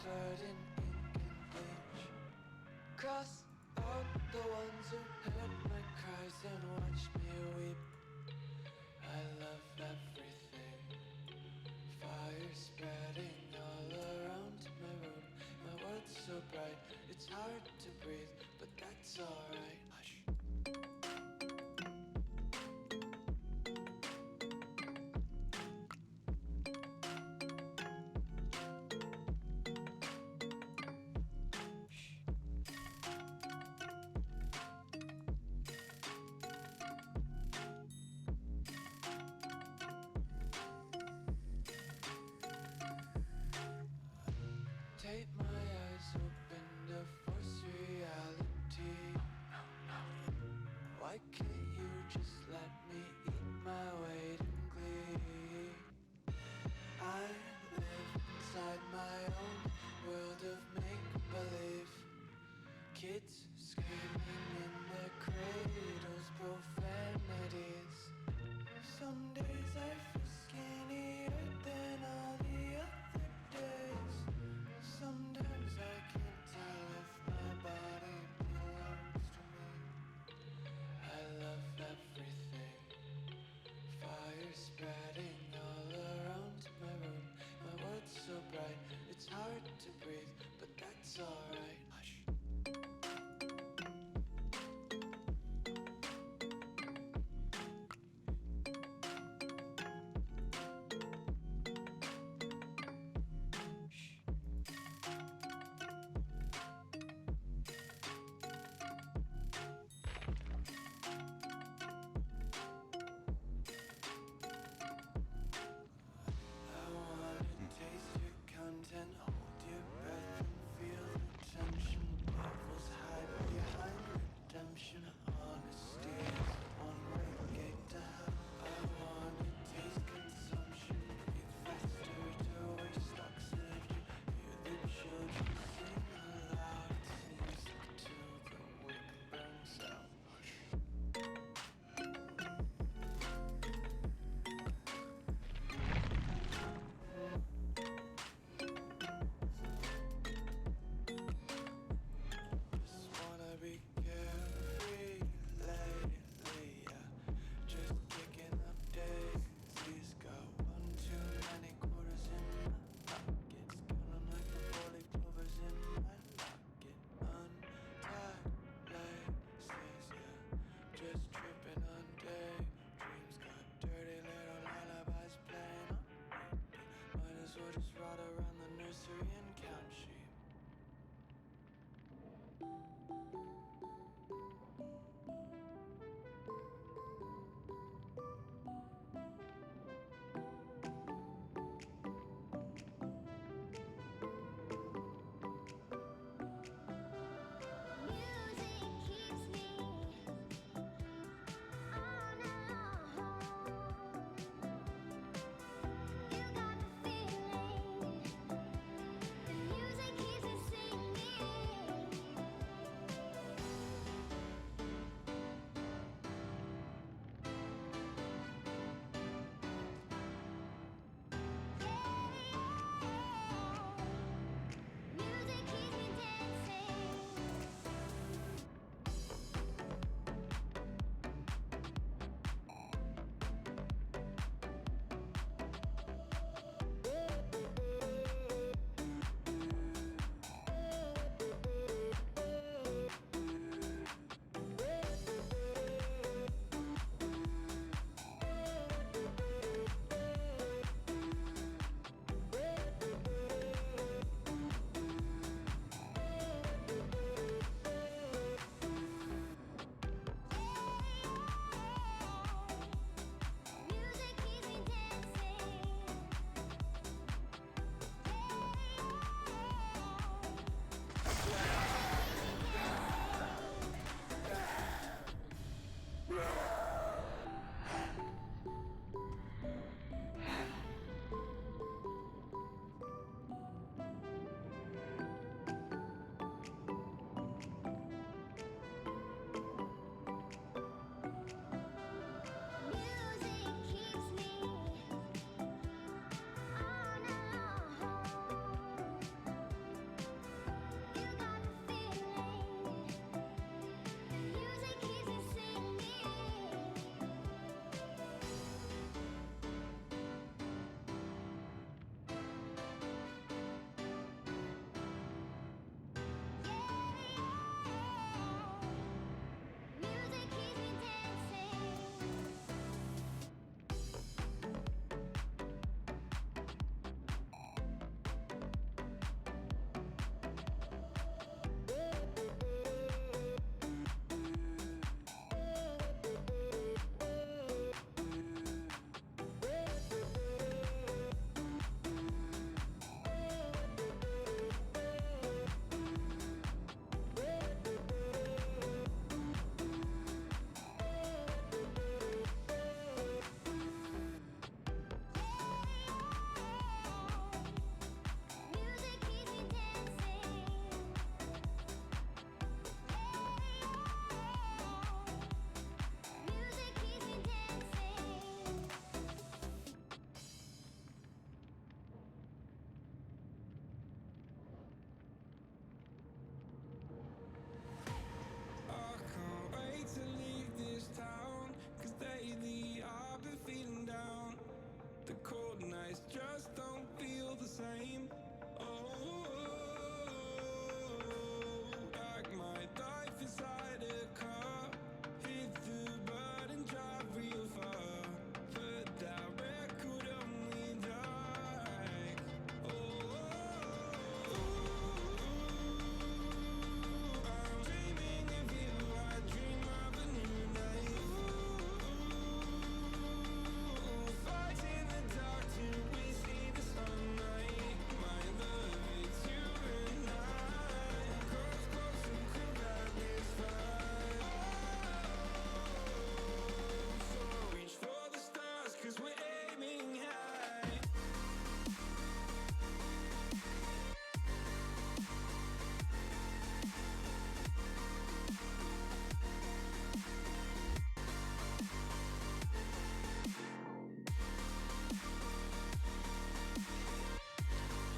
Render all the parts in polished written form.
covered in ink and bleach. Cross out the ones who heard my cries and watched me weep. I love everything. Fire spreading all around my room. My world's so bright, it's hard to breathe, but that's alright. Hush. Tape my eyes open to force reality. Why can't you just let me eat my weight in glee? I live inside my own world of make-believe. Kids screaming in their cradles, profanities. Some days I feel skinnier than all the other days. Sometimes I can't tell if my body belongs to me. I love everything. Fire spreading all around my room. My world's so bright, it's hard to breathe, but that's alright. Hush. Taste your content, hold your breath and feel the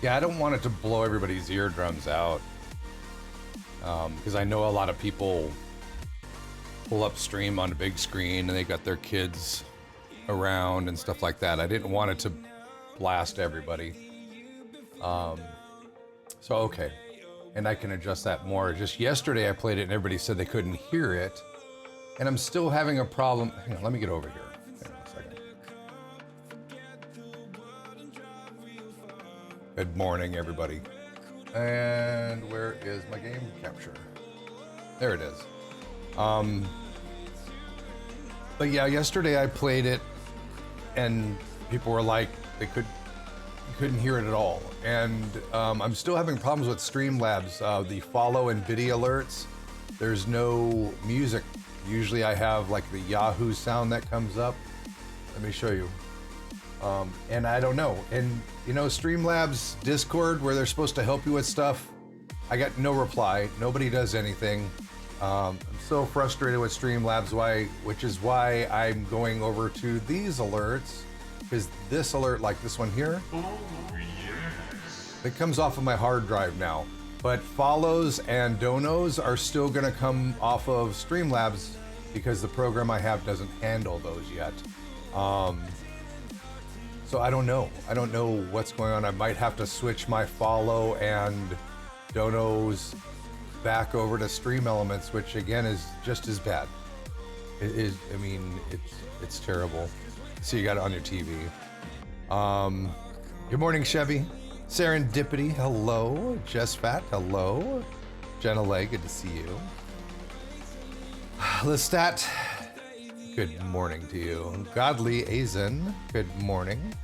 Yeah, I don't want it to blow everybody's eardrums out. Because I know a lot of people pull up stream on a big screen and they got their kids around and stuff like that. I didn't want it to blast everybody. So okay. And I can adjust that more. Just yesterday I played it and everybody said they couldn't hear it. And I'm still having a problem. Hang on, let me get over here. Hang on a second. Good morning, everybody. And where is my game capture? There it is. But yeah, yesterday I played it and people were like, they couldn't hear it at all. And I'm still having problems with Streamlabs, the follow and video alerts. There's no music. Usually I have like the Yahoo sound that comes up. Let me show you. And I don't know. And you know, Streamlabs Discord, where they're supposed to help you with stuff, I got no reply. Nobody does anything. I'm so frustrated with Streamlabs, which is why I'm going over to these alerts, because this alert, like this one here, it comes off of my hard drive now. But follows and donos are still gonna come off of Streamlabs because the program I have doesn't handle those yet. So I don't know. I don't know what's going on. I might have to switch my follow and donos back over to Stream Elements, which again is just as bad. It is. I mean, it's terrible. So you got it on your TV. Good morning, Chevy. Serendipity, hello. Jess Fat, hello. Jenna Lay, good to see you. Lestat, good morning to you. Godly Azen, good morning.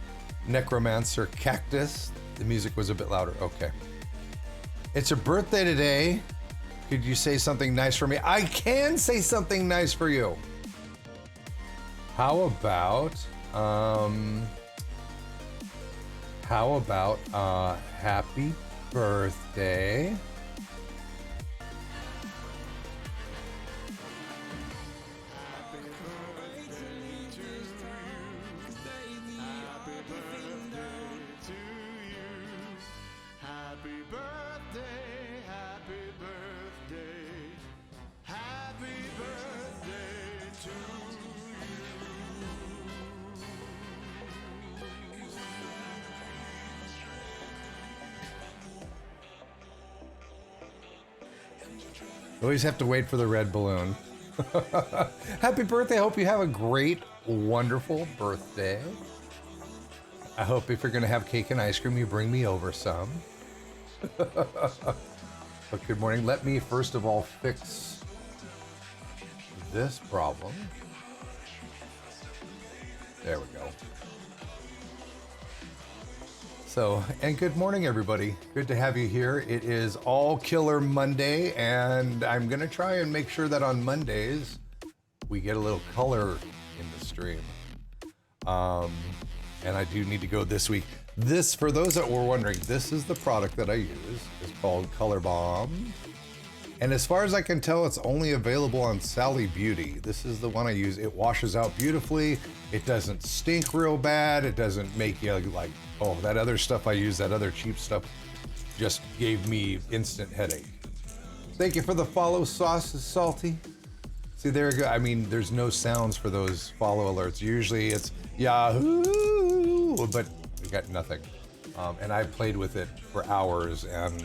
Necromancer Cactus, the music was a bit louder. Okay. It's your birthday today. Could you say something nice for me? I can say something nice for you. How about happy birthday Always have to wait for the red balloon. Happy birthday. I hope you have a great, wonderful birthday. I hope if you're going to have cake and ice cream, you bring me over some. But good morning. Let me first of all fix this problem. There we go. So, and good morning, everybody. Good to have you here. It is All Killer Monday, and I'm gonna try and make sure that on Mondays we get a little color in the stream. And I do need to go this week. This, for those that were wondering, this is the product that I use. It's called Color Bomb. And as far as I can tell, it's only available on Sally Beauty. This is the one I use. It washes out beautifully. It doesn't stink real bad. It doesn't make you like, oh, that other stuff I use, that other cheap stuff, just gave me instant headache. Thank you for the follow, Sauce is Salty. See, there you go. I mean, there's no sounds for those follow alerts. Usually it's Yahoo, but we got nothing. And I played with it for hours, and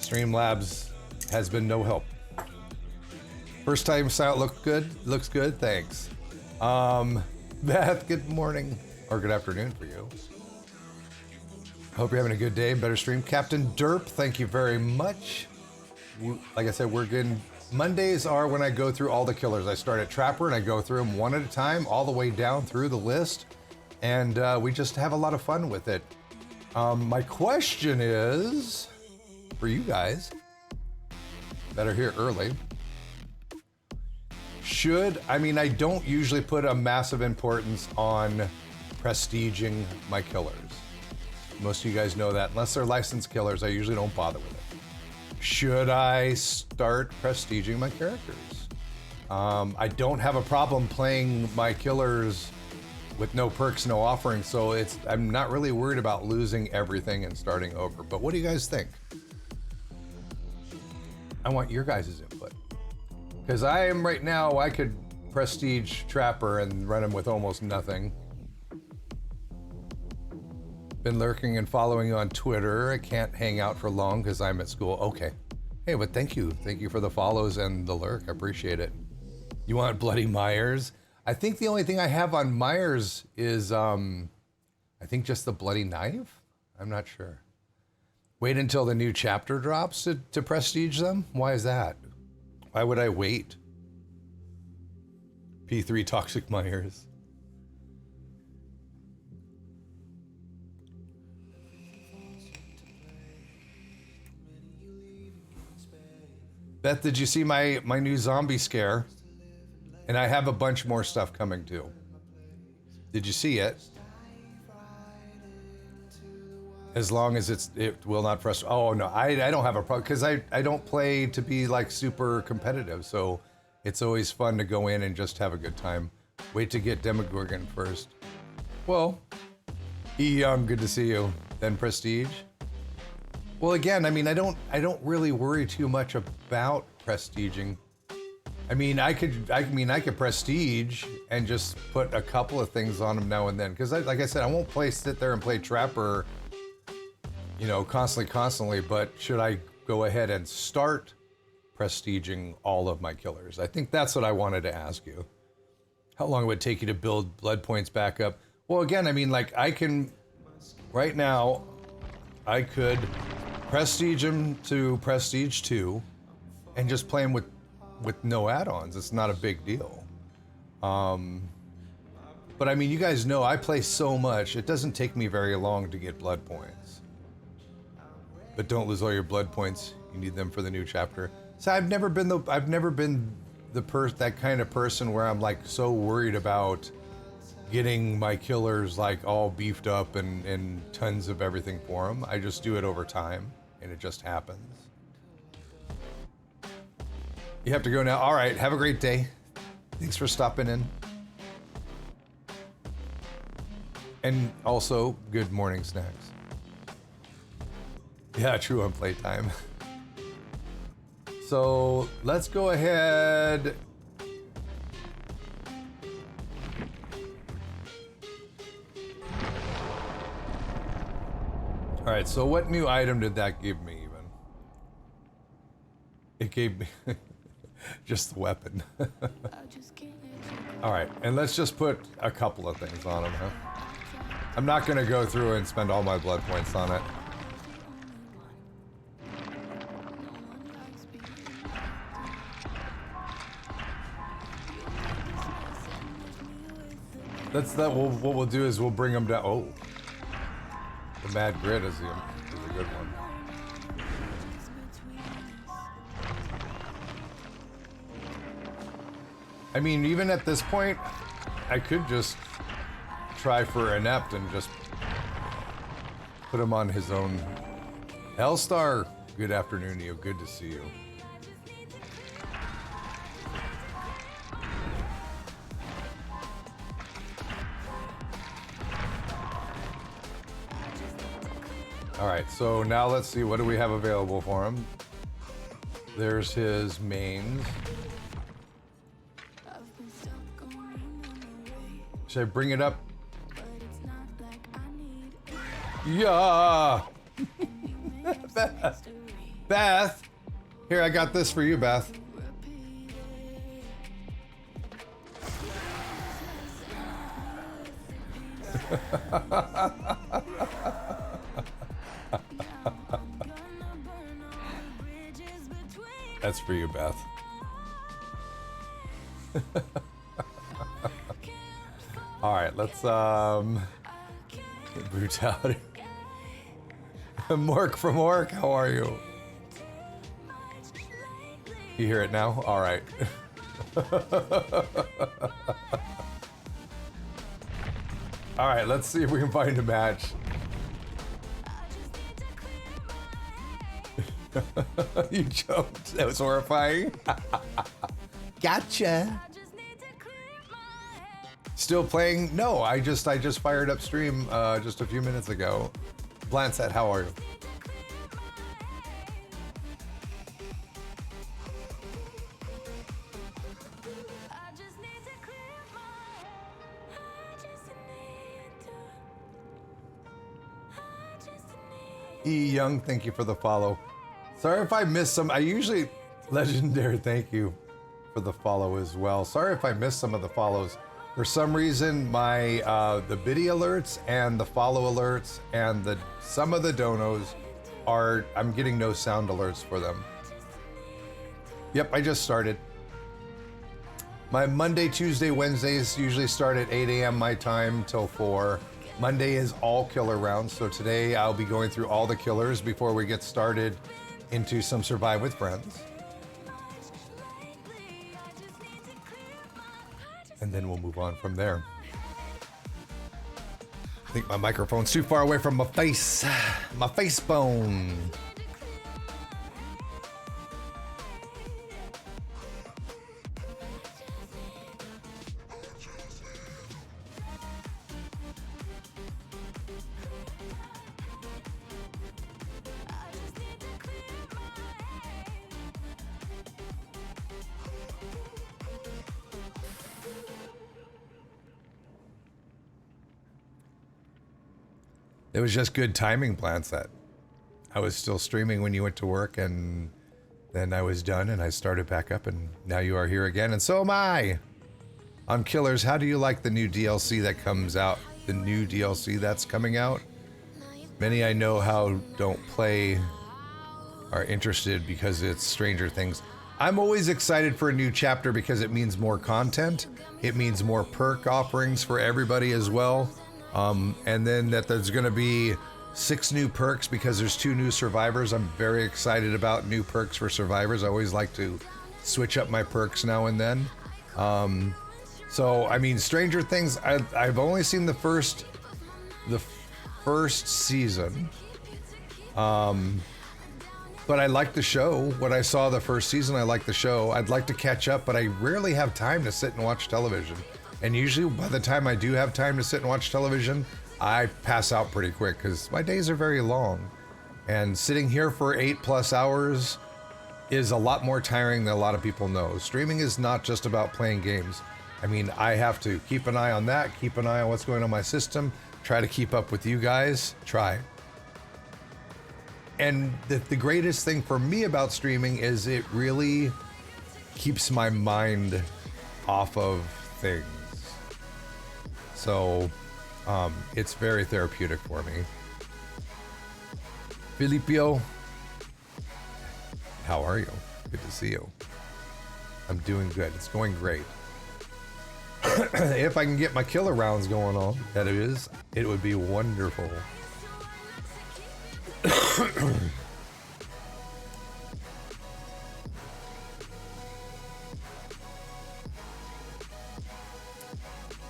Streamlabs has been no help. First time sound looked good. Looks good. Thanks. Beth, good morning or good afternoon for you. Hope you're having a good day. Better stream. Captain Derp, thank you very much. Like I said, we're good. Mondays are when I go through all the killers. I start at Trapper and I go through them one at a time, all the way down through the list. And we just have a lot of fun with it. My question is, for you guys that are here early, I don't usually put a massive importance on prestiging my killers. Most of you guys know that. Unless they're licensed killers, I usually don't bother with it. Should I start prestiging my characters? I don't have a problem playing my killers with no perks, no offerings. So I'm not really worried about losing everything and starting over. But what do you guys think? I want your guys' input. Because I am right now, I could prestige Trapper and run him with almost nothing. Been lurking and following you on Twitter. I can't hang out for long because I'm at school. Okay. Hey, but thank you. Thank you for the follows and the lurk. I appreciate it. You want Bloody Myers? I think the only thing I have on Myers is, I think just the Bloody Knife? I'm not sure. Wait until the new chapter drops to prestige them? Why is that? Why would I wait? P3 Toxic Myers. Beth, did you see my new zombie scare? And I have a bunch more stuff coming too. Did you see it? As long as it will not frustrate. Oh no, I don't have a problem because I don't play to be like super competitive. So it's always fun to go in and just have a good time. Wait to get Demogorgon first. Well, E Young, good to see you. Then Prestige. Well, again, I mean, I don't really worry too much about prestiging. I mean, I could prestige and just put a couple of things on them now and then. Because like I said, I won't sit there and play Trapper, you know, constantly. But should I go ahead and start prestiging all of my killers? I think that's what I wanted to ask you. How long would it take you to build blood points back up? Well, again, I mean, like I can, right now, I could prestige him to prestige 2 and just play him with no add-ons. It's not a big deal. But I mean, you guys know I play so much, it doesn't take me very long to get blood points. But don't lose all your blood points. You need them for the new chapter. So I've never been that kind of person where I'm like so worried about getting my killers like all beefed up and tons of everything for them. I just do it over time and it just happens. You have to go now. All right, have a great day. Thanks for stopping in. And also, good morning snacks. Yeah, true on playtime. So let's go ahead. All right, so what new item did that give me even? It gave me just the weapon. All right, and let's just put a couple of things on him, huh? I'm not gonna go through and spend all my blood points on it. What we'll do is we'll bring them down. Oh, the Mad Grid is a good one. I mean, even at this point, I could just try for Inept and just put him on his own. Hellstar, good afternoon to you. Good to see you. All right, so now let's see, what do we have available for him? There's his mains. Should I bring it up? Yeah! Beth! Here, I got this for you, Beth. That's for you, Beth. All right, let's brutality. Mork from Orc, how are you? You hear it now? All right. All right, let's see if we can find a match. You jumped. That was horrifying. Gotcha. Still playing? No, I just fired up stream just a few minutes ago. Blancet, how are you? E Young, thank you for the follow. Sorry if I missed some. I usually legendary. Thank you for the follow as well. Sorry if I missed some of the follows. For some reason, my the biddy alerts and the follow alerts and some of the donos are, I'm getting no sound alerts for them. Yep, I just started. My Monday, Tuesday, Wednesdays usually start at 8 a.m. my time till 4. Monday is all killer rounds, so today I'll be going through all the killers before we get started into some Survive with Friends. And then we'll move on from there. I think my microphone's too far away from my face bone. It was just good timing, Blancet. I was still streaming when you went to work, and then I was done and I started back up, and now you are here again, and so am I. On Killers, how do you like the new DLC that comes out? The new DLC that's coming out? Many I know how don't play are interested because it's Stranger Things. I'm always excited for a new chapter because it means more content. It means more perk offerings for everybody as well. And then that there's going to be 6 new perks because there's 2 new survivors. I'm very excited about new perks for survivors. I always like to switch up my perks now and then. So, I mean, Stranger Things, I've only seen the first season. But I like the show. What I saw the first season, I like the show. I'd like to catch up, but I rarely have time to sit and watch television. And usually by the time I do have time to sit and watch television, I pass out pretty quick because my days are very long. And sitting here for 8+ hours is a lot more tiring than a lot of people know. Streaming is not just about playing games. I mean, I have to keep an eye on that, keep an eye on what's going on in my system, try to keep up with you guys, try. And the greatest thing for me about streaming is it really keeps my mind off of things. So it's very therapeutic for me. Filipio, how are you? Good to see you. I'm doing good. It's going great. If I can get my killer rounds going on, that it would be wonderful.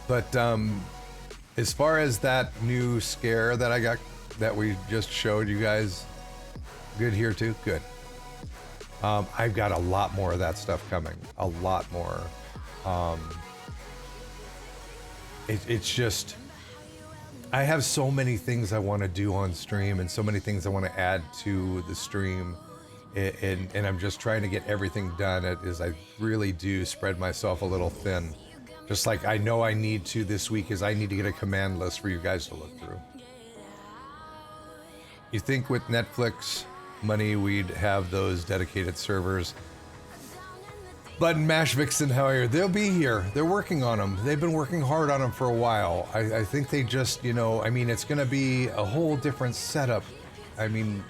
But as far as that new scare that I got, that we just showed you guys, good here too? Good. I've got a lot more of that stuff coming. A lot more. It's just, I have so many things I want to do on stream and so many things I want to add to the stream. And I'm just trying to get everything done as I really do spread myself a little thin. Just like I know I need to this week is I need to get a command list for you guys to look through. You think with Netflix money we'd have those dedicated servers? Button Mash Vixen, how are you? They'll be here. They're working on them. They've been working hard on them for a while. I think they just, I mean, it's going to be a whole different setup. I mean,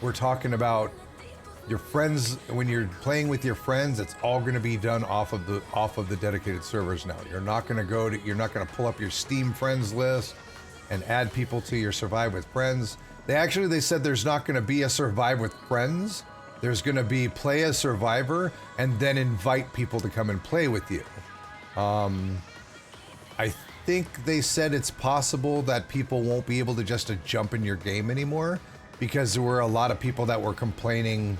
we're talking about your friends, when you're playing with your friends, it's all going to be done off of the dedicated servers now. You're not going to pull up your Steam friends list and add people to your Survive with Friends. They said there's not going to be a Survive with Friends. There's going to be play as Survivor and then invite people to come and play with you. I think they said it's possible that people won't be able to just jump in your game anymore because there were a lot of people that were complaining,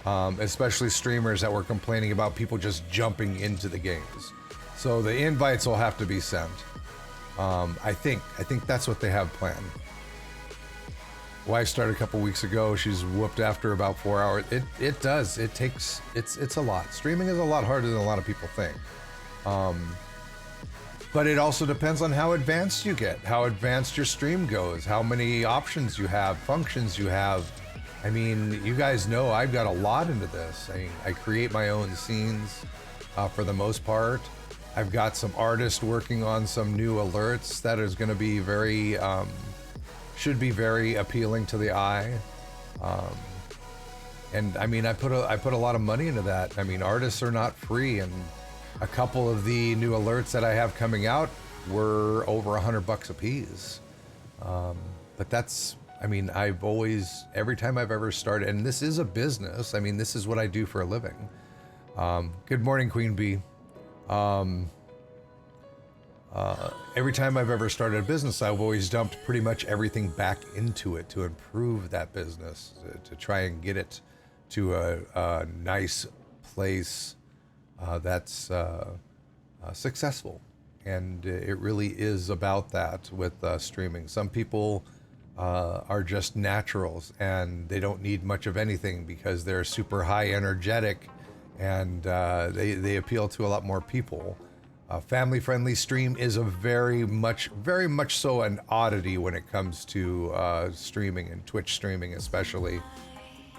especially streamers that were complaining about people just jumping into the games. So the invites will have to be sent. I think that's what they have planned. Wife started a couple weeks ago. She's whooped after about 4 hours. It does. It takes. It's a lot. Streaming is a lot harder than a lot of people think. But it also depends on how advanced you get, how advanced your stream goes, how many options you have, functions you have. I mean, you guys know I've got a lot into this. I create my own scenes for the most part. I've got some artists working on some new alerts that is going to be very, should be very appealing to the eye. And I mean, I put a lot of money into that. I mean, artists are not free, and a couple of the new alerts that I have coming out were over $100 a piece. But that's, I mean, I've always, every time I've ever started, and this is a business. I mean, this is what I do for a living. Good morning, Queen Bee. Every time I've ever started a business, I've always dumped pretty much everything back into it to improve that business, to try and get it to a nice place that's successful. And it really is about that with streaming. Some people are just naturals and they don't need much of anything because they're super high energetic, and they appeal to a lot more people. Family-friendly stream is a very much so an oddity when it comes to streaming, and Twitch streaming especially.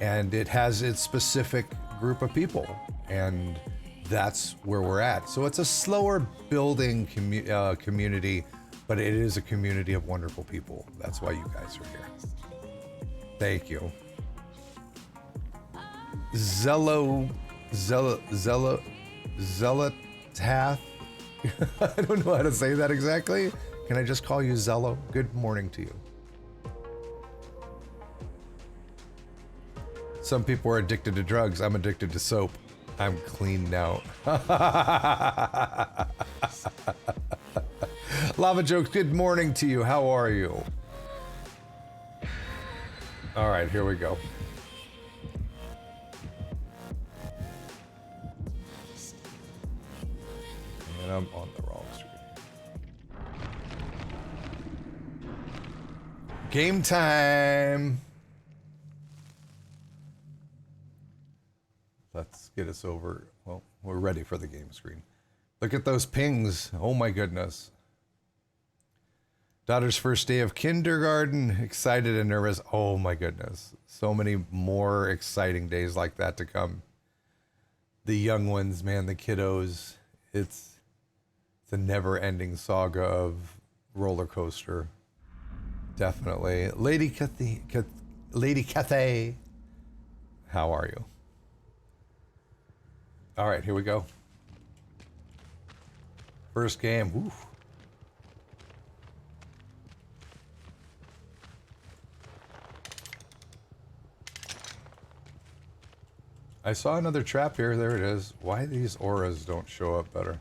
And it has its specific group of people, and that's where we're at. So it's a slower building community, but it is a community of wonderful people. That's why you guys are here. Thank you. Zealotath. I don't know how to say that exactly. Can I just call you Zello? Good morning to you. Some people are addicted to drugs. I'm addicted to soap. I'm clean now. Lava Jokes, good morning to you. How are you? All right, here we go. And I'm on the wrong screen. Game time. Let's get us over. Well, we're ready for the game screen. Look at those pings. Oh my goodness. Daughter's first day of kindergarten. Excited and nervous. Oh my goodness. So many more exciting days like that to come. The young ones, man, the kiddos. It's a never-ending saga of roller coaster. Definitely. Lady Cathay. How are you? All right, here we go. First game. Woo. I saw another trap here. There it is. Why these auras don't show up better?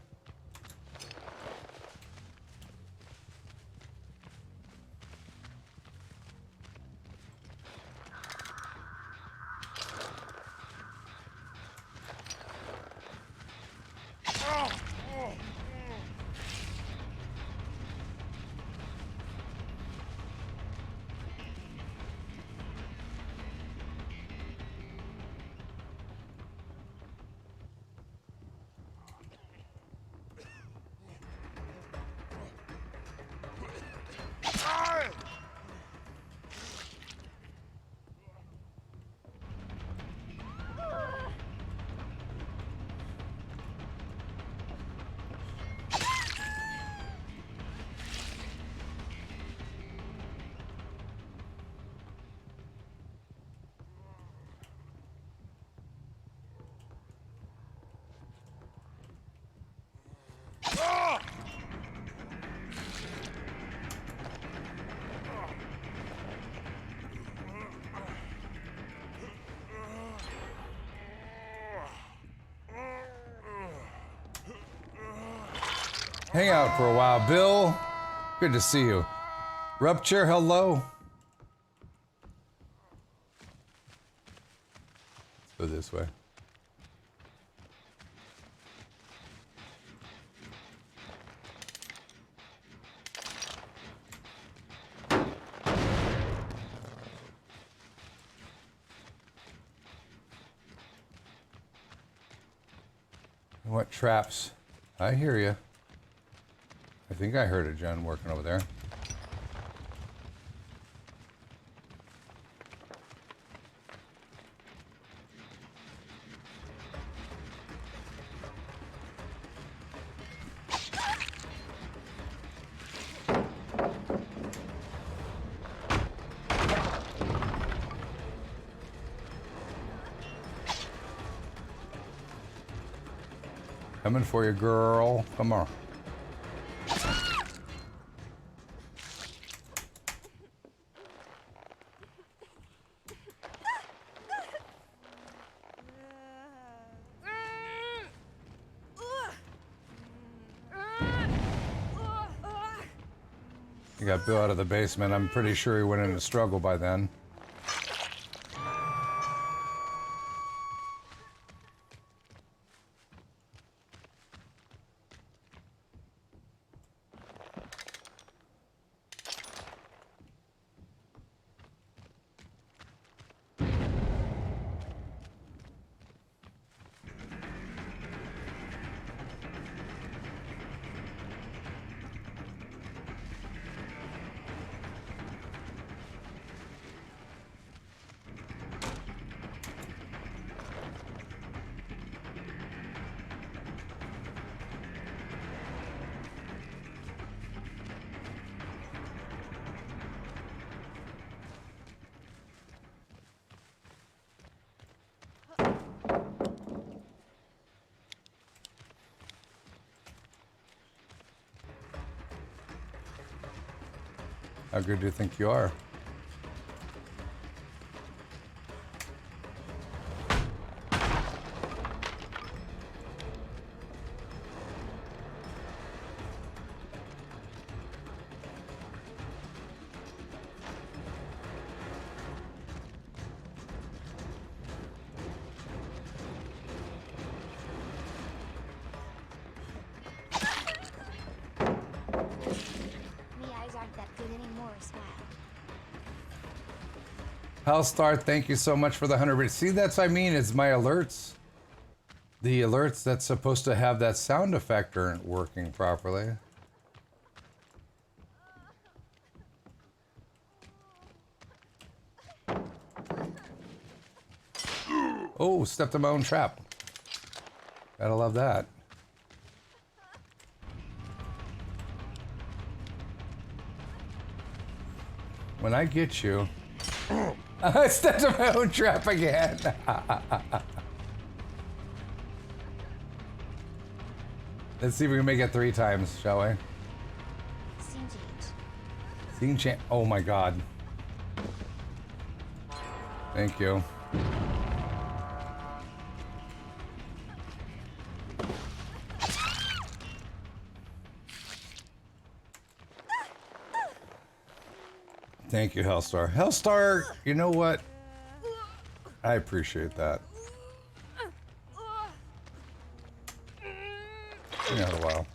Hang out for a while, Bill. Good to see you. Rupture, hello. Let's go this way. What traps? I hear you. I think I heard a Jen working over there. Coming for you, girl. Come on. He got Bill out of the basement. I'm pretty sure he went into struggle by then. How good do you think you are? Hellstar, thank you so much for the 100. See, that's I mean, it's my alerts. The alerts that's supposed to have that sound effect aren't working properly. Oh, stepped in my own trap. Gotta love that. When I get you... I stepped in my own trap again. Let's see if we can make it 3 times, shall we? Scene change. Scene change. Oh my god. Thank you. Thank you, Hellstar. Hellstar, you know what? I appreciate that. It's been out a while.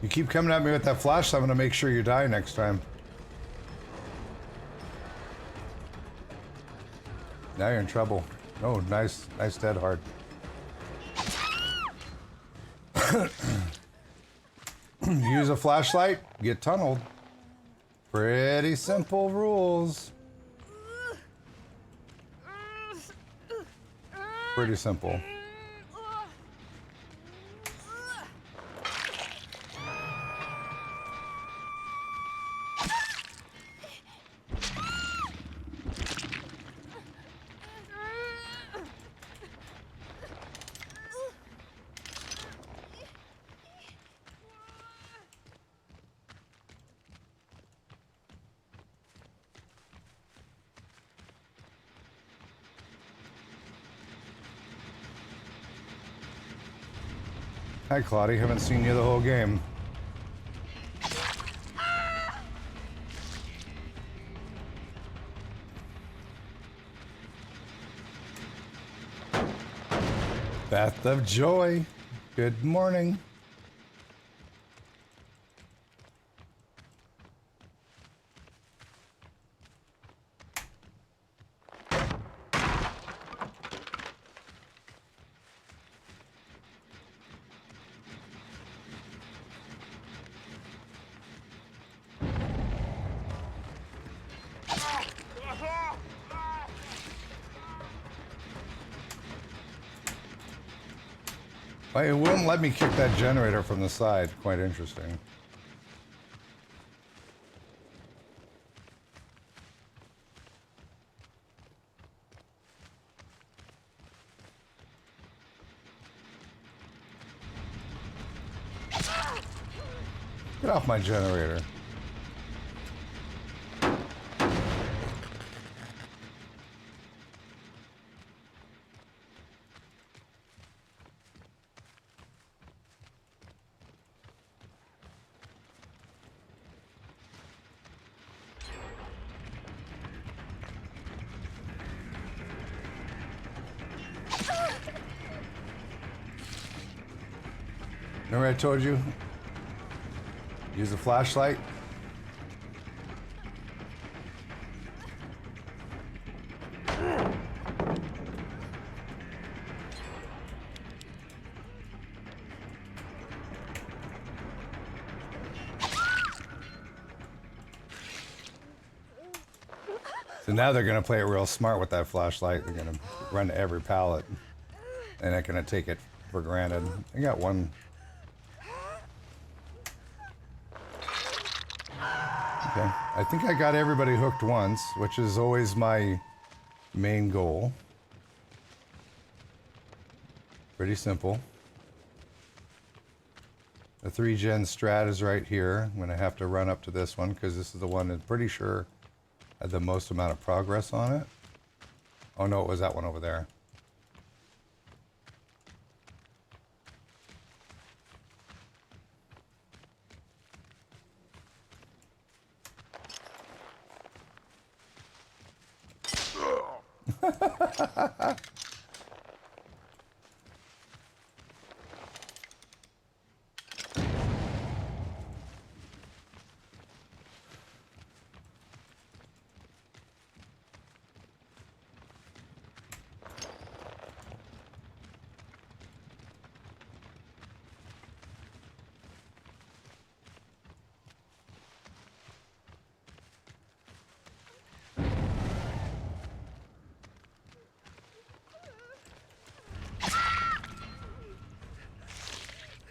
You keep coming at me with that flash, so I'm gonna make sure you die next time. Now you're in trouble. Oh, nice dead hard. Use a flashlight, get tunneled. Pretty simple rules. Pretty simple. Hi, Claudia. Haven't seen you the whole game. Bath of Joy. Good morning. It wouldn't let me kick that generator from the side. Quite interesting. Get off my generator. Remember I told you? Use a flashlight. So now they're gonna play it real smart with that flashlight. They're gonna run to every pallet. They're not gonna take it for granted. I got one. Okay, I think I got everybody hooked once, which is always my main goal. Pretty simple. The 3-gen strat is right here. I'm going to have to run up to this one because this is the one I'm pretty sure had the most amount of progress on it. Oh no, it was that one over there.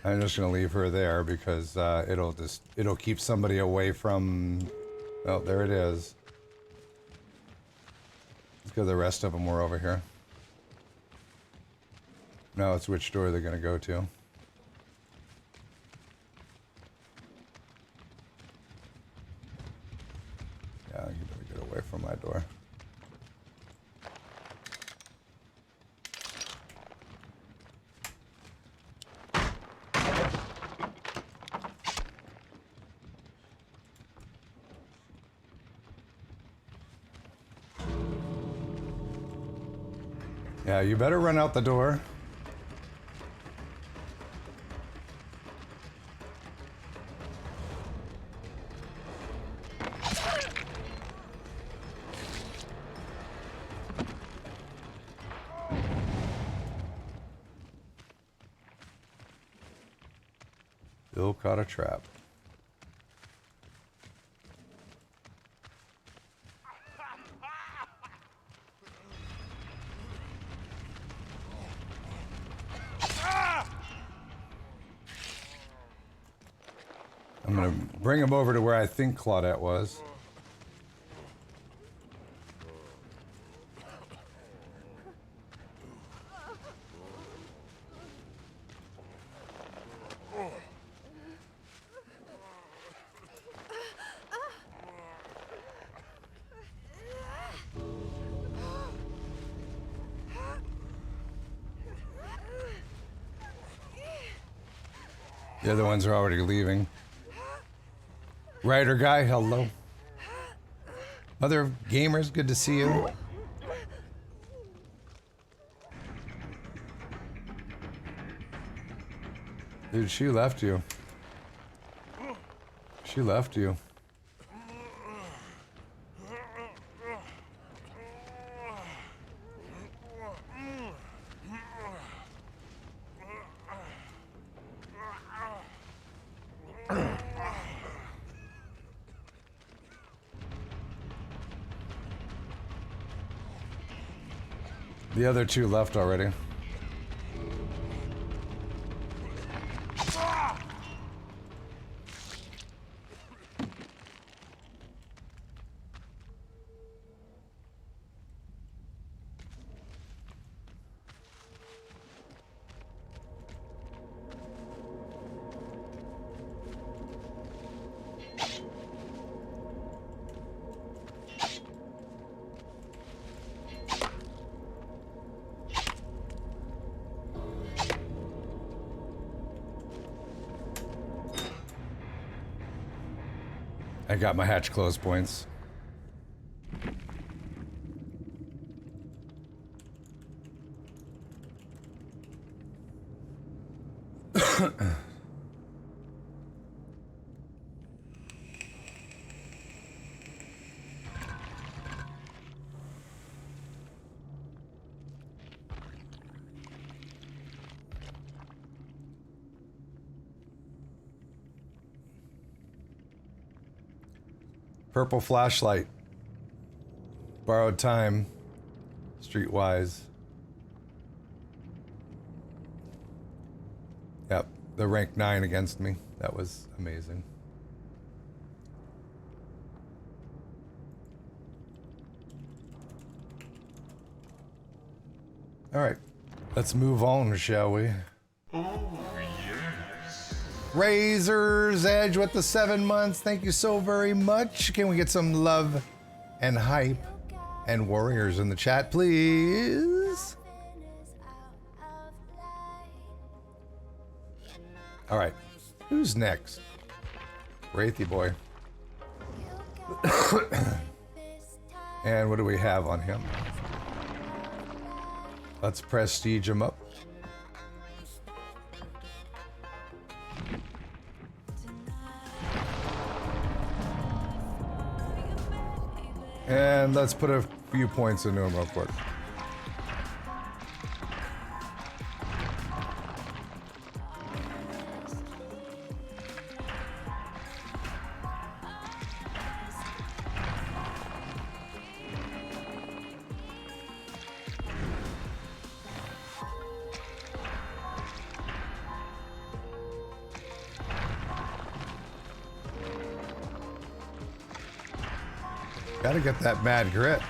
I'm just gonna leave her there because it'll keep somebody away from. Oh, there it is. Let's go. The rest of them were over here. Now it's which door they're gonna go to. Yeah, you better get away from my door. Yeah, you better run out the door. Bill caught a trap. I'm gonna bring him over to where I think Claudette was. The other ones are already leaving. Writer guy, hello. Other gamers, good to see you. Dude, she left you. She left you. The other two left already. I got my hatch close points. Purple flashlight. Borrowed time. Streetwise. Yep, the rank 9 against me. That was amazing. All right, let's move on, shall we? Razor's Edge with the 7 months. Thank you so very much. Can we get some love and hype and warriors in the chat, please? All right, who's next? Wraithy boy. And what do we have on him? Let's prestige him up. And let's put a few points into him real quick. Gotta get that mad grit.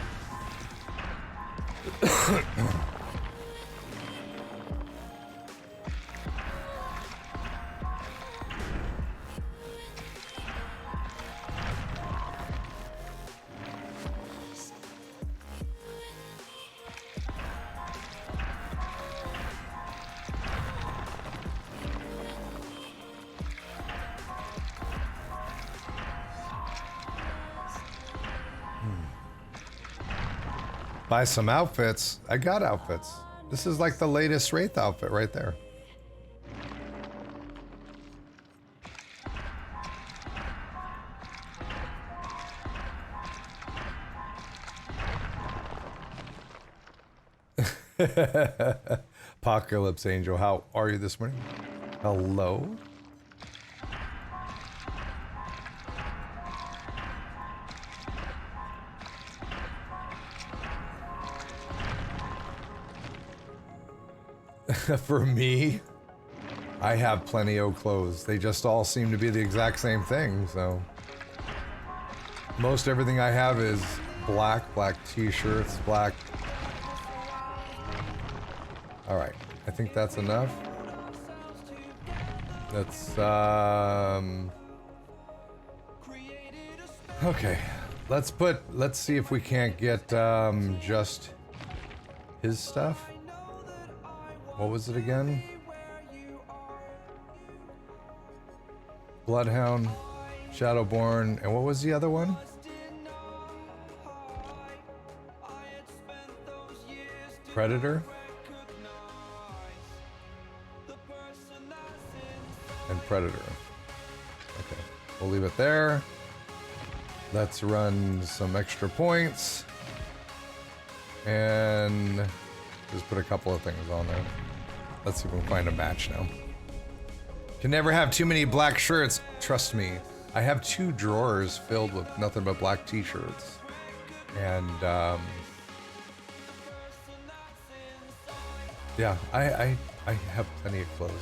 Buy some outfits. I got outfits. This is like the latest Wraith outfit right there. Apocalypse Angel, how are you this morning? Hello? For me, I have plenty of clothes. They just all seem to be the exact same thing, so. Most everything I have is black t-shirts, black. All right, I think that's enough. That's, okay. Let's see if we can't get, just his stuff. What was it again? Bloodhound, Shadowborn, and what was the other one? Predator? And Predator. Okay, we'll leave it there. Let's run some extra points. And just put a couple of things on there. Let's see if we can find a match now. Can never have too many black shirts. Trust me, I have 2 drawers filled with nothing but black t-shirts. And yeah, I have plenty of clothes.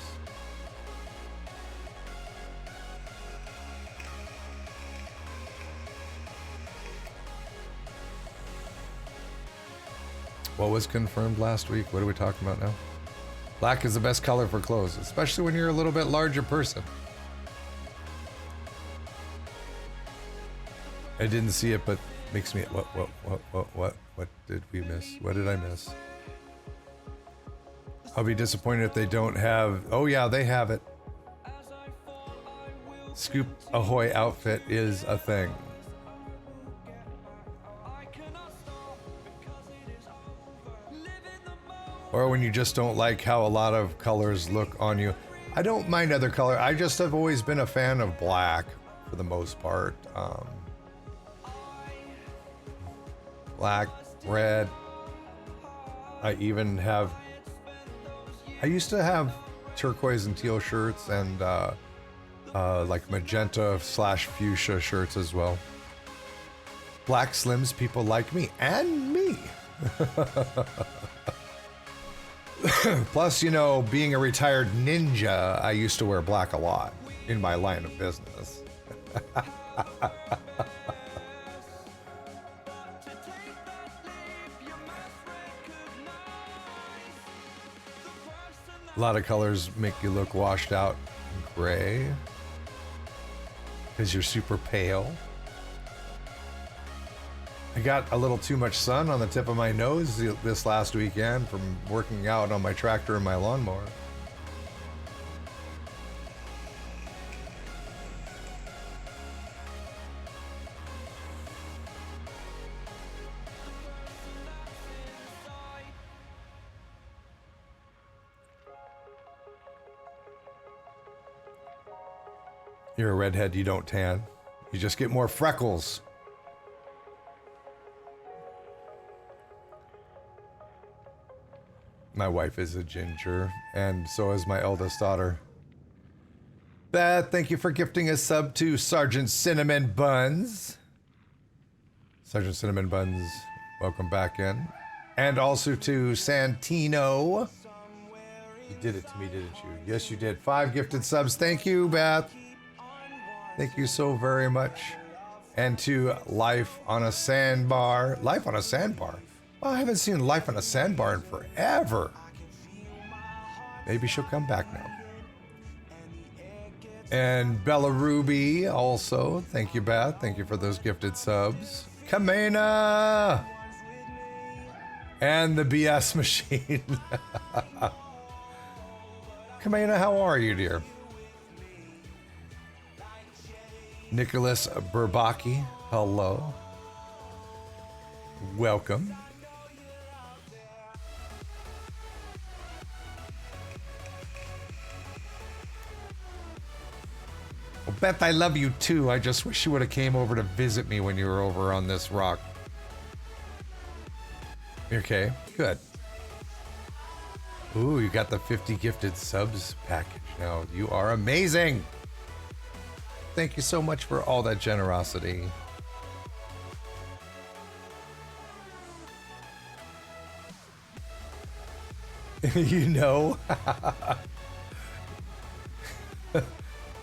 What was confirmed last week? What are we talking about now? Black is the best color for clothes, especially when you're a little bit larger person. I didn't see it, but makes me what did we miss? What did I miss? I'll be disappointed if they don't have. Oh yeah, they have it. Scoop Ahoy outfit is a thing. Or when you just don't like how a lot of colors look on you. I don't mind other color. I just have always been a fan of black for the most part. Black, red. I used to have turquoise and teal shirts and like magenta / fuchsia shirts as well. Black Slims people like me and me. Plus, you know, being a retired ninja, I used to wear black a lot in my line of business. A lot of colors make you look washed out and gray because you're super pale. I got a little too much sun on the tip of my nose this last weekend from working out on my tractor and my lawnmower. You're a redhead, you don't tan. You just get more freckles. My wife is a ginger, and so is my eldest daughter. Beth, thank you for gifting a sub to Sergeant Cinnamon Buns. Sergeant Cinnamon Buns, welcome back in. And also to Santino. You did it to me, didn't you? Yes, you did. 5 gifted subs. Thank you, Beth. Thank you so very much. And to Life on a Sandbar. Life on a Sandbar? Well, I haven't seen Life on a Sandbar in forever. Maybe she'll come back now. And Bella Ruby also. Thank you, Beth. Thank you for those gifted subs. Kamena! And the BS machine. Kamena, how are you, dear? Nicholas Burbaki, hello. Welcome. Well, Beth, I love you too. I just wish you would have came over to visit me when you were over on this rock. Okay, good. Ooh, you got the 50 gifted subs package now. You are amazing. Thank you so much for all that generosity. You know,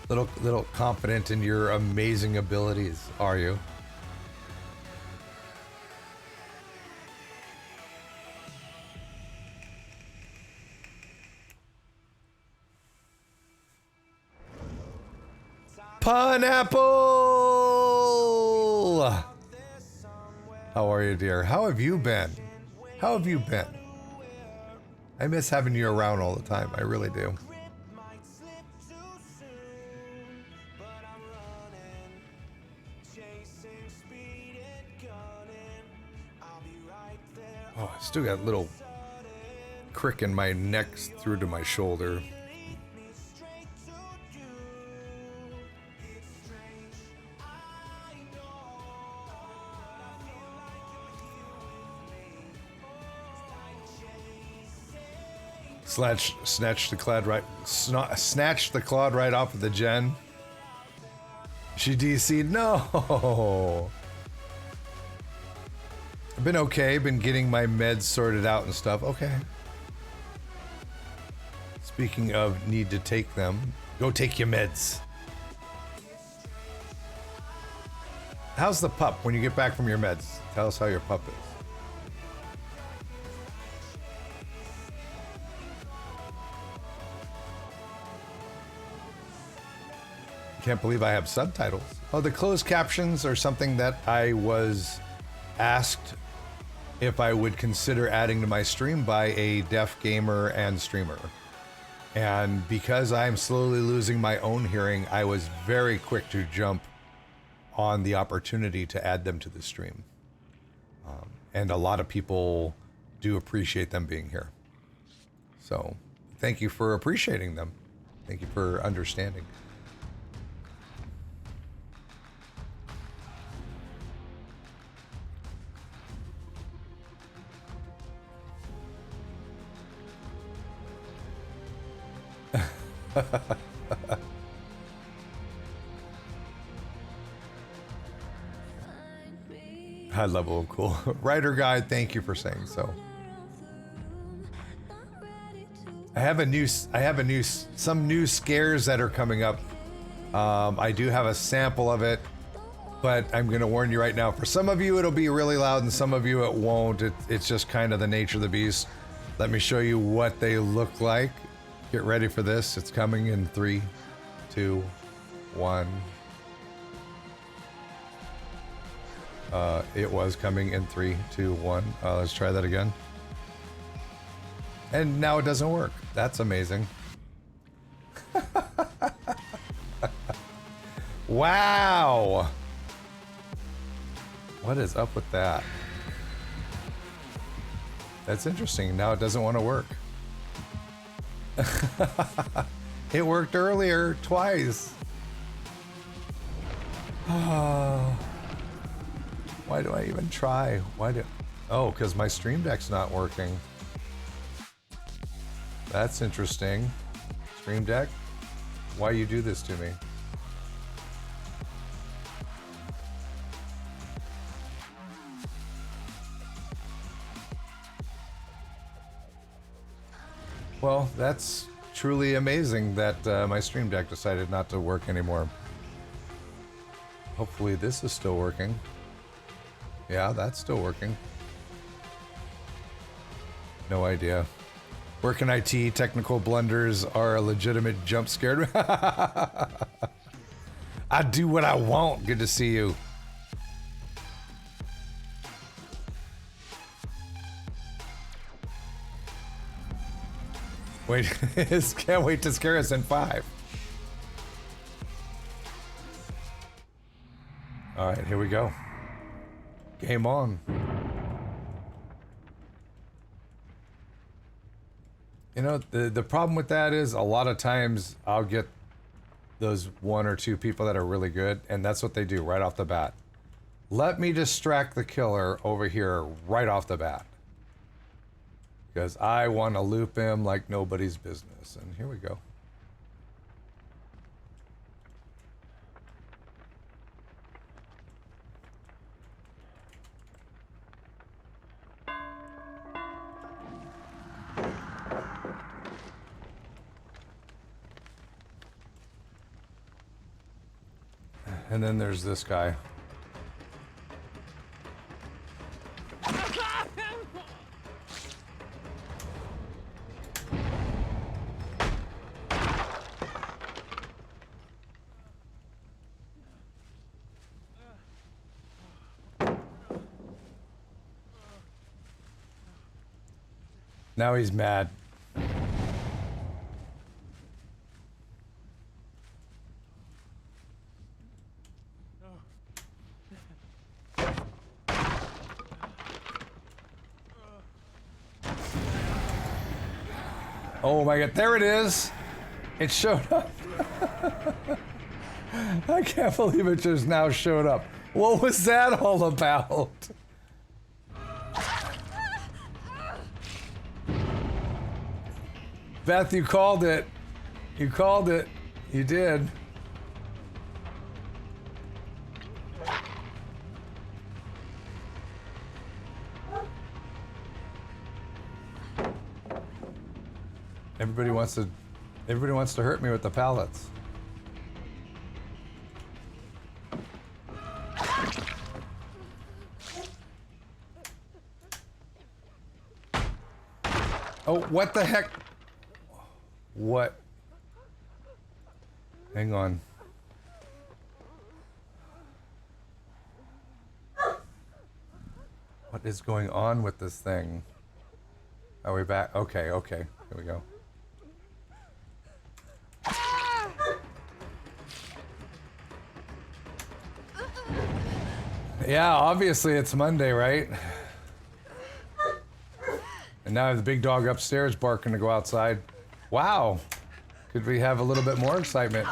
little confident in your amazing abilities, are you? Pineapple! How are you, dear? How have you been? How have you been? I miss having you around all the time. I really do. Oh, I still got a little crick in my neck through to my shoulder. Snatch the cloud right off of the gen. She DC'd. No. I've been okay. Been getting my meds sorted out and stuff. Okay. Speaking of need to take them, go take your meds. How's the pup when you get back from your meds? Tell us how your pup is. Can't believe I have subtitles. Oh, the closed captions are something that I was asked if I would consider adding to my stream by a deaf gamer and streamer. And because I'm slowly losing my own hearing, I was very quick to jump on the opportunity to add them to the stream. And a lot of people do appreciate them being here. So thank you for appreciating them. Thank you for understanding. High level of cool. Writer guide, thank you for saying so. I have some new scares that are coming up. I do have a sample of it, but I'm gonna warn you right now, for some of you it'll be really loud and some of you it won't. It's just kind of the nature of the beast. Let me show you what they look like. Get ready for this. It's coming in 3, 2, 1. It was coming in 3, 2, 1. Let's try that again. And now it doesn't work. That's amazing. Wow. What is up with that? That's interesting. Now it doesn't want to work. It worked earlier twice. Why do I even try? Oh, because my Stream Deck's not working. That's interesting. Stream Deck, why you do this to me? Well, that's truly amazing that my Stream Deck decided not to work anymore. Hopefully this is still working. Yeah, that's still working. No idea. Work in IT, technical blunders are a legitimate jump scare. I do what I want. Good to see you. Wait, can't wait to scare us in 5. All right, here we go. Game on. You know, the problem with that is a lot of times I'll get those 1 or 2 people that are really good, and that's what they do right off the bat. Let me distract the killer over here right off the bat. Because I want to loop him like nobody's business. And here we go. And then there's this guy. Now he's mad. Oh my god, there it is! It showed up. I can't believe it just now showed up. What was that all about? Beth, you called it. You called it. You did. Everybody wants to hurt me with the pallets. Oh, what the heck? What? Hang on. What is going on with this thing? Are we back? Okay, okay. Here we go. Yeah, obviously it's Monday, right? And now I have the big dog upstairs barking to go outside. Wow. Could we have a little bit more excitement?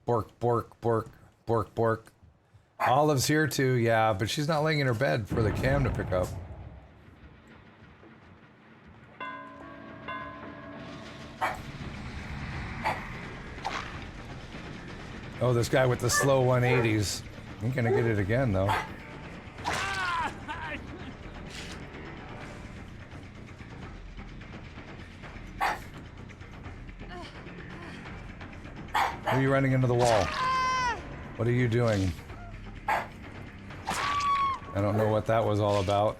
Bork, bork, bork, bork, bork. Olive's here too, yeah, but she's not laying in her bed for the cam to pick up. Oh, this guy with the slow 180s. Ain't gonna get it again, though. Who are you running into the wall? What are you doing? I don't know what that was all about.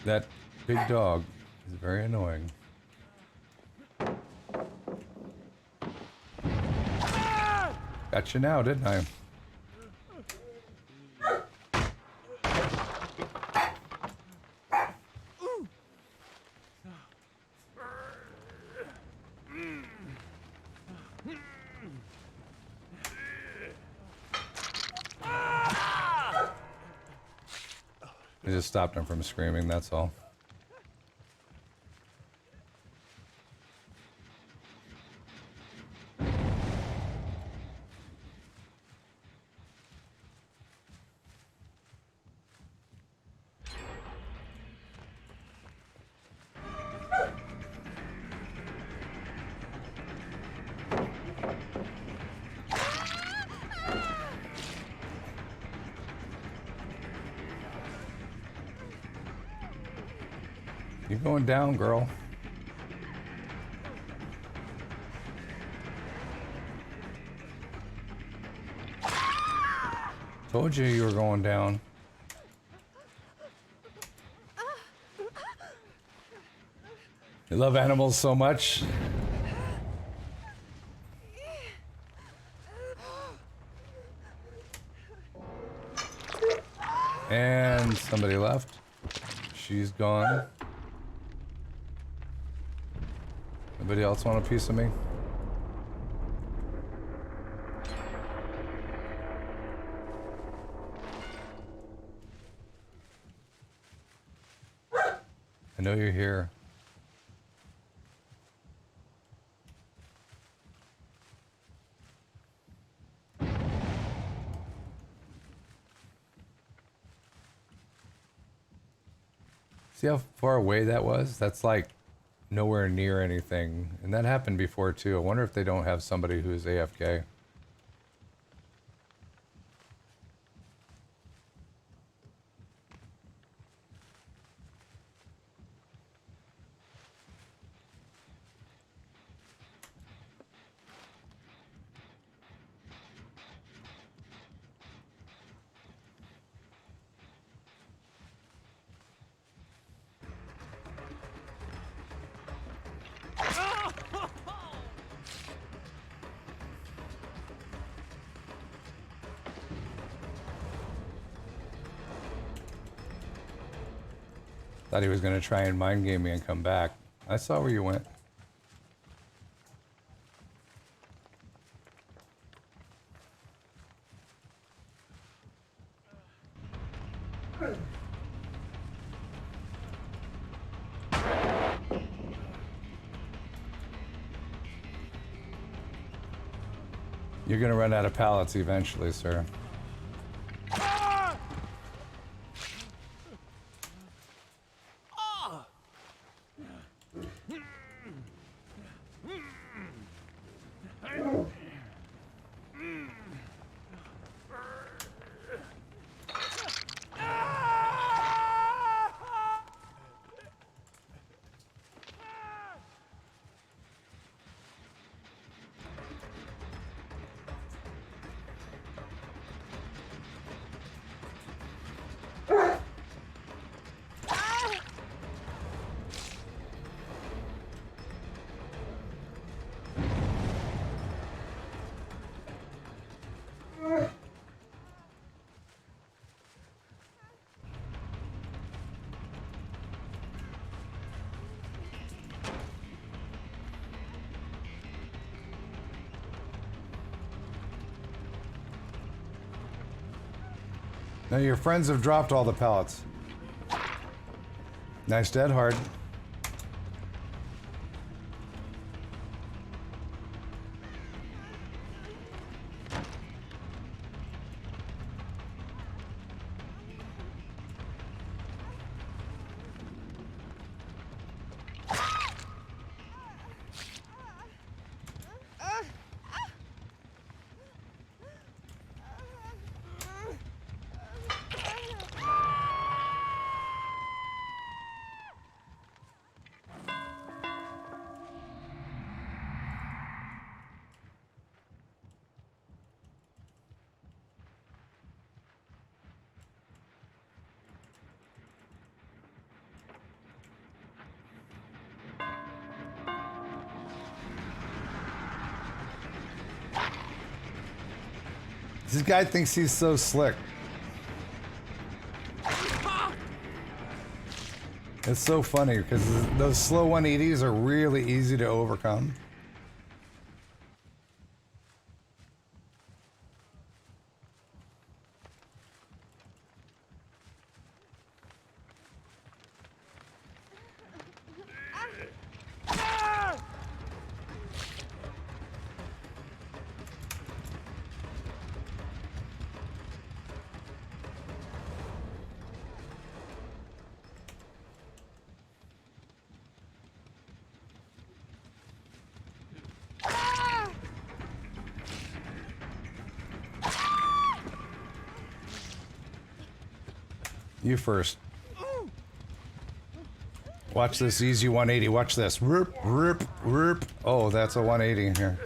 That big dog is very annoying. Got you now, didn't I? I just stopped him from screaming, that's all. You're going down, girl. Told you were going down. You love animals so much. And somebody left. She's gone. Anybody else want a piece of me? I know you're here. See how far away that was? That's like nowhere near anything. And that happened before too. I wonder if they don't have somebody who's AFK. Thought he was going to try and mind game me and come back. I saw where you went. You're going to run out of pallets eventually, sir. Now your friends have dropped all the pallets. Nice dead hard. This guy thinks he's so slick. It's so funny because those slow 180s are really easy to overcome. You first. Watch this easy 180. Watch this. Roop, roop, roop. Oh, that's a 180 in here.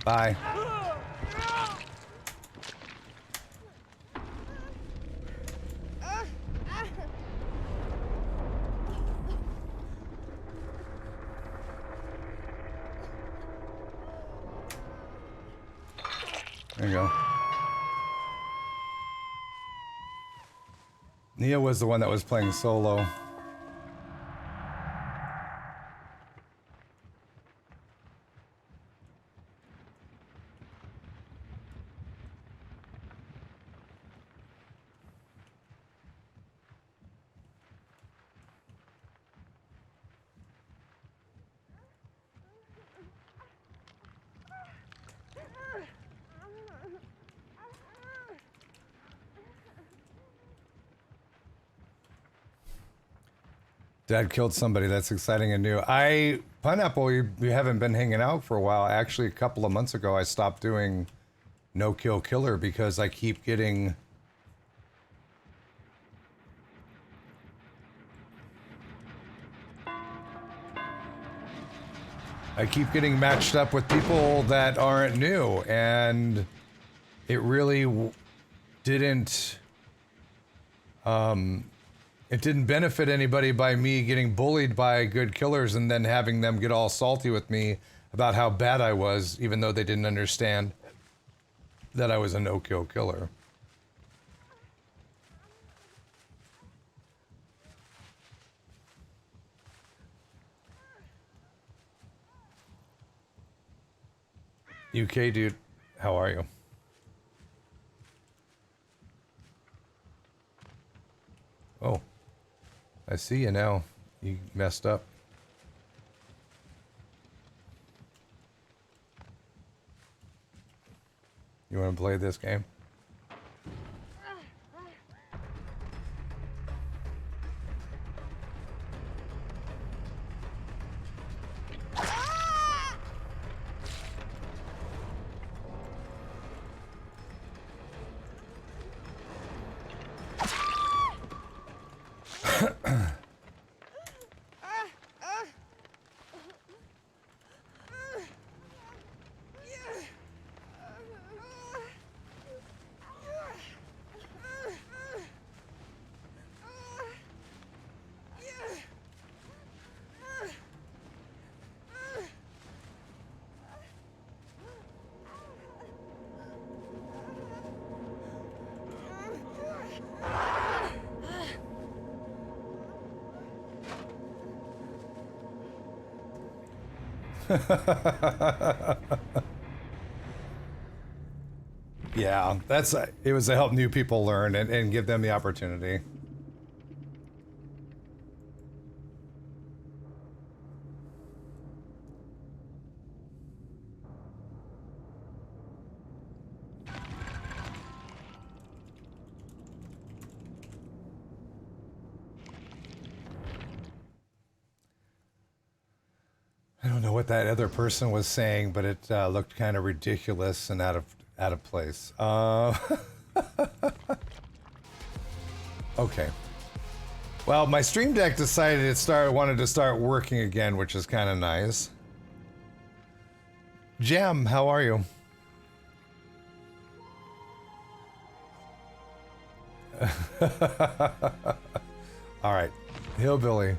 Bye. There you go. Nia was the one that was playing solo. Dad killed somebody. That's exciting and new. Pineapple, we haven't been hanging out for a while. Actually, a couple of months ago, I stopped doing No Kill Killer because I keep getting... matched up with people that aren't new, and it really didn't... It didn't benefit anybody by me getting bullied by good killers and then having them get all salty with me about how bad I was, even though they didn't understand that I was a no-kill killer. UK dude, how are you? Oh, I see you now. You messed up. You want to play this game? Yeah, that's it was to help new people learn and give them the opportunity. I don't know what that other person was saying, but it looked kind of ridiculous and out of place. Okay. Well, my Stream Deck decided wanted to start working again, which is kind of nice. Jam, how are you? All right, Hillbilly.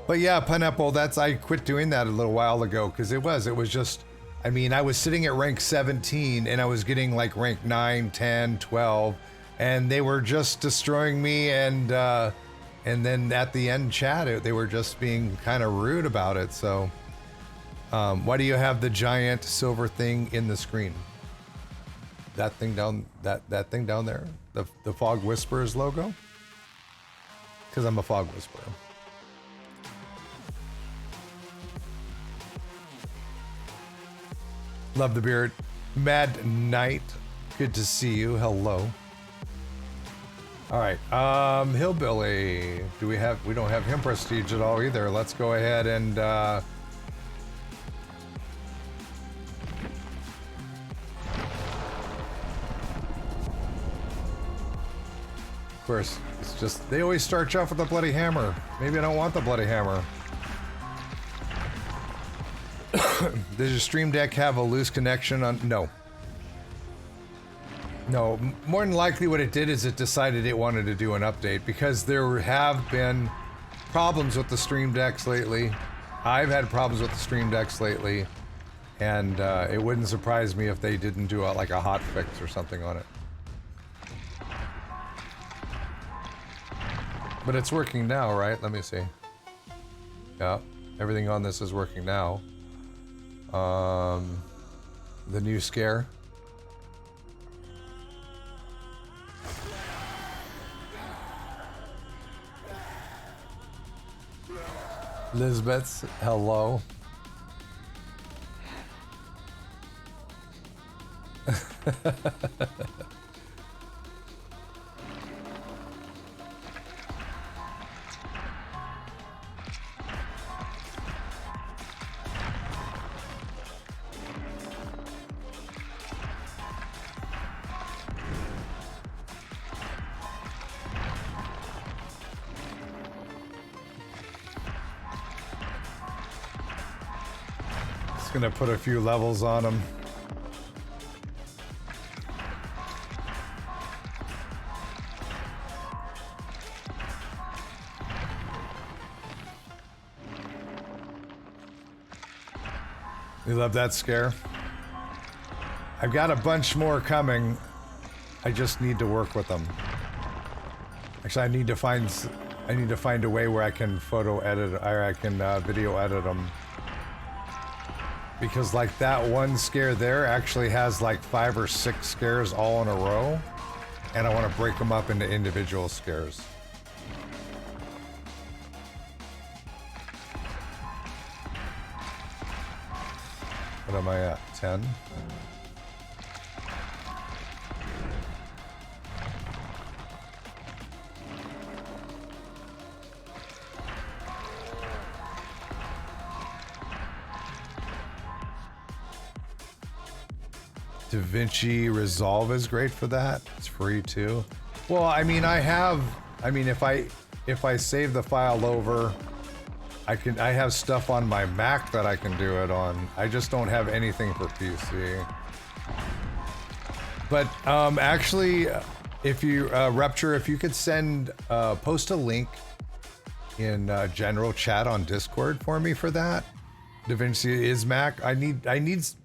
But yeah, Pineapple, I quit doing that a little while ago because it was just, I mean, I was sitting at rank 17 and I was getting like rank 9, 10, 12, and they were just destroying me, and then at the end chat, they were just being kind of rude about it. So why do you have the giant silver thing in the screen? That thing down, that thing down there, the Fog Whisperers logo? Because I'm a Fog Whisperer. Love the beard. Mad Knight, good to see you. Hello. All right, Hillbilly. We don't have him prestige at all either. Let's go ahead and of course, it's just they always start you off with a bloody hammer. Maybe I don't want the bloody hammer. Does your Stream Deck have a loose connection on? No. No, more than likely what it did is it decided it wanted to do an update because there have been problems with the Stream Decks lately. I've had problems with the Stream Decks lately, and it wouldn't surprise me if they didn't do like a hot fix or something on it. But it's working now, right? Let me see. Yeah, everything on this is working now. The new scare. Lisbeth's, hello. Gonna put a few levels on them. You love that scare? I've got a bunch more coming. I just need to work with them. Actually, I need to find a way where I can photo edit, or I can video edit them. Because like that one scare there actually has like 5 or 6 scares all in a row, and I want to break them up into individual scares. What am I at? 10? DaVinci Resolve is great for that. It's free too. Well, I mean, if I save the file over, I have stuff on my Mac that I can do it on. I just don't have anything for PC. But actually, if you Rupture, if you could post a link in general chat on Discord for me for that. DaVinci is Mac. I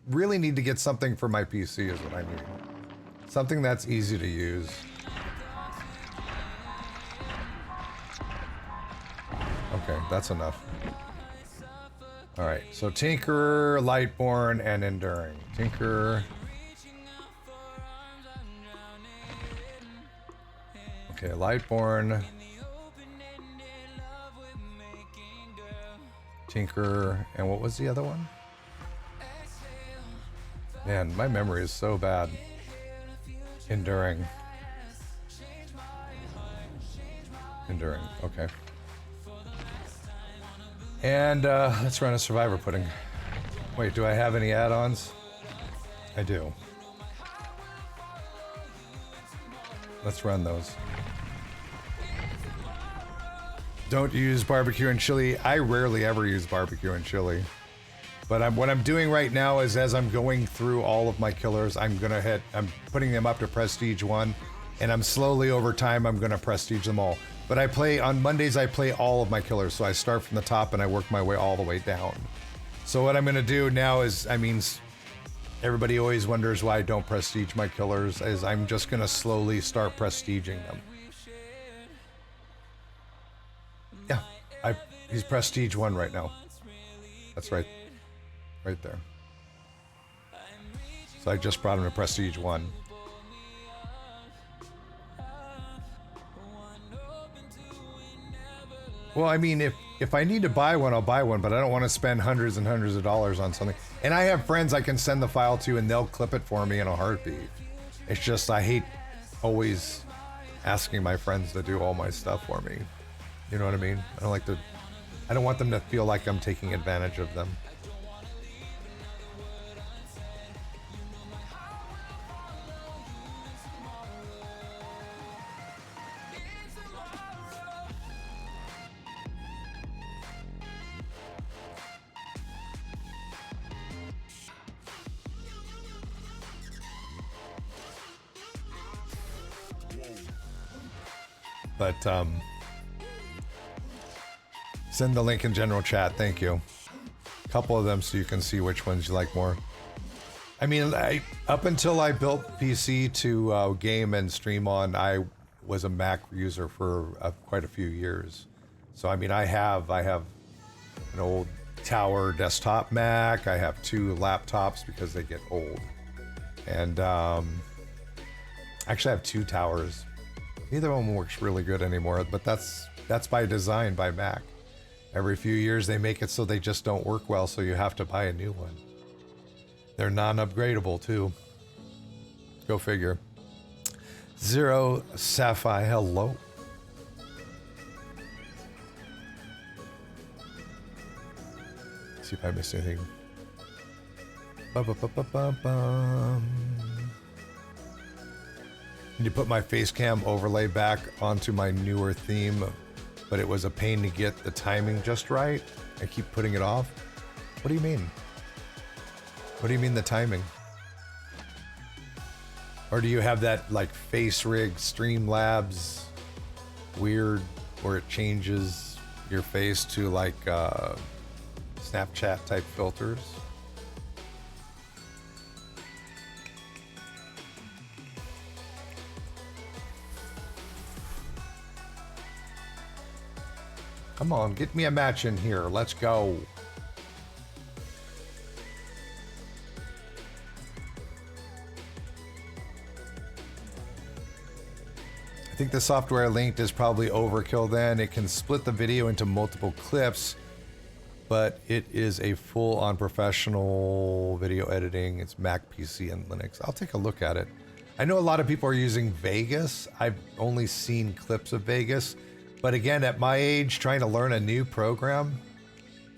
really need to get something for my PC is what I need. Something that's easy to use. Okay, that's enough. All right, so Tinkerer, Lightborn, and Enduring. Tinkerer. Okay, Lightborn. Tinkerer, and what was the other one? Man, my memory is so bad. Enduring. Enduring, okay. And let's run a Survivor Pudding. Wait, do I have any add-ons? I do. Let's run those. Don't use barbecue and chili. I rarely ever use barbecue and chili. But what I'm doing right now is as I'm going through all of my killers, I'm putting them up to Prestige 1, and I'm slowly over time, I'm gonna Prestige them all. But on Mondays, I play all of my killers, so I start from the top and I work my way all the way down. So what I'm gonna do now is, everybody always wonders why I don't Prestige my killers, is I'm just gonna slowly start Prestiging them. Yeah, he's Prestige 1 right now. That's right there. So I just brought him to Prestige 1. Well, I mean, if I need to buy one, I'll buy one, but I don't want to spend hundreds and hundreds of dollars on something. And I have friends I can send the file to, and they'll clip it for me in a heartbeat. It's just I hate always asking my friends to do all my stuff for me. You know what I mean? I don't want them to feel like I'm taking advantage of them. But send the link in general chat. Thank you. A couple of them so you can see which ones you like more. I mean, up until I built PC to game and stream on, I was a Mac user for quite a few years. So I mean, I have an old tower desktop Mac. I have 2 laptops because they get old, and actually I have 2 towers. Neither of them works really good anymore, but that's by design by Mac. Every few years they make it so they just don't work well, so you have to buy a new one. They're non-upgradable too. Go figure. Zero Sapphire, hello. See if I missed anything. Need to put my face cam overlay back onto my newer theme, but it was a pain to get the timing just right. I keep putting it off. What do you mean? What do you mean the timing? Or do you have that like face rig Streamlabs weird where it changes your face to like Snapchat type filters? Come on, get me a match in here. Let's go. I think the software linked is probably overkill then. It can split the video into multiple clips, but it is a full-on professional video editing. It's Mac, PC, and Linux. I'll take a look at it. I know a lot of people are using Vegas. I've only seen clips of Vegas. But again, at my age, trying to learn a new program,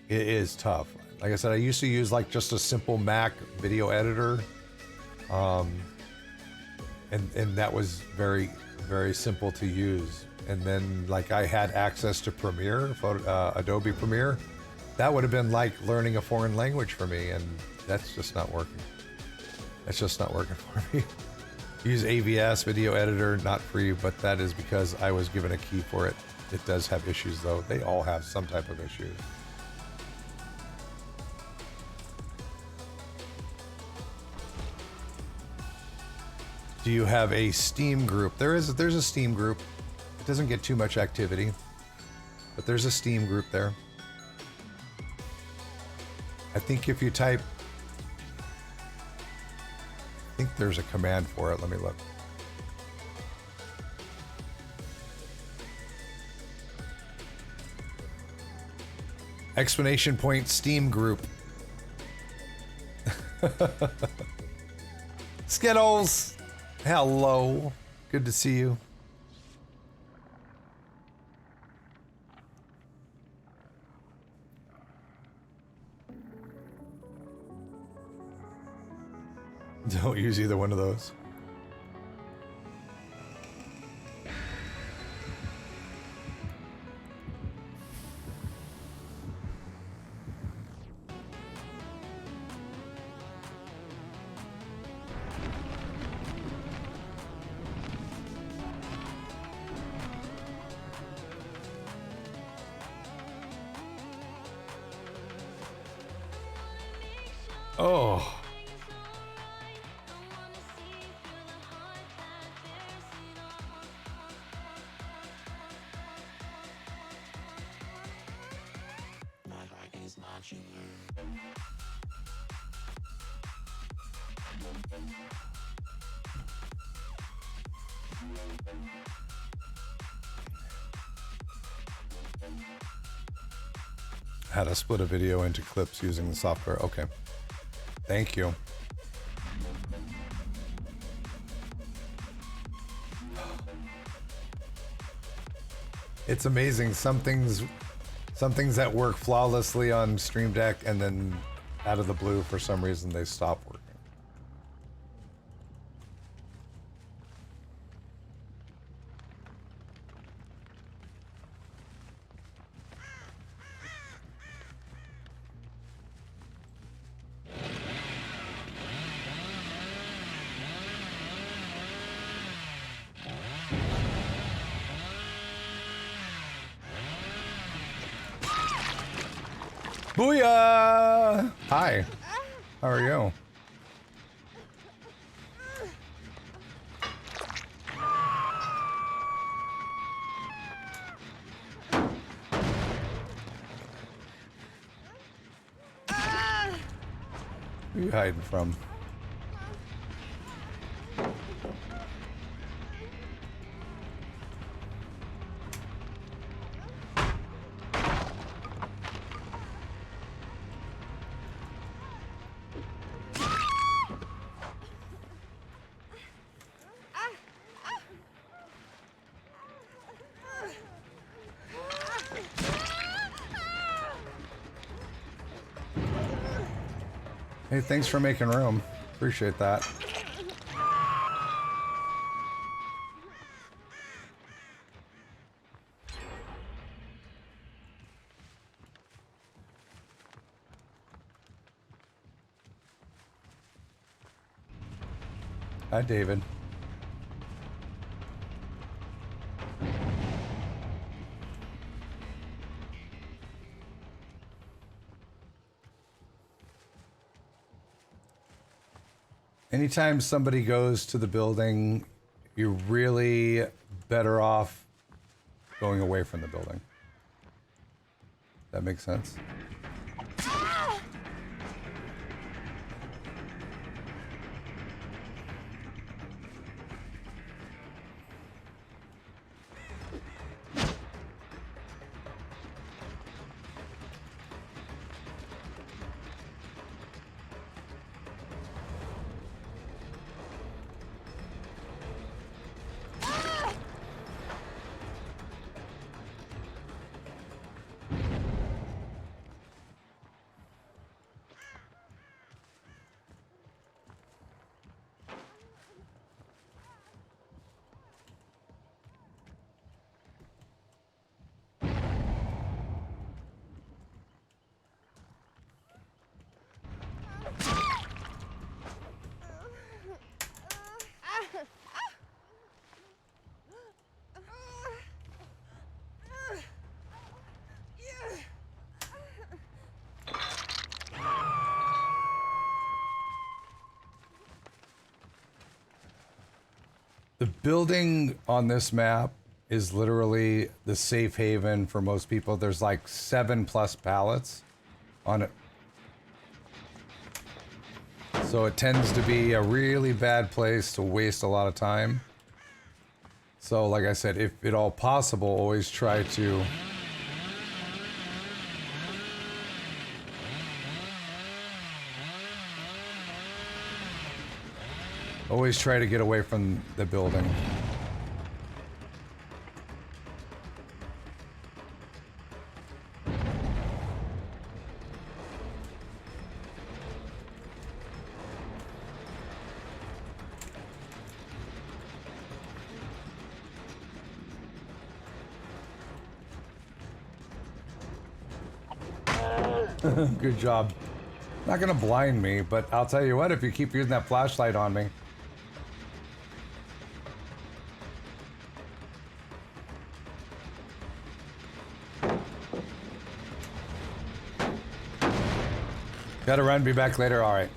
it is tough. Like I said, I used to use like just a simple Mac video editor. And that was very, very simple to use. And then like I had access to Premiere, Adobe Premiere. That would have been like learning a foreign language for me, and that's just not working. That's just not working for me. Use AVS video editor, not free, but that is because I was given a key for it. It does have issues though. They all have some type of issues. Do you have a Steam group? There's a Steam group. It doesn't get too much activity, but there's a Steam group there. I think if you type, I think there's a command for it. Let me look. Explanation point Steam group. Skittles, hello. Good to see you. Don't use either one of those. Oh. How to split a video into clips using the software. Okay. Thank you. It's amazing. Some things that work flawlessly on Stream Deck, and then out of the blue, for some reason, they stop working. Booyah! Hi. How are you? Who are you hiding from? Hey, thanks for making room. Appreciate that. Hi, David. Anytime somebody goes to the building, you're really better off going away from the building. That makes sense? The building on this map is literally the safe haven for most people. There's like 7+ pallets on it. So it tends to be a really bad place to waste a lot of time. So like I said, if at all possible, always try to get away from the building. Good job. Not gonna blind me, but I'll tell you what, if you keep using that flashlight on me. Gotta run, be back later, alright.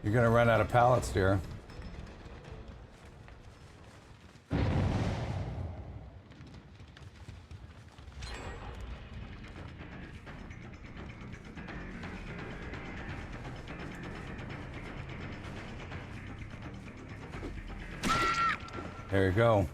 You're gonna run out of pallets, dear. There you go.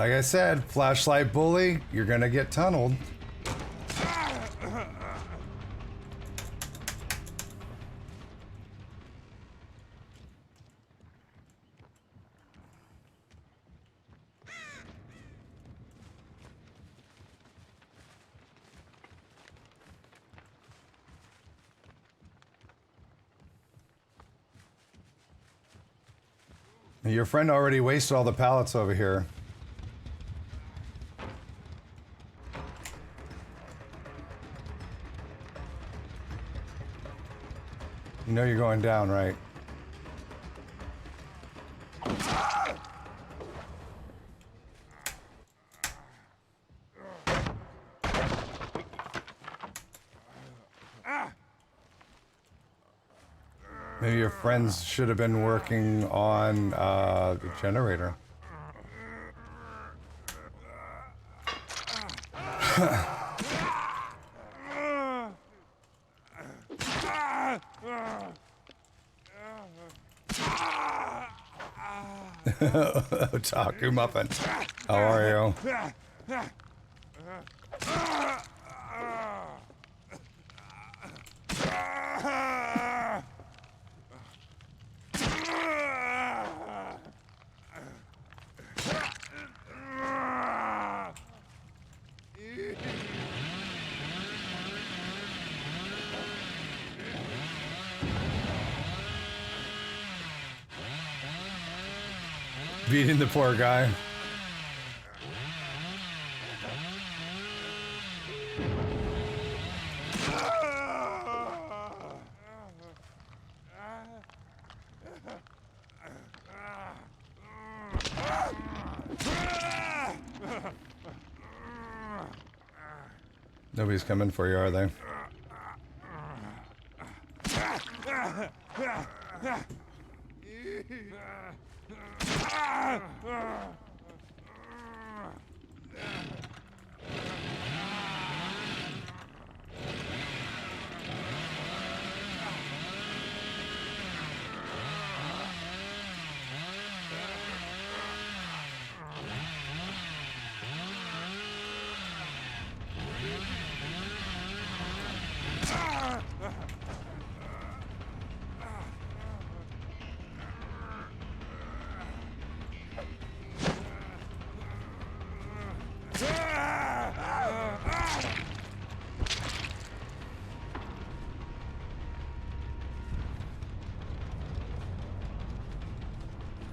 Like I said, flashlight bully, you're gonna get tunneled. Your friend already wasted all the pallets over here. You know you're going down, right? Maybe your friends should have been working on the generator. Otaku Muffin, how are you? Beating the poor guy. Nobody's coming for you, are they?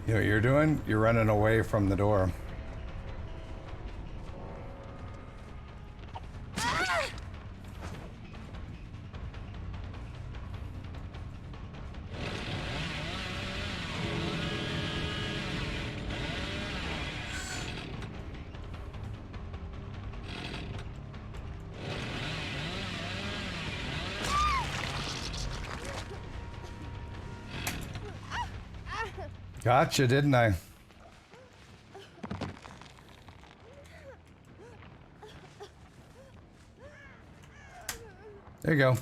You know what you're doing? You're running away from the door. Gotcha, didn't I? There you go.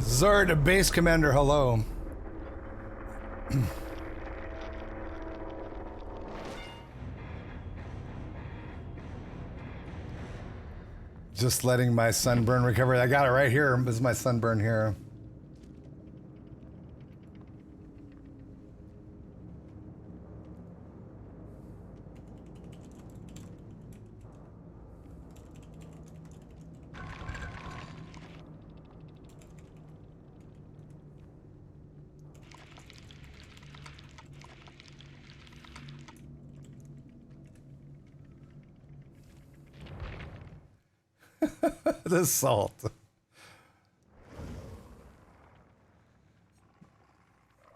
Zord, base commander, hello. Just letting my sunburn recover. I got it right here. This is my sunburn here. The salt.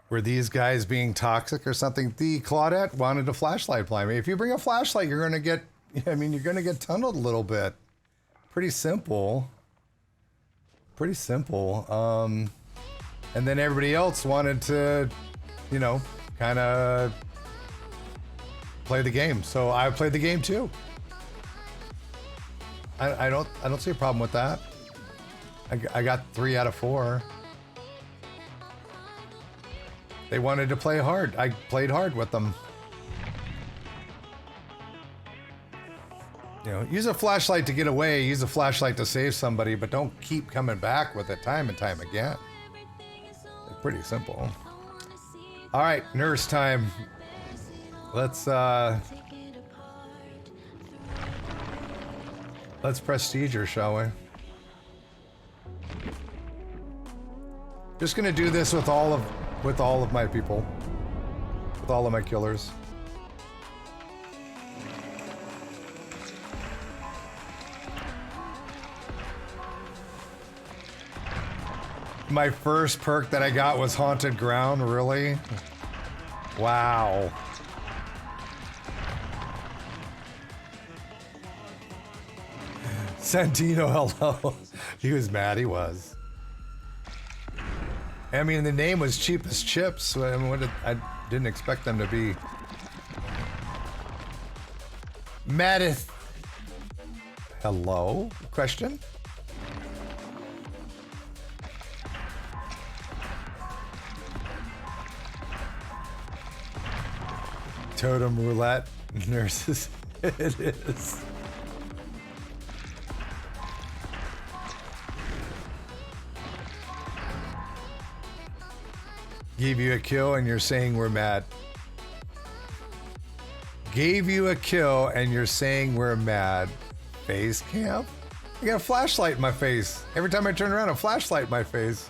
Were these guys being toxic or something? The Claudette wanted a flashlight blind me. If you bring a flashlight, you're going to get, I mean, you're going to get tunneled a little bit. Pretty simple. Pretty simple. And then everybody else wanted to, you know, kind of play the game. So I played the game too. I don't see a problem with that. I got 3 out of 4. They wanted to play hard. I played hard with them. You know, use a flashlight to get away, use a flashlight to save somebody, but don't keep coming back with it time and time again. It's pretty simple. All right, nurse time. Let's prestige her, shall we? Just gonna do this with all of my people, with all of my killers. My first perk that I got was Haunted Ground, really? Wow. Santino, hello. He was mad, he was. I mean, the name was Cheapest Chips. I mean, I didn't expect them to be. Madith. Hello? Question? Totem roulette. Nurses. It is. Gave you a kill and you're saying we're mad. Gave you a kill and you're saying we're mad. Face camp? I got a flashlight in my face. Every time I turn around, a flashlight in my face.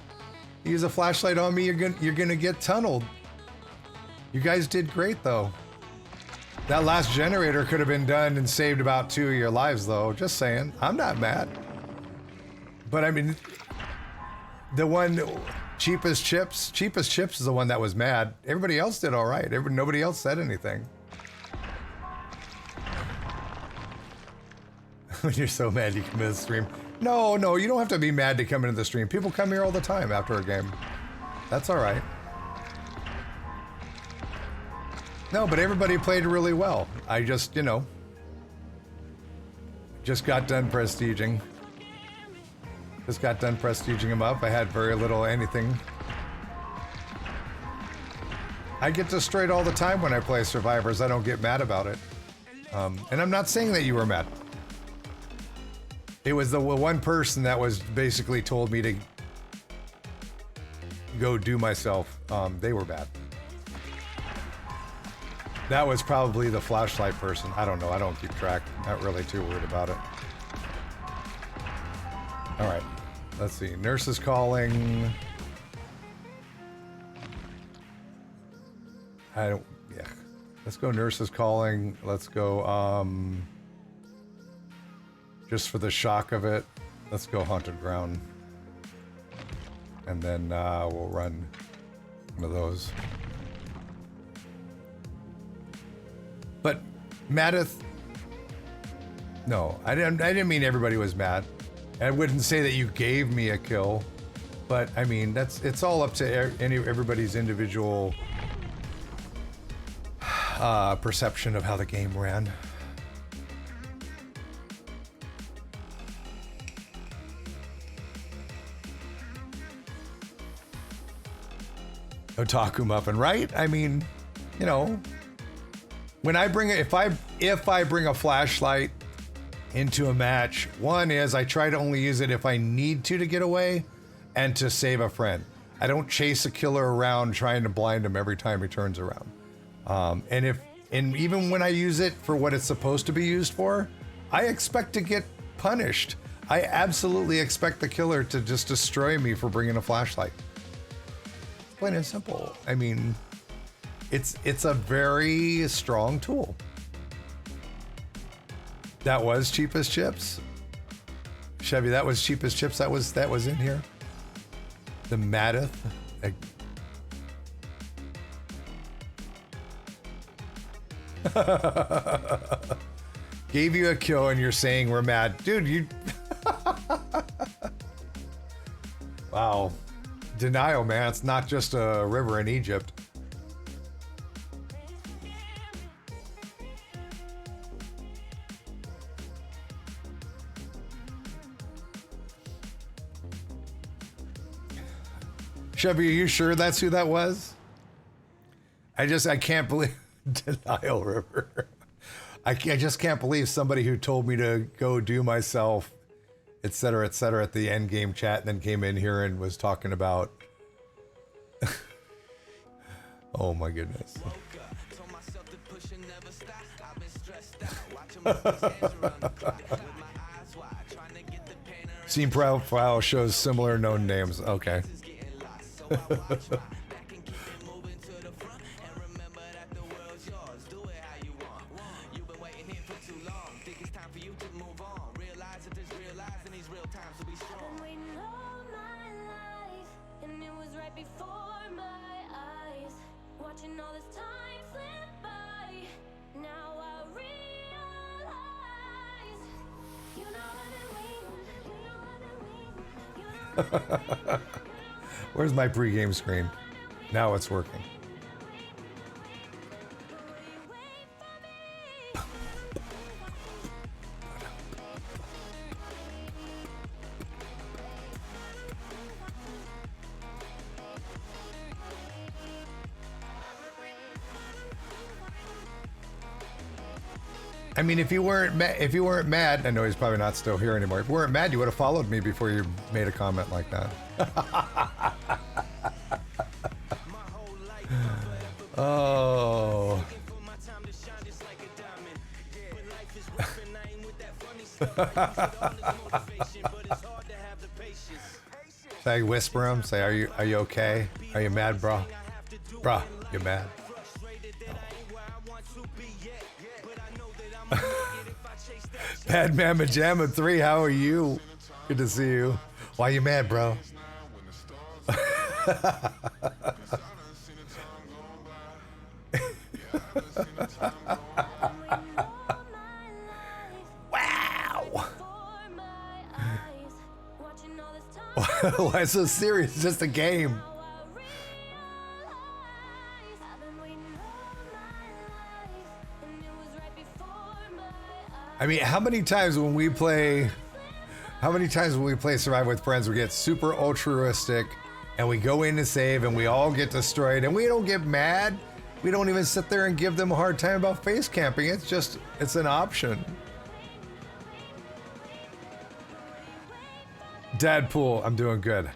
You use a flashlight on me, you're gonna get tunneled. You guys did great though. That last generator could have been done and saved about 2 of your lives though. Just saying. I'm not But I mean, the one Cheapest Chips is the one that was mad. Everybody else did all right. Nobody else said anything. When you're so mad you come into the stream. No, you don't have to be mad to come into the stream. People come here all the time after a game. That's all right. No, but everybody played really well. I just, you know, just got done prestiging. Just got done prestiging him up. I had very little anything. I get destroyed all the time when I play Survivors. I don't get mad about it. And I'm not saying that you were mad. It was the one person that was basically told me to go do myself. They were bad. That was probably the flashlight person. I don't know. I don't keep track. Not really too worried about it. All right. Let's see. Nurse is calling. Yeah. Let's go. Nurse is calling. Let's go. Just for the shock of it, let's go Haunted Ground. And then we'll run one of those. But Madith, no, I didn't mean everybody was mad. I wouldn't say that you gave me a kill, but I mean it's all up to everybody's individual perception of how the game ran. Otaku Muffin, right? I mean, you know. When I bring it, if I bring a flashlight into a match, one is I try to only use it if I need to get away and to save a friend. I don't chase a killer around trying to blind him every time he turns around. And even when I use it for what it's supposed to be used for, I expect to get punished. I absolutely expect the killer to just destroy me for bringing a flashlight. Plain and simple. I mean, it's a very strong tool. That was Cheapest Chips. Chevy, that was Cheapest Chips. That was in here. The Madith. Gave you a kill and you're saying we're mad. Dude, you... Wow. Denial, man. It's not just a river in Egypt. Chevy, are you sure that's who that was? I can't believe Denial River. I just can't believe somebody who told me to go do myself, et cetera, at the end game chat, and then came in here and was talking about. Oh my goodness. Scene profile shows similar known names. Okay. Where's my pregame screen? Now it's working. I mean, if you weren't mad, I know he's probably not still here anymore. If you weren't mad, you would have followed me before you made a comment like that. Oh. Should I whisper him? Say, are you okay? Are you mad, bro? Bro, you mad? Bad Mama Jamma 3, how are you? Good to see you. Why you mad, bro? Wow. Why so serious? It's just a game. I mean, how many times when we play Survive with Friends, we get super altruistic and we go in to save and we all get destroyed and we don't get mad. We don't even sit there and give them a hard time about face camping. It's an option. Dadpool, I'm doing good.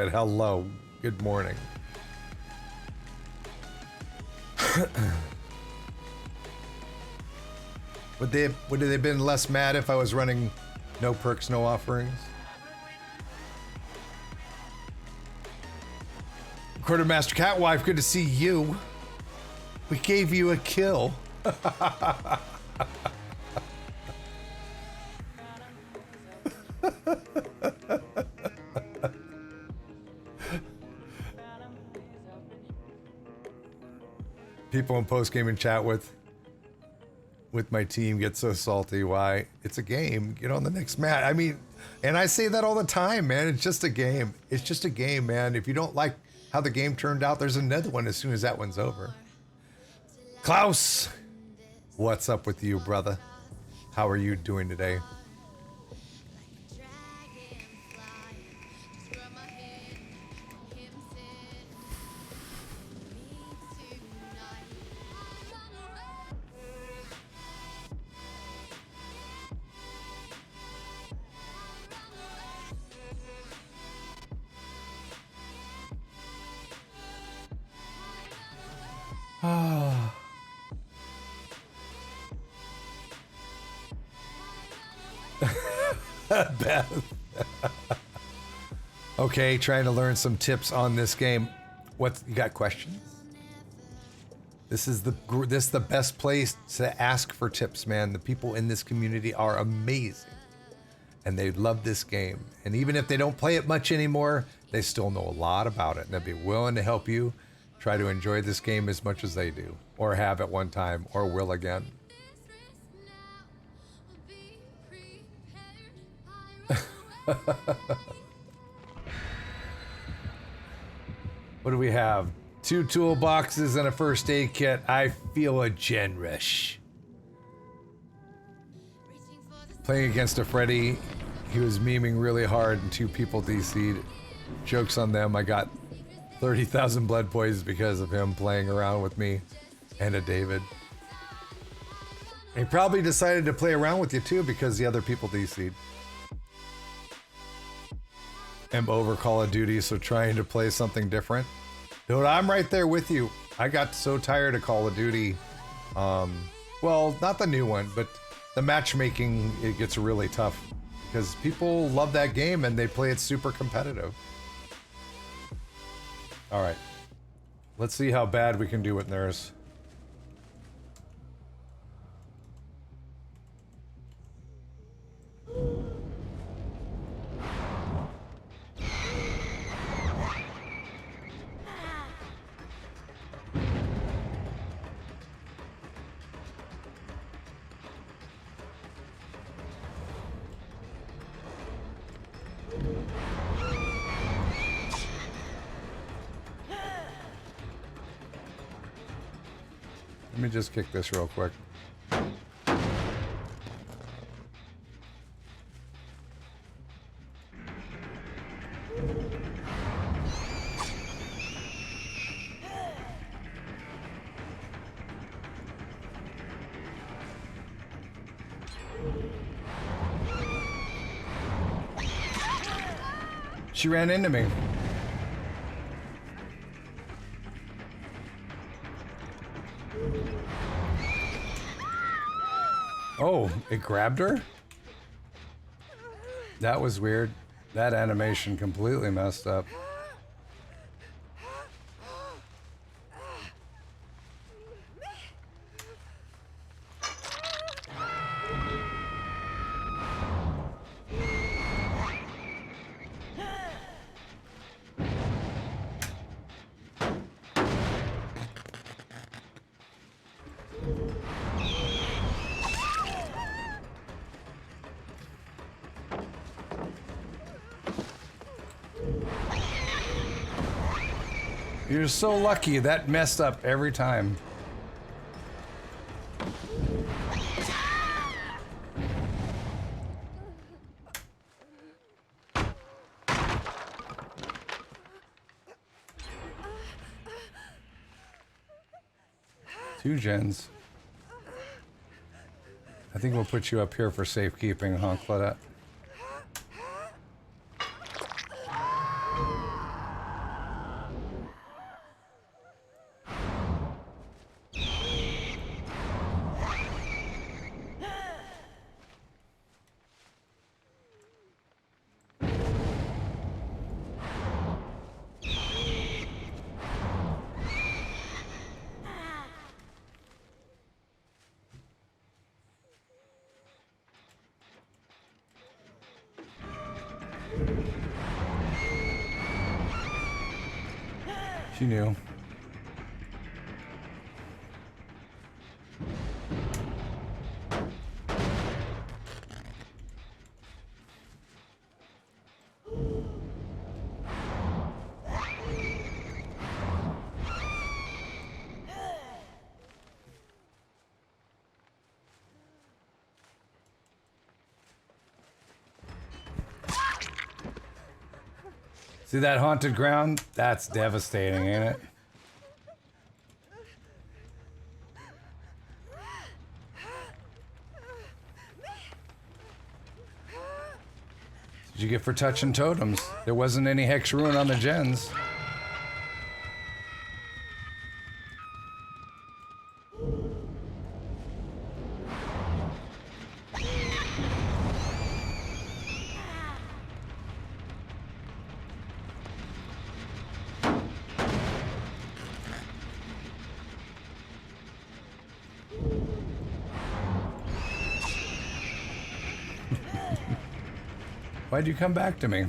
Hello. Good morning. Would they have been less mad if I was running no perks, no offerings? Quartermaster Catwife, good to see you. We gave you a kill. People in post-game and chat with my team get so salty. Why? It's a game. Get on the next match. I mean, and I say that all the time, man. It's just a game. It's just a game, man. If you don't like how the game turned out, there's another one as soon as that one's over. Klaus, what's up with you, brother? How are you doing today? Beth. Okay, trying to learn some tips on this game. What, you got questions? This is the best place to ask for tips, man. The people in this community are amazing. And they love this game. And even if they don't play it much anymore, they still know a lot about it. And they'll be willing to help you try to enjoy this game as much as they do. Or have at one time, or will again. What do we have? 2 toolboxes and a first aid kit. I feel a gen rush. Playing against a Freddy, he was memeing really hard and 2 people DC'd. Joke's on them. I got 30,000 blood points because of him playing around with me and a David. He probably decided to play around with you too because the other people DC'd. I'm over Call of Duty, so trying to play something different. Dude, I'm right there with you. I got so tired of Call of Duty. Well, not the new one, but the matchmaking, it gets really tough because people love that game and they play it super competitive. All right, let's see how bad we can do with Nurse. Let me just kick this real quick. She ran into me. Oh, it grabbed her? That was weird. That animation completely messed up. You're so lucky. That messed up every time. Two gens. I think we'll put you up here for safekeeping, huh, Claudette? She knew. See that haunted ground? That's devastating, ain't it? Did you get for touching totems? There wasn't any hex ruin on the gens. Why'd you come back to me?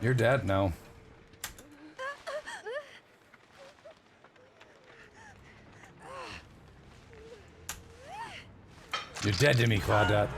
You're dead now. You're dead to me, Claudette.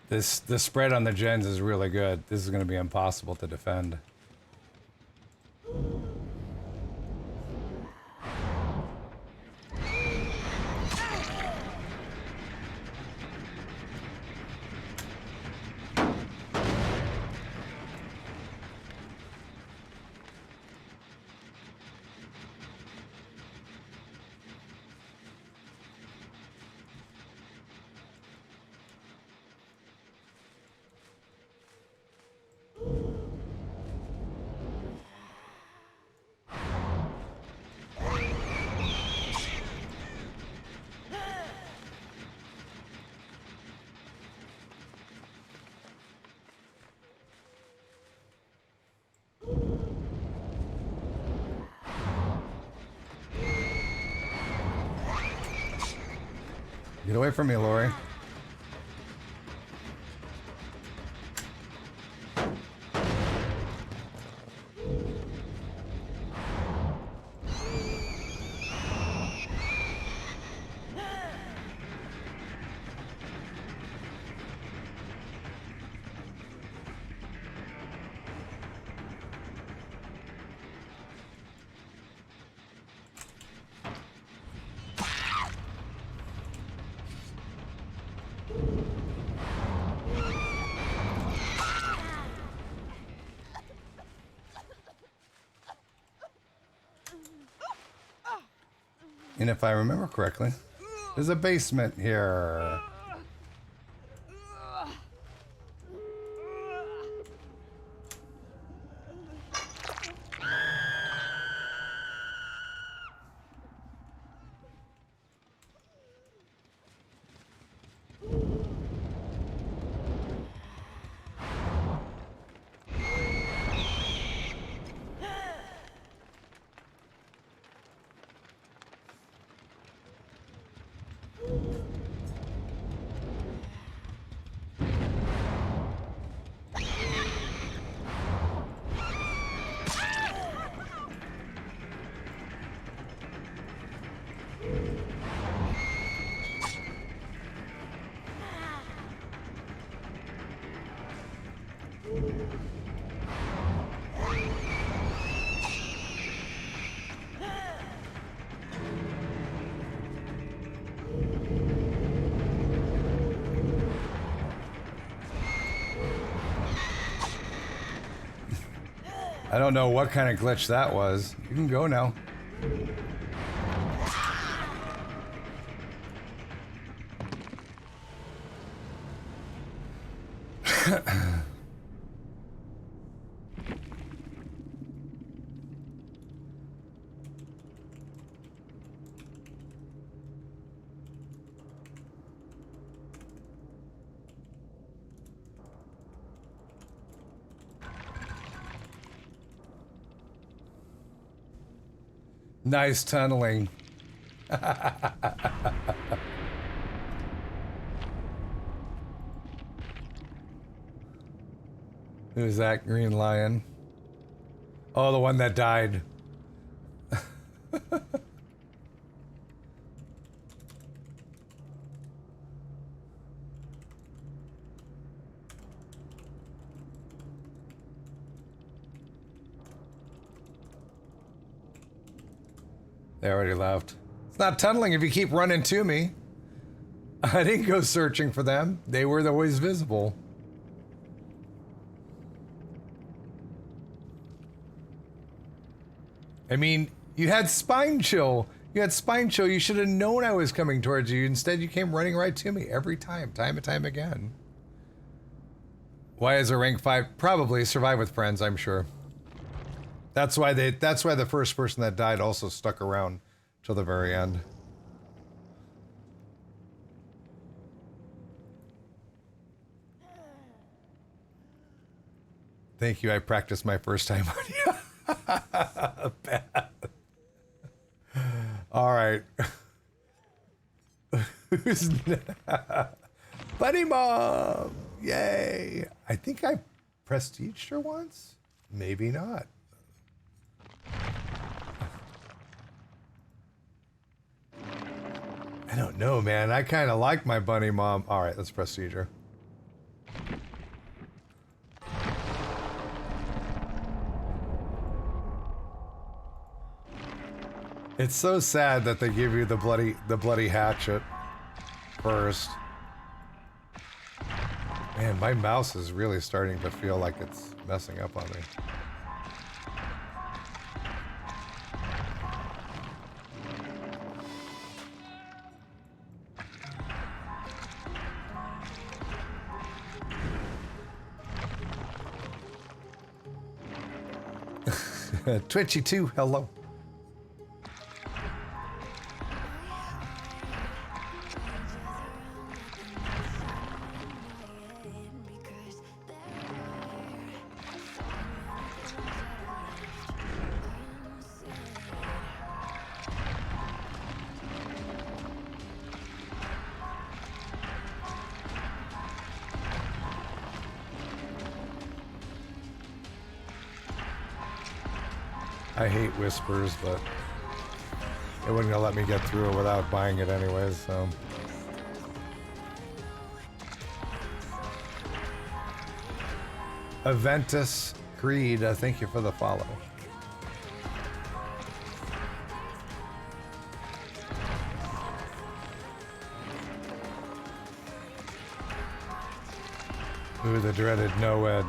The spread on the gens is really good. This is going to be impossible to defend. Get away from me, Lori. And if I remember correctly, there's a basement here. I don't know what kind of glitch that was. You can go now. Nice tunneling. Who's that green lion? Oh, the one that died. They already left. It's not tunneling if you keep running to me. I didn't go searching for them. They were always visible. I mean, you had spine chill. You had spine chill. You should have known I was coming towards you. Instead, you came running right to me every time and time again. Why is a rank 5? Probably survive with friends, I'm sure. That's why the first person that died also stuck around till the very end. Thank you. I practiced my first time on you. Bad. All right. Who's Buddy Mom? Yay. I think I prestiged her once. Maybe not. I don't know, man. I kind of like my bunny mom. All right, let's prestige her. It's so sad that they give you the bloody hatchet first. Man, my mouse is really starting to feel like it's messing up on me. Twitchy 2, hello. I hate whispers, but it wasn't gonna let me get through it without buying it anyways, so. Aventus Creed, thank you for the follow. Ooh, the dreaded no-ed.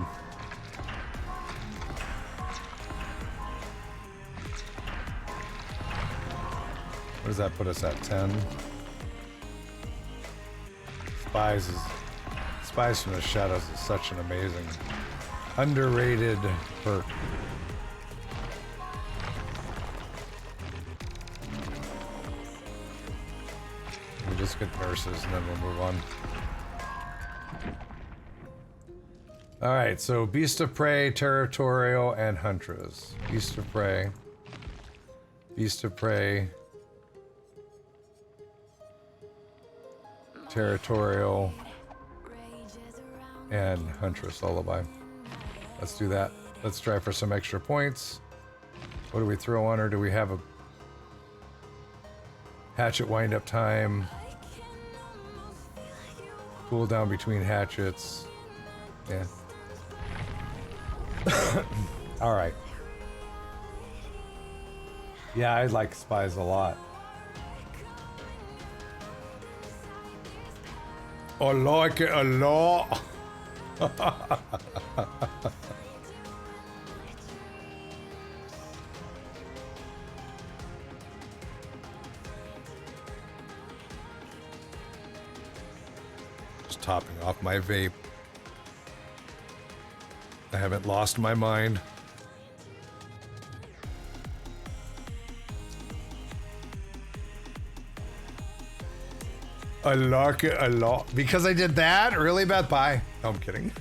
What does that put us at? 10? Spies from the Shadows is such an amazing, underrated perk. We just get nurses and then we'll move on. Alright, so Beast of Prey, Territorial, and Huntress. Beast of Prey. Beast of Prey. Territorial and Huntress Lullaby. Let's do that. Let's try for some extra points. What do we throw on her? Do we have a hatchet wind up time? Cool down between hatchets. Yeah. All right. Yeah, I like spies a lot. I like it a lot. Just topping off my vape. I haven't lost my mind. I like it a lot. Because I did that? Really bad? Bye. No, I'm kidding.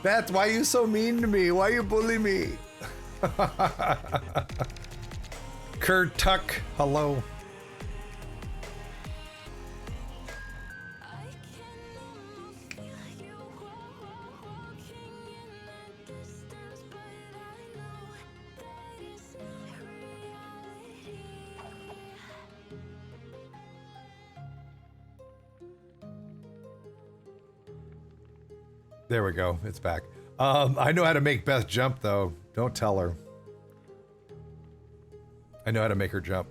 Beth, why are you so mean to me? Why you bully me? Kurt Tuck, hello. There we go. It's back. I know how to make Beth jump, though. Don't tell her. I know how to make her jump.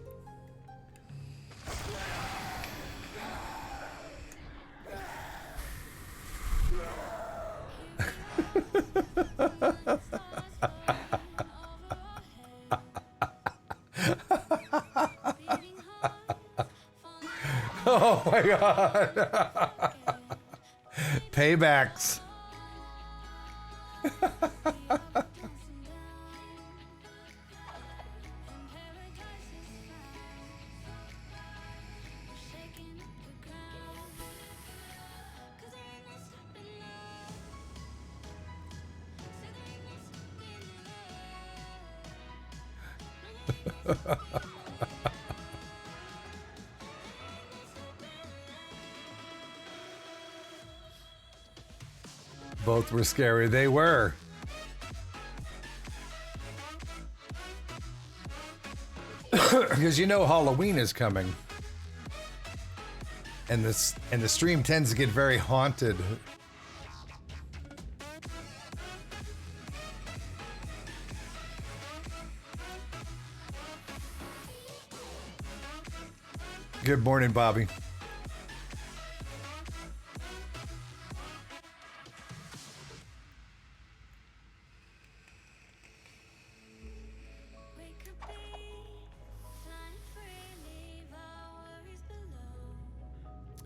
Oh my god. Paybacks. Both were scary. They were. Because you know Halloween is coming. And the stream tends to get very haunted. Good morning, Bobby.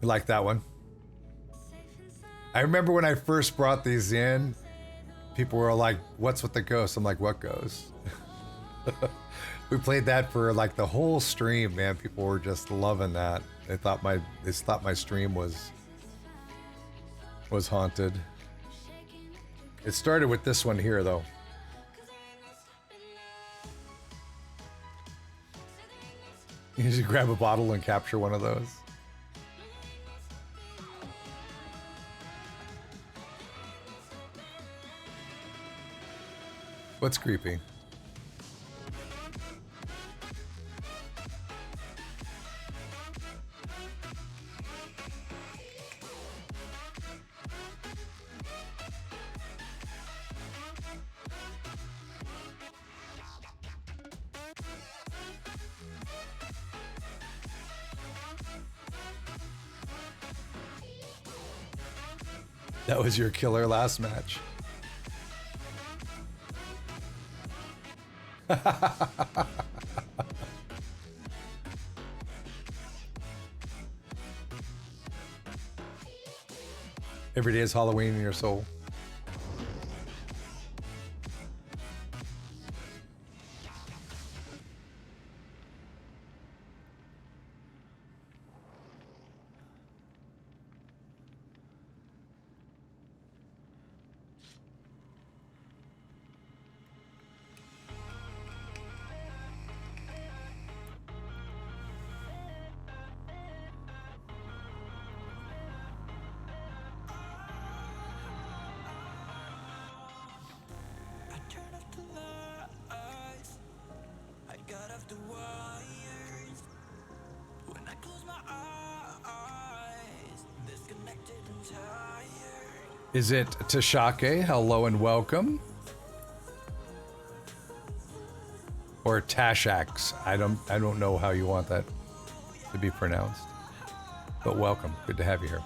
You like that one? I remember when I first brought these in, people were like, what's with the ghost? I'm like, what ghost? We played that for like the whole stream, man. People were just loving that. They thought my stream was haunted. It started with this one here though. You should grab a bottle and capture one of those. What's creepy? That was your killer last match. Every day is Halloween in your soul. Is it Tashake? Hello and welcome. Or Tashax. I don't know how you want that to be pronounced. But welcome. Good to have you here.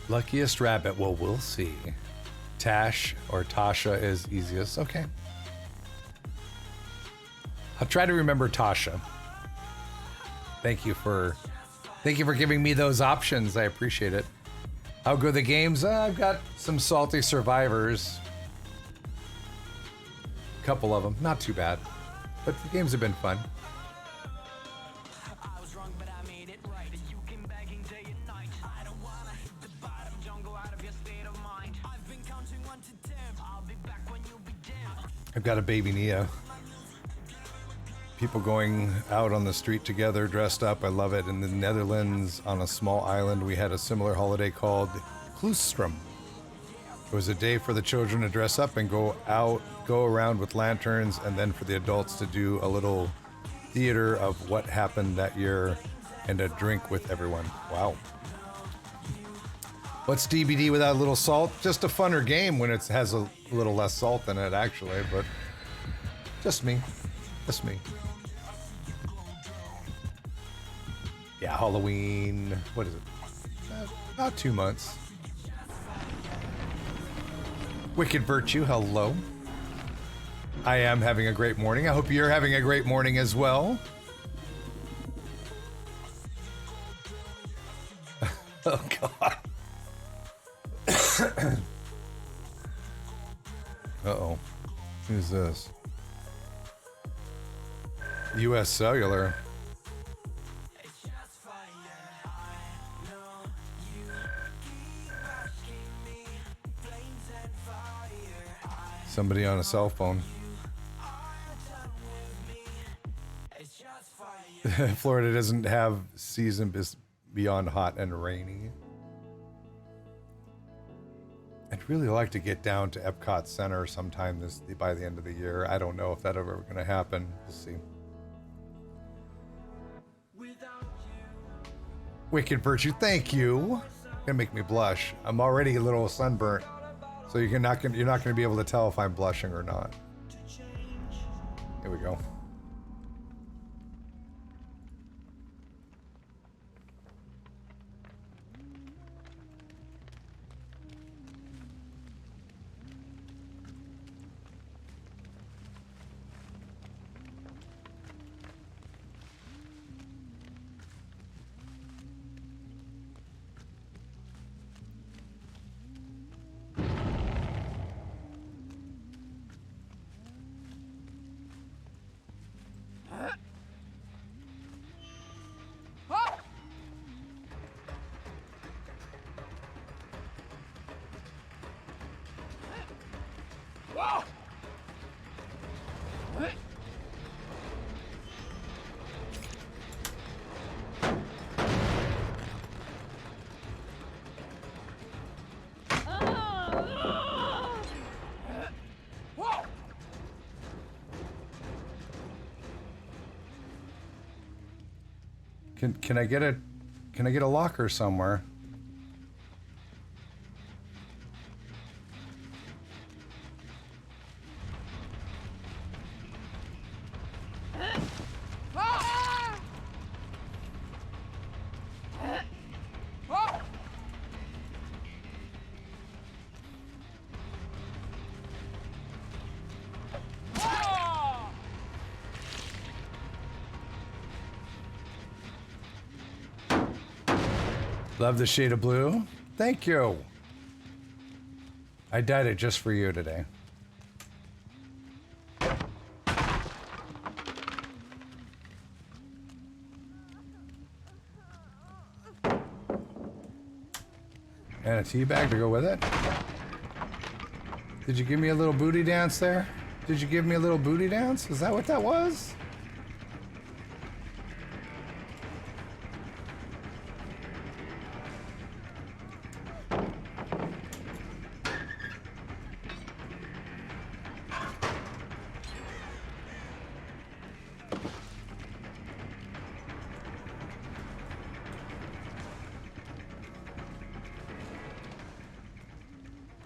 Luckiest rabbit. Well, we'll see. Tash or Tasha is easiest. Okay. I'll try to remember Tasha. Thank you for giving me those options. I appreciate it. How good are the games? I've got some salty survivors. A couple of them. Not too bad. But the games have been fun. I've got a baby Nia. People going out on the street together, dressed up. I love it. In the Netherlands, on a small island, we had a similar holiday called Kloostrum. It was a day for the children to dress up and go around with lanterns, and then for the adults to do a little theater of what happened that year and a drink with everyone. Wow. What's DBD without a little salt? Just a funner game when it has a little less salt in it, actually, but just me. Just me. Yeah, Halloween. What is it? About 2 months. Wicked Virtue, hello. I am having a great morning. I hope you're having a great morning as well. Oh, God. Uh-oh. Who's this? U.S. Cellular. Somebody on a cell phone. Florida doesn't have season beyond hot and rainy. I'd really like to get down to Epcot Center sometime by the end of the year. I don't know if that's ever going to happen. We'll see. Wicked Virtue, thank you. Gonna make me blush. I'm already a little sunburnt, so you're not gonna be able to tell if I'm blushing or not. Here we go. Can I get a locker somewhere? Love the shade of blue. Thank you. I dyed it just for you today. And a tea bag to go with it. Did you give me a little booty dance there? Did you give me a little booty dance? Is that what that was?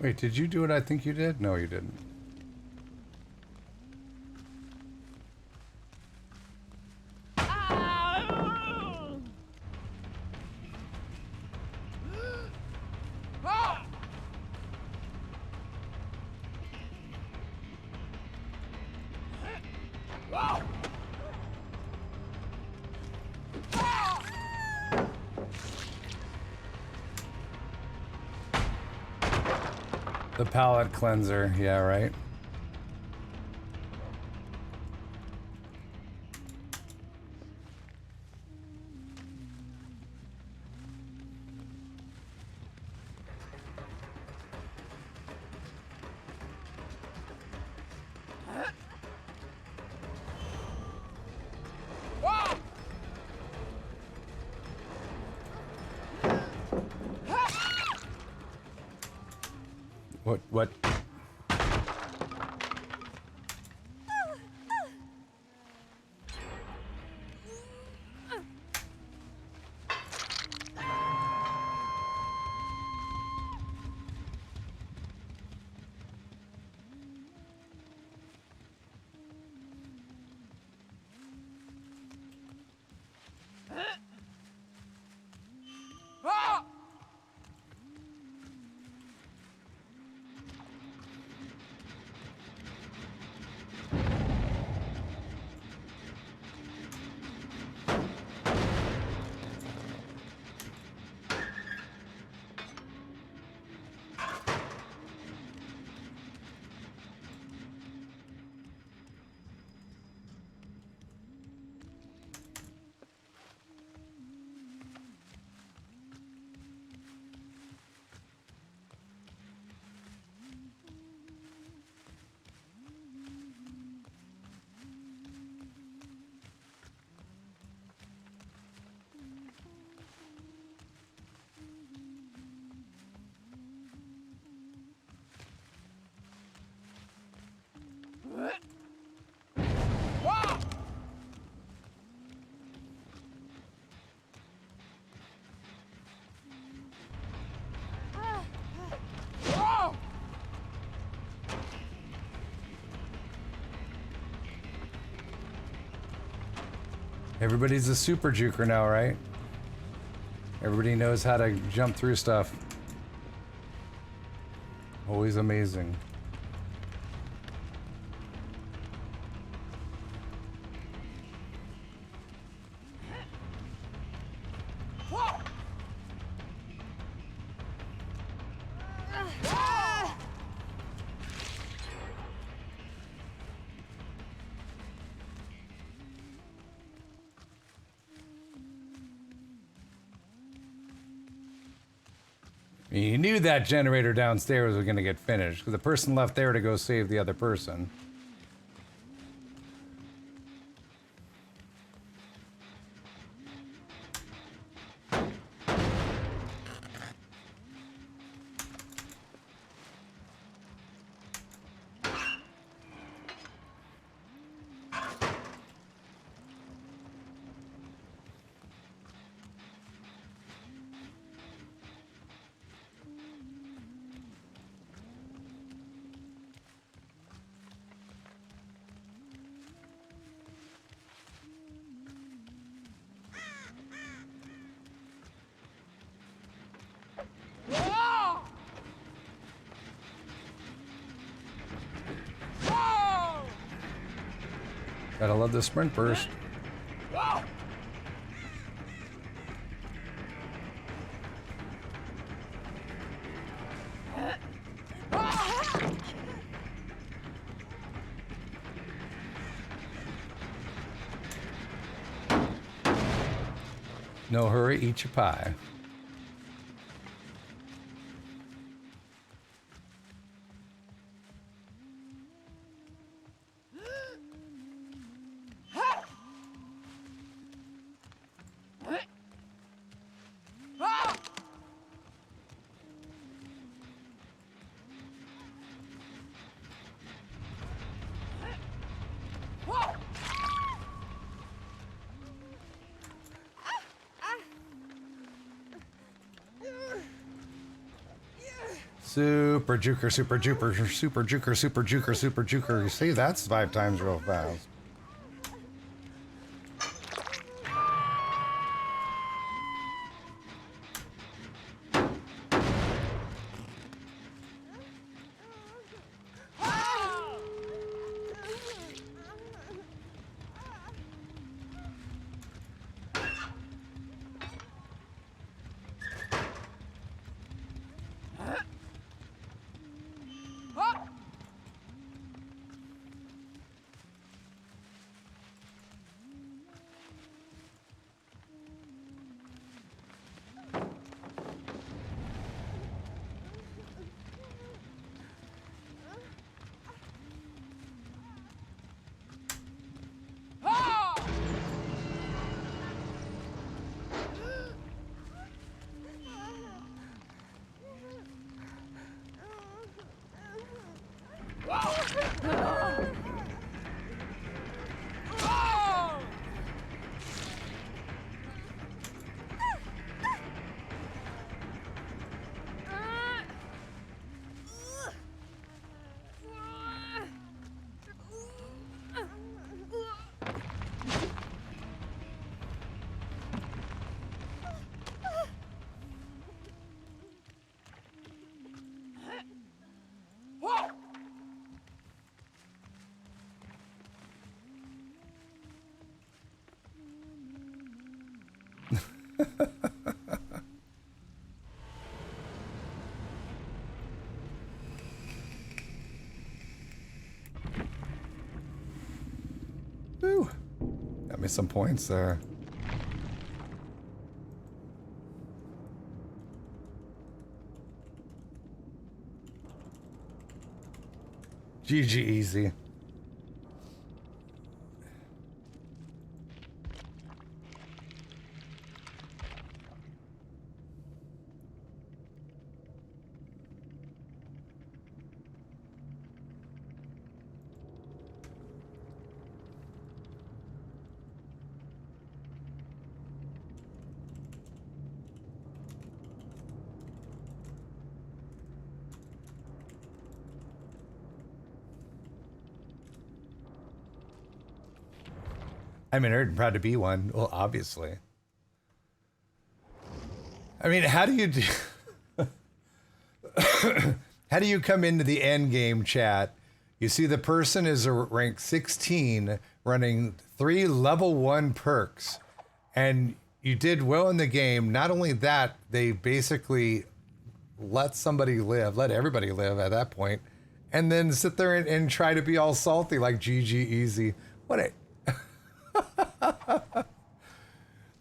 Wait, did you do what I think you did? No, you didn't. The palette cleanser, yeah, right? What? Everybody's a super juker now, right? Everybody knows how to jump through stuff. Always amazing. You knew that generator downstairs was going to get finished because the person left there to go save the other person. Gotta love the sprint burst. No hurry, eat your pie. Super juker, super juker, super juker, super juker, super juker. You see, that's 5 times real fast. Woo. Got me some points there. GG easy. I'm honored and proud to be one. Well, obviously. I mean, how do you do... How do you come into the end game chat? You see the person is a rank 16 running 3 level 1 perks, and you did well in the game. Not only that, they basically let everybody live at that point, and then sit there and try to be all salty like GG easy. What a...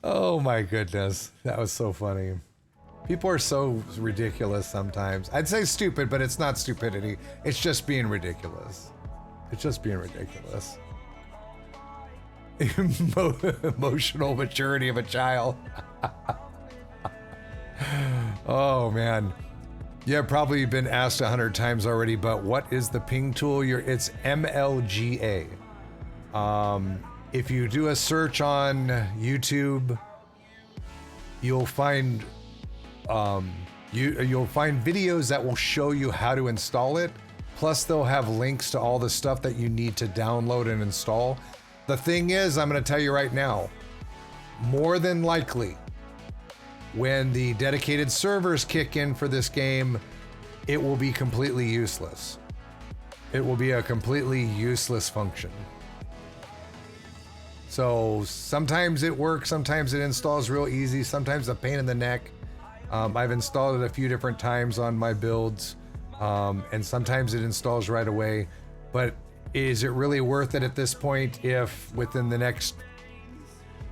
Oh my goodness. That was so funny. People are so ridiculous sometimes. I'd say stupid, but it's not stupidity. It's just being ridiculous. It's just being ridiculous. Emotional maturity of a child. Oh man. Yeah, probably been asked 100 times already, but what is the ping tool? It's MLGA. If you do a search on YouTube, you'll find you'll find videos that will show you how to install it. Plus, they'll have links to all the stuff that you need to download and install. The thing is, I'm going to tell you right now, more than likely, when the dedicated servers kick in for this game, it will be completely useless. It will be a completely useless function. So sometimes it works, sometimes it installs real easy, sometimes a pain in the neck. I've installed it a few different times on my builds, and sometimes it installs right away. But is it really worth it at this point if within the next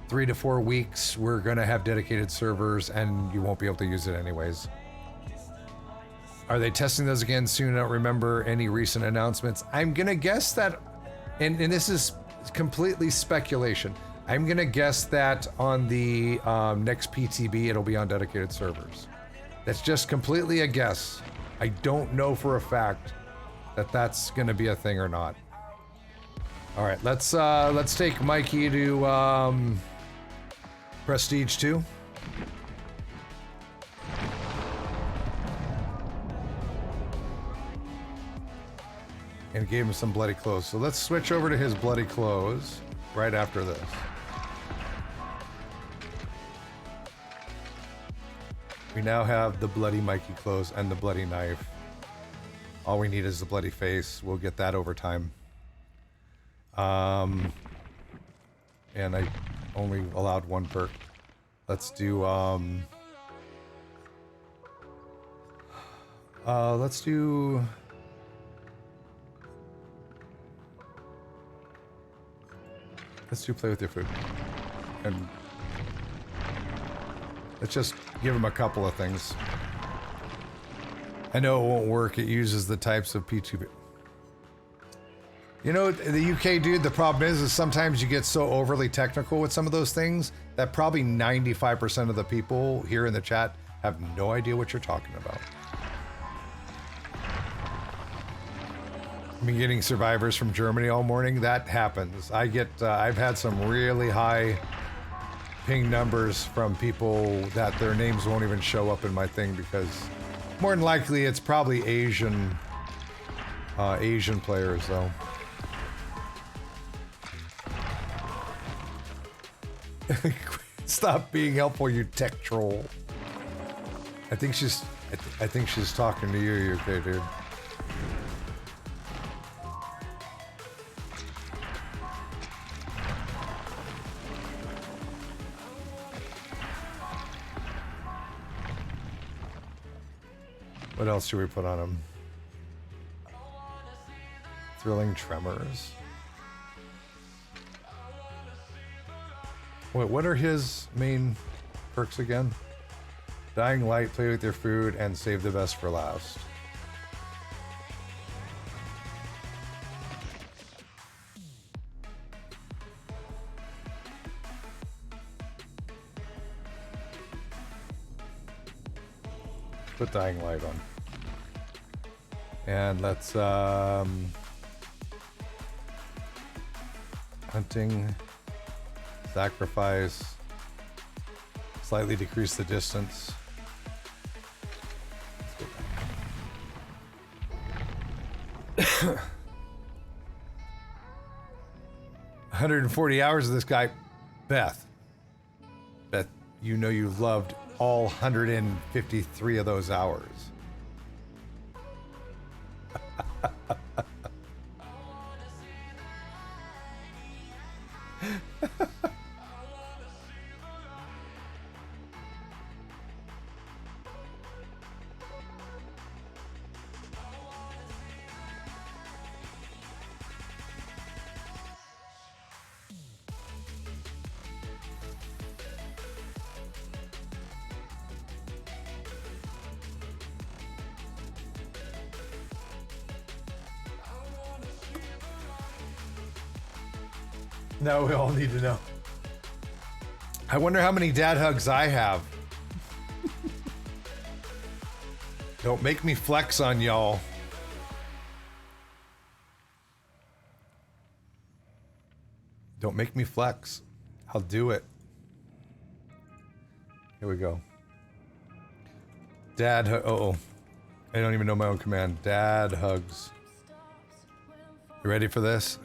3 to 4 weeks we're going to have dedicated servers and you won't be able to use it anyways? Are they testing those again soon? I don't remember any recent announcements. I'm going to guess that, and this is completely speculation, I'm going to guess that on the next PTB, it'll be on dedicated servers. That's just completely a guess. I don't know for a fact that that's going to be a thing or not. All right, let's take Mikey to Prestige 2. And gave him some bloody clothes. So let's switch over to his bloody clothes right after this. We now have the bloody Mikey clothes and the bloody knife. All we need is the bloody face. We'll get that over time. And I only allowed 1 perk. Let's do let's do play with your food. And let's just give him a couple of things. I know it won't work. It uses the types of P2. You know, the UK dude, the problem is sometimes you get so overly technical with some of those things that probably 95% of the people here in the chat have no idea what you're talking about. I've been getting survivors from Germany all morning. That happens. I've had some really high ping numbers from people that their names won't even show up in my thing because more than likely it's probably Asian players though. Stop being helpful, you tech troll. I think she's talking to you. You okay, dude? What else should we put on him? Thrilling Tremors. Wait, what are his main perks again? Dying Light, play with your food, and save the best for last. Put Dying Light on. And let's hunting, sacrifice, slightly decrease the distance. 140 hours of this guy. Beth, you know you've loved all 153 of those hours. Now we all need to know. I wonder how many dad hugs I have. Don't make me flex on y'all. Don't make me flex. I'll do it. Here we go. Oh, I don't even know my own command. Dad hugs. You ready for this?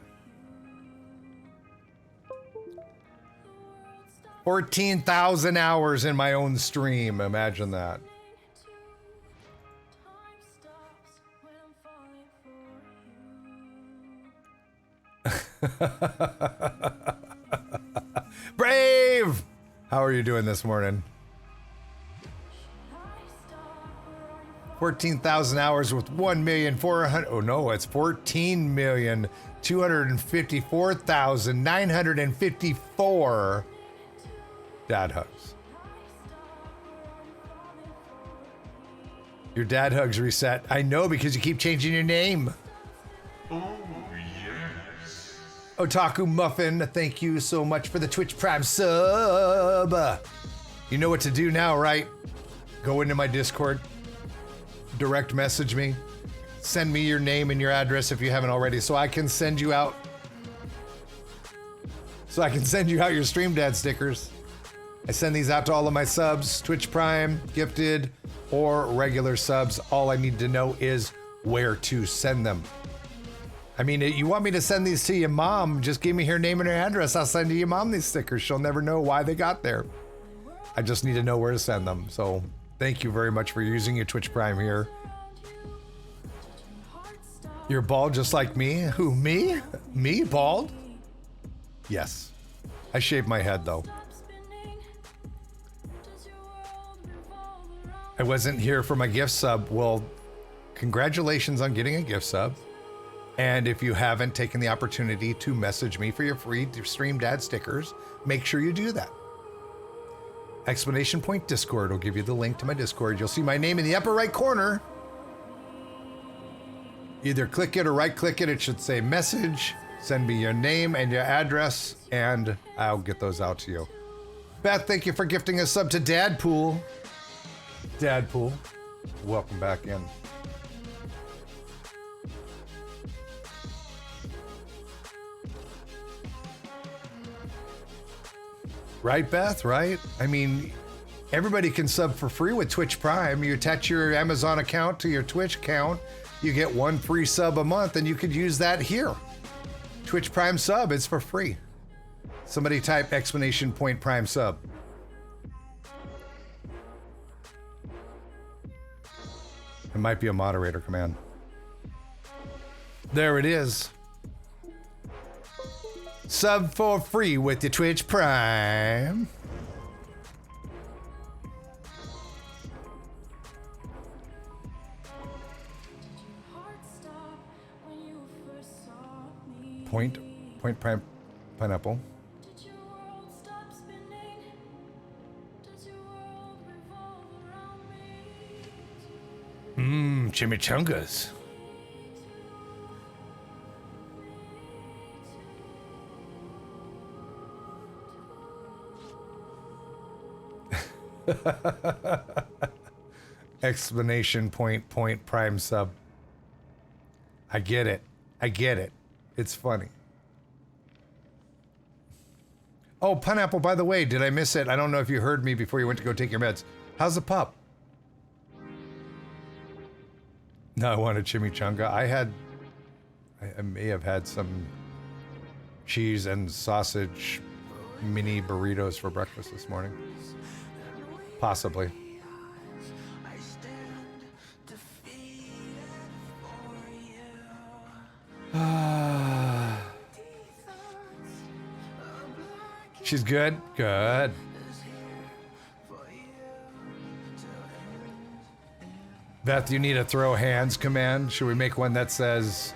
14,000 hours in my own stream. Imagine that. Brave! How are you doing this morning? 14,000 hours with 1,400,000. Oh no, it's 14,254,954 dad hugs. Your dad hugs reset. I know, because you keep changing your name. Oh, yes. Otaku Muffin, thank you so much for the Twitch Prime sub. You know what to do now, right? Go into my Discord, direct message me, send me your name and your address if you haven't already, so I can send you out your Stream Dad stickers. I send these out to all of my subs, Twitch Prime, gifted, or regular subs. All I need to know is where to send them. I mean, you want me to send these to your mom, just give me her name and her address. I'll send to your mom these stickers. She'll never know why they got there. I just need to know where to send them. So thank you very much for using your Twitch Prime here. You're bald just like me? Who, me? Me, bald? Yes. I shaved my head though. I wasn't here for my gift sub. Well, congratulations on getting a gift sub. And if you haven't taken the opportunity to message me for your free Stream Dad stickers, make sure you do that. Exclamation point Discord will give you the link to my Discord. You'll see my name in the upper right corner. Either click it or right click it. It should say message. Send me your name and your address, and I'll get those out to you. Beth, thank you for gifting a sub to Dadpool. Dadpool, welcome back in. Right, Beth, right? I mean, everybody can sub for free with Twitch Prime. You attach your Amazon account to your Twitch account, you get one free sub a month, and you could use that here. Twitch Prime sub, it's for free. Somebody type exclamation point Prime sub. It might be a moderator command. There it is. Sub for free with your Twitch Prime. Point Prime Pineapple. Chimichangas. Explanation point Prime sub. I get it. I get it. It's funny. Oh, Pineapple, by the way, did I miss it? I don't know if you heard me before you went to go take your meds. How's the pup? No, I want a chimichanga. I may have had some cheese and sausage mini burritos for breakfast this morning. Possibly. I stand defeated for you. She's good? Good. Beth, you need a throw hands command. Should we make one that says,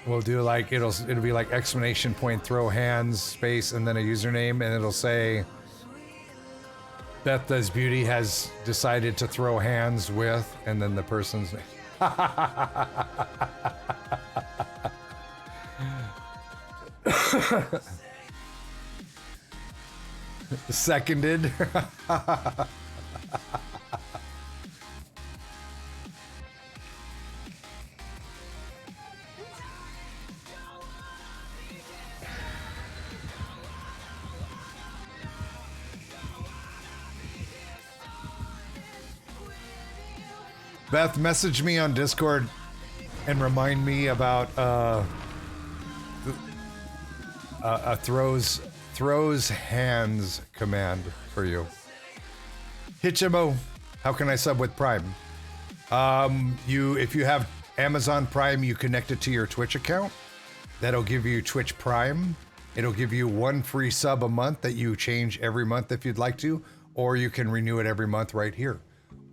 we'll do like, it'll be like exclamation point, throw hands, space, and then a username, and it'll say, Beth Does Beauty has decided to throw hands with, and then the person's name. Seconded. Beth, message me on Discord and remind me about a throws hands command for you. Hitchamo, how can I sub with Prime? If you have Amazon Prime, you connect it to your Twitch account. That'll give you Twitch Prime. It'll give you one free sub a month that you change every month if you'd like to, or you can renew it every month right here,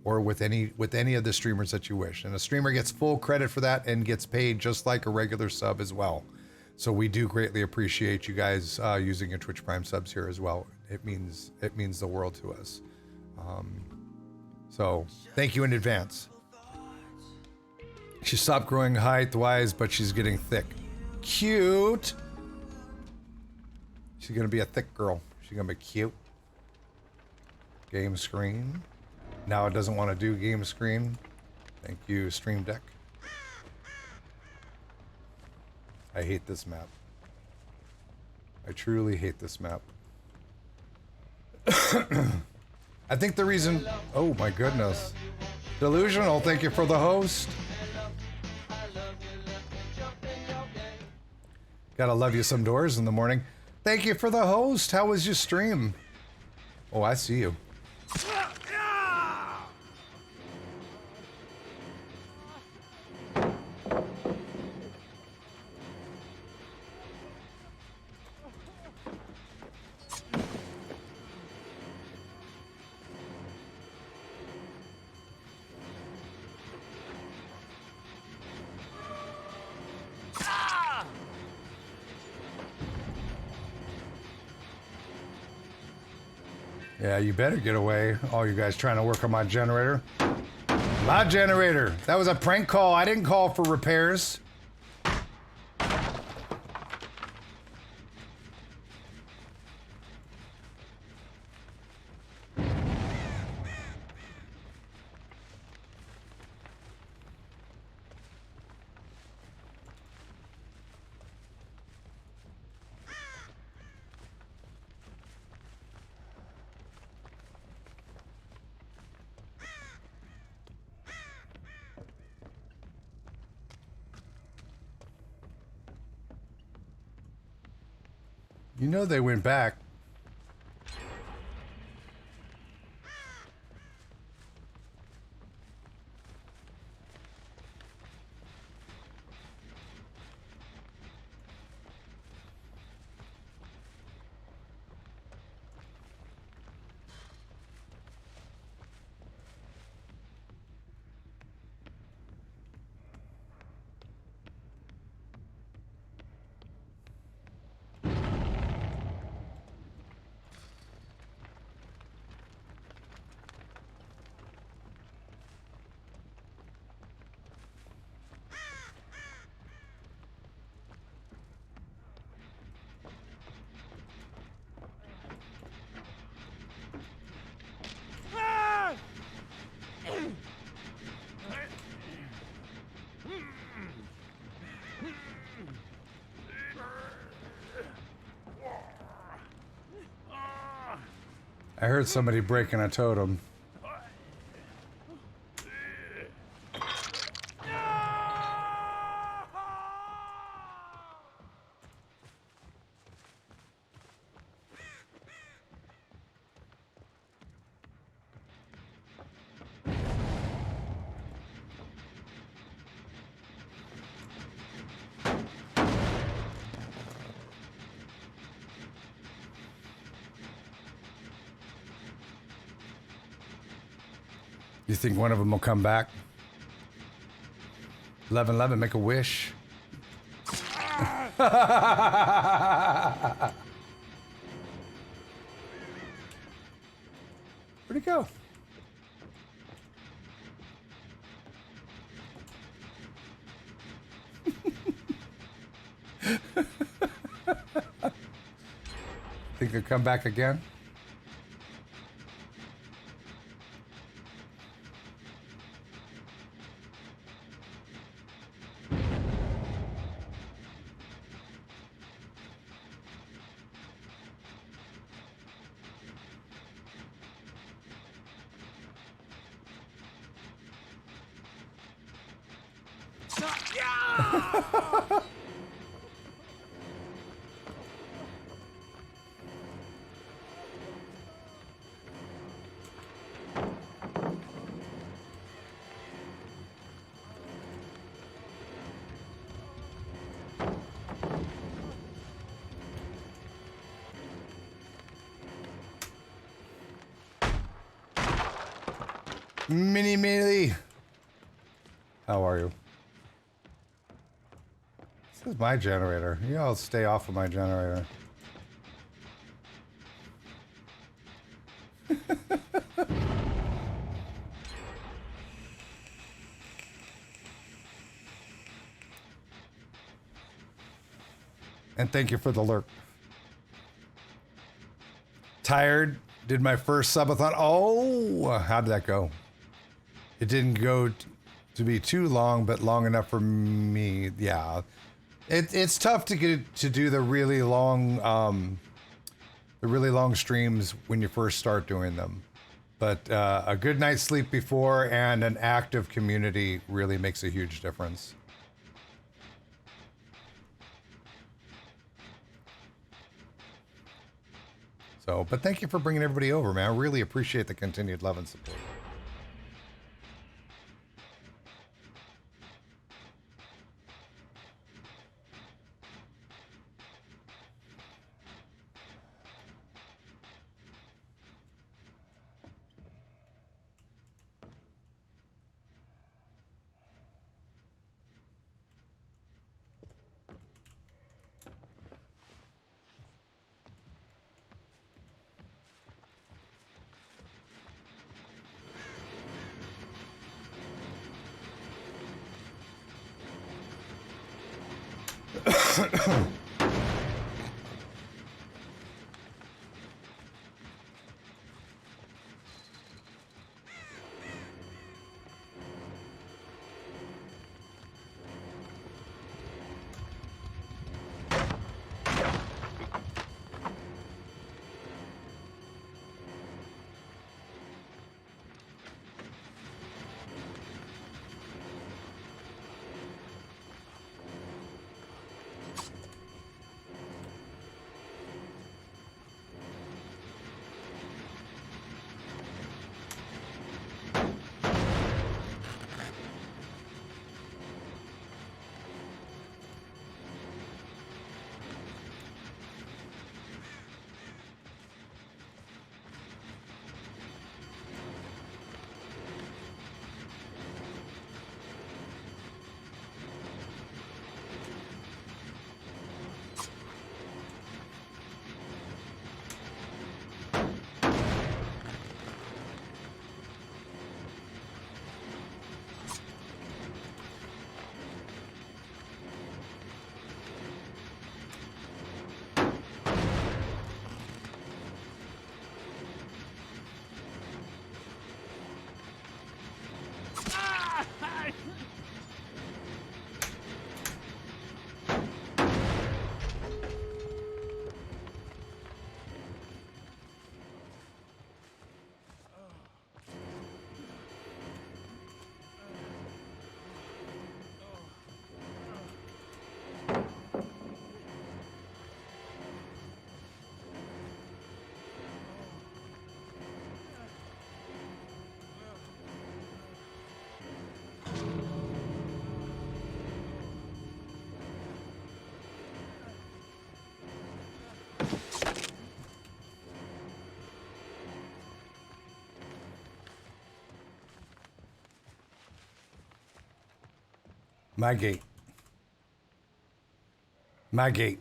or with any of the streamers that you wish. And a streamer gets full credit for that and gets paid just like a regular sub as well. So we do greatly appreciate you guys using your Twitch Prime subs here as well. It means the world to us. So thank you in advance. She stopped growing height-wise, but she's getting thick. Cute. She's gonna be a thick girl. She's gonna be cute. Game screen. Now it doesn't want to do game screen. Thank you, Stream Deck. I hate this map. I truly hate this map. I think the reason... Oh my goodness. Delusional, thank you for the host. Gotta love you some doors in the morning. Thank you for the host. How was your stream? Oh, I see you. Yeah, you better get away. All you guys trying to work on my generator. My generator. That was a prank call. I didn't call for repairs. You know they went back. I heard somebody breaking a totem. You think one of them will come back? 1111, make a wish. Where'd he go? Think he'll come back again? Mini Mealy, how are you? This is my generator. You all stay off of my generator. And thank you for the lurk. Tired. Did my first subathon. Oh, how did that go? It didn't go to be too long, but long enough for me. Yeah, it's tough to get to do the really long streams when you first start doing them. But a good night's sleep before and an active community really makes a huge difference. So, but thank you for bringing everybody over, man. I really appreciate the continued love and support. My gate. My gate.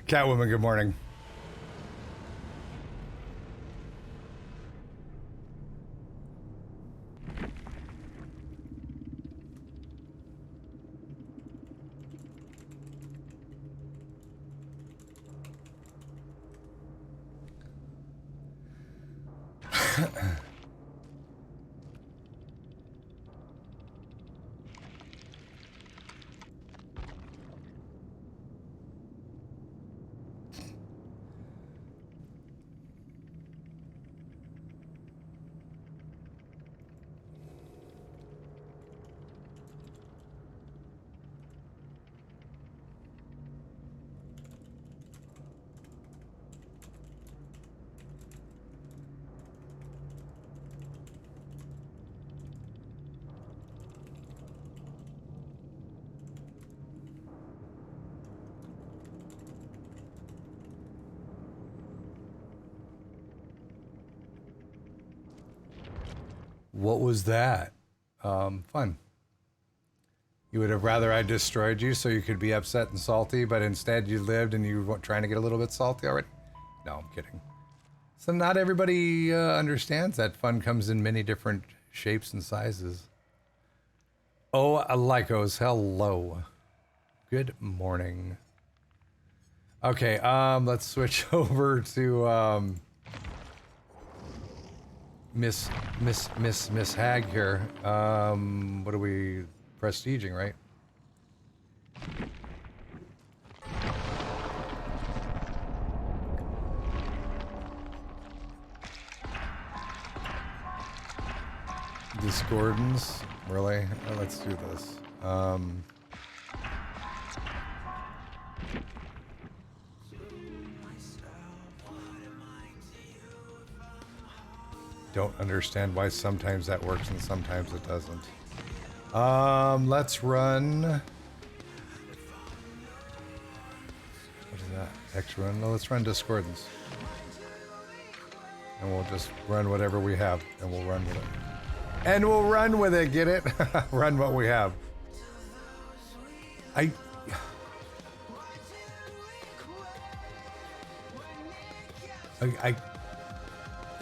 Catwoman, good morning. What was that? Fun. You would have rather I destroyed you so you could be upset and salty, but instead you lived and you were trying to get a little bit salty already? No, I'm kidding. So not everybody understands that fun comes in many different shapes and sizes. Oh, Lycos, hello. Good morning. Okay, let's switch over to Miss Hag here. What are we prestiging, right? Discordance, really? Let's do this. Don't understand why sometimes that works and sometimes it doesn't. Let's run. What is that? X run? No, let's run Discordance. And we'll just run whatever we have, and we'll run with it. And we'll run with it, get it? Run what we have. I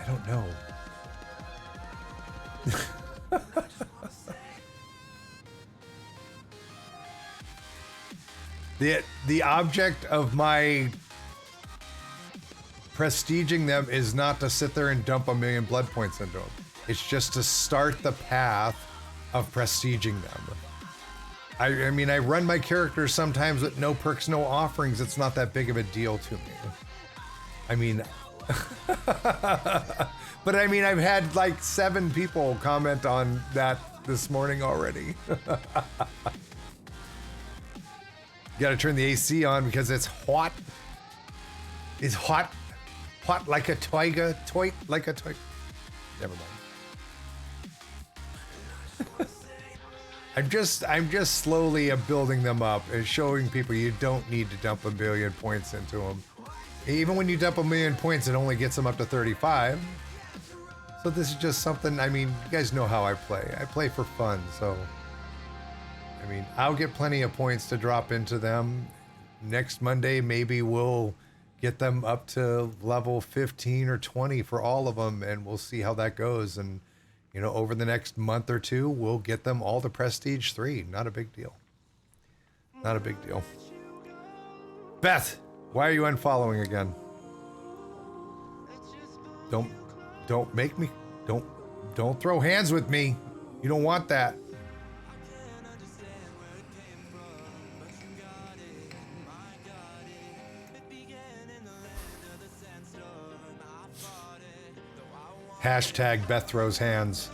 don't know. The object of my prestiging them is not to sit there and dump 1,000,000 blood points into them. It's just to start the path of prestiging them. I mean, I run my characters sometimes with no perks, no offerings. It's not that big of a deal to me. I mean, but I mean, I've had like 7 people comment on that this morning already. You gotta turn the AC on because it's hot. It's hot. Hot like a tiger. Toit like a toy. Never mind. I'm just slowly building them up and showing people you don't need to dump 1,000,000,000 points into them. Even when you dump 1,000,000 points, it only gets them up to 35. So this is just something, I mean, you guys know how I play. I play for fun, so I mean, I'll get plenty of points to drop into them. Next Monday, maybe we'll get them up to level 15 or 20 for all of them, and we'll see how that goes. And, you know, over the next month or two, we'll get them all to Prestige 3. Not a big deal. Not a big deal. Beth, why are you unfollowing again? Don't make me, don't throw hands with me. You don't want that. Hashtag Beth throws hands.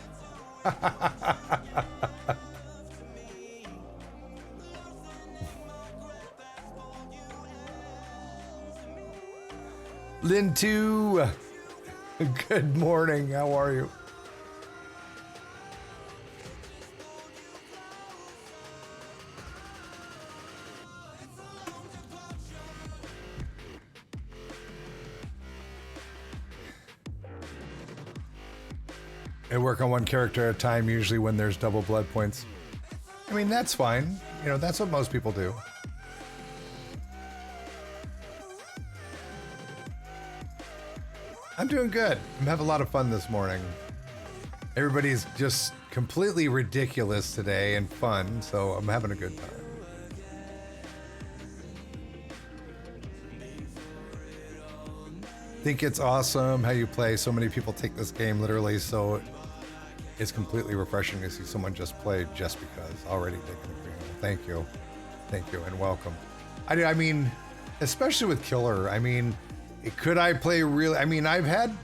Lynn 2, good morning. How are you? I work on one character at a time, usually when there's double blood points. I mean, that's fine. You know, that's what most people do. I'm doing good. I'm having a lot of fun this morning. Everybody's just completely ridiculous today and fun, so I'm having a good time. Think it's awesome how you play. So many people take this game literally, so it's completely refreshing to see someone just play just because. Already taking a green. Thank you. Thank you and welcome. I mean, especially with Killer, I mean, could I play really? I mean, I've had,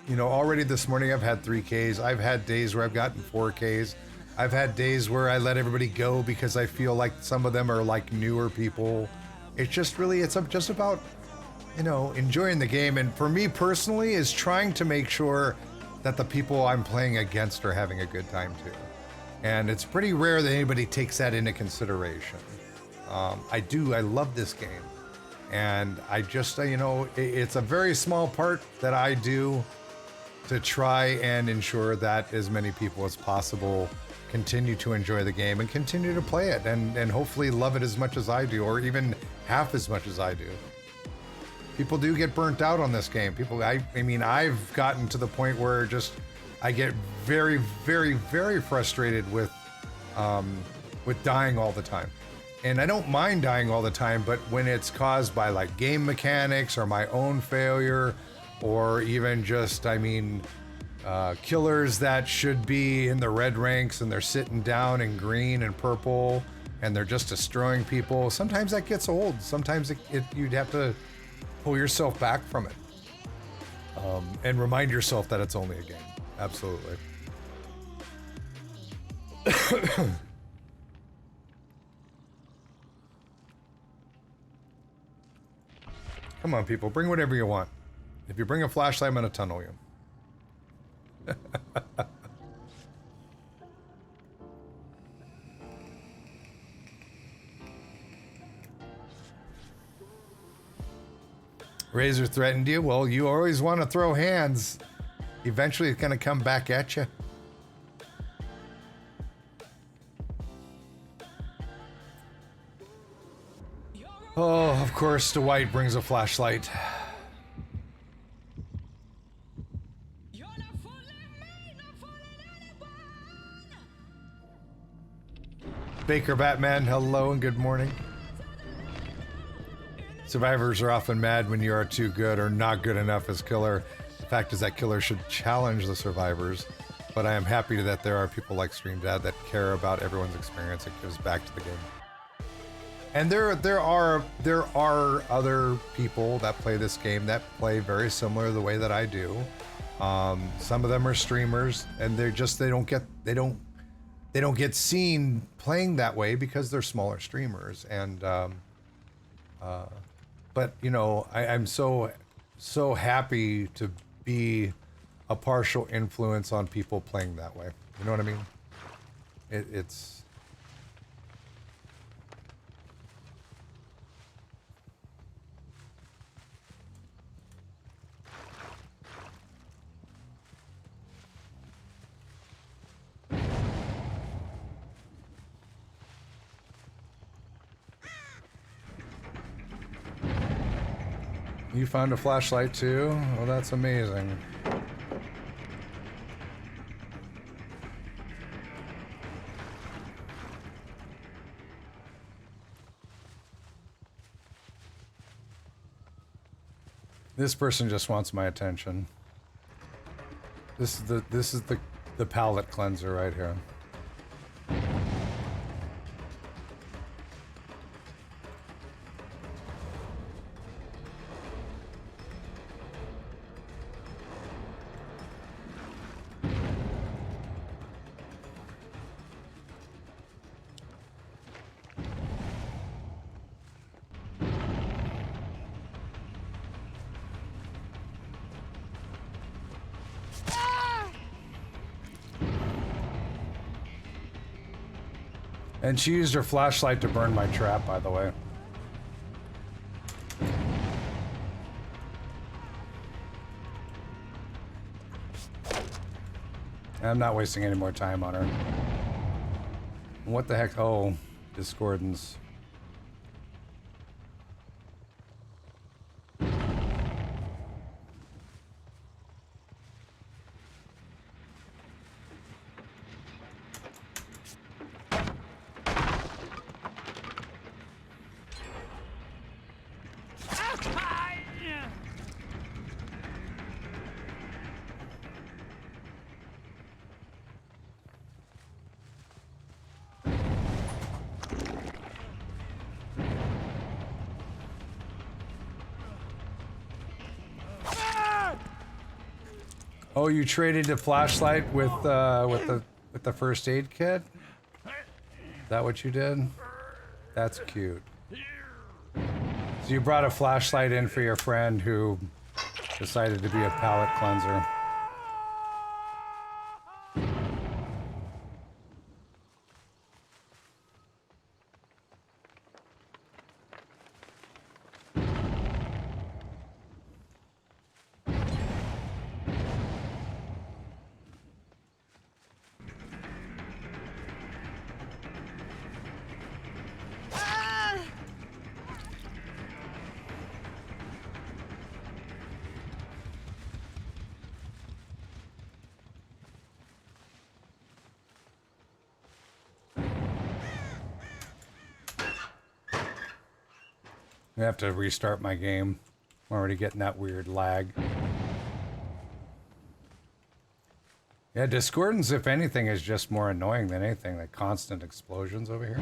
you know, already this morning I've had 3Ks. I've had days where I've gotten 4Ks. I've had days where I let everybody go because I feel like some of them are like newer people. It's just really, it's just about, you know, enjoying the game. And for me personally is trying to make sure that the people I'm playing against are having a good time too. And it's pretty rare that anybody takes that into consideration. I love this game. And I just, you know, it's a very small part that I do to try and ensure that as many people as possible continue to enjoy the game and continue to play it and hopefully love it as much as I do, or even half as much as I do. People do get burnt out on this game. I mean, I've gotten to the point where just I get very, very, very frustrated with dying all the time. And I don't mind dying all the time, but when it's caused by like game mechanics or my own failure, or even just, I mean, killers that should be in the red ranks and they're sitting down in green and purple and they're just destroying people. Sometimes that gets old. Sometimes you'd have to pull yourself back from it and remind yourself that it's only a game. Absolutely. Come on, people, bring whatever you want. If you bring a flashlight, I'm gonna tunnel you. Razor threatened you. Well, you always want to throw hands. Eventually, it's gonna come back at you. Oh, of course, Dwight brings a flashlight. Baker Batman, hello and good morning. Survivors are often mad when you are too good or not good enough as Killer. The fact is that Killer should challenge the survivors, but I am happy that there are people like Stream Dad that care about everyone's experience and gives back to the game. And there are other people that play this game that play very similar to the way that I do. Some of them are streamers, and they don't get seen playing that way because they're smaller streamers. And but you know, I'm so happy to be a partial influence on people playing that way. You know what I mean? It's. You found a flashlight too? Well, that's amazing. This person just wants my attention. This is the palate cleanser right here. And she used her flashlight to burn my trap, by the way. I'm not wasting any more time on her. What the heck? Oh, discordance. Oh, you traded a flashlight with the first aid kit? Is that what you did? That's cute. So you brought a flashlight in for your friend who decided to be a palate cleanser. I have to restart my game. I'm already getting that weird lag. Yeah, discordance, if anything, is just more annoying than anything. The constant explosions over here.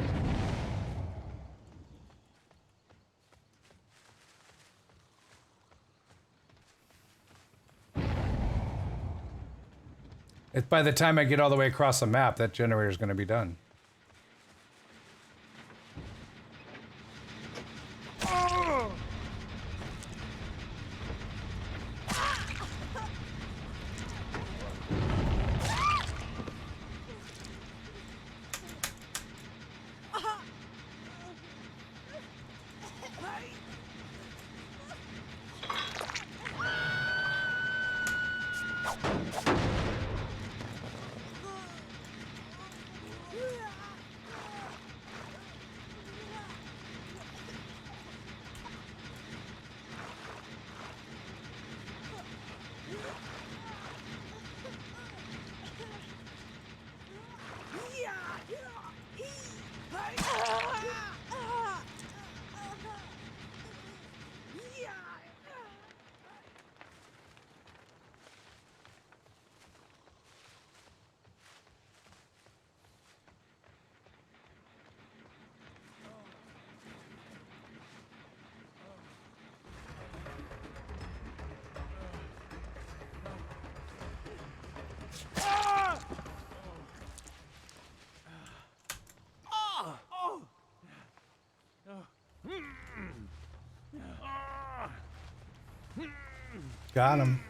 By the time I get all the way across the map, that generator is going to be done. Got him.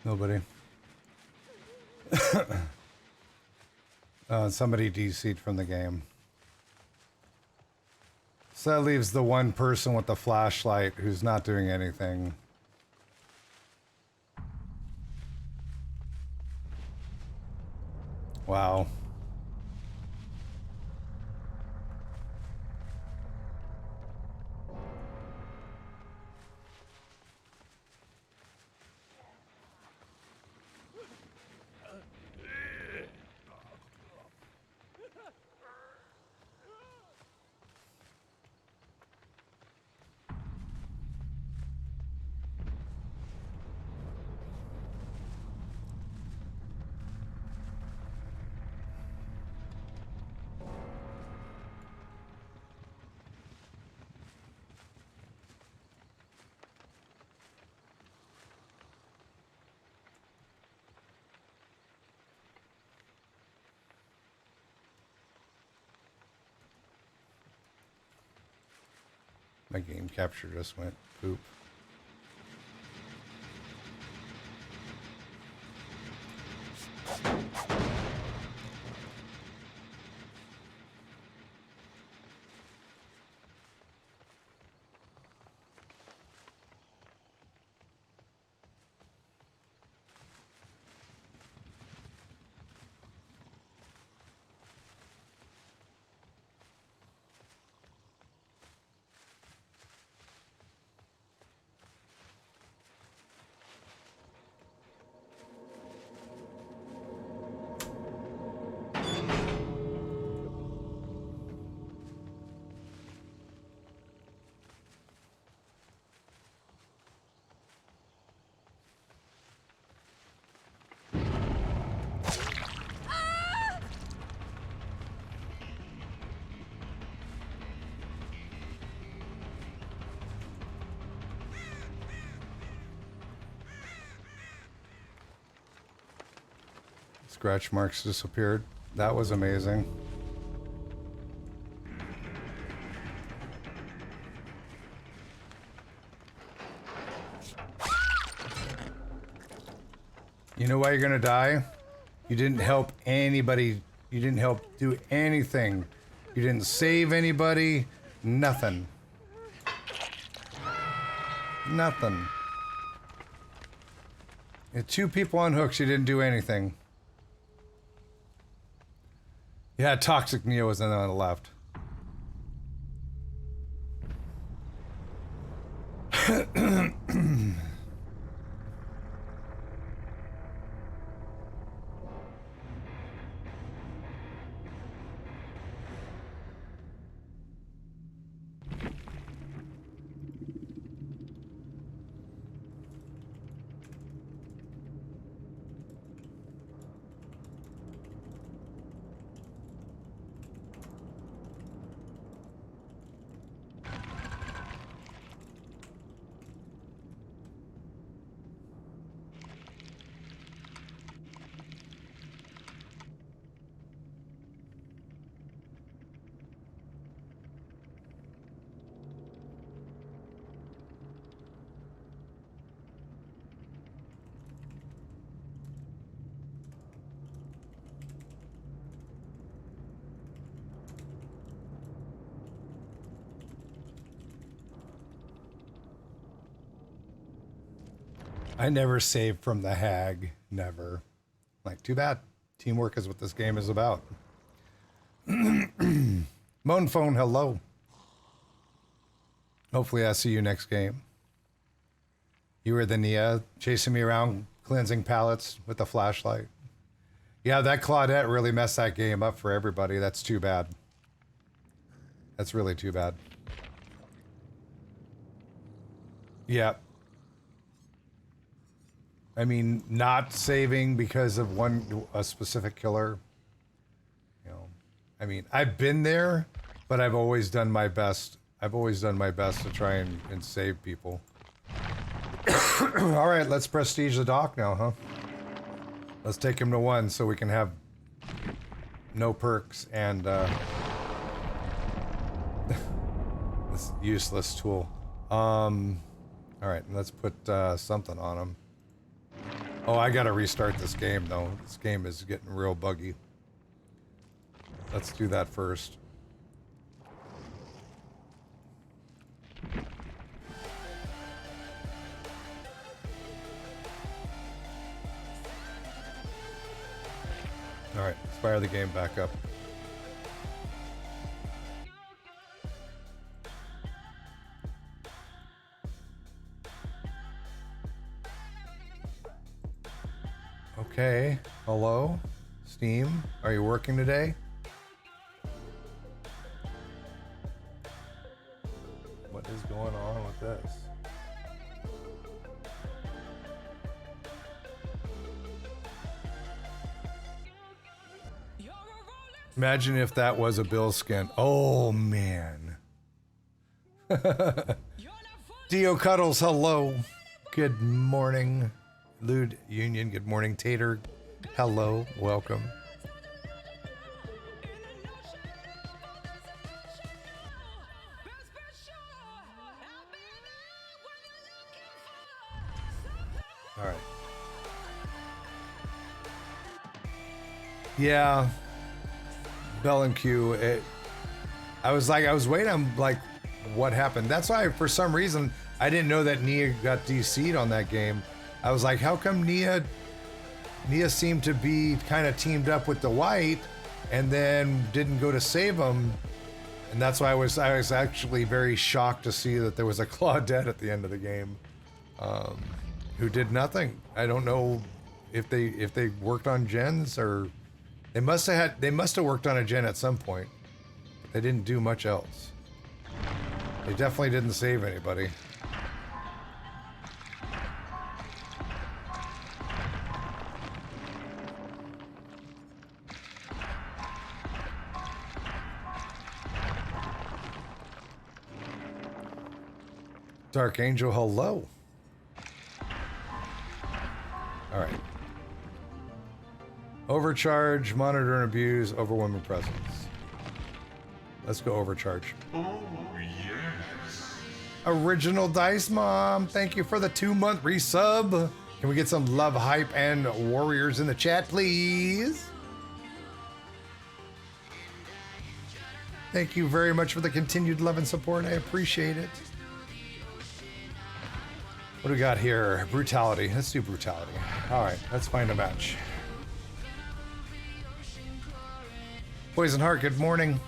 Nobody. Somebody DC'd from the game. So that leaves the one person with the flashlight who's not doing anything. Wow. My game capture just went poop. Scratch marks disappeared. That was amazing. You know why you're gonna die? You didn't help anybody. You didn't help do anything. You didn't save anybody. Nothing. Nothing. You had 2 people on hooks. You didn't do anything. Yeah, Toxic Neo was on the left. I never saved from the hag. Never. Like, too bad. Teamwork is what this game is about. Moan Phone, hello. Hopefully I see you next game. You were the Nia, chasing me around, cleansing pallets with the flashlight. Yeah, that Claudette really messed that game up for everybody. That's too bad. That's really too bad. Yeah. I mean, not saving because of a specific killer. You know, I mean, I've been there, but I've always done my best. I've always done my best to try and save people. All right, let's prestige the doc now, huh? Let's take him to 1 so we can have no perks and this useless tool. All right, let's put something on him. Oh, I gotta restart this game though. This game is getting real buggy. Let's do that first. All right, let's fire the game back up. Okay, hello, Steam, are you working today? What is going on with this? Imagine if that was a Bill skin. Oh man. Dio Cuddles, hello. Good morning. Lude Union, good morning. Tater, hello, welcome. All right. Yeah. Bell and Q. I was waiting. I'm like, what happened? That's why, for some reason, I didn't know that Nia got DC'd on that game. I was like, how come Nia seemed to be kind of teamed up with the white and then didn't go to save him? And that's why I was actually very shocked to see that there was a Claudette at the end of the game, who did nothing. I don't know if they worked on gens, or they must have worked on a gen at some point, but they didn't do much else. They definitely didn't save anybody. Dark Angel, hello. All right. Overcharge, monitor and abuse, overwhelming presence. Let's go overcharge. Oh, yes. Original Dice Mom, thank you for the 2-month resub. Can we get some love, hype, and warriors in the chat, please? Thank you very much for the continued love and support. I appreciate it. What do we got here? Brutality. Let's do brutality. All right, let's find a match. Poison Heart, good morning.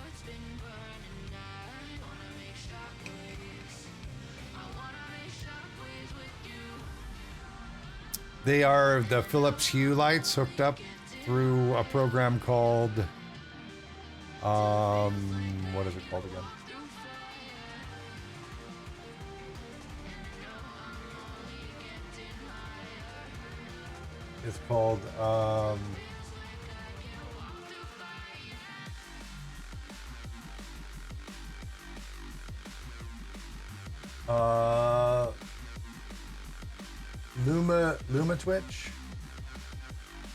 They are the Philips Hue lights hooked up through a program called, what is it called again? It's called, Luma Twitch.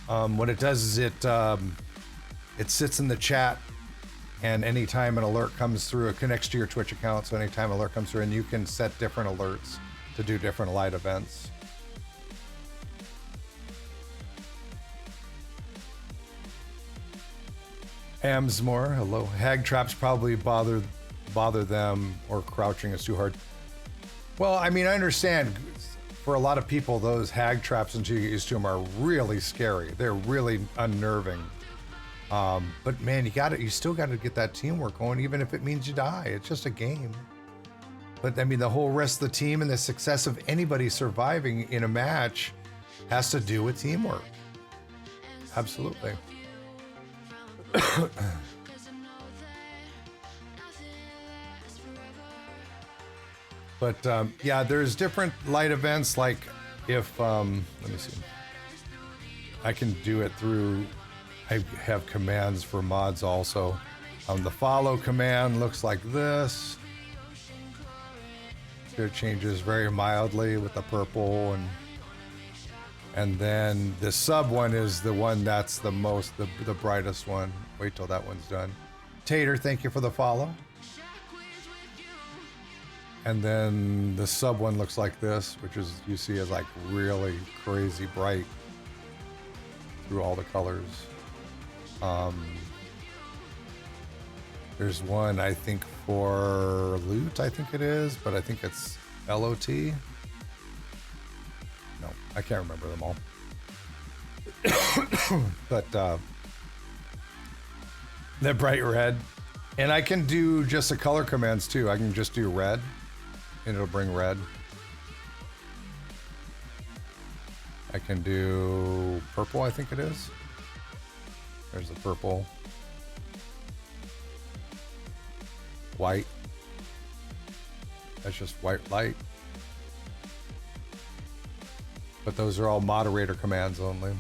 What it does is it sits in the chat, and anytime an alert comes through, it connects to your Twitch account. So anytime an alert comes through, and you can set different alerts to do different light events. Amsmore, hello. Hag traps probably bother them, or crouching is too hard. Well, I mean, I understand. For a lot of people, those hag traps, until you get used to them, are really scary. They're really unnerving. But man, you still got to get that teamwork going, even if it means you die. It's just a game. But I mean, the whole rest of the team and the success of anybody surviving in a match has to do with teamwork. Absolutely. But yeah, there's different light events. Like if let me see, I can do it through, I have commands for mods also. The follow command looks like this. It changes very mildly with the purple, and then the sub one is the one that's the brightest one. Wait till that one's done. Tater, thank you for the follow. And then the sub one looks like this, which is, you see, is like really crazy bright. through all the colors. There's one, I think, for loot, I think it is, but I think it's LOT. No, I can't remember them all. But the bright red. And I can do just the color commands too. I can just do red and it'll bring red. I can do purple, I think it is. There's the purple. White. That's just white light. But those are all moderator commands only.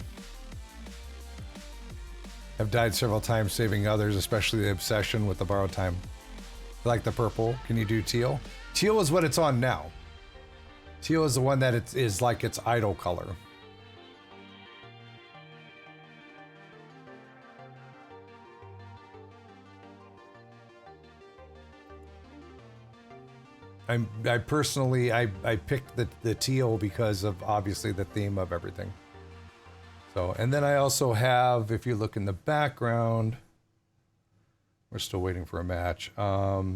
I've died several times saving others, especially the obsession with the borrowed time. I like the purple. Can you do teal? Teal is what it's on now. Teal is the one that it is like its idle color. I personally picked the teal because of obviously the theme of everything. So, and then I also have, if you look in the background, we're still waiting for a match. I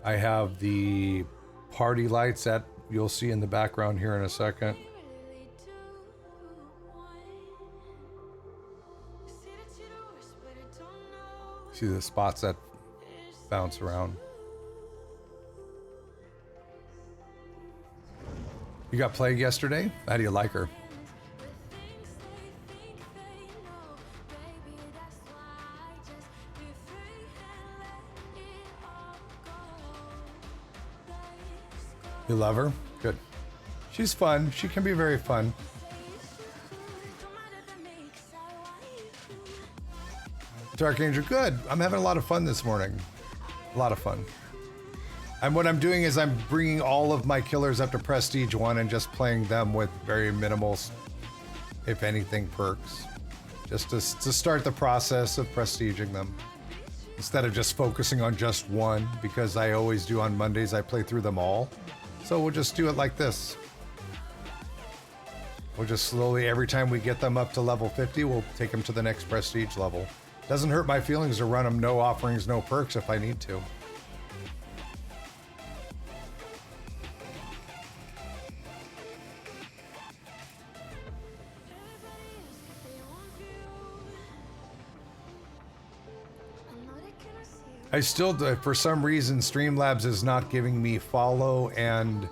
have the party lights that you'll see in the background here in a second. See the spots that bounce around. You got Plague yesterday? How do you like her? You love her? Good. She's fun. She can be very fun. Dark Angel, good. I'm having a lot of fun this morning. A lot of fun. And what I'm doing is I'm bringing all of my killers up to Prestige 1 and just playing them with very minimal, if anything, perks. Just to start the process of prestiging them. Instead of just focusing on just one, because I always do on Mondays, I play through them all. So we'll just do it like this. We'll just slowly, every time we get them up to level 50, we'll take them to the next prestige level. Doesn't hurt my feelings to run them no offerings, no perks if I need to. I still, for some reason, Streamlabs is not giving me follow and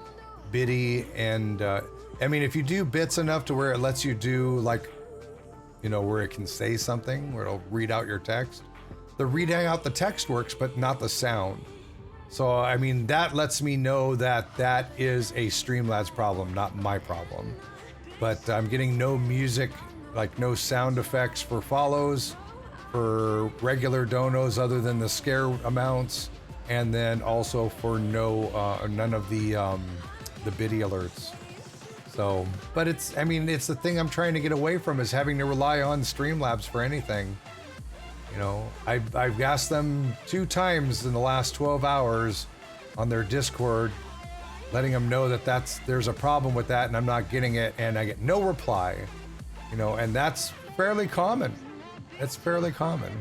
biddy and, I mean, if you do bits enough to where it lets you do, like, you know, where it can say something, where it'll read out your text. The reading out the text works, but not the sound. So, I mean, that lets me know that that is a Streamlabs problem, not my problem. But I'm getting no music, like no sound effects for follows, for regular donos other than the scare amounts, and then also for none of the biddy alerts. So, but it's, I mean, it's the thing I'm trying to get away from is having to rely on Streamlabs for anything. You know, I've asked them 2 times in the last 12 hours on their Discord, letting them know that there's a problem with that and I'm not getting it, and I get no reply. You know, and that's fairly common. It's fairly common.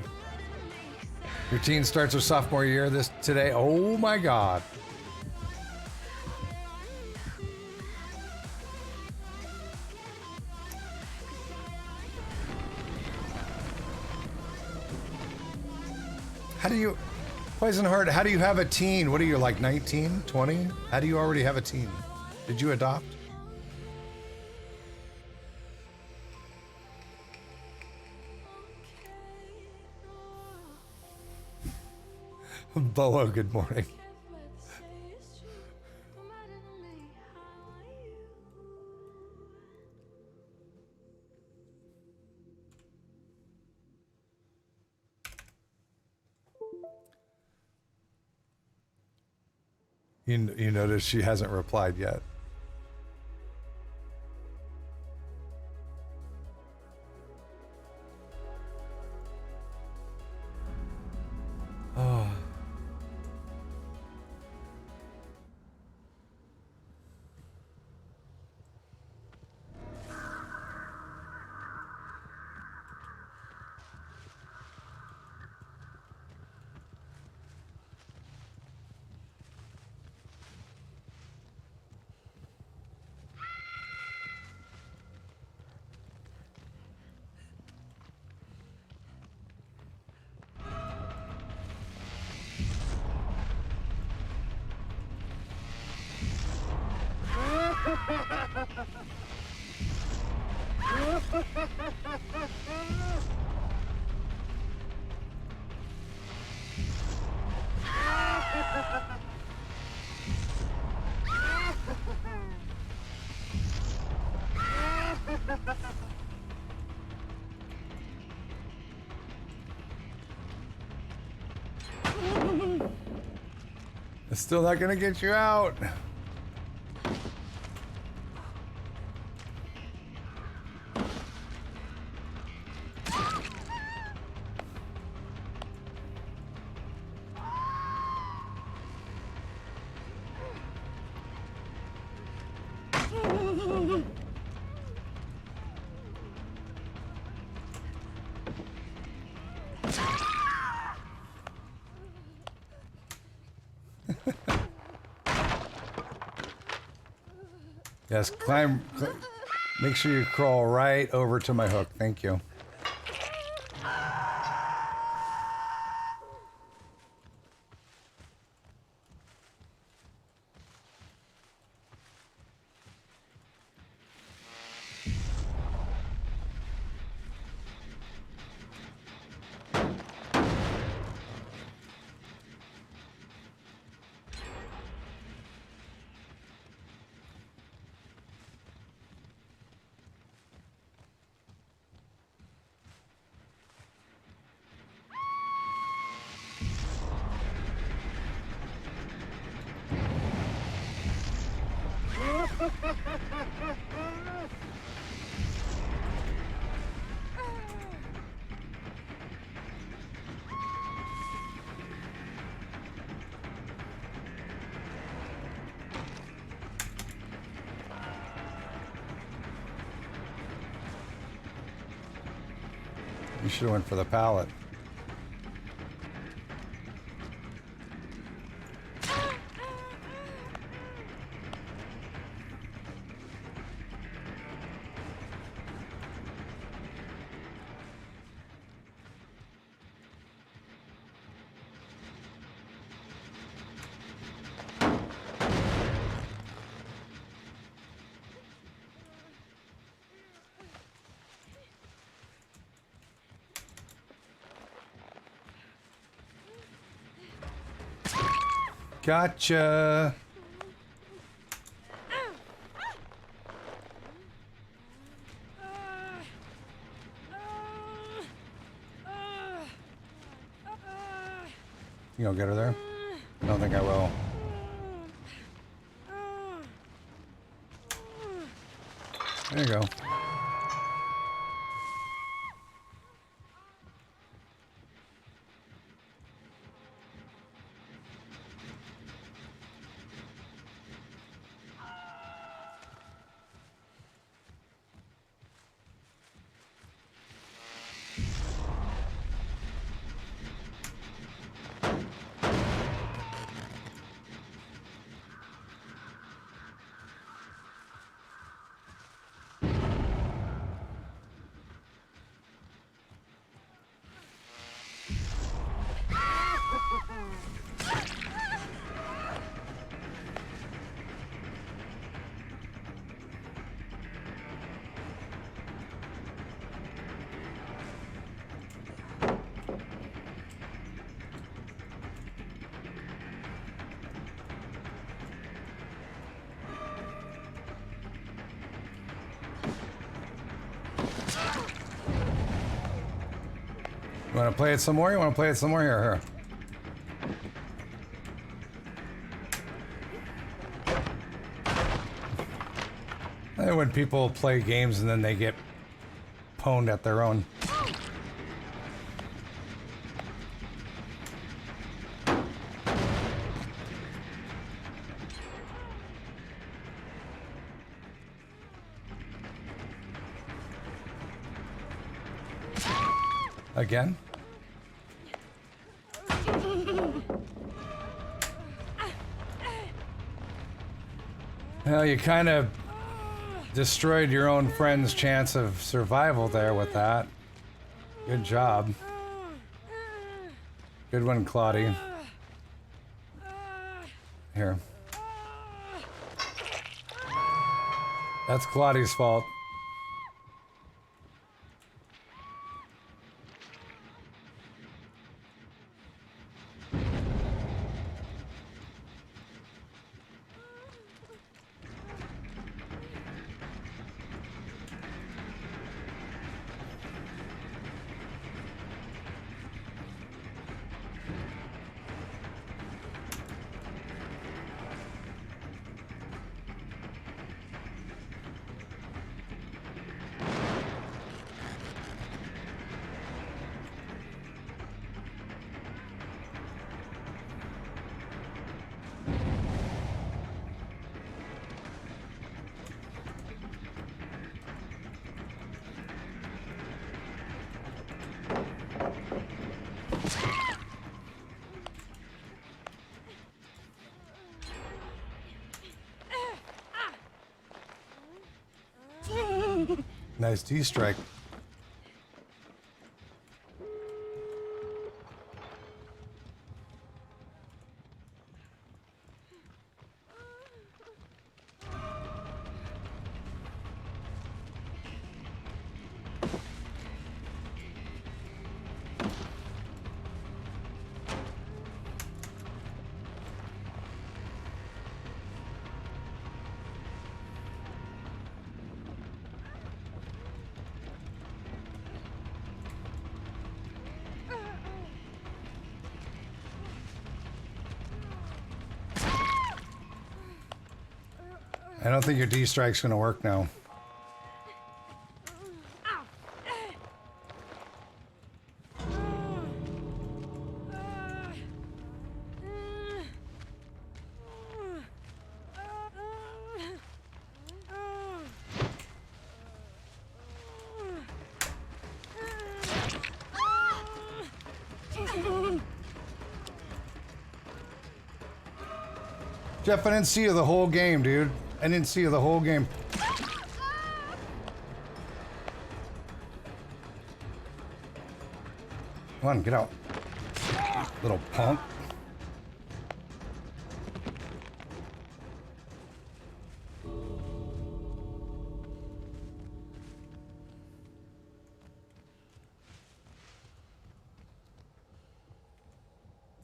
Your teen starts her sophomore year today. Oh my God. How do you, Poison Heart, how do you have a teen? What are you, like 19, 20? How do you already have a teen? Did you adopt? Boa, good morning. You notice she hasn't replied yet. Oh. It's still not gonna get you out. Yes, make sure you crawl right over to my hook. Thank you. You should have went for the pallet. Gotcha. You gonna get her there? I don't think I will. There you go. You want to play it some more? You want to play it some more? Here. And when people play games and then they get pwned at their own. Again? Well, you kind of destroyed your own friend's chance of survival there with that. Good job. Good one, Claudie. Here. That's Claudia's fault. Nice D-strike. I don't think your D-strike's gonna work now. Jeff, I didn't see you the whole game, dude. I didn't see you the whole game. Come on, get out. Little punk.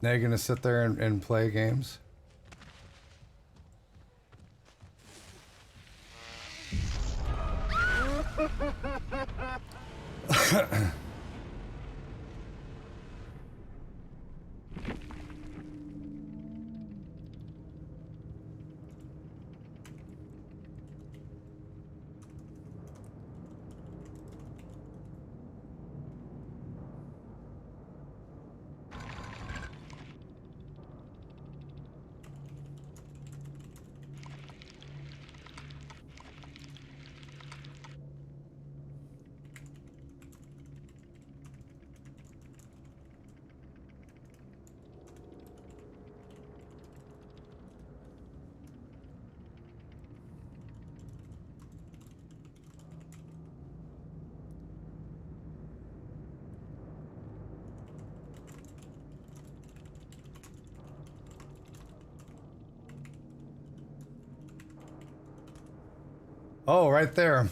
Now you're gonna sit there and play games? Oh, right there.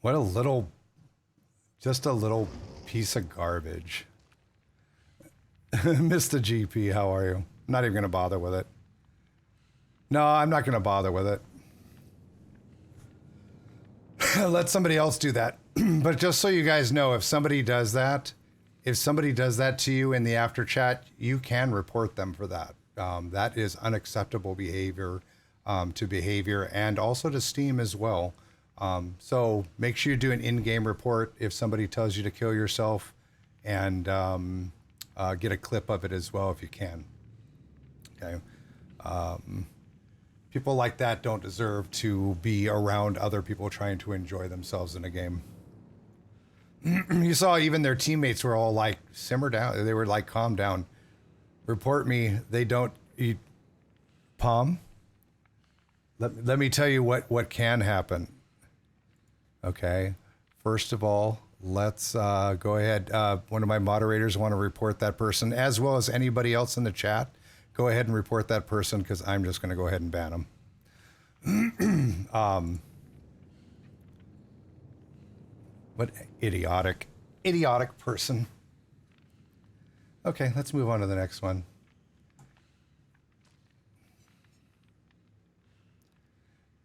What a little, just a little piece of garbage. Mr. GP, how are you? I'm not even going to bother with it. No, I'm not going to bother with it. Let somebody else do that. But just so you guys know, if somebody does that to you in the after chat, you can report them for that. That is unacceptable behavior to behavior and also to Steam as well. So make sure you do an in-game report if somebody tells you to kill yourself, and get a clip of it as well if you can. Okay. People like that don't deserve to be around other people trying to enjoy themselves in a game. You saw even their teammates were all like, simmer down. They were like, calm down. Report me. They don't eat palm. Let me tell you what can happen. Okay. First of all, let's go ahead. One of my moderators want to report that person, as well as anybody else in the chat. Go ahead and report that person, because I'm just going to go ahead and ban them. What idiotic person. Okay, let's move on to the next one.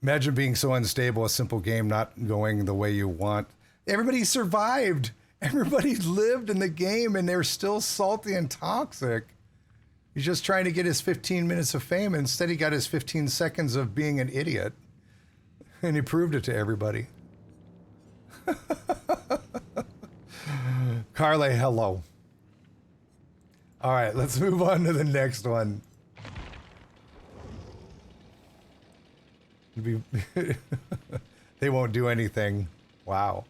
Imagine being so unstable, a simple game not going the way you want. Everybody survived. Everybody lived in the game, and they're still salty and toxic. He's just trying to get his 15 minutes of fame, and instead he got his 15 seconds of being an idiot. And he proved it to everybody. Carly, hello. All right, let's move on to the next one. They won't do anything. Wow.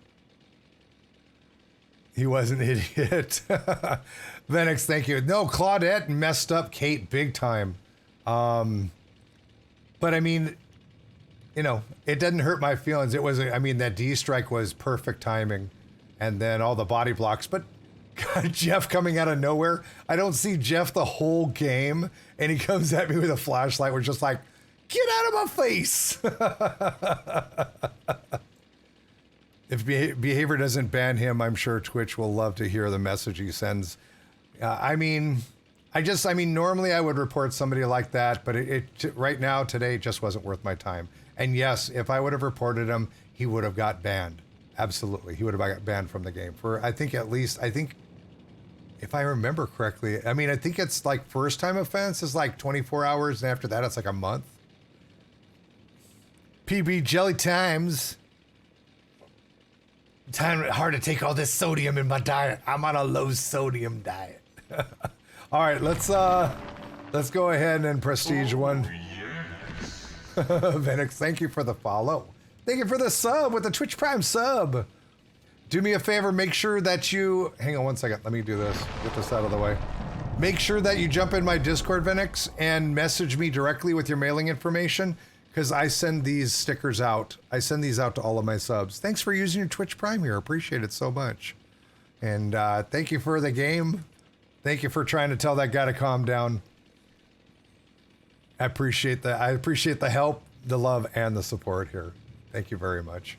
He was an idiot. Venix, thank you. No, Claudette messed up Kate big time. But I mean, you know, it didn't hurt my feelings. It was, I mean, that D strike was perfect timing. And then all the body blocks. But God, Jeff coming out of nowhere. I don't see Jeff the whole game. And he comes at me with a flashlight. We're just like, get out of my face. If behavior doesn't ban him, I'm sure Twitch will love to hear the message he sends. I mean, normally I would report somebody like that, but right now, today, it just wasn't worth my time. And yes, if I would have reported him, he would have got banned. Absolutely. He would have got banned from the game for, I think if I remember correctly, I mean, I think it's like first time offense is like 24 hours. And after that, it's like a month. PB Jelly Times. Hard to take all this sodium in my diet. I'm on a low sodium diet. All right, let's go ahead and prestige one. Yes. Venix, thank you for the follow. Thank you for the sub with the Twitch Prime sub. Do me a favor, make sure that you, hang on one second, let me do this, get this out of the way. Make sure that you jump in my Discord, Venix, and message me directly with your mailing information, because I send these stickers out. I send these out to all of my subs. Thanks for using your Twitch Prime here. Appreciate it so much. And thank you for the game. Thank you for trying to tell that guy to calm down. I appreciate that. I appreciate the help, the love, and the support here. Thank you very much.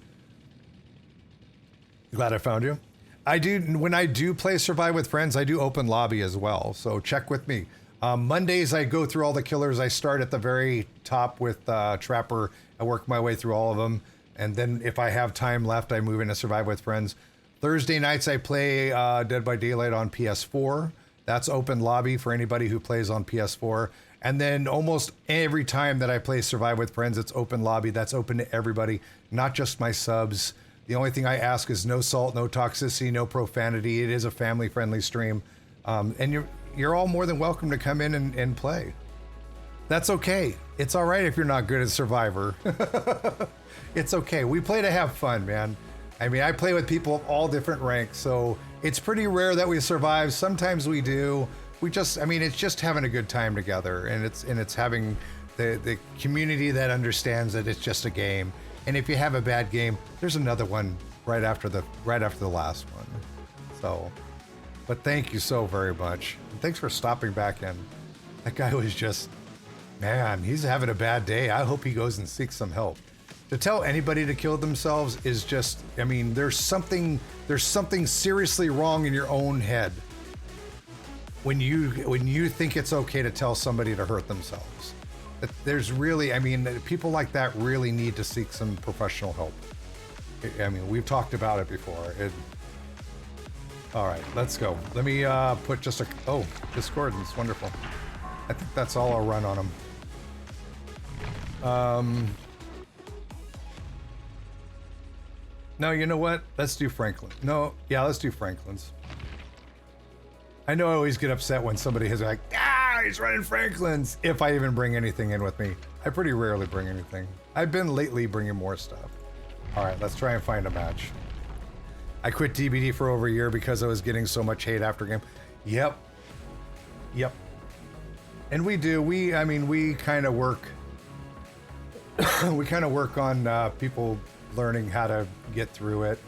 Glad I found you. I do, when I do play Survive with Friends, I do open lobby as well. So check with me. Mondays, I go through all the killers. I start at the very top with Trapper. I work my way through all of them. And then if I have time left, I move into Survive with Friends. Thursday nights, I play Dead by Daylight on PS4. That's open lobby for anybody who plays on PS4. And then almost every time that I play Survive with Friends, it's open lobby. That's open to everybody, not just my subs. The only thing I ask is no salt, no toxicity, no profanity. It is a family-friendly stream. And you're all more than welcome to come in and play. That's okay. It's all right if you're not good at Survivor. It's okay. We play to have fun, man. I mean, I play with people of all different ranks, so it's pretty rare that we survive. Sometimes we do. We just, I mean, it's just having a good time together, and it's having the community that understands that it's just a game. And if you have a bad game, there's another one right after the last one. So, but thank you so very much. And thanks for stopping back in. That guy was just, man, he's having a bad day. I hope he goes and seeks some help. To tell anybody to kill themselves is just, I mean, there's something seriously wrong in your own head when you think it's okay to tell somebody to hurt themselves. There's really, I mean, people like that really need to seek some professional help. I mean, we've talked about it before. All right, let's go. Let me put just oh, Discordance, wonderful. I think that's all I'll run on them. No, you know what? Let's do Franklin. No, yeah, let's do Franklin's. I know I always get upset when somebody is like, he's running Franklin's. If I even bring anything in with me. I pretty rarely bring anything. I've been lately bringing more stuff. All right, let's try and find a match. I quit DBD for over a year because I was getting so much hate after game. Yep. And we do. We kind of work. We kind of work on people learning how to get through it.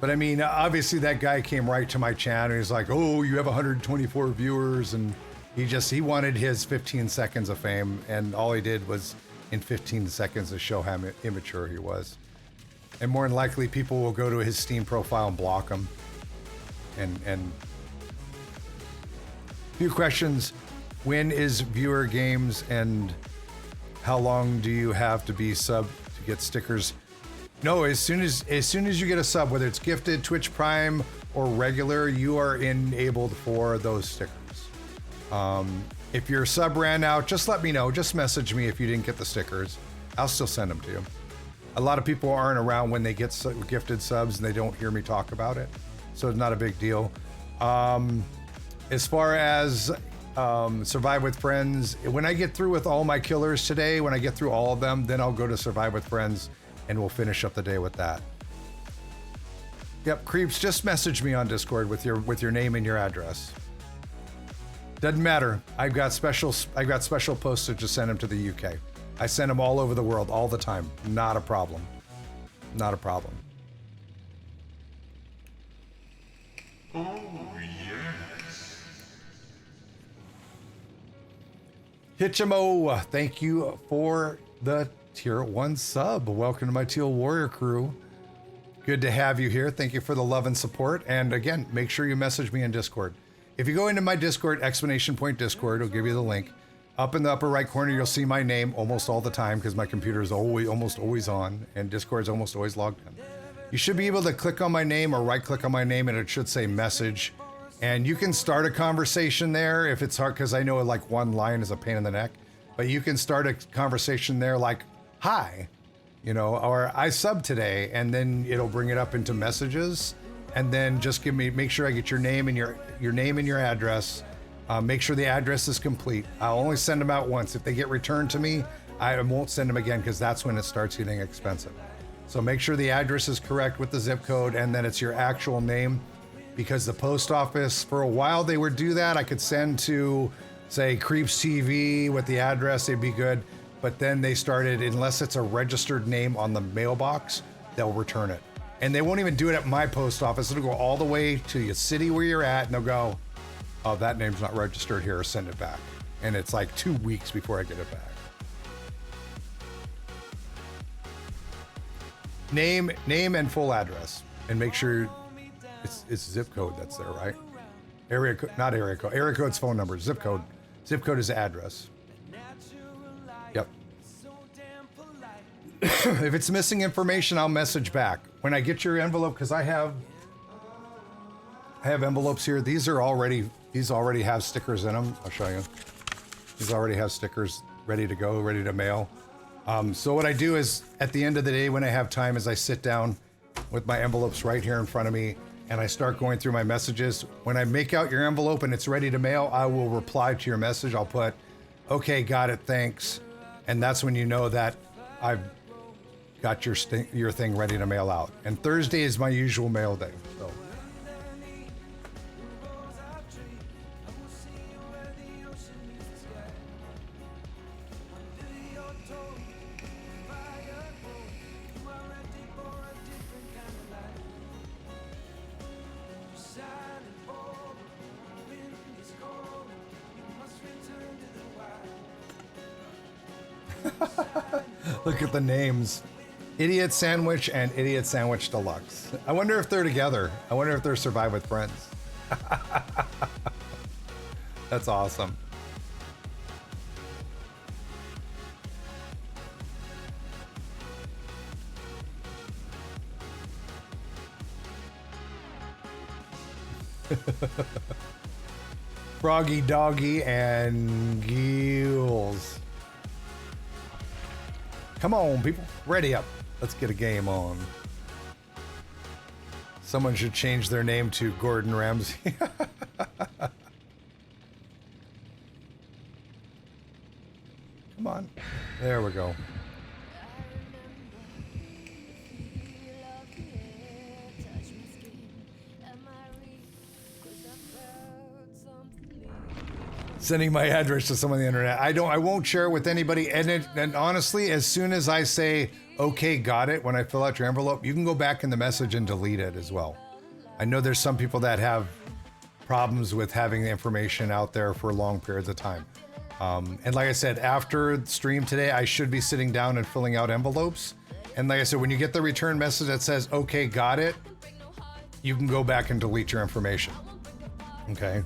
But I mean, obviously that guy came right to my channel. He's like, oh, you have 124 viewers. And he wanted his 15 seconds of fame. And all he did was in 15 seconds to show how immature he was. And more than likely people will go to his Steam profile and block him. And few questions. When is viewer games and how long do you have to be sub to get stickers? No, as soon as you get a sub, whether it's gifted, Twitch Prime, or regular, you are enabled for those stickers. If your sub ran out, just let me know. Just message me if you didn't get the stickers. I'll still send them to you. A lot of people aren't around when they get gifted subs and they don't hear me talk about it, so it's not a big deal. As far as Survive with Friends, when I get through with all my killers today, when I get through all of them, then I'll go to Survive with Friends and we'll finish up the day with that. Yep, creeps, just message me on Discord with your name and your address. Doesn't matter. I've got special postage to send them to the UK. I send them all over the world all the time. Not a problem. Not a problem. Oh, yes. Hitchamo, thank you for the Tier 1 sub. Welcome to my Teal Warrior crew. Good to have you here. Thank you for the love and support. And again, make sure you message me in Discord. If you go into my Discord, exclamation point Discord, it'll give you the link. Up in the upper right corner, you'll see my name almost all the time because my computer is almost always on and Discord's almost always logged in. You should be able to click on my name or right click on my name and it should say message. And you can start a conversation there if it's hard, because I know like one line is a pain in the neck, but you can start a conversation there like, hi, you know, or I subbed today, and then it'll bring it up into messages, and then just make sure I get your name and your name and your address. Make sure the address is complete. I'll only send them out once. If they get returned to me, I won't send them again because that's when it starts getting expensive. So make sure the address is correct with the zip code, and then it's your actual name, because the post office, for a while they would do that. I could send to, say, Creeps TV with the address, they'd be good. But then they started, unless it's a registered name on the mailbox, they'll return it. And they won't even do it at my post office. It'll go all the way to your city where you're at, and they'll go, oh, that name's not registered here, send it back. And it's like 2 weeks before I get it back. Name and full address, and make sure it's zip code that's there, right? Area code, not area code. Area code's phone number. Zip code. Zip code is address. Yep. If it's missing information, I'll message back when I get your envelope, because I have envelopes here. These already have stickers in them. I'll show you. These already have stickers ready to go, ready to mail. So what I do is, at the end of the day, when I have time, is I sit down with my envelopes right here in front of me, and I start going through my messages. When I make out your envelope and it's ready to mail, I will reply to your message. I'll put, okay, got it, thanks. And that's when you know that I've got your thing ready to mail out. And Thursday is my usual mail day. So. Look at the names. Idiot Sandwich and Idiot Sandwich Deluxe. I wonder if they're together. I wonder if they're Survive with Friends. That's awesome. Froggy Doggy and Gills. Come on, people. Ready up. Let's get a game on. Someone should change their name to Gordon Ramsay. Come on. There we go. Sending my address to someone on the internet. I won't share it with anybody. And honestly, as soon as I say, okay, got it, when I fill out your envelope, you can go back in the message and delete it as well. I know there's some people that have problems with having the information out there for long periods of time. And like I said, after the stream today, I should be sitting down and filling out envelopes. And like I said, when you get the return message that says, okay, got it, you can go back and delete your information. Okay.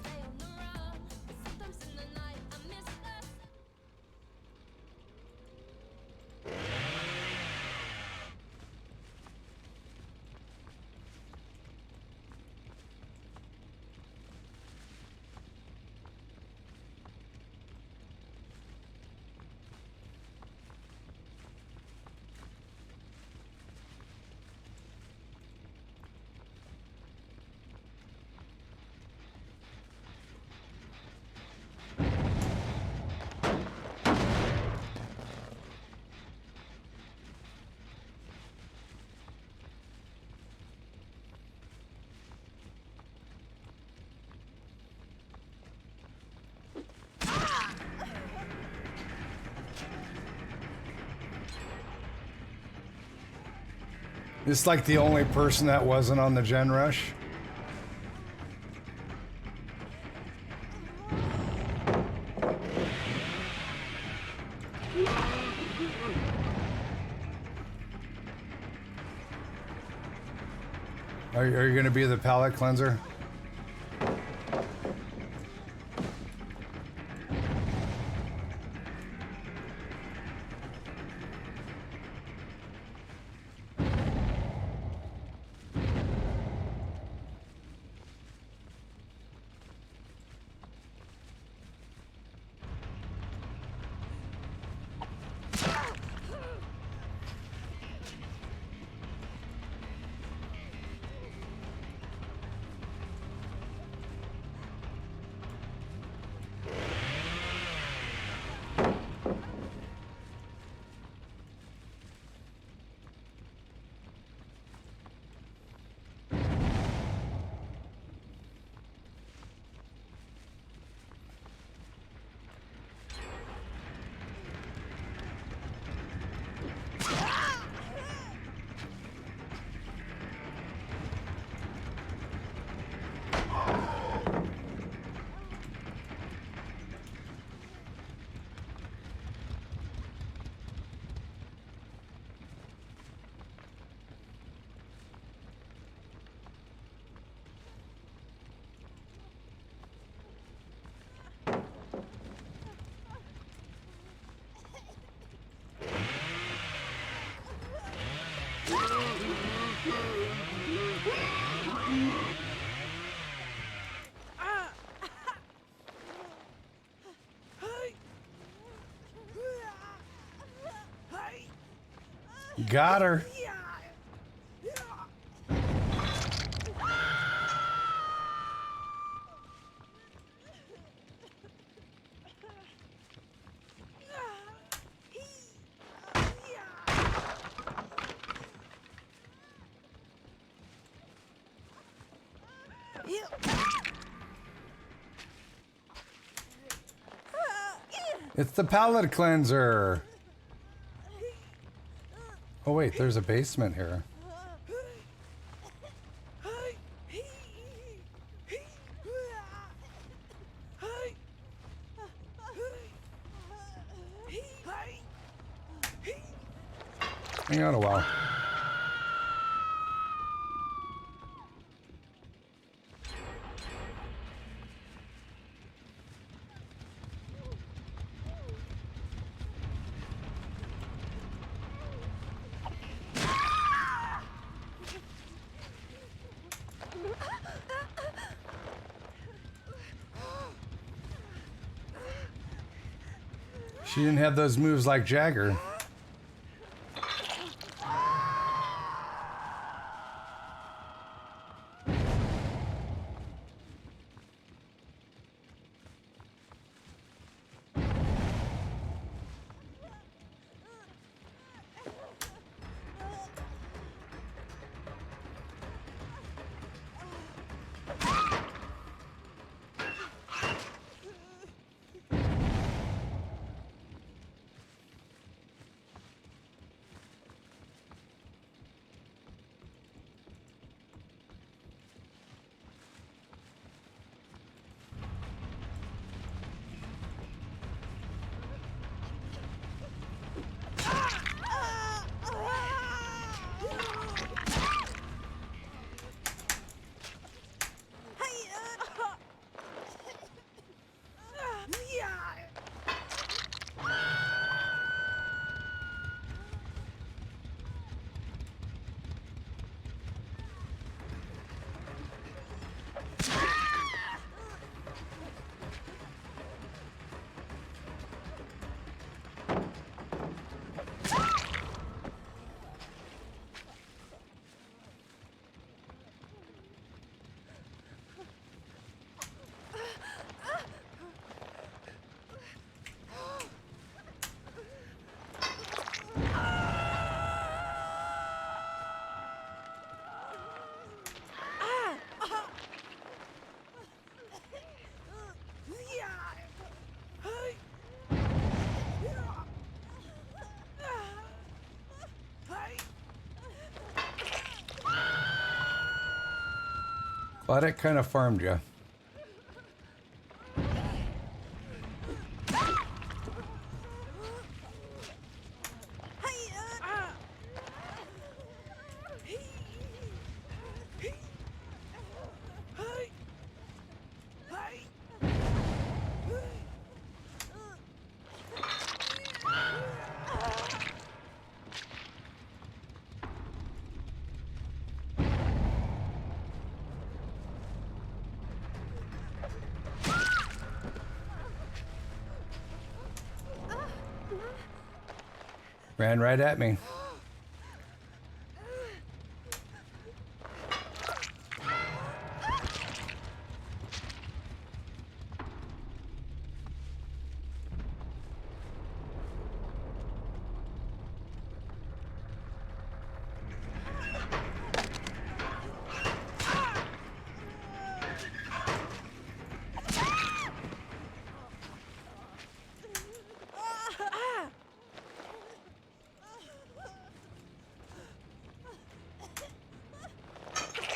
It's like the only person that wasn't on the Gen Rush. Are you going to be the palate cleanser? Got her. It's the palate cleanser. Oh wait, there's a basement here. Hang on a while. She didn't have those moves like Jagger. But it kind of farmed you. Ran right at me.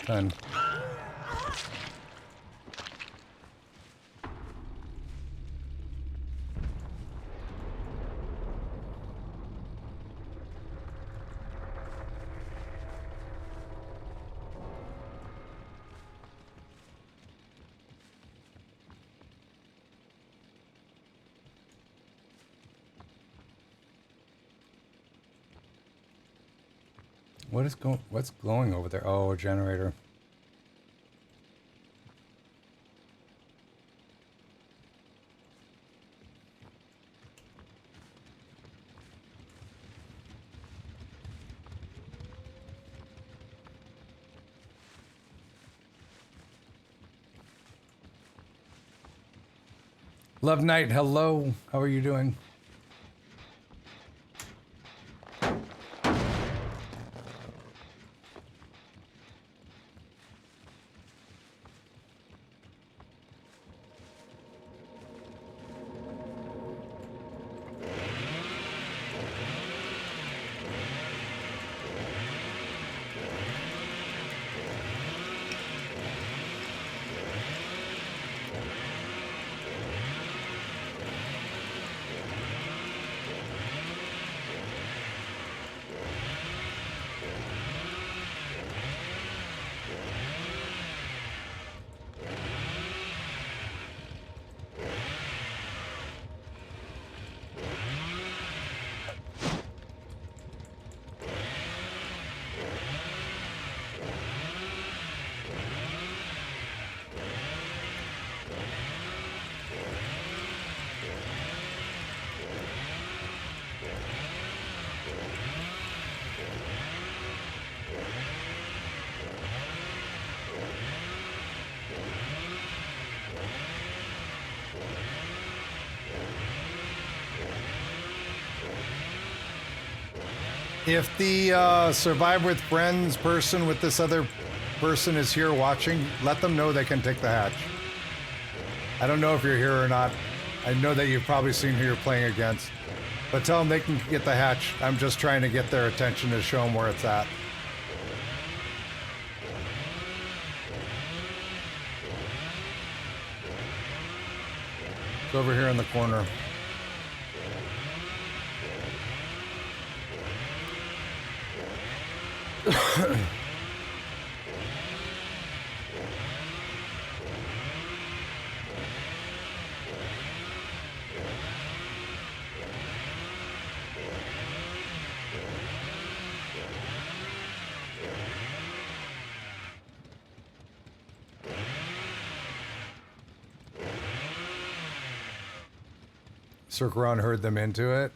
Done. What's glowing over there? Oh, a generator. Love Night, hello. How are you doing? If the Survive with Friends person with this other person is here watching, let them know they can take the hatch. I don't know if you're here or not. I know that you've probably seen who you're playing against. But tell them they can get the hatch. I'm just trying to get their attention to show them where it's at. It's over here in the corner. Circle around herd them into it.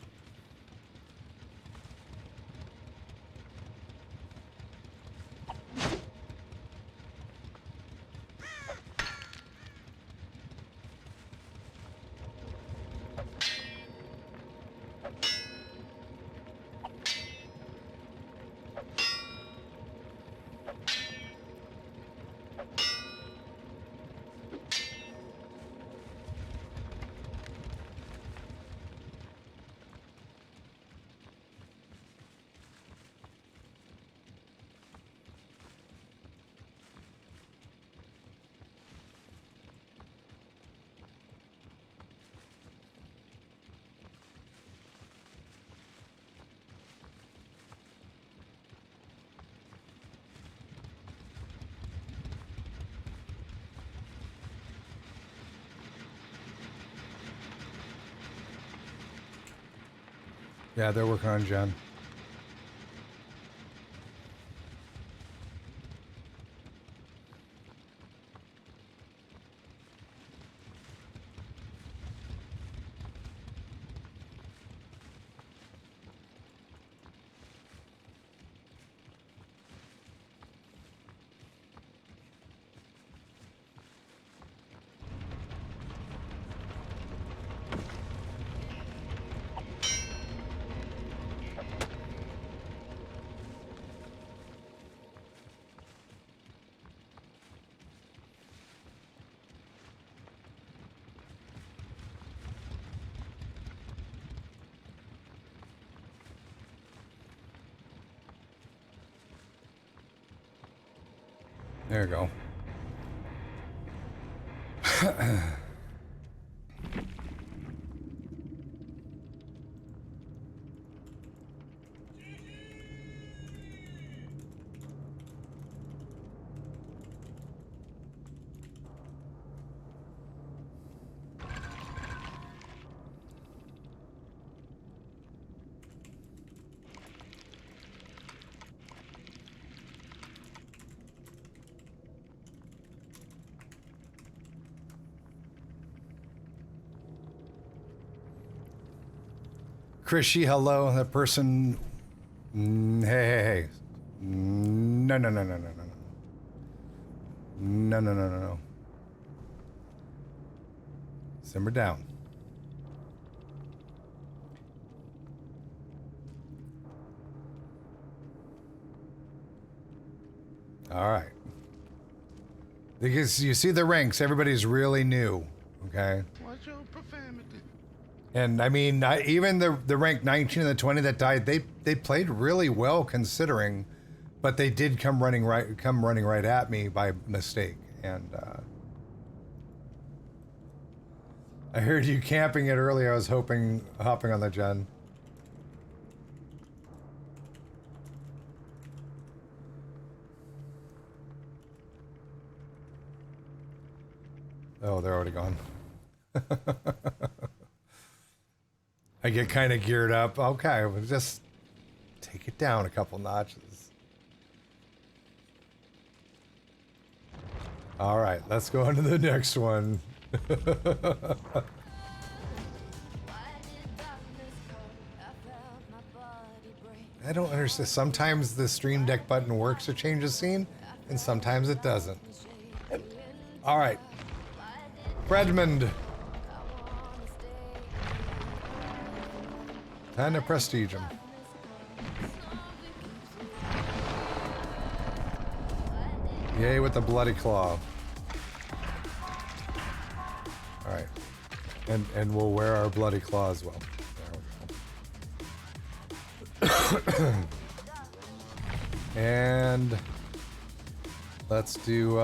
Yeah, they're working on Jen. There you go. Krishy, hello. That person. Hey. No. No. Simmer down. All right. Because you see the ranks, everybody's really new. Okay. What's your profanity? And I mean, even the rank 19 and the 20 that died, they played really well considering, but they did come running right at me by mistake. And I heard you camping it earlier. I was hopping on the Jen. Oh, they're already gone. I get kind of geared up. Okay, we'll just take it down a couple notches. All right, let's go on to the next one. I don't understand. Sometimes the stream deck button works to change the scene, and sometimes it doesn't. All right. Redmond. Time to prestige him. Yay with the bloody claw. All right. And we'll wear our bloody claw as well. There we go. And let's do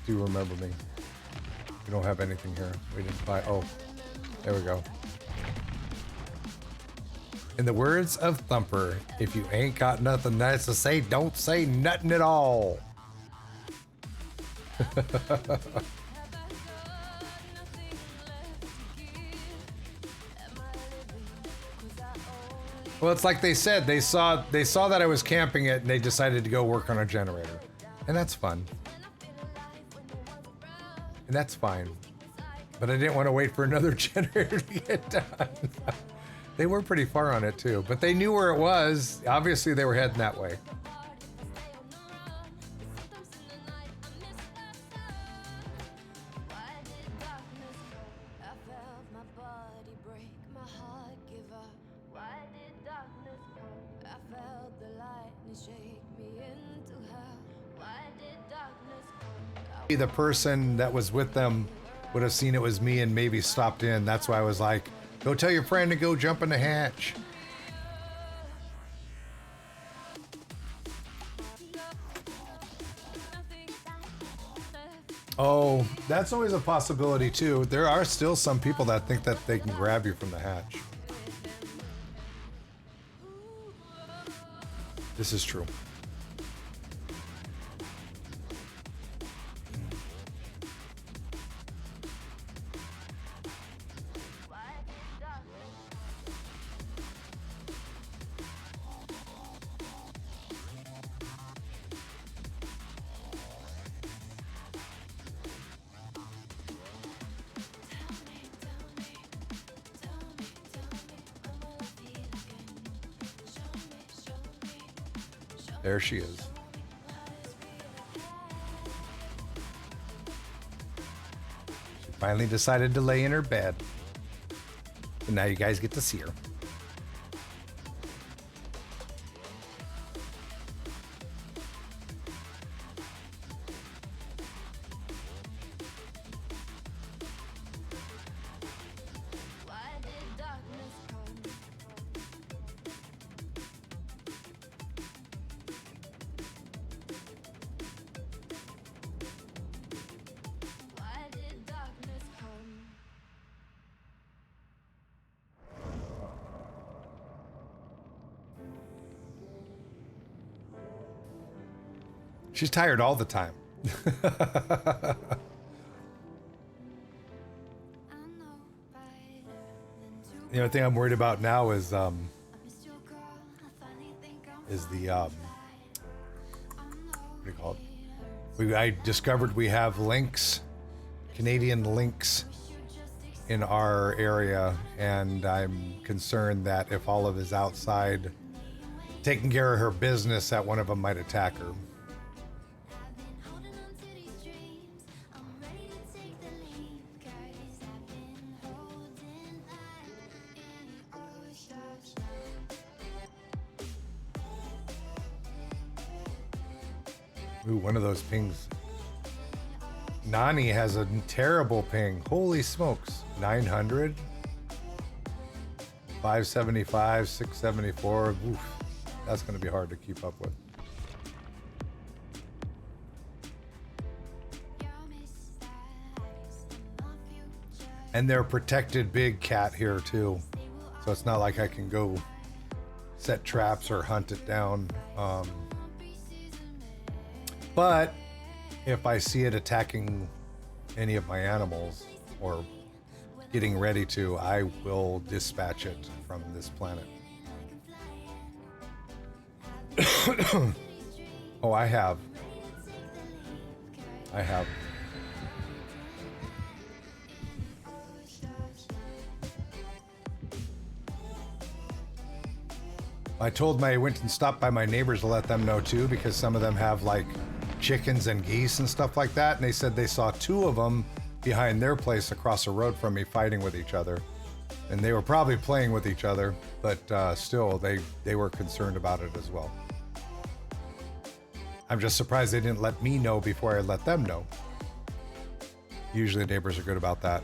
Remember Me. We don't have anything here. We didn't buy. Oh, there we go. In the words of Thumper, if you ain't got nothing nice to say, don't say nothing at all. Well, it's like they said. They saw that I was camping it, and they decided to go work on a generator, and that's fun. And that's fine. But I didn't want to wait for another generator to get done. They were pretty far on it too, but they knew where it was. Obviously they were heading that way. The person that was with them would have seen it was me and maybe stopped in. That's why I was like, go tell your friend to go jump in the hatch. Oh, that's always a possibility too. There are still some people that think that they can grab you from the hatch. This is true. There she is. She finally decided to lay in her bed. And now you guys get to see her. She's tired all the time. The only thing I'm worried about now is the what do you call it? I discovered we have lynx, Canadian lynx, in our area, and I'm concerned that if Olive is outside taking care of her business, that one of them might attack her. Ooh, one of those pings. Nani has a terrible ping. Holy smokes. 900, 575, 674. Oof. That's going to be hard to keep up with. And they're protected big cat here too. So it's not like I can go set traps or hunt it down. But if I see it attacking any of my animals or getting ready to, I will dispatch it from this planet. Oh, I have. I went and stopped by my neighbors to let them know too, because some of them have like chickens and geese and stuff like that, and they said they saw two of them behind their place across the road from me fighting with each other, and they were probably playing with each other, but still they were concerned about it as well. I'm just surprised they didn't let me know before I let them know. Usually neighbors are good about that.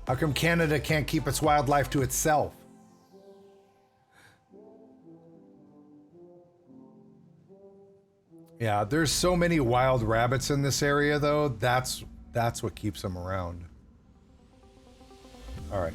How come Canada can't keep its wildlife to itself? Yeah, there's so many wild rabbits in this area, though. That's what keeps them around. All right.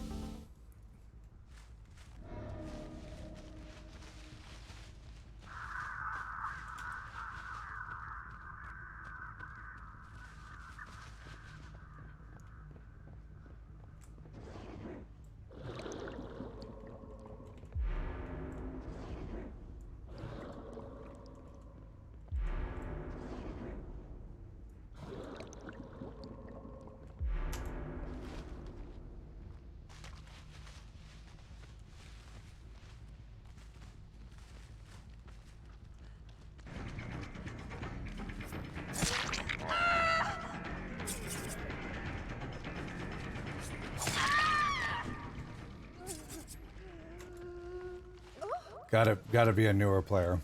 Gotta be a newer player.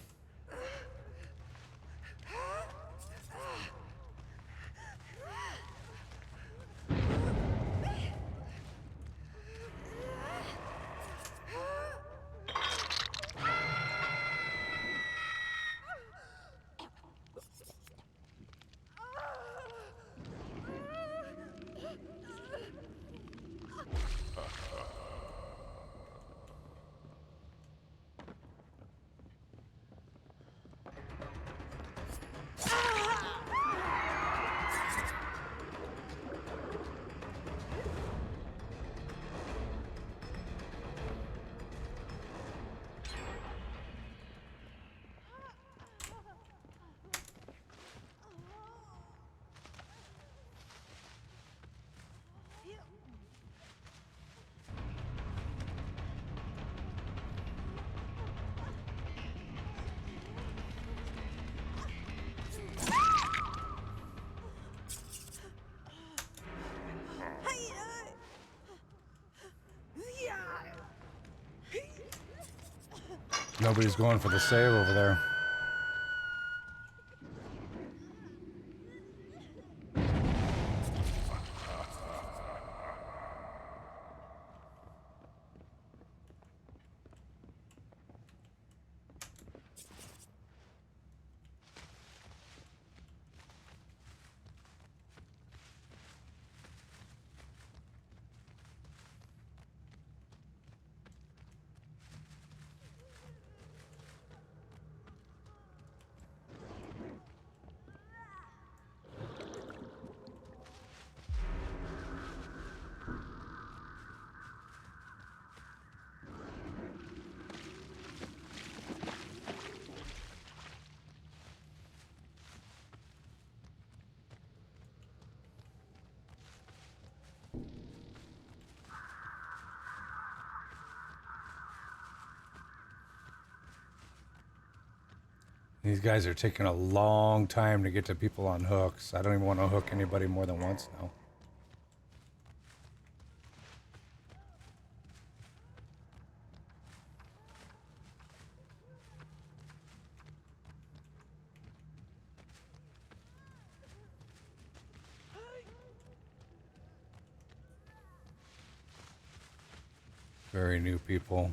Nobody's going for the save over there. These guys are taking a long time to get to people on hooks. I don't even want to hook anybody more than once now. Very new people.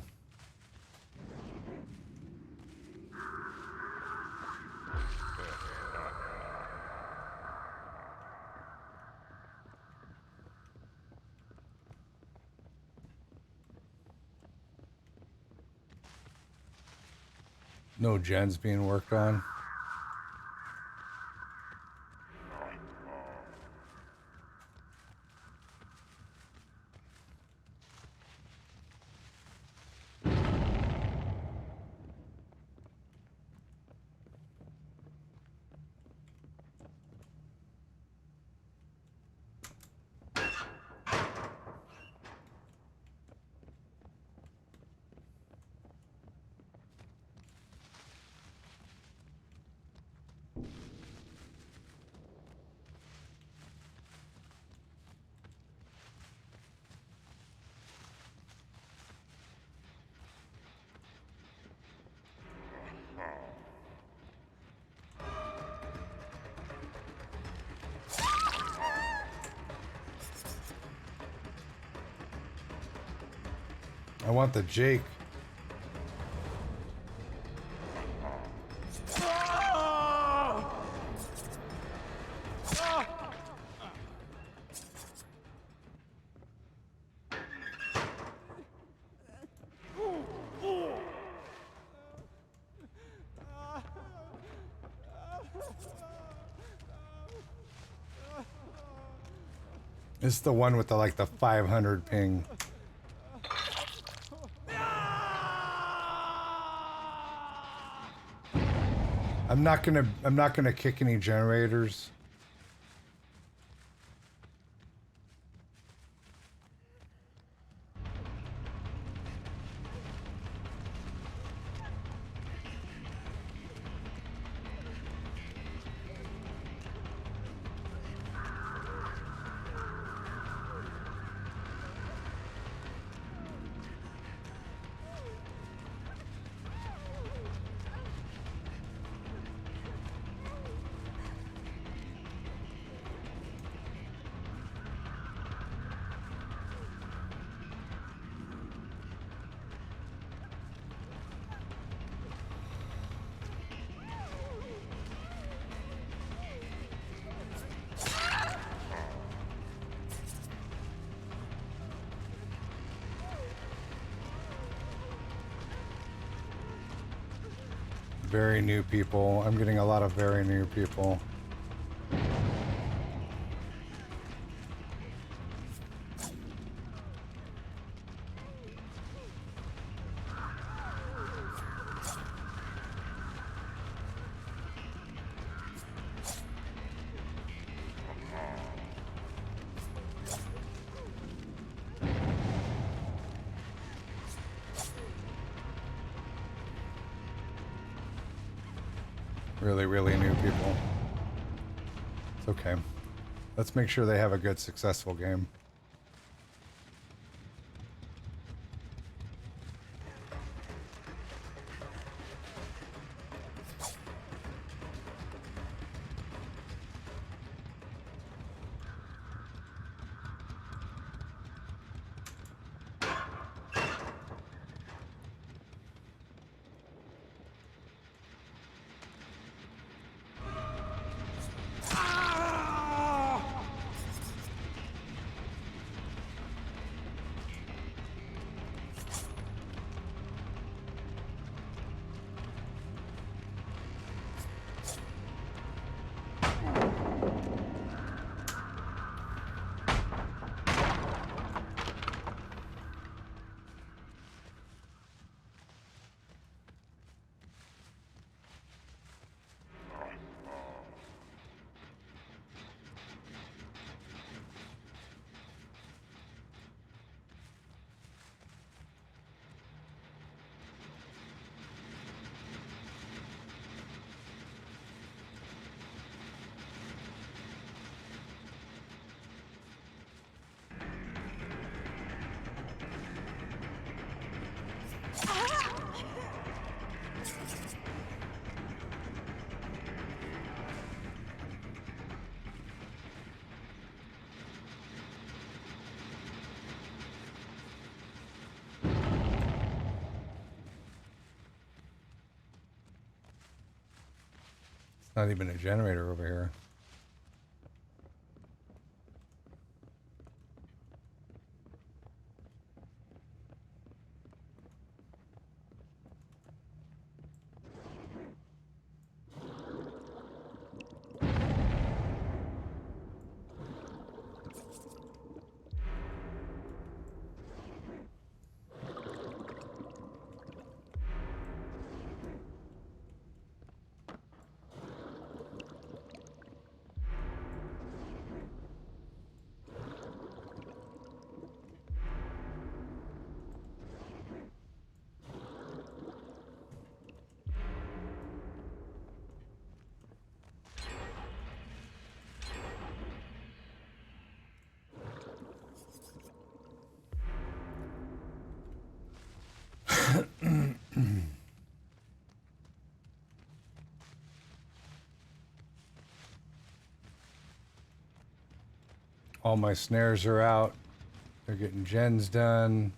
No gens being worked on. I want the Jake. This is the one with the like the 500 ping. I'm not gonna kick any generators. Very new people. I'm getting a lot of very new people. Really new people. It's okay. Let's make sure they have a good, successful game. Not even a generator over here. All my snares are out. They're getting gens done.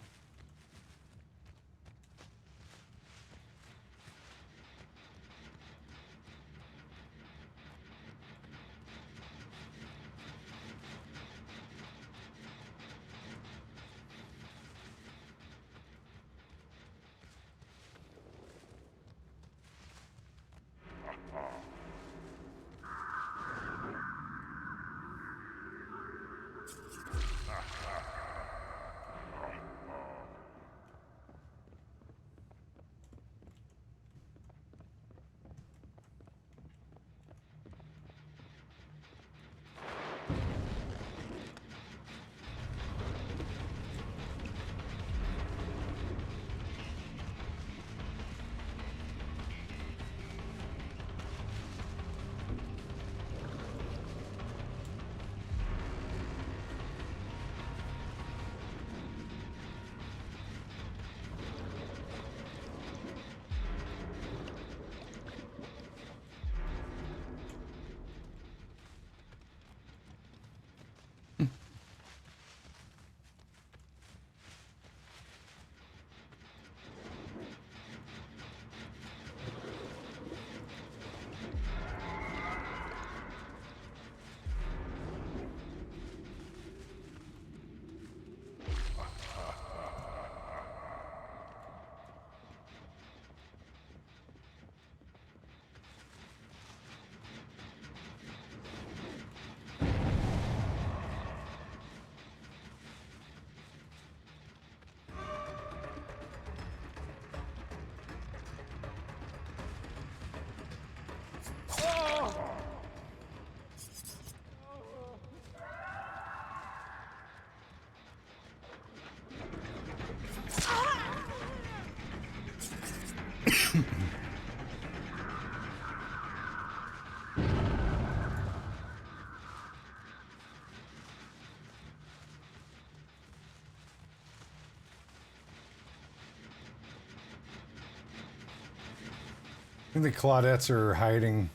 I think the Claudettes are hiding.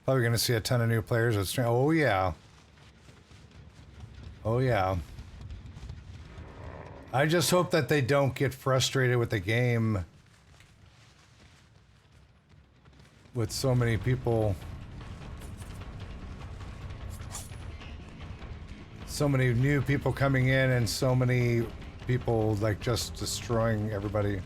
Probably going to see a ton of new players. Oh, yeah. Oh, yeah. I just hope that they don't get frustrated with the game. With so many people. So many new people coming in and so many people like just destroying everybody.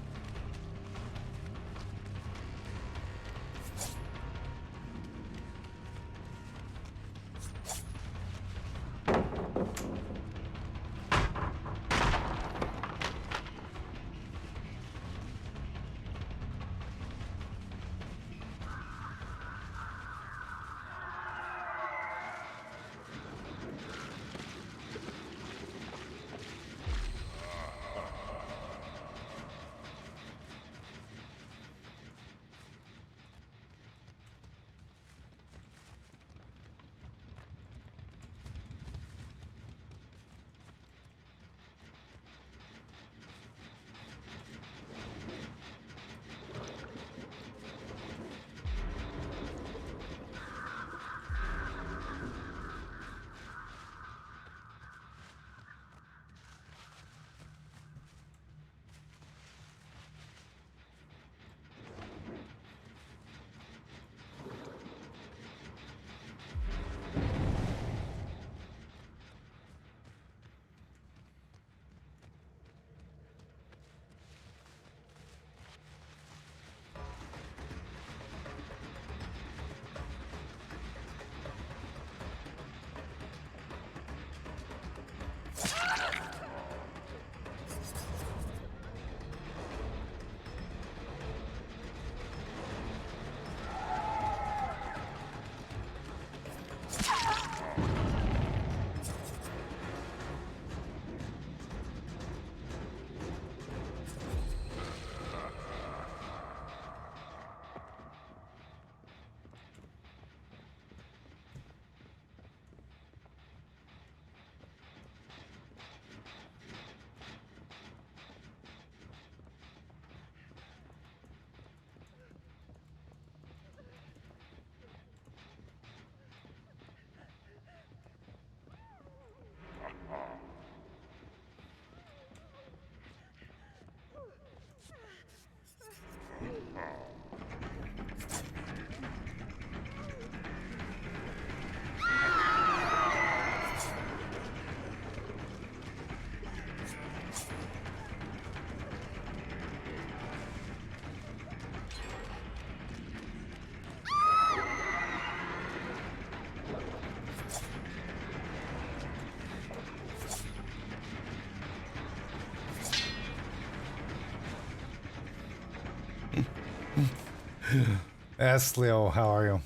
Yes, Leo, how are you?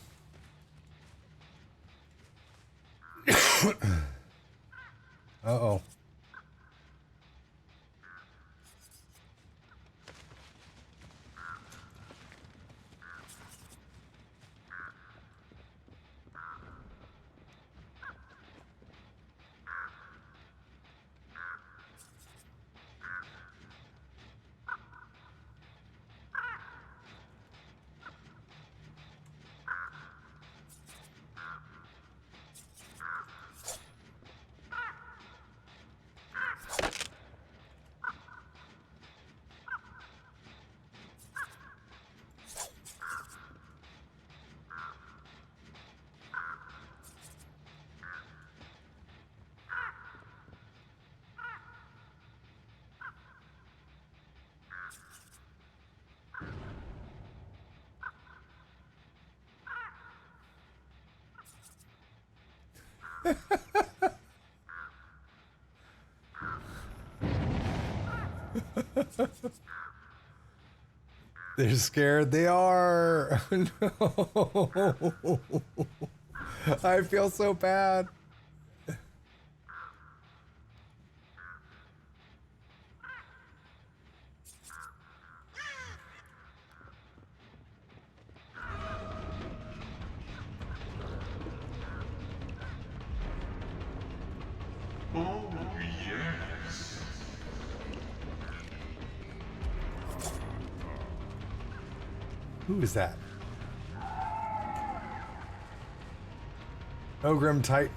Uh-oh. They're scared. They are. No. I feel so bad. Oh, yes. Who is that? Ogrim Titan,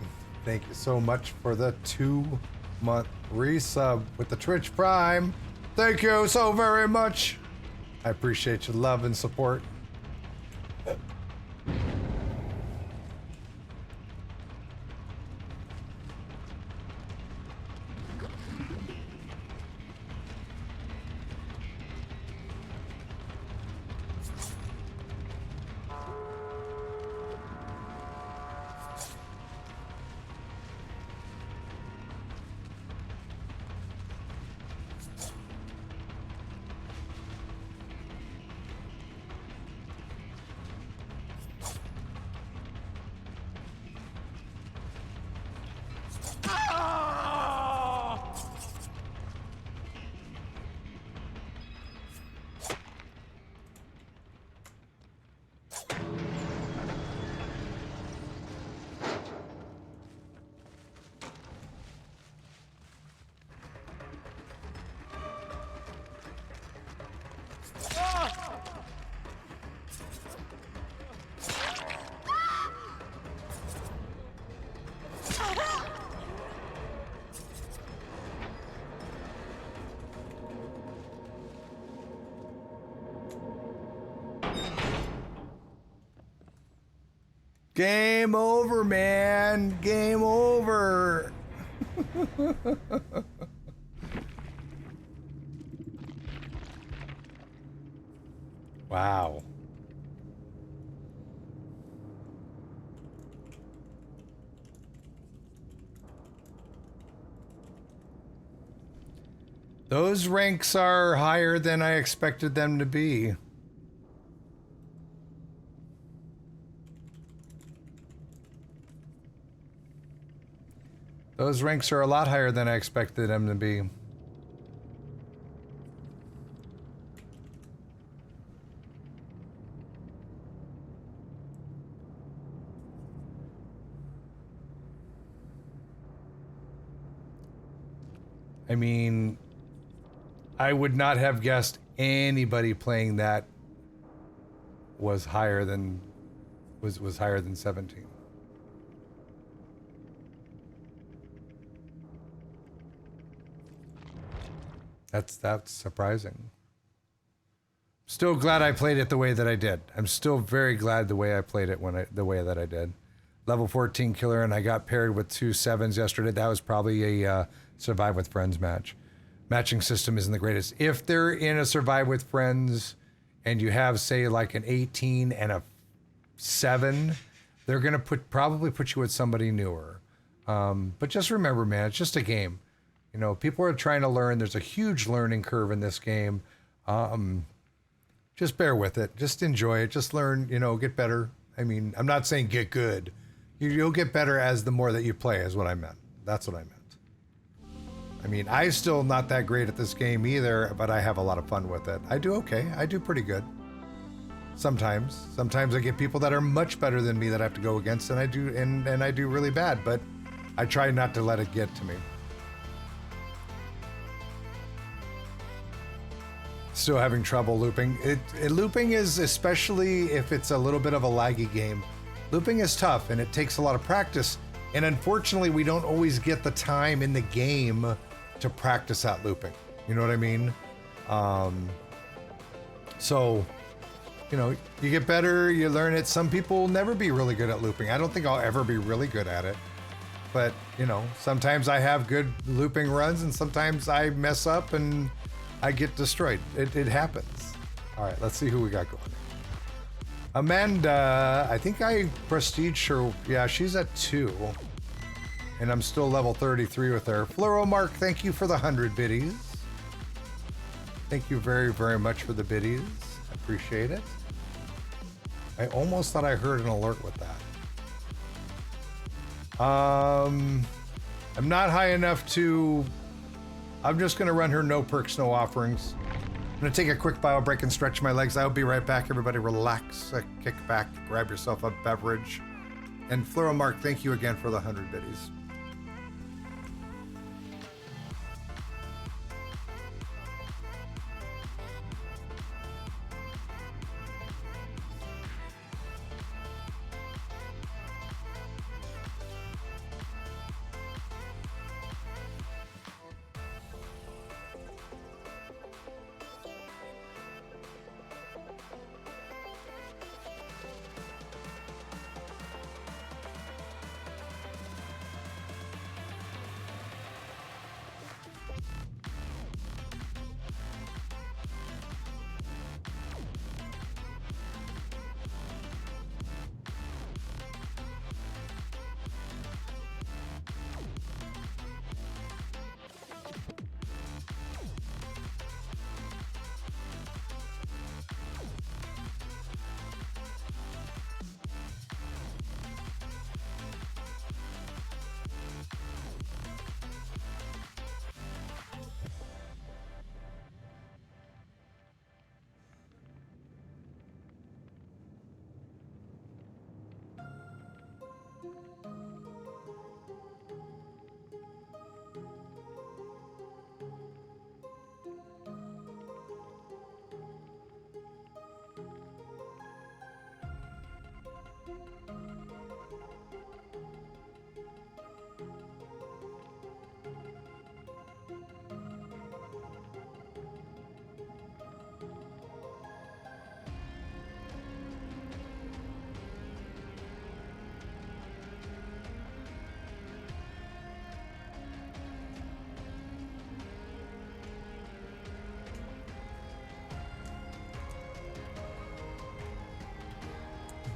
thank you so much for the 2-month resub with the Twitch Prime. Thank you so very much. I appreciate your love and support. Game over, man. Game over. Wow. Those ranks are higher than I expected them to be. Those ranks are a lot higher than I expected them to be. I mean, I would not have guessed anybody playing that was higher than was higher than 17. That's surprising. Still glad I played it the way that I did. I'm still very glad the way I played it the way that I did. Level 14 killer, and I got paired with 2 7s yesterday. That was probably a Survive with Friends match. Matching system isn't the greatest. If they're in a Survive with Friends and you have, say, like an 18 and a 7, they're gonna probably put you with somebody newer. But just remember, man, it's just a game. You know, people are trying to learn. There's a huge learning curve in this game. just bear with it. Just enjoy it. Just learn, get better. I mean, I'm not saying get good. You'll get better as the more that you play is what I meant. That's what I meant. I mean, I'm still not that great at this game either, but I have a lot of fun with it. I do okay. I do pretty good. Sometimes I get people that are much better than me that I have to go against, and I do really bad, but I try not to let it get to me. Still having trouble looping. Looping is, especially if it's a little bit of a laggy game, looping is tough and it takes a lot of practice. And unfortunately, we don't always get the time in the game to practice that looping. You know what I mean? So, you get better, you learn it. Some people will never be really good at looping. I don't think I'll ever be really good at it. But, sometimes I have good looping runs and sometimes I mess up and I get destroyed. It happens. All right, let's see who we got going. Amanda, I think I prestige her. Yeah, she's at 2. And I'm still level 33 with her. Fluoromark, thank you for the 100 biddies. Thank you very, very much for the biddies. I appreciate it. I almost thought I heard an alert with that. I'm not high enough to... I'm just going to run her no perks, no offerings. I'm going to take a quick bio break and stretch my legs. I'll be right back. Everybody relax, kick back, grab yourself a beverage. And Fluoromark, thank you again for the 100 biddies.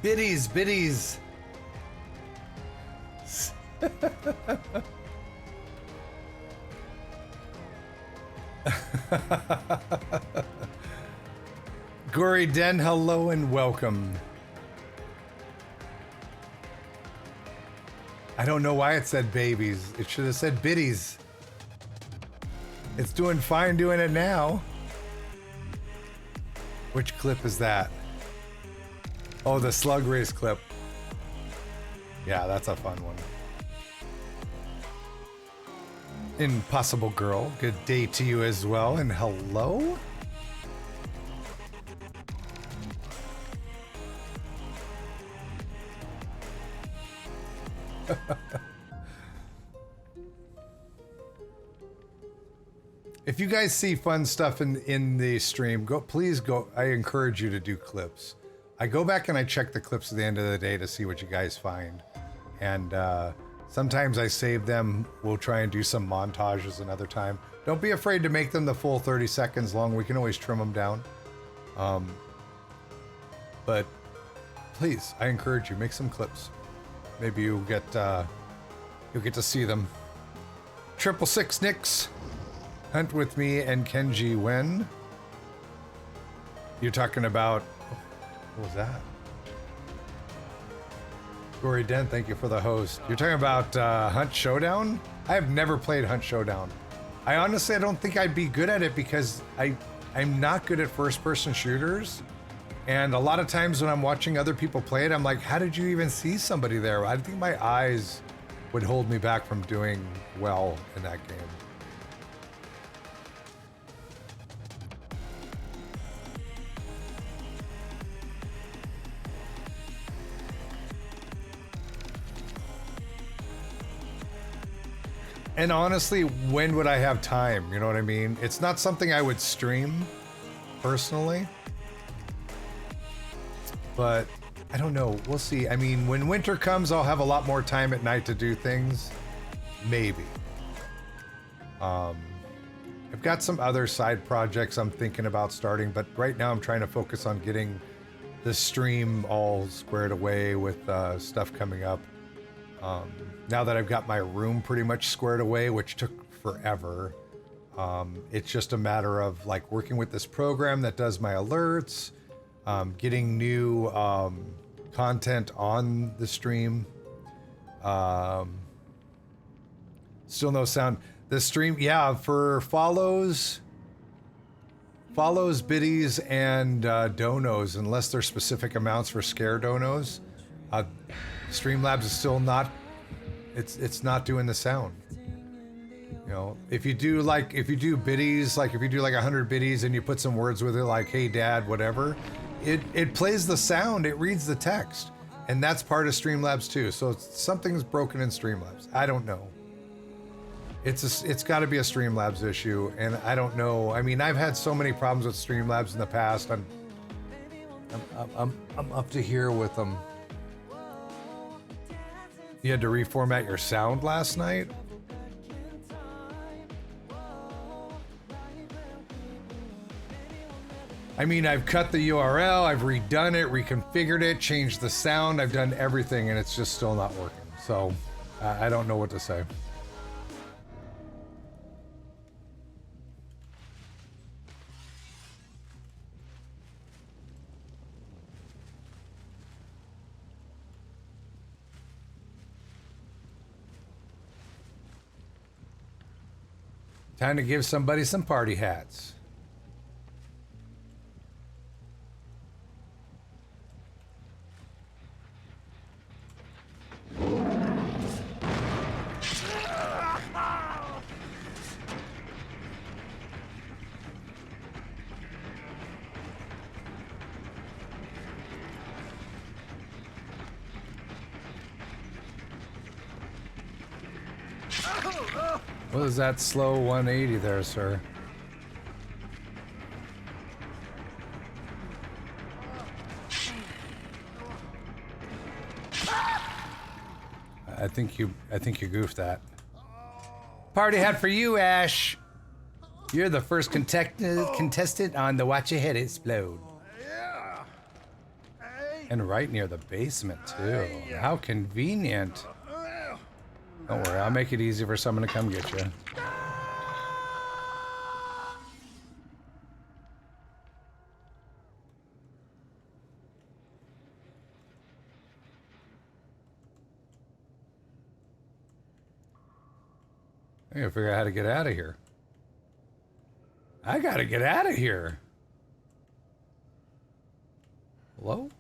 Biddies. Gory Den, hello and welcome. I don't know why it said babies. It should have said biddies. It's doing fine doing it now. Which clip is that? Oh, the slug race clip. Yeah, that's a fun one. Impossible Girl, good day to you as well, and hello? If you guys see fun stuff in the stream, please go. I encourage you to do clips. I go back and I check the clips at the end of the day to see what you guys find. And sometimes I save them. We'll try and do some montages another time. Don't be afraid to make them the full 30 seconds long. We can always trim them down. But please, I encourage you, make some clips. Maybe you'll get to see them. 666 Nicks, Hunt with me and Kenji Wen. You're talking about, what was that? Gory Den, thank you for the host. You're talking about Hunt Showdown? I have never played Hunt Showdown. I honestly, I don't think I'd be good at it because I'm not good at first-person shooters. And a lot of times when I'm watching other people play it, I'm like, how did you even see somebody there? I think my eyes would hold me back from doing well in that game. And honestly, when would I have time? You know what I mean? It's not something I would stream personally. But I don't know. We'll see. I mean, when winter comes, I'll have a lot more time at night to do things. Maybe. I've got some other side projects I'm thinking about starting, but right now I'm trying to focus on getting the stream all squared away with stuff coming up. Now that I've got my room pretty much squared away, which took forever, it's just a matter of like working with this program that does my alerts, getting new content on the stream. Still no sound. The stream, yeah, for follows, biddies, and donos, unless there's specific amounts for scare donos. Streamlabs is still not, it's not doing the sound. You know, if you do biddies, like if you do like 100 biddies and you put some words with it like, hey dad, whatever, it plays the sound, it reads the text. And that's part of Streamlabs too. So something's broken in Streamlabs. I don't know. It's got to be a Streamlabs issue, and I don't know. I mean, I've had so many problems with Streamlabs in the past. I'm up to here with them. You had to reformat your sound last night? I mean, I've cut the URL, I've redone it, reconfigured it, changed the sound, I've done everything, and it's just still not working. So, I don't know what to say. Time to give somebody some party hats. What is that slow 180 there, sir? I think you goofed that. Party hat for you, Ash. You're the first contestant on the Watch Your Head Explode. And right near the basement too. How convenient. Don't worry, I'll make it easy for someone to come get you. I gotta figure out how to get out of here. I gotta get out of here. Hello?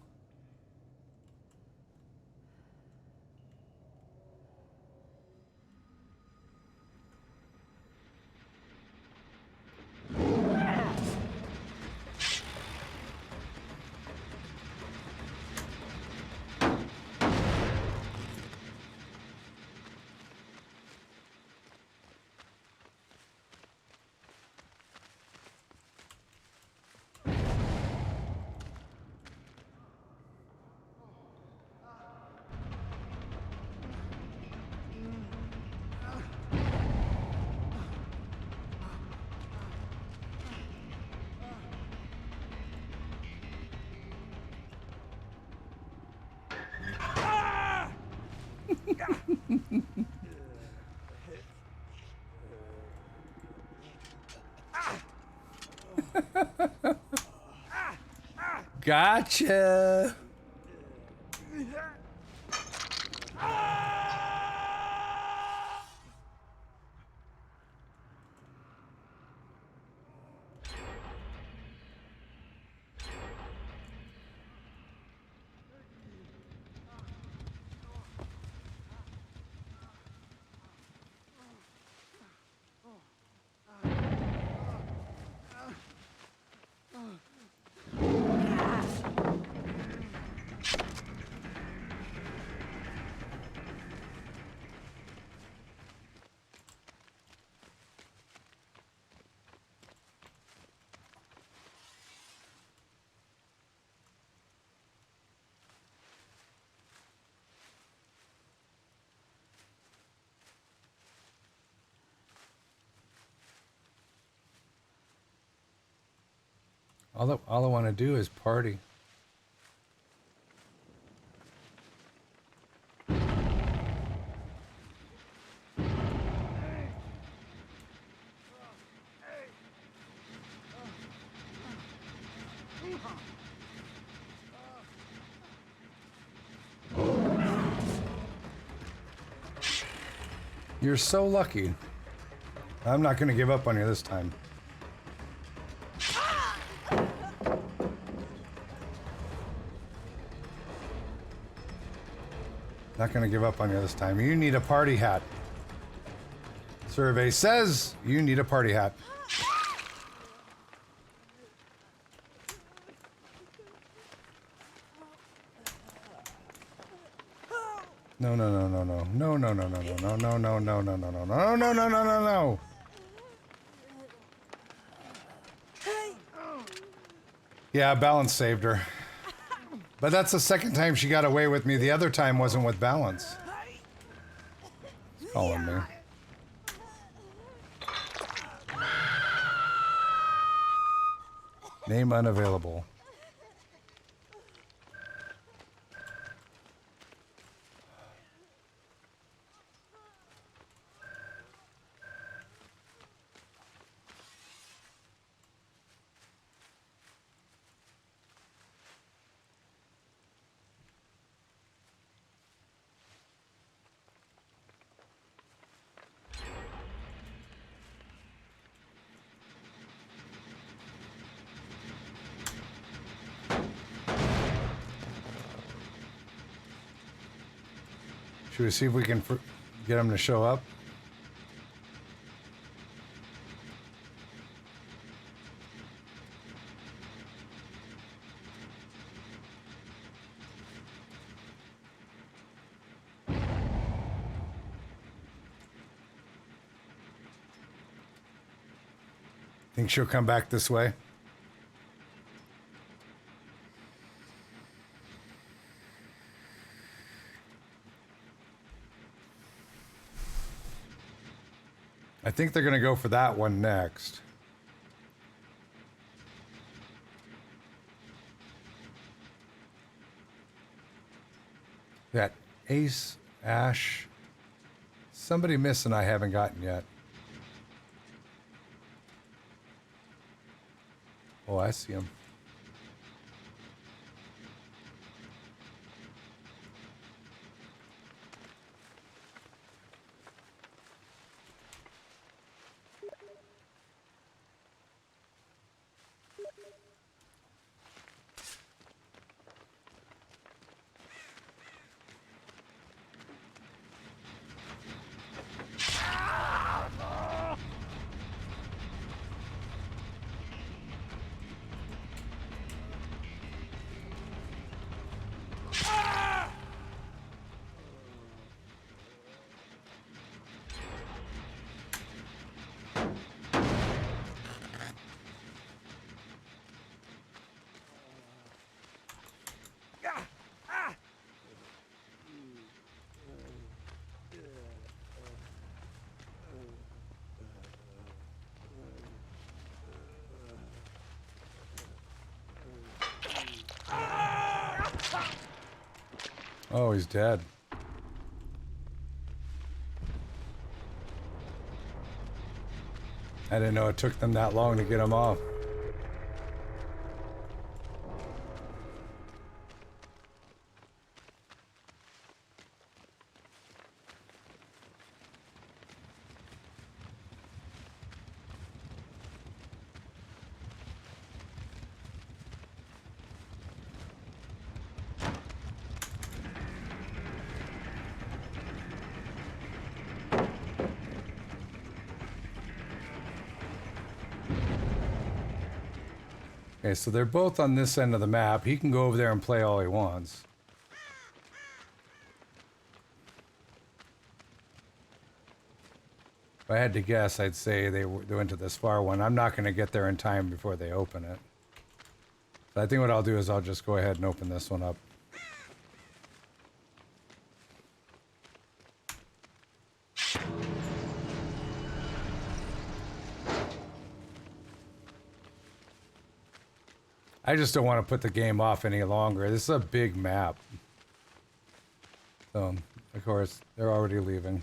Gotcha. All I want to do is party. You're so lucky. I'm not going to give up on you this time. Not going to give up on you this time. You need a party hat. Survey says you need a party hat. No, no, no, no, no. No, no, no, no, no, no, no, no, no, no, no, no, no, no, no, no, no, no. Yeah, balance saved her. But that's the second time she got away with me. The other time wasn't with balance. It's calling me. Name unavailable. Should we see if we can get him to show up? Think she'll come back this way? I think they're going to go for that one next. That Ace, Ash, somebody missing I haven't gotten yet. Oh, I see him. Oh, he's dead. I didn't know it took them that long to get him off. Okay, so they're both on this end of the map. He can go over there and play all he wants. If I had to guess, I'd say they went to this far one. I'm not going to get there in time before they open it. So I think what I'll do is I'll just go ahead and open this one up. I just don't want to put the game off any longer. This is a big map. So, of course, they're already leaving.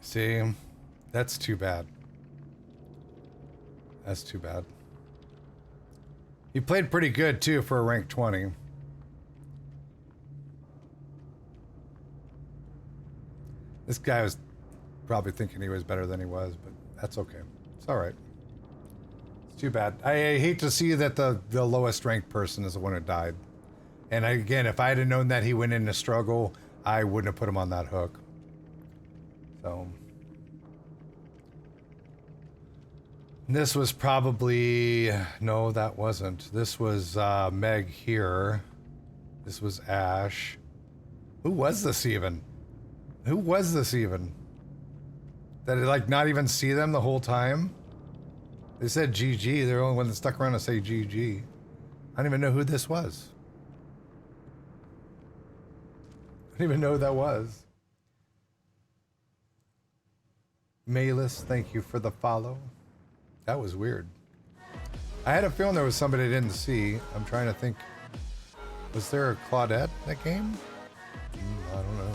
See, that's too bad. That's too bad. He played pretty good too for a rank 20. This guy was probably thinking he was better than he was, but that's okay. It's all right. It's too bad. I hate to see that the lowest ranked person is the one who died. And again, if I had known that he went in to struggle, I wouldn't have put him on that hook. So this was probably, no, that wasn't. This was Meg here. This was Ash. Who was this even? Who was this even? Did I like not even see them the whole time? They said GG. They're the only one that stuck around to say GG. I don't even know who this was. I don't even know who that was. Mayless, thank you for the follow. That was weird. I had a feeling there was somebody I didn't see. I'm trying to think. Was there a Claudette in that game? I don't know.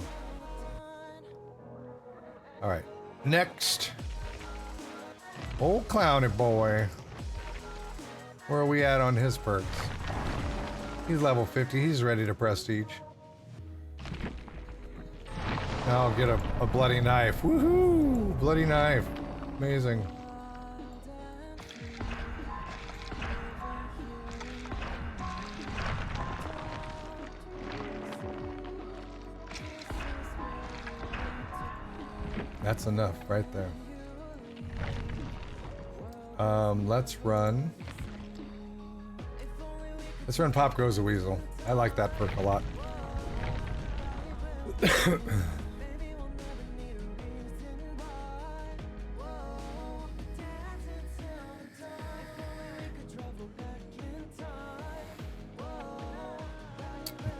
All right. Next. Old Clowny boy. Where are we at on his perks? He's level 50. He's ready to prestige. Now I'll get a bloody knife. Woohoo! Bloody knife. Amazing. That's enough right there. Let's run. Let's run Pop Goes the Weasel. I like that perk a lot.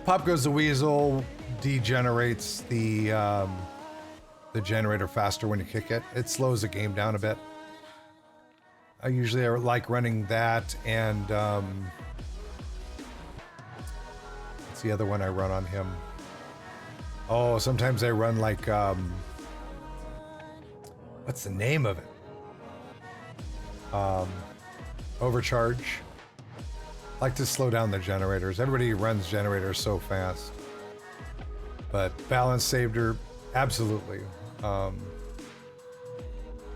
Pop Goes the Weasel degenerates the generator faster when you kick it. It slows the game down a bit. I usually like running that, and what's the other one I run on him? Oh, sometimes I run like what's the name of it? Overcharge. I like to slow down the generators. Everybody runs generators so fast, but Balance saved her absolutely.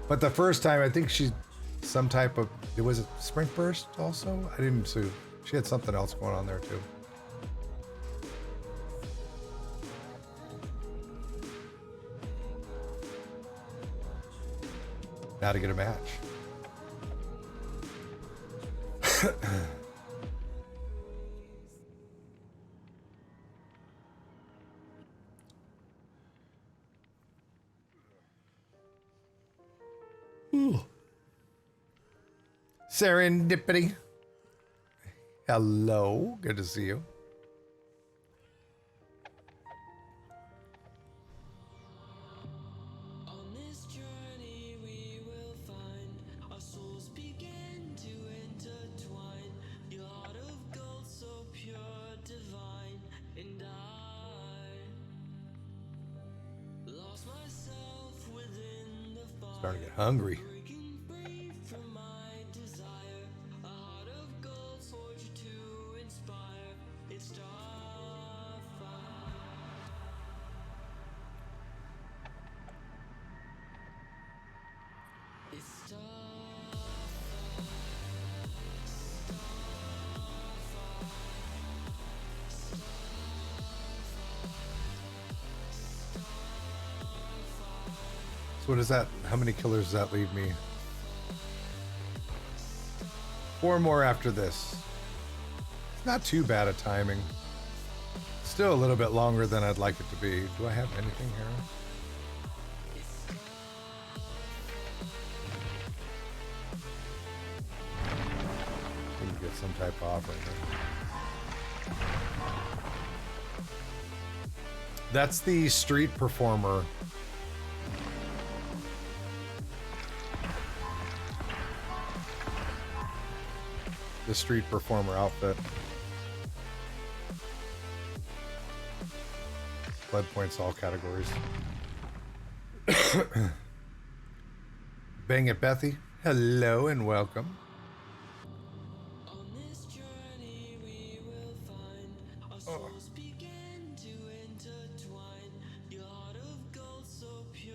But the first time, I think she some type of, was it Sprint Burst also? I didn't see. She had something else going on there too. Now to get a match. Ooh. Serendipity. Hello, good to see you. On this journey we will find our souls begin to intertwine. Your heart of gold so pure, divine, and I lost myself within the fire. Starting to get hungry. Breaking free from my So what is that? How many killers does that leave me? 4 more after this. It's not too bad a timing. Still a little bit longer than I'd like it to be. Do I have anything here? We can get some type of offering. That's the street performer. The street performer outfit. Blood points all categories. Bang it, Bethy. Hello and welcome. On this journey we will find our souls begin to intertwine. Your heart of gold, so pure,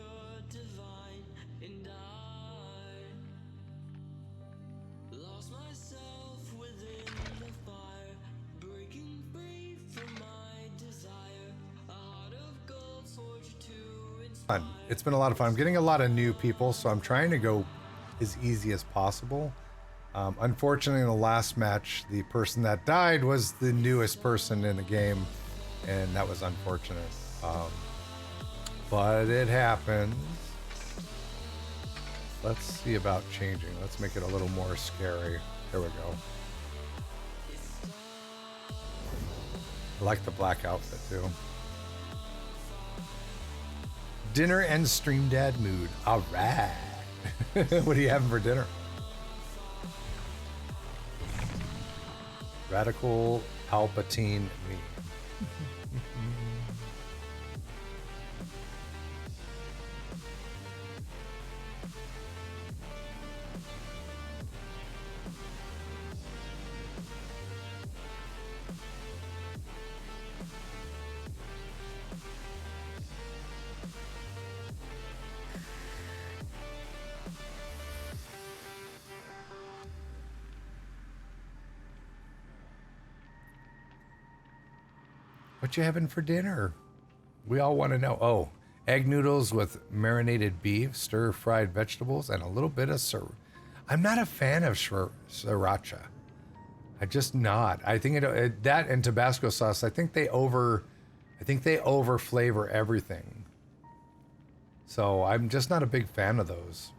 divine, and I lost myself within the fire, breaking free from my desire. A heart of gold forged to inspire. It's been a lot of fun. I'm getting a lot of new people, so I'm trying to go as easy as possible. Unfortunately, in the last match, the person that died was the newest person in the game, and that was unfortunate. But it happens. Let's see about changing. Let's make it a little more scary. There we go. I like the black outfit too. Dinner and stream dad mood. All right. What are you having for dinner? Radical Palpatine me. What you having for dinner? We all want to know. Oh, egg noodles with marinated beef, stir-fried vegetables, and a little bit of I'm not a fan of sriracha. I just not. I think that and Tabasco sauce. I think they over flavor everything. So I'm just not a big fan of those.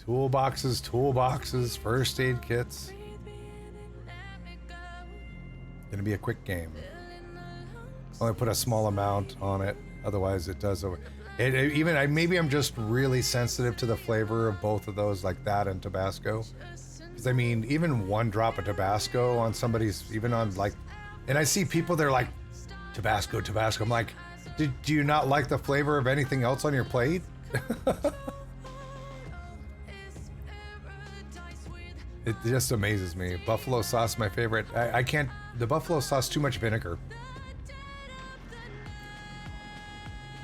Toolboxes, first aid kits. Gonna be a quick game. Only put a small amount on it, otherwise it does over. Maybe I'm just really sensitive to the flavor of both of those, like that and Tabasco. Because I mean, even 1 drop of Tabasco on somebody's, even on like, and I see people they're like, Tabasco. I'm like, do you not like the flavor of anything else on your plate? It just amazes me. Buffalo sauce, my favorite. I can't, the buffalo sauce, too much vinegar.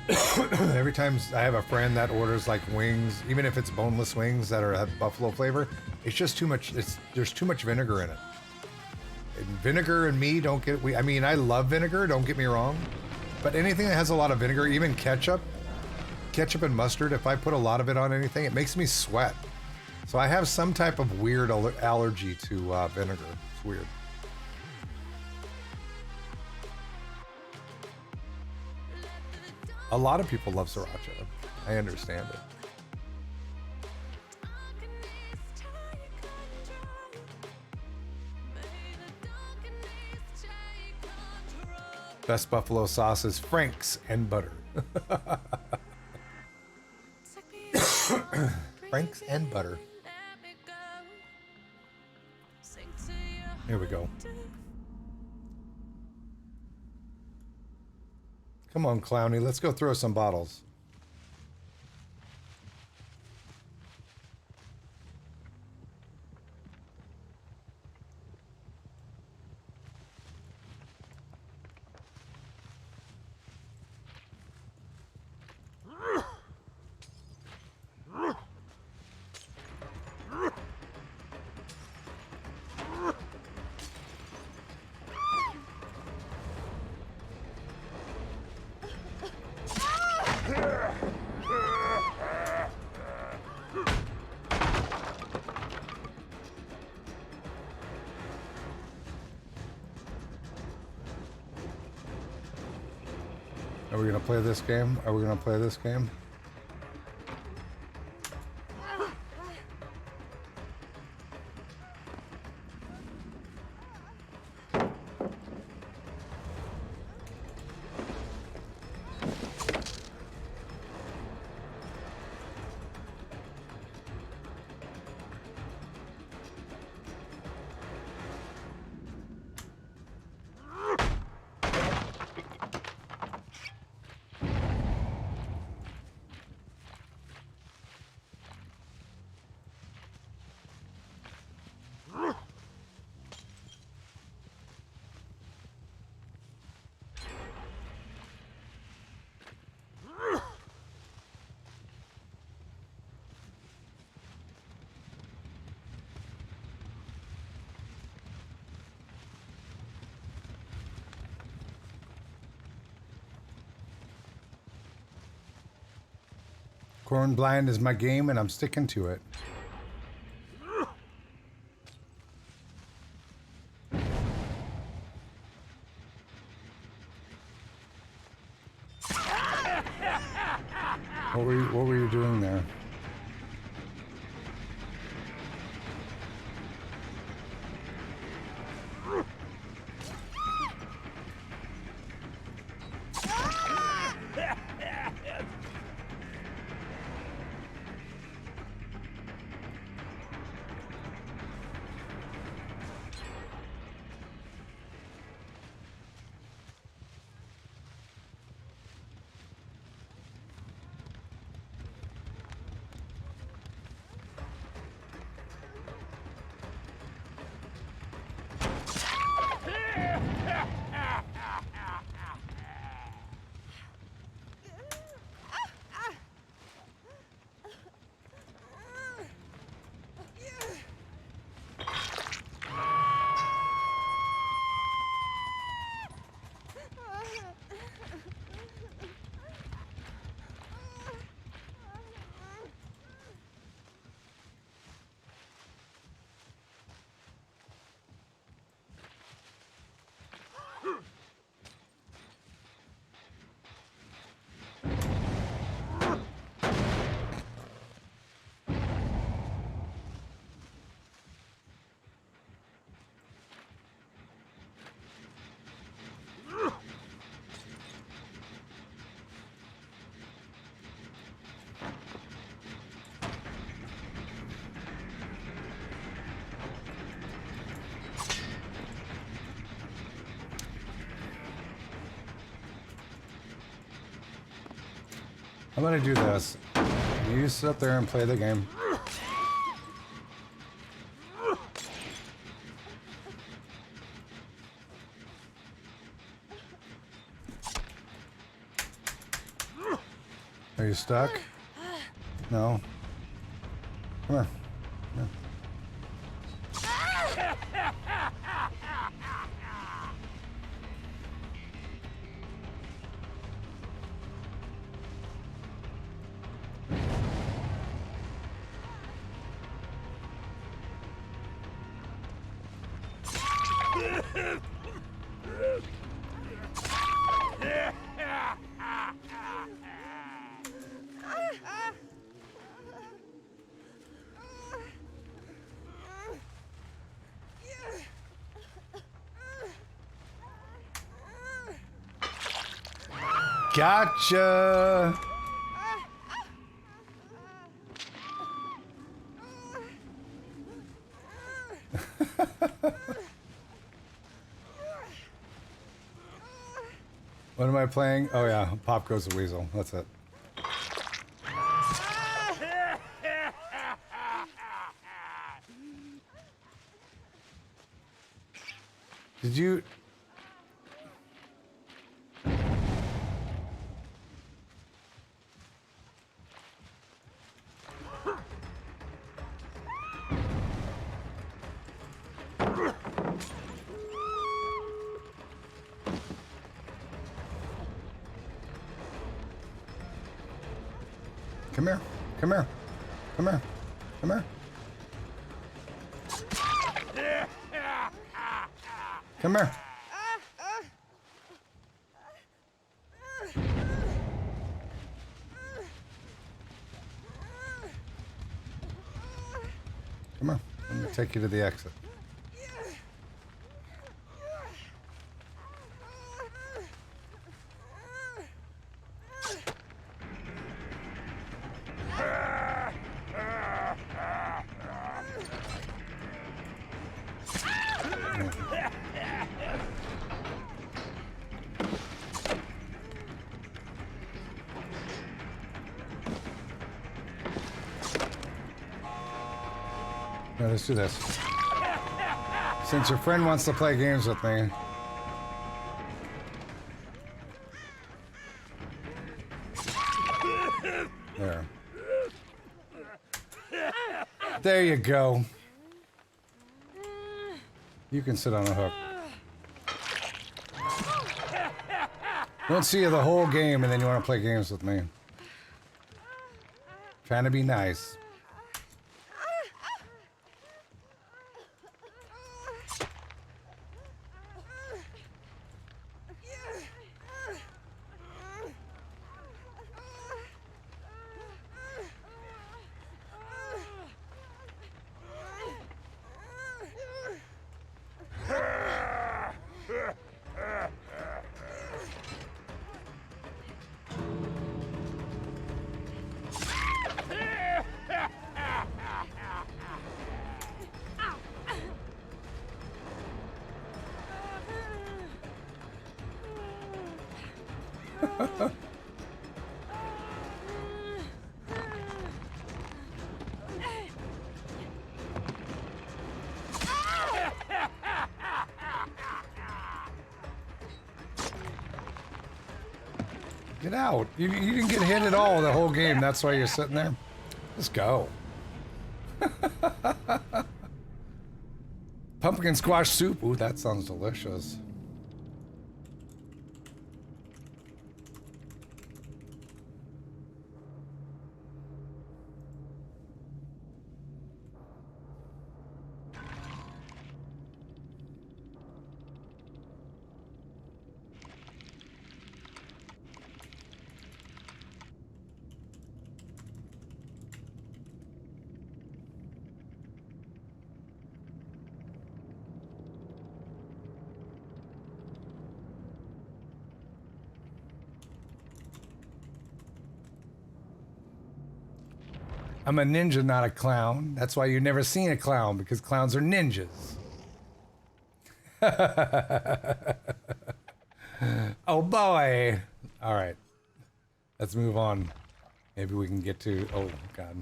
Every time I have a friend that orders like wings, even if it's boneless wings that have buffalo flavor, it's just too much. There's too much vinegar in it. And vinegar and me don't get, I mean, I love vinegar, don't get me wrong. But anything that has a lot of vinegar, even ketchup and mustard, if I put a lot of it on anything, it makes me sweat. So I have some type of weird allergy to vinegar. It's weird. A lot of people love sriracha. I understand it. Best buffalo sauce is Frank's and butter. Frank's and butter. Here we go. Come on, Clowny, let's go throw some bottles. Are we gonna play this game? Are we gonna play this game? Corn Blind is my game and I'm sticking to it. What were you doing there? I'm gonna do this. You sit up there and play the game. Are you stuck? No. Come here. Come here. Gotcha. What am I playing? Oh yeah, Pop Goes the Weasel. That's it. Did you... Come here. Come here. Come here. Come here. Come here. Come on. Let me take you to the exit. Yeah, let's do this. Since your friend wants to play games with me. There. There you go. You can sit on a hook. Don't see you the whole game and then you want to play games with me. Trying to be nice. Get out. You didn't get hit at all the whole game. That's why you're sitting there. Let's go. Pumpkin squash soup. Ooh, that sounds delicious. I'm a ninja, not a clown. That's why you've never seen a clown, because clowns are ninjas. Oh boy. All right. Let's move on. Maybe we can get to... Oh, God.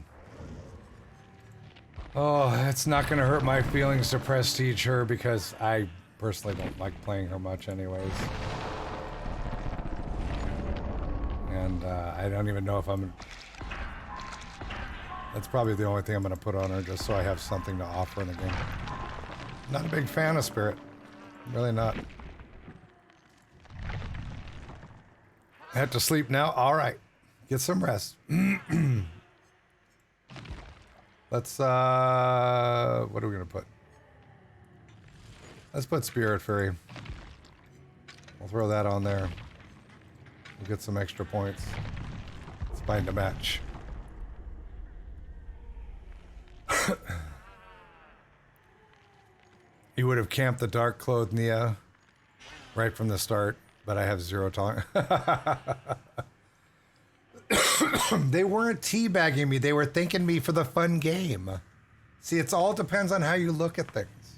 Oh, it's not going to hurt my feelings to prestige her, because I personally don't like playing her much anyways. And I don't even know if I'm... That's probably the only thing I'm going to put on her, just so I have something to offer in the game. Not a big fan of Spirit. Really not. I have to sleep now? All right. Get some rest. Let's, what are we going to put? Let's put Spirit Fairy. We'll throw that on there. We'll get some extra points. Let's find a match. You would have camped the dark clothed Nia right from the start, but I have zero tolerance. They weren't teabagging me. They were thanking me for the fun game. See, it all depends on how you look at things.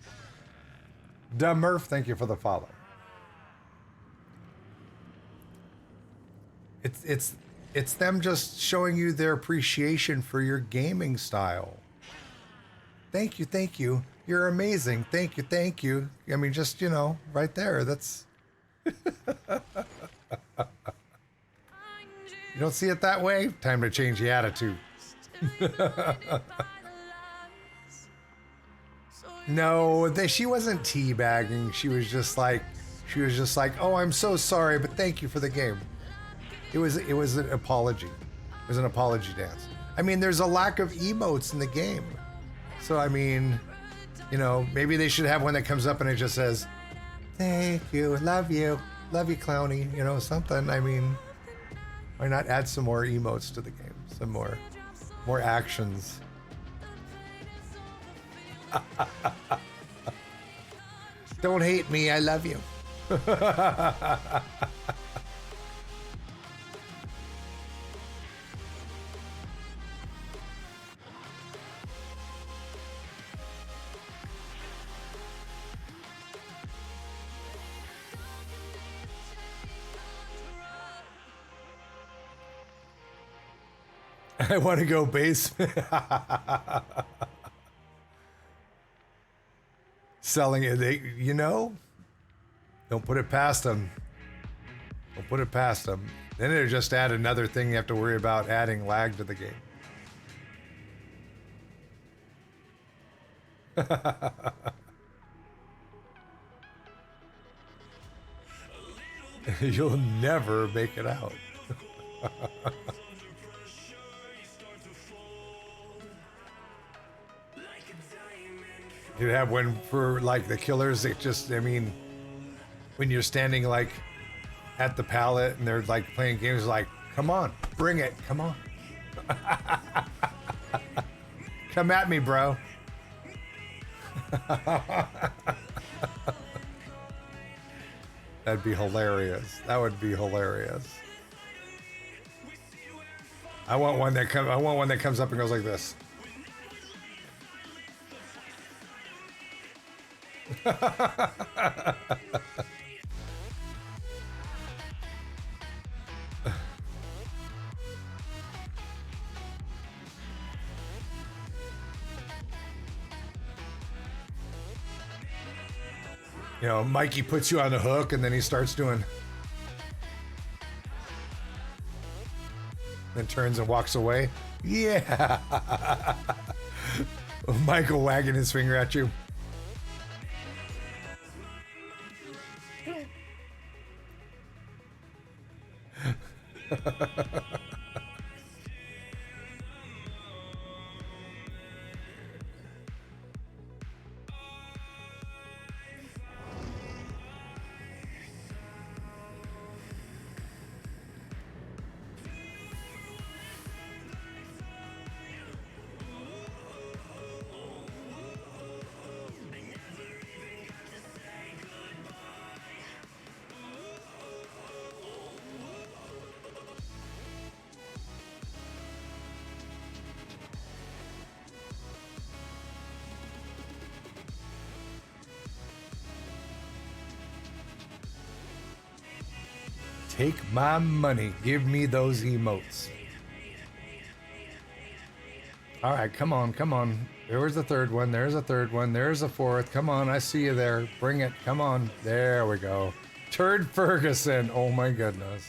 Dumb Murph, thank you for the follow. It's them just showing you their appreciation for your gaming style. Thank you, thank you. You're amazing. Thank you, thank you. I mean, just, you know, right there. That's... You don't see it that way? Time to change the attitude. No, she wasn't teabagging. She was just like, oh, I'm so sorry, but thank you for the game. It was an apology. It was an apology dance. I mean, there's a lack of emotes in the game. So, I mean, you know, maybe they should have one that comes up and it just says, thank you, love you, Clowny, you know, something. I mean, why not add some more emotes to the game? Some more actions. Don't hate me, I love you. I want to go basement. Selling it, you know? Don't put it past them. Don't put it past them. Then it'll just add another thing you have to worry about adding lag to the game. You'll never make it out. You have one for like the killers. It just, I mean, when you're standing like at the pallet and they're like playing games, like, come on, bring it, come on. Come at me, bro. That'd be hilarious. That would be hilarious. I want one that comes up and goes like this. You know, Mikey puts you on the hook and then he starts doing, then turns and walks away. Yeah. Michael wagging his finger at you. Take my money. Give me those emotes. All right, come on, come on. There's a third one. There's a third one. There's a fourth. Come on, I see you there. Bring it. Come on. There we go. Turd Ferguson. Oh my goodness.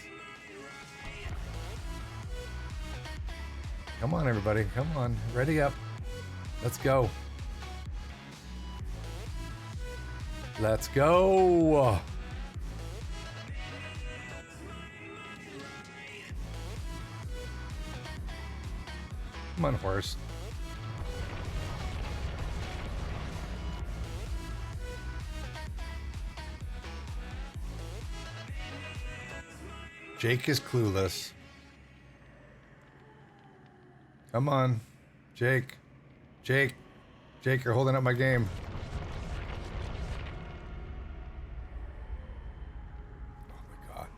Come on, everybody. Come on. Ready up. Let's go. Let's go. Come on, horse. Jake is clueless. Come on, Jake. Jake, you're holding up my game. Oh my God.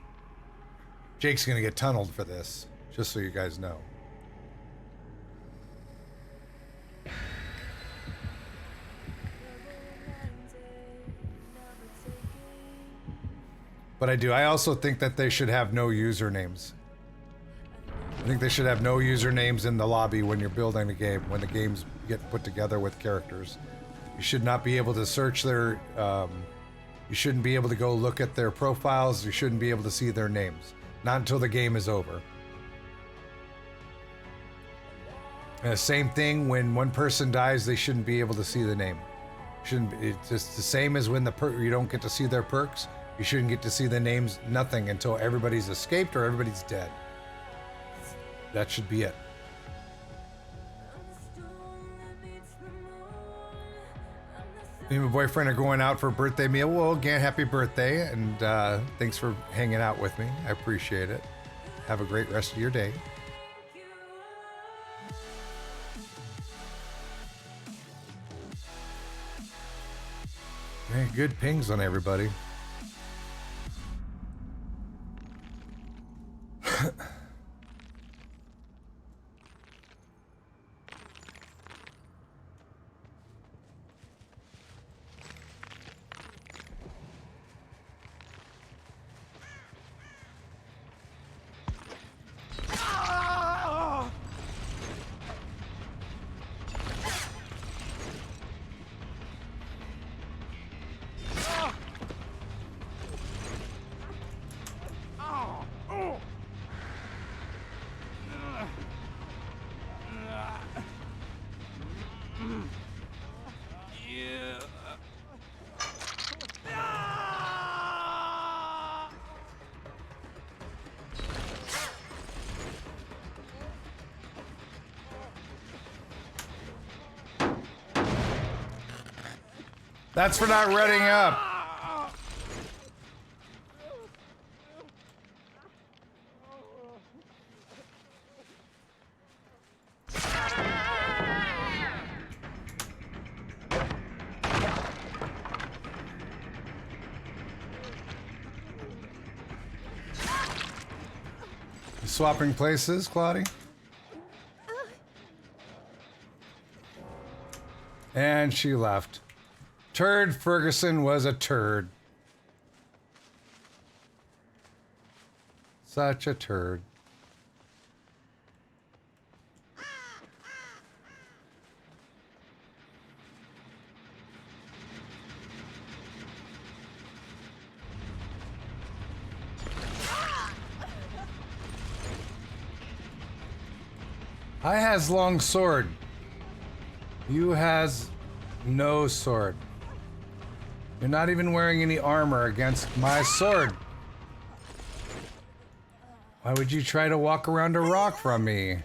Jake's gonna get tunneled for this, just so you guys know. But I also think that they should have no usernames. I think they should have no usernames in the lobby when you're building a game, when the games get put together with characters. You should not be able to search their, you shouldn't be able to go look at their profiles, you shouldn't be able to see their names. Not until the game is over. And the same thing, when one person dies, they shouldn't be able to see the name. It's just the same as when you don't get to see their perks. You shouldn't get to see the names, nothing, until everybody's escaped or everybody's dead. That should be it. Me and my boyfriend are going out for a birthday meal. Well, again, happy birthday, and thanks for hanging out with me. I appreciate it. Have a great rest of your day. Hey, good pings on everybody. That's for not running up. Swapping places, Claudia? And she left. Turd Ferguson was a turd. Such a turd. I has long sword. You has no sword. You're not even wearing any armor against my sword. Why would you try to walk around a rock from me?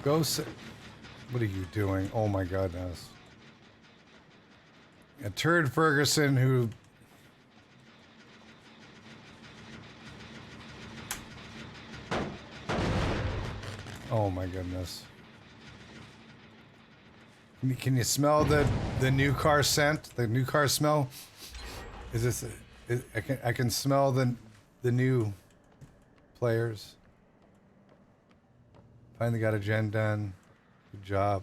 Go sit. What are you doing? Oh my goodness. A turd Ferguson who... Oh my goodness. Can you smell the new car scent? The new car smell? Is this... I can smell the new players. Finally got a gen done. Good job.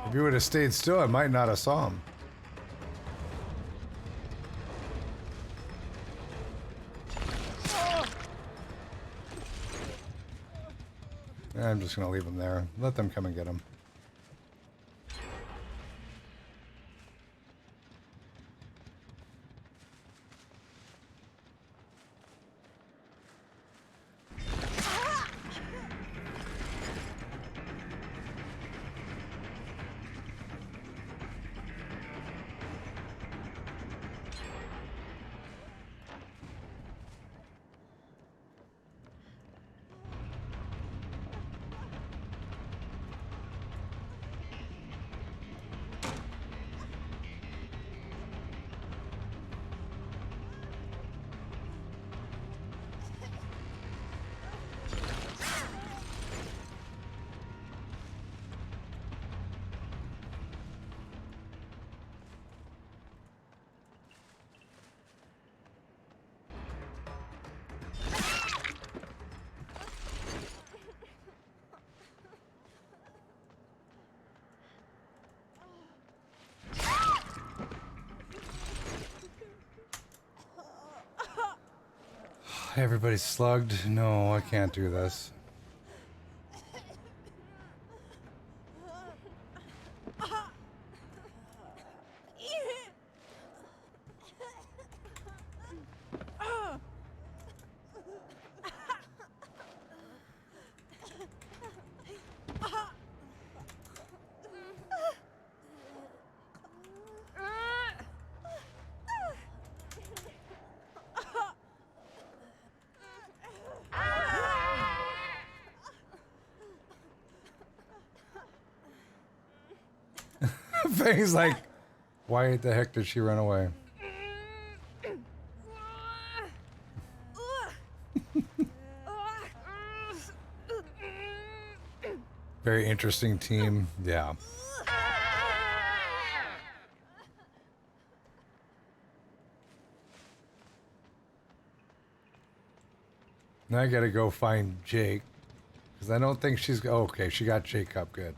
If you would have stayed still, I might not have saw him. I'm just gonna leave him there. Let them come and get him. Everybody's slugged. No, I can't do this. Fang's like, why the heck did she run away? Very interesting team. Yeah. Now I gotta go find Jake. Because I don't think she's... Oh, okay, she got Jake up good.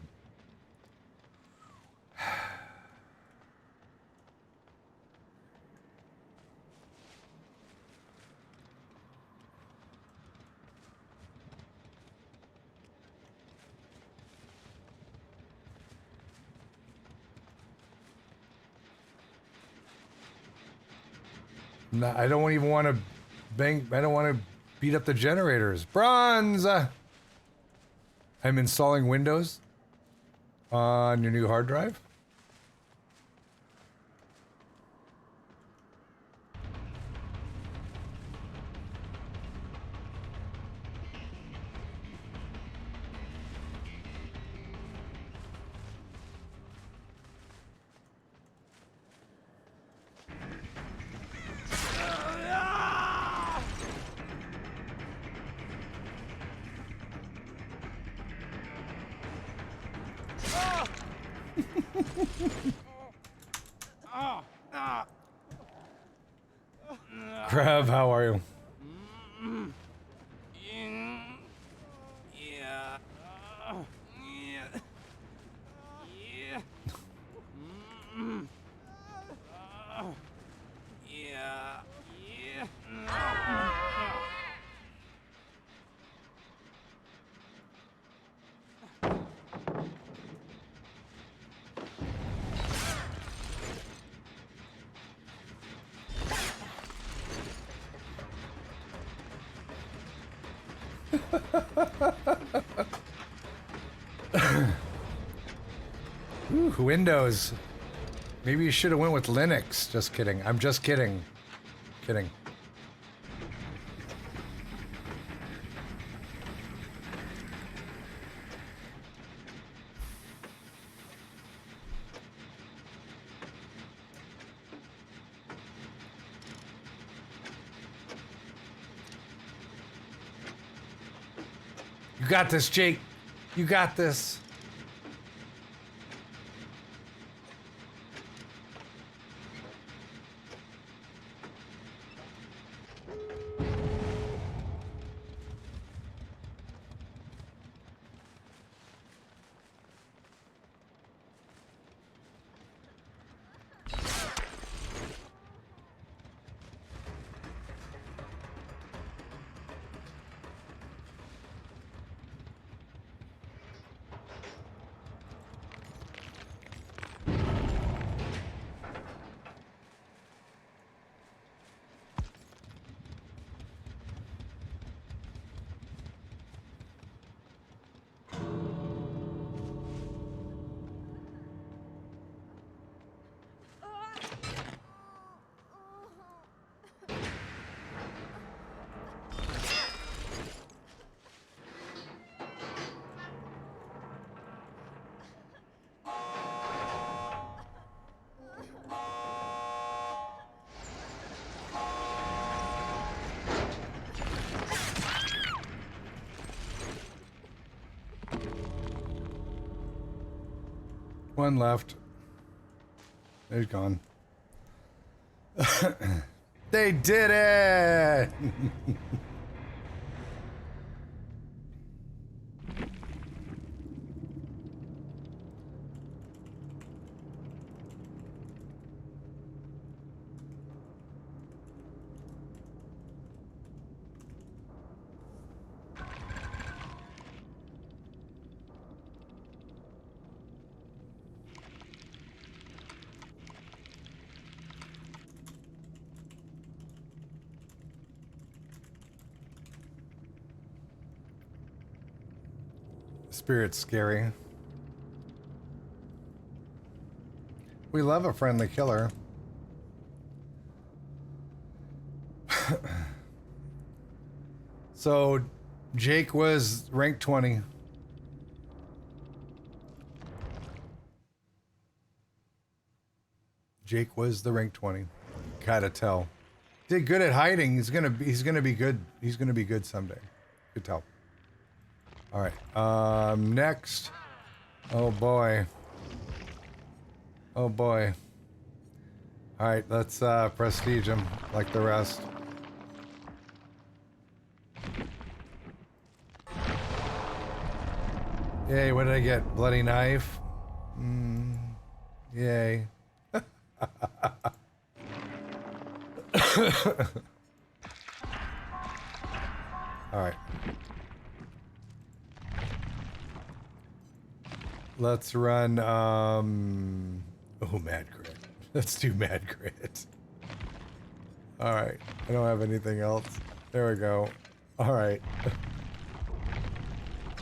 No, I don't even want to bang. I don't want to beat up the generators. Bronze! I'm installing Windows on your new hard drive. Crab, how are you? Ooh, Windows. Maybe you should have went with Linux. Just kidding. I'm just kidding. Kidding. You got this, Jake. You got this. One left. They're gone. They did it! Spirit's scary. We love a friendly killer. So, Jake was ranked 20. Jake was the rank 20. Gotta tell. Did good at hiding. He's gonna be good. He's gonna be good someday. Good tell. All right. Next. Oh boy. Oh boy. All right. Let's prestige him like the rest. Yay! What did I get? Bloody knife. Yay. All right. Let's run, oh, mad crit. Let's do mad crit. All right. I don't have anything else. There we go. All right.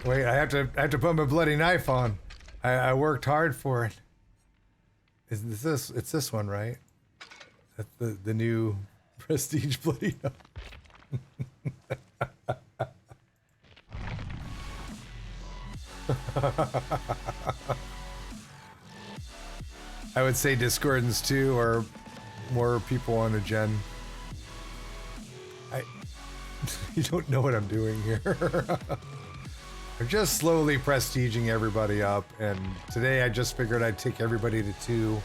Wait, I have to put my bloody knife on. I worked hard for it. Is this, it's this one, right? That's the new prestige bloody knife. I would say Discordance 2 or more people on a gen. You don't know what I'm doing here. I'm just slowly prestiging everybody up, and today I just figured I'd take everybody to 2,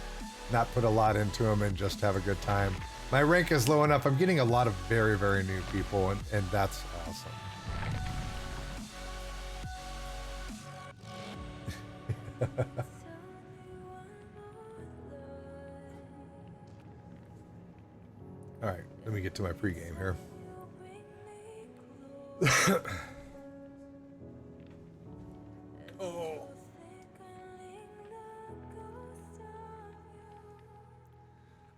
not put a lot into them, and just have a good time. My rank is low enough. I'm getting a lot of very, very new people, and that's awesome. All right, let me get to my pregame here. Oh.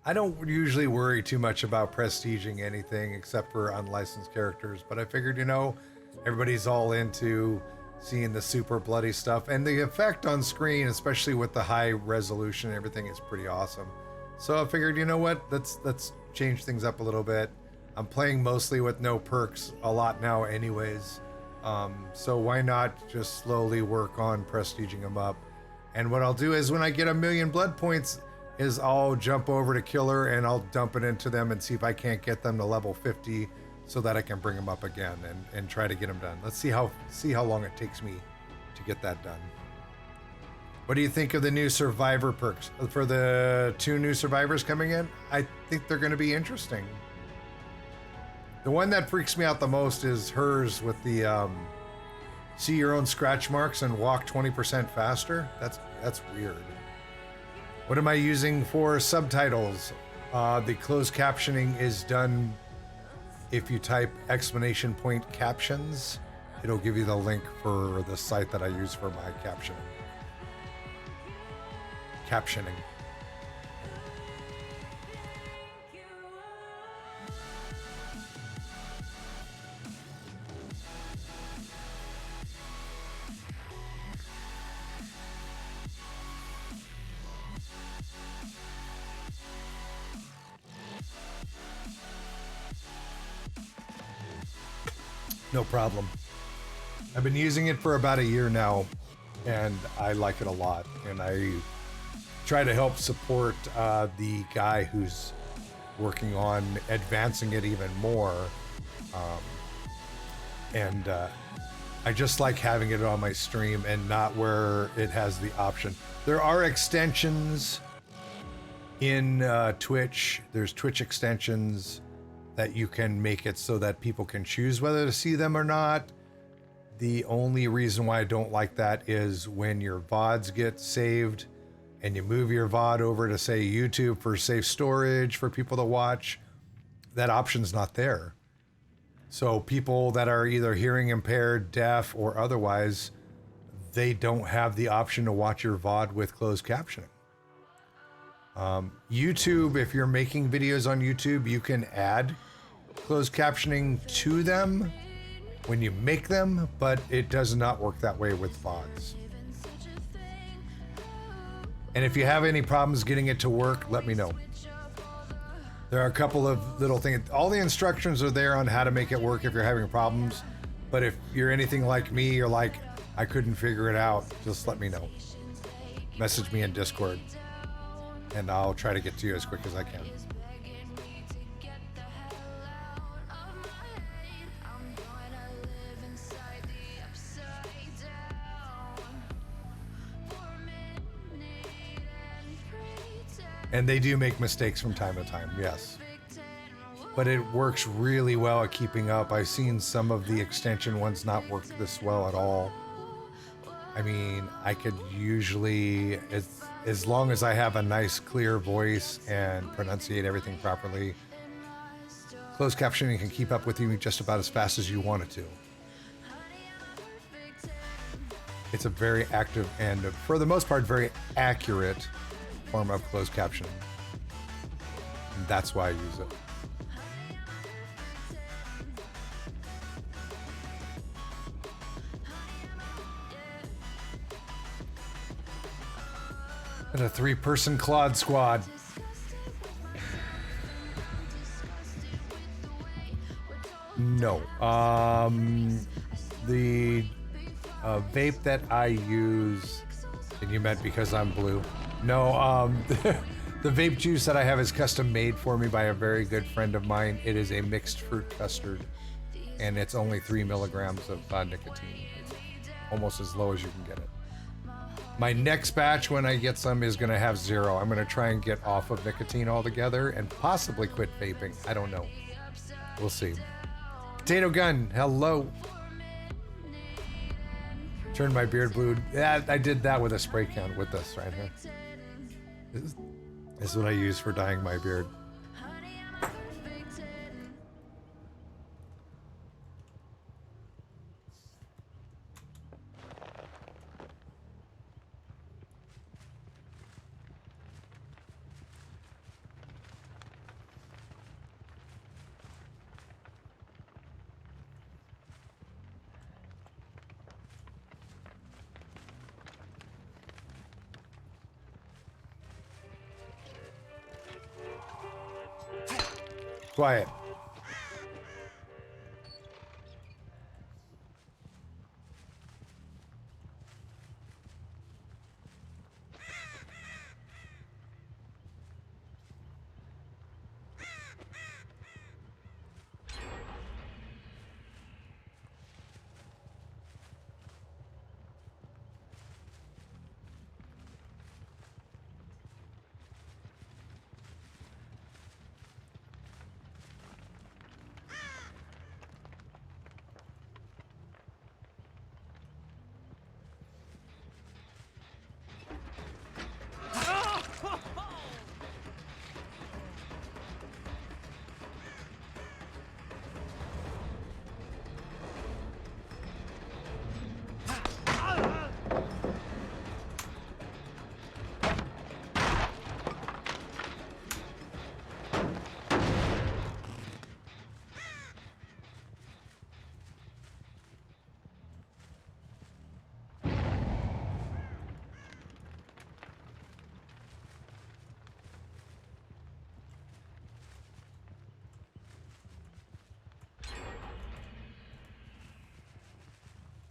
I don't usually worry too much about prestiging anything except for unlicensed characters, but I figured, you know, everybody's all into seeing the super bloody stuff, and the effect on screen, especially with the high resolution and everything, is pretty awesome. So I figured, you know what, let's change things up a little bit. I'm playing mostly with no perks a lot now anyways, so why not just slowly work on prestiging them up. And what I'll do is when I get 1,000,000 blood points is I'll jump over to killer and I'll dump it into them and see if I can't get them to level 50 so that I can bring them up again and try to get them done. Let's see how long it takes me to get that done. What do you think of the new survivor perks for the 2 new survivors coming in? I think they're going to be interesting. The one that freaks me out the most is hers with the see your own scratch marks and walk 20% faster. That's weird. What am I using for subtitles? The closed captioning is done if you type !point captions. It'll give you the link for the site that I use for my captioning. No problem. I've been using it for about a year now, and I like it a lot. And I try to help support the guy who's working on advancing it even more. I just like having it on my stream and not where it has the option. There are extensions in Twitch. There's Twitch extensions that you can make it so that people can choose whether to see them or not. The only reason why I don't like that is when your VODs get saved and you move your VOD over to, say, YouTube for safe storage for people to watch, that option's not there. So people that are either hearing impaired, deaf, or otherwise, they don't have the option to watch your VOD with closed captioning. YouTube, if you're making videos on YouTube, you can add closed captioning to them, when you make them, but it does not work that way with VODs. And if you have any problems getting it to work, let me know. There are a couple of little things. All the instructions are there on how to make it work if you're having problems. But if you're anything like me, you're like, I couldn't figure it out, just let me know. Message me in Discord, and I'll try to get to you as quick as I can. And they do make mistakes from time to time, yes. But it works really well at keeping up. I've seen some of the extension ones not work this well at all. I mean, I could usually, as long as I have a nice clear voice and pronunciate everything properly, closed captioning can keep up with you just about as fast as you want it to. It's a very active and, for the most part, very accurate form of closed captioning. And that's why I use it. And a 3-person Claude squad. No. The vape that I use, and you meant because I'm blue. No, the vape juice that I have is custom made for me by a very good friend of mine. It is a mixed fruit custard, and it's only 3 milligrams of nicotine. It's almost as low as you can get it. My next batch, when I get some, is going to have 0. I'm going to try and get off of nicotine altogether and possibly quit vaping. I don't know. We'll see. Potato Gun, hello. Turned my beard blue. Yeah, I did that with a spray can with this right here. This is what I use for dyeing my beard. Quiet.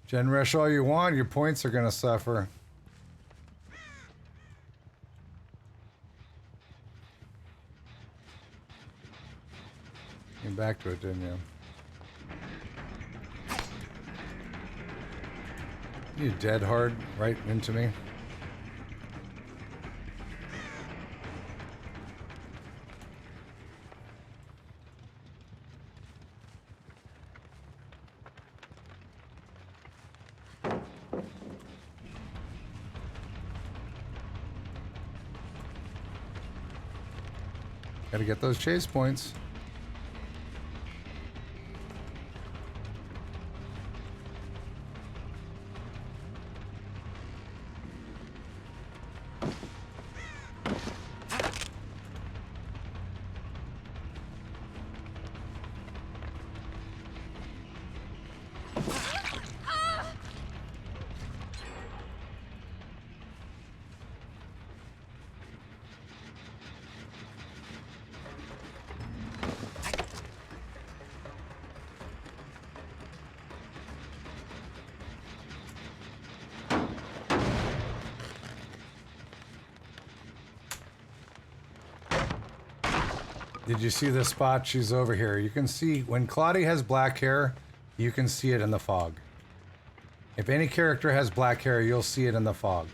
Gen rush all you want, your points are gonna suffer. Came back to it, didn't you? You dead hard right into me. Gotta get those chase points. Did you see the spot? She's over here. You can see when Claudia has black hair, you can see it in the fog. If any character has black hair, you'll see it in the fog.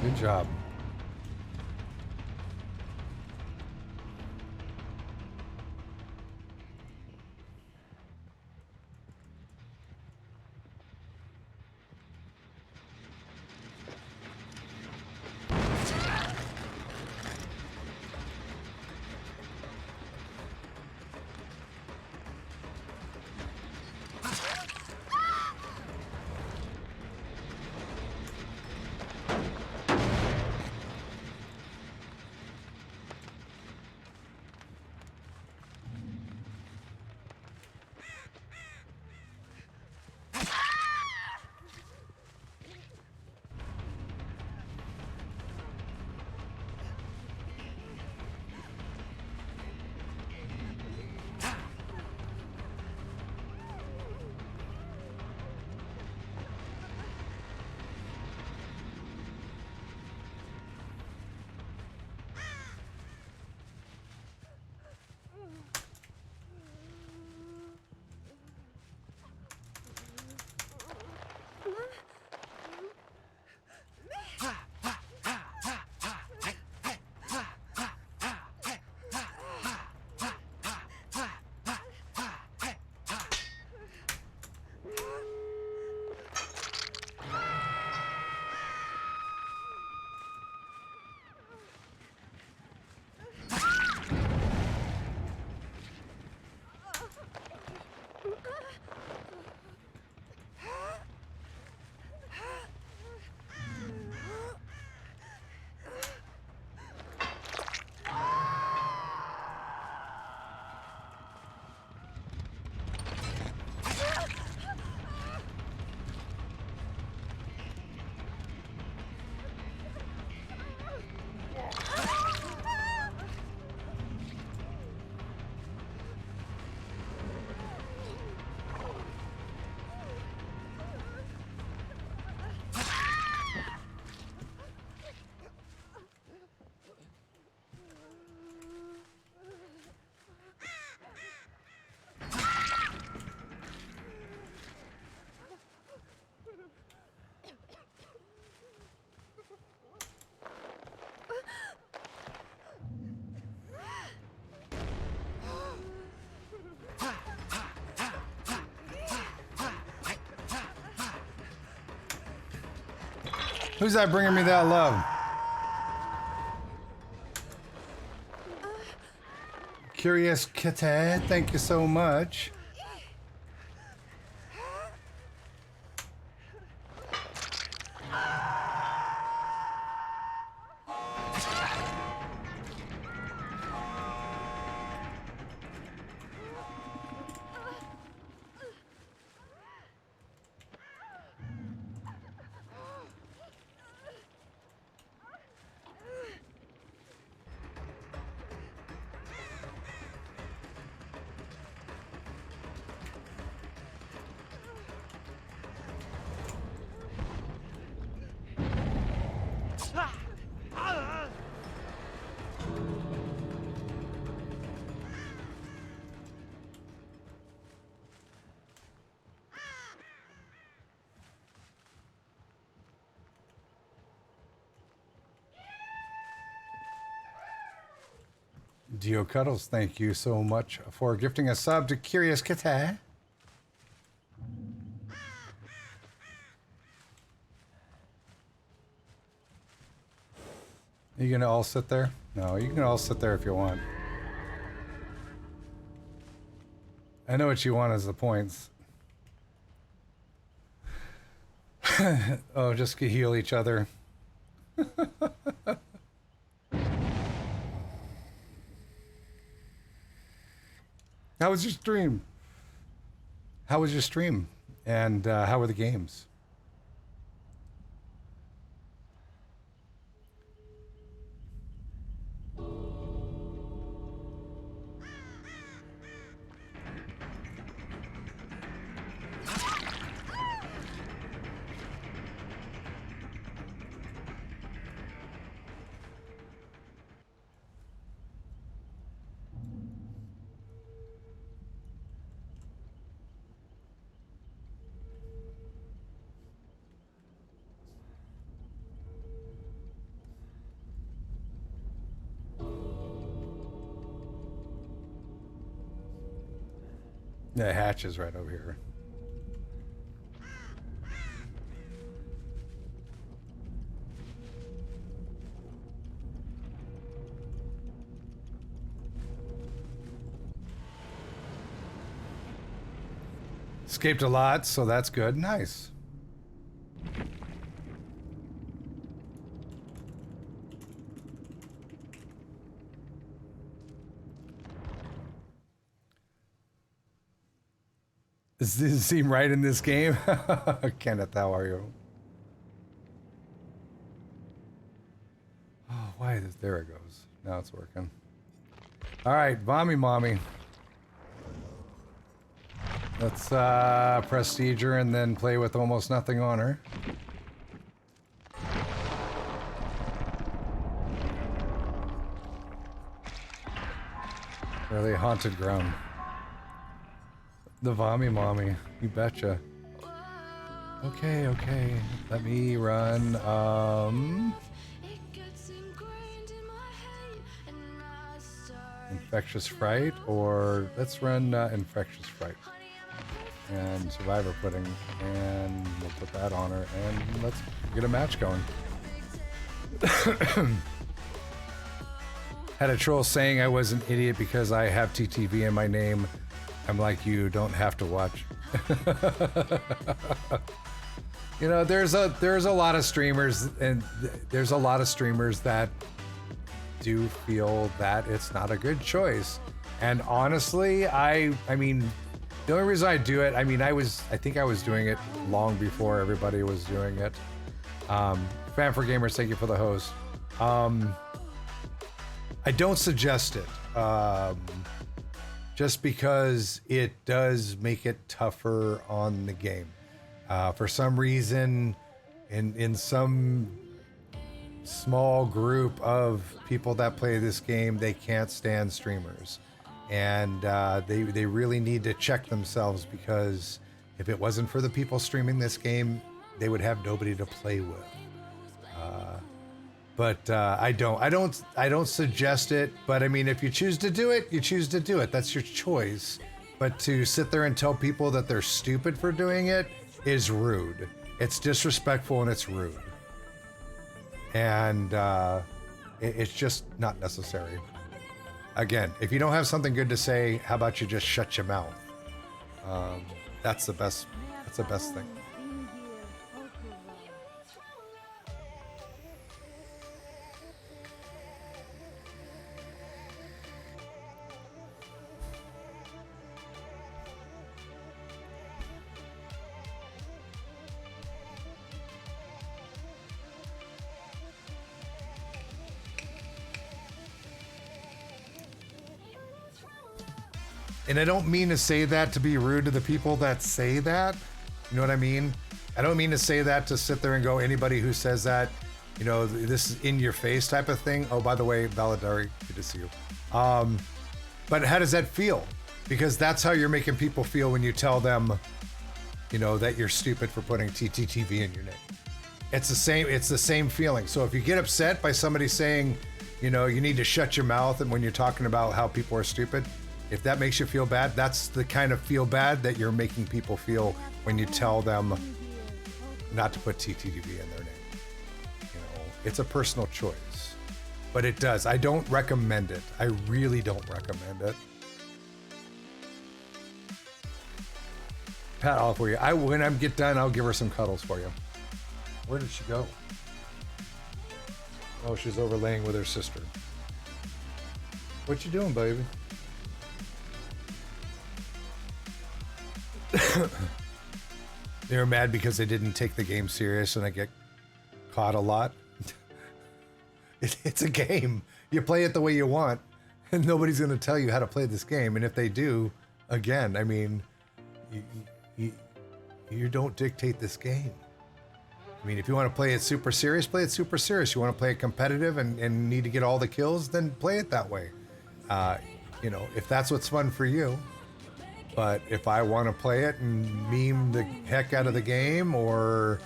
Good job. Who's that bringing me that love? Curious Kitty, thank you so much. Dio Cuddles, thank you so much for gifting a sub to Curious Kitty. You gonna all sit there? No, you can all sit there if you want. I know what you want as the points. Oh, just heal each other. How was your stream? How was your stream? And how were the games? The hatch is right over here. Escaped a lot, so that's good. Nice. Does this seem right in this game? Kenneth, how are you? Oh, why? There it goes. Now it's working. All right, Vommy Mommy. Let's prestige her and then play with almost nothing on her. Really haunted ground. The Vommy Mommy, you betcha. Okay, okay. Let me run. Infectious Fright, or let's run Infectious Fright. And Survivor Pudding, and we'll put that on her, and let's get a match going. Had a troll saying I was an idiot because I have TTV in my name. I'm like, you don't have to watch. You know, there's a lot of streamers, and there's a lot of streamers that do feel that it's not a good choice. And honestly, I mean, the only reason I do it, I mean, I think I was doing it long before everybody was doing it. Fan for Gamers, thank you for the host. I don't suggest it. Just because it does make it tougher on the game. For some reason, in some small group of people that play this game, they can't stand streamers. And they really need to check themselves, because if it wasn't for the people streaming this game, they would have nobody to play with. But I don't suggest it. But I mean, if you choose to do it, you choose to do it. That's your choice. But to sit there and tell people that they're stupid for doing it is rude. It's disrespectful and it's rude. And it's just not necessary. Again, if you don't have something good to say, how about you just shut your mouth? That's the best. That's the best thing. And I don't mean to say that to be rude to the people that say that. You know what I mean? I don't mean to say that to sit there and go, anybody who says that, you know, this is in your face type of thing. Oh, by the way, Baladari, good to see you. But how does that feel? Because that's how you're making people feel when you tell them, you know, that you're stupid for putting TTTV in your name. It's the same feeling. So if you get upset by somebody saying, You know, you need to shut your mouth and when you're talking about how people are stupid. If that makes you feel bad, that's the kind of feel bad that you're making people feel when you tell them not to put TTDV in their name. You know, it's a personal choice, but it does. I don't recommend it. I really don't recommend it. Pat all for you. When I get done, I'll give her some cuddles for you. Where did she go? Oh, she's overlaying with her sister. What you doing, baby? They're mad because they didn't take the game serious and I get caught a lot. It's a game. You play it the way you want and nobody's going to tell you how to play this game. And if they do, again, I mean, you don't dictate this game. I mean, if you want to play it super serious, play it super serious. You want to play it competitive and need to get all the kills, then play it that way. You know, if that's what's fun for you. But if I want to play it and meme the heck out of the game or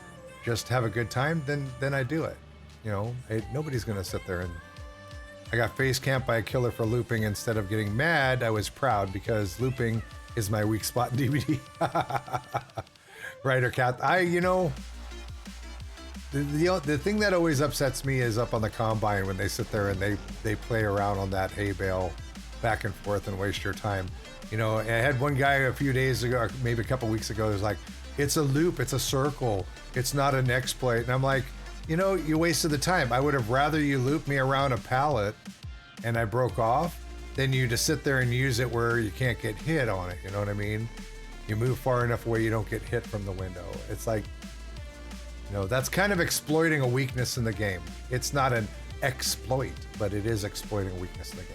just have a good time, then I do it. You know, nobody's going to sit there and... I got face camped by a killer for looping. Instead of getting mad, I was proud because looping is my weak spot in DBD. Right, or Cat? You know... The thing that always upsets me is up on the combine when they sit there and they play around on that hay bale back and forth and waste your time. You know, I had one guy a few days ago, or maybe a couple weeks ago, was like, it's a loop, it's a circle, it's not an exploit. And I'm like, you know, you wasted the time. I would have rather you loop me around a pallet and I broke off than you to sit there and use it where you can't get hit on it. You know what I mean? You move far enough where you don't get hit from the window. It's like, you know, that's kind of exploiting a weakness in the game. It's not an exploit, but it is exploiting a weakness in the game.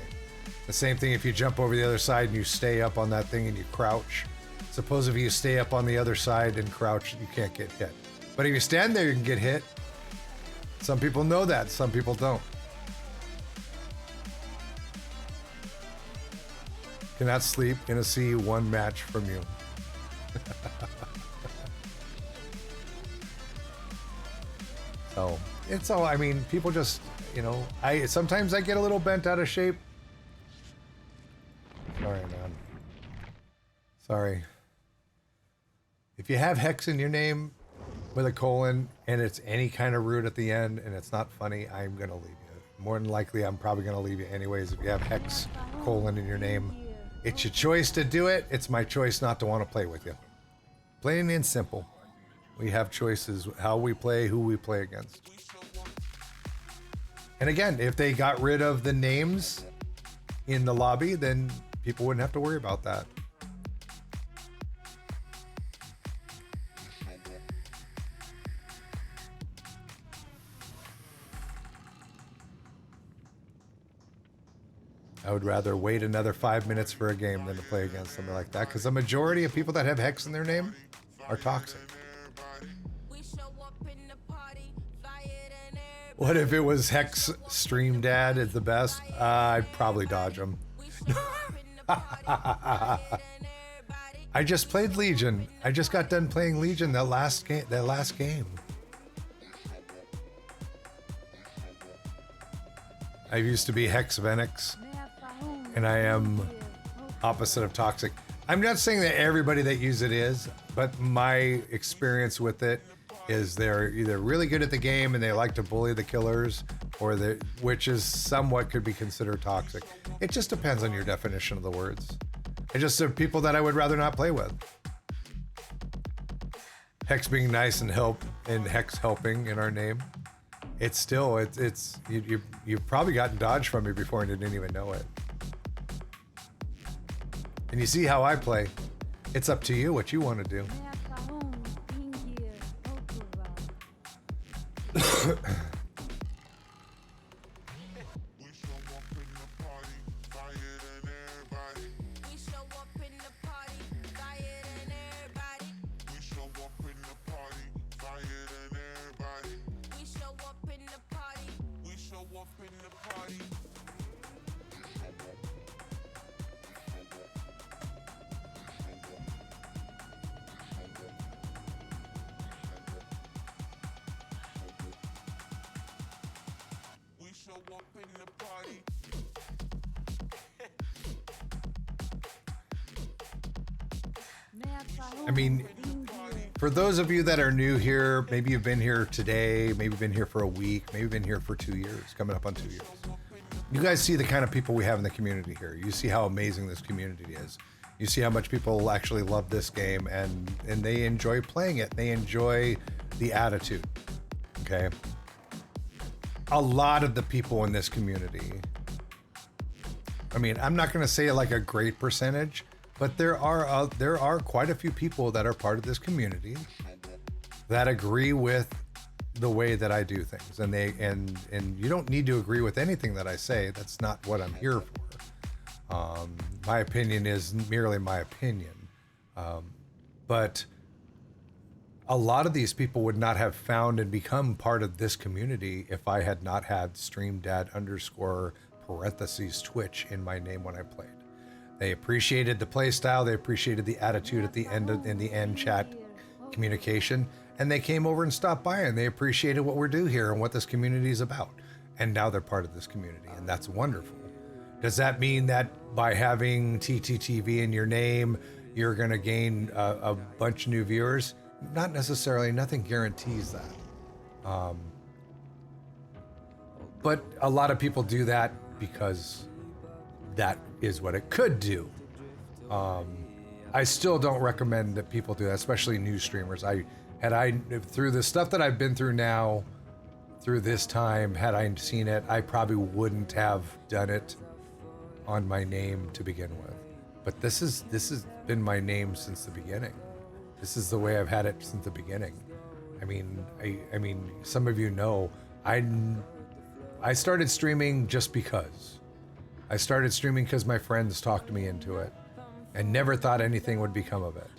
The same thing if you jump over the other side and you stay up on that thing and you crouch. Suppose if you stay up on the other side and crouch, you can't get hit. But if you stand there, you can get hit. Some people know that, some people don't. Cannot sleep, gonna see one match from you. So it's all, I mean, people just, you know, sometimes I get a little bent out of shape. Sorry, man. Sorry. If you have hex in your name with a colon and it's any kind of root at the end and it's not funny, I'm going to leave you. More than likely, I'm probably going to leave you anyways if you have hex colon in your name. It's your choice to do it. It's my choice not to want to play with you. Plain and simple. We have choices how we play, who we play against. And again, if they got rid of the names in the lobby, then people wouldn't have to worry about that. I would rather wait another 5 minutes for a game than to play against something like that, because the majority of people that have hex in their name are toxic. What if it was Hex Stream Dad is the best? I'd probably dodge him. I just played Legion. I just got done playing Legion that last game. I used to be Hex Venix, and I am opposite of toxic. I'm not saying that everybody that uses it is, but my experience with it is they're either really good at the game and they like to bully the killers, or which is somewhat could be considered toxic. It just depends on your definition of the words. It's just people that I would rather not play with. Hex being nice and Hex helping in our name. It's still you've probably gotten dodged from me before and you didn't even know it. And you see how I play. It's up to you what you want to do. I mean, for those of you that are new here, maybe you've been here today, maybe been here for a week, maybe been here for 2 years, coming up on 2 years. You guys see the kind of people we have in the community here. You see how amazing this community is. You see how much people actually love this game and they enjoy playing it. They enjoy the attitude. Okay. A lot of the people in this community, I mean, I'm not going to say like a great percentage, but there are quite a few people that are part of this community that agree with the way that I do things, and you don't need to agree with anything that I say. That's not what I'm here for. My opinion is merely my opinion, but a lot of these people would not have found and become part of this community if I had not had streamdad_Twitch in my name when I played. They appreciated the play style. They appreciated the attitude at the end in the end chat communication, and they came over and stopped by, and they appreciated what we do here and what this community is about. And now they're part of this community, and that's wonderful. Does that mean that by having TTTV in your name, you're going to gain a bunch of new viewers? Not necessarily. Nothing guarantees that. But a lot of people do that because that is what it could do. I still don't recommend that people do that, especially new streamers. Through the stuff that I've been through now, through this time, had I seen it, I probably wouldn't have done it on my name to begin with. But this has been my name since the beginning. This is the way I've had it since the beginning. I mean, some of you know, I started streaming just because. I started streaming because my friends talked me into it, and never thought anything would become of it.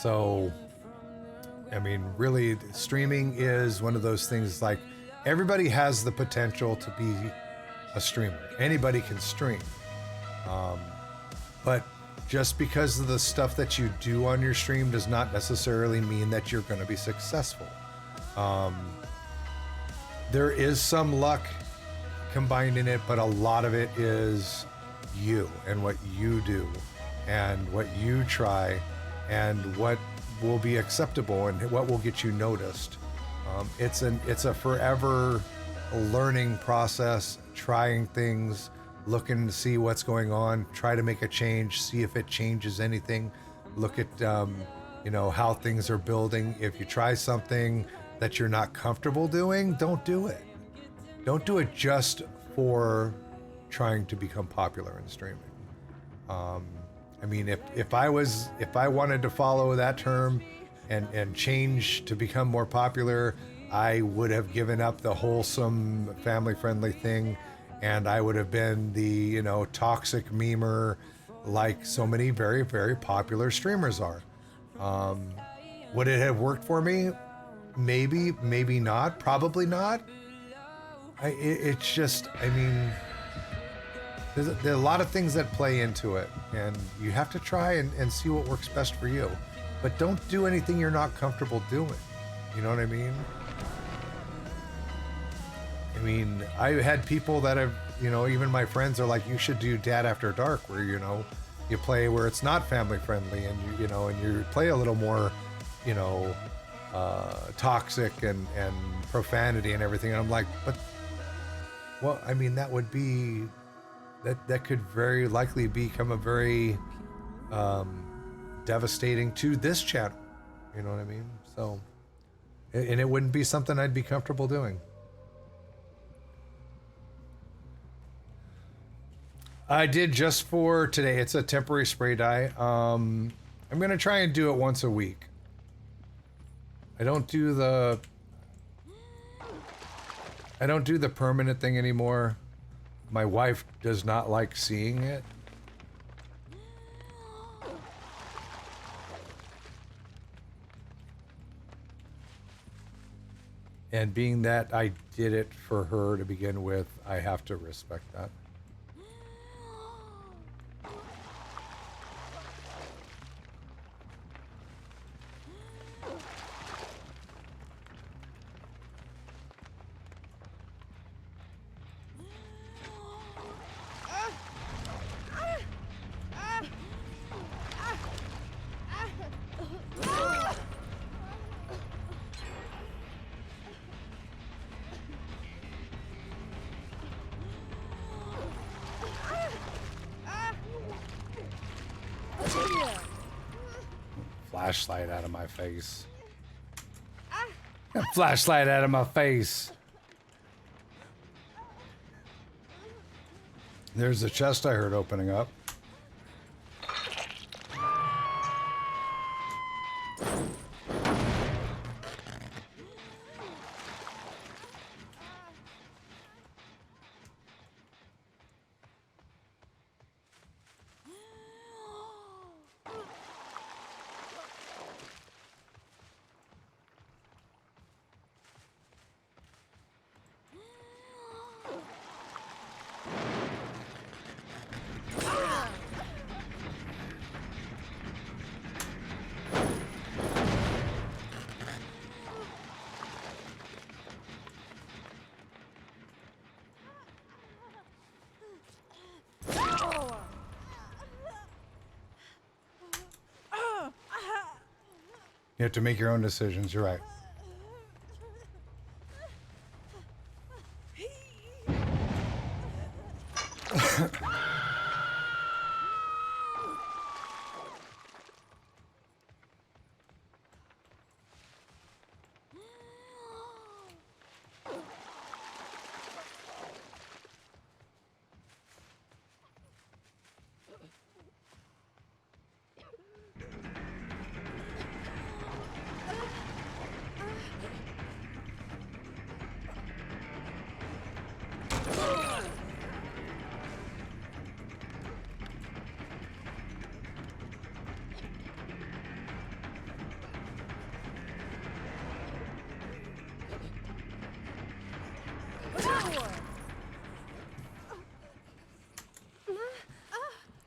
So, I mean, really, streaming is one of those things, like, everybody has the potential to be a streamer. Anybody can stream. But just because of the stuff that you do on your stream does not necessarily mean that you're going to be successful. There is some luck combined in it, but a lot of it is you and what you do and what you try and what will be acceptable and what will get you noticed. It's a forever learning process, trying things, looking to see what's going on, try to make a change, see if it changes anything, look at how things are building. If you try something that you're not comfortable doing, don't do it. Don't do it just for trying to become popular in streaming. I mean, if I wanted to follow that term and change to become more popular, I would have given up the wholesome, family-friendly thing, and I would have been the, toxic memer like so many very, very popular streamers are. Would it have worked for me? Maybe, maybe not, probably not. It's just, I mean, there are a lot of things that play into it, and you have to try and see what works best for you. But don't do anything you're not comfortable doing. You know what I mean? I mean, I've had people that have, even my friends are like, you should do Dad After Dark, where, you play where it's not family friendly, and you play a little more, toxic and profanity and everything. And I'm like, but, well, I mean, that would be, that could very likely become a very devastating to this channel. You know what I mean? So, and it wouldn't be something I'd be comfortable doing. I did just for today. It's a temporary spray dye. I'm going to try and do it once a week. I don't do the permanent thing anymore. My wife does not like seeing it. And being that I did it for her to begin with, I have to respect that. flashlight out of my face. Get a flashlight out of my face. There's a chest I heard opening up. You have to make your own decisions. You're right.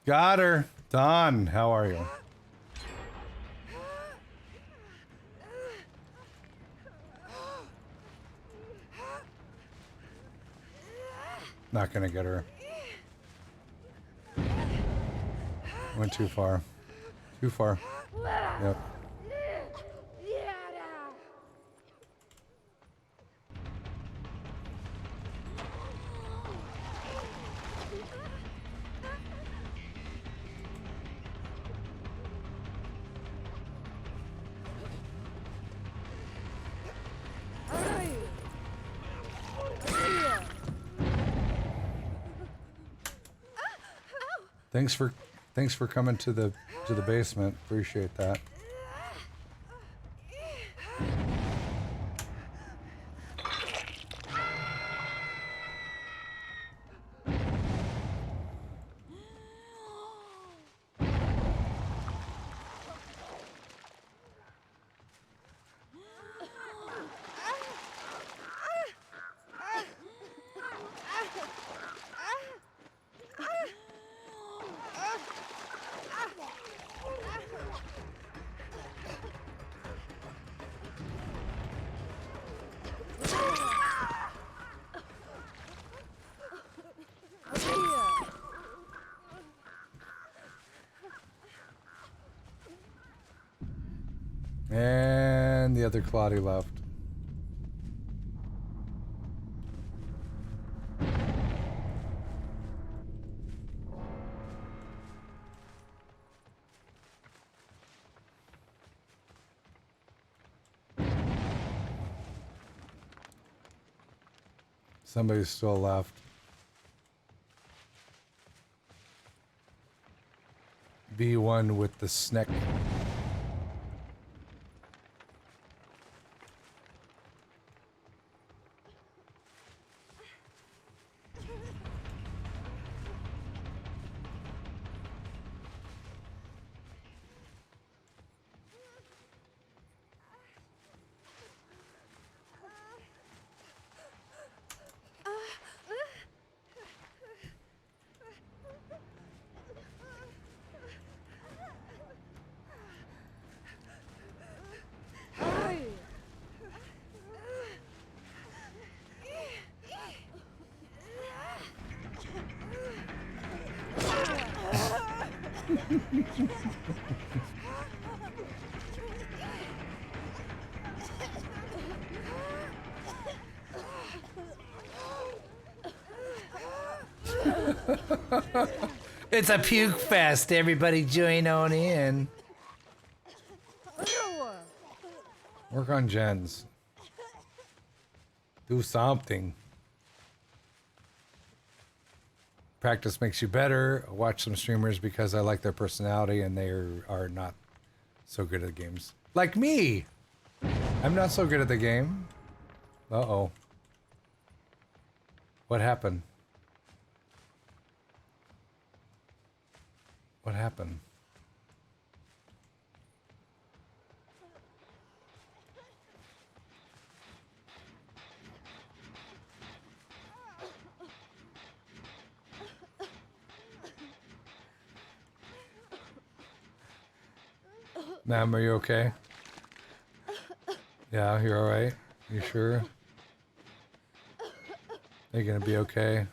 Got her. Done. How are you? Not gonna get her. Went too far. Too far. Yep. Thanks for coming to the basement. Appreciate that. And the other Claudia left. Somebody's still left. B1 with the snack. It's a puke fest. Everybody join on in. Work on gens. Do something. Practice makes you better. Watch some streamers because I like their personality and they are not so good at games. Like me! I'm not so good at the game. Uh-oh. What happened? What happened? Ma'am, are you okay? Yeah, you're alright? You sure? Are you gonna be okay?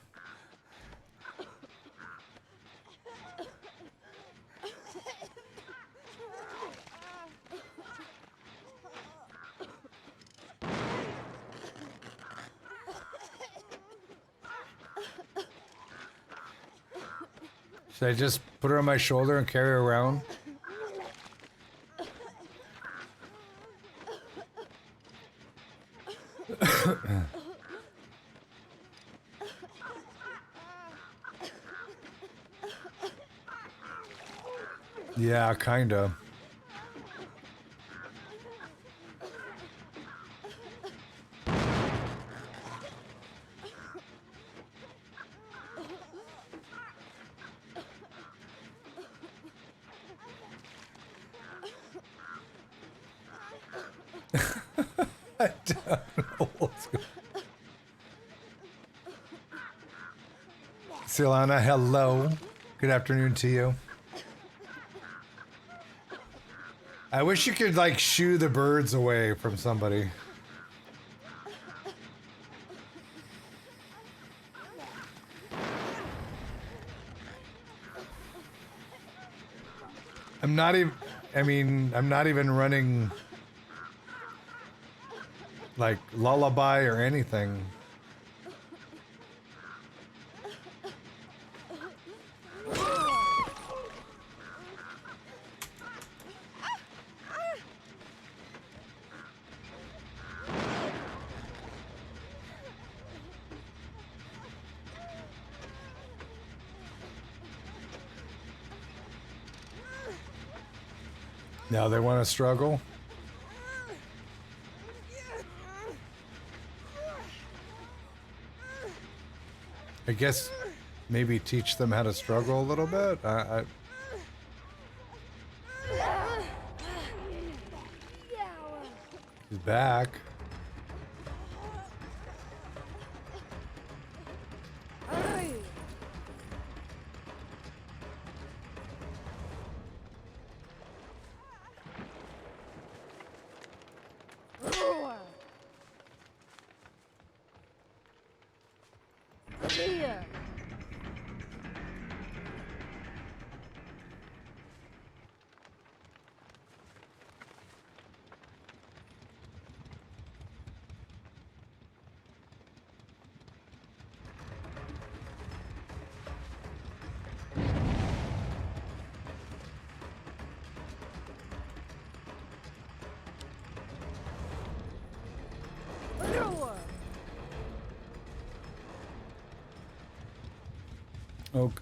Should I just put her on my shoulder and carry her around? Yeah, kinda. I don't know what's going on. Silana, hello. Good afternoon to you. I wish you could, like, shoo the birds away from somebody. I'm not even, I mean, I'm not even running, like, lullaby or anything. Now they want to struggle. I guess maybe teach them how to struggle a little bit. He's back.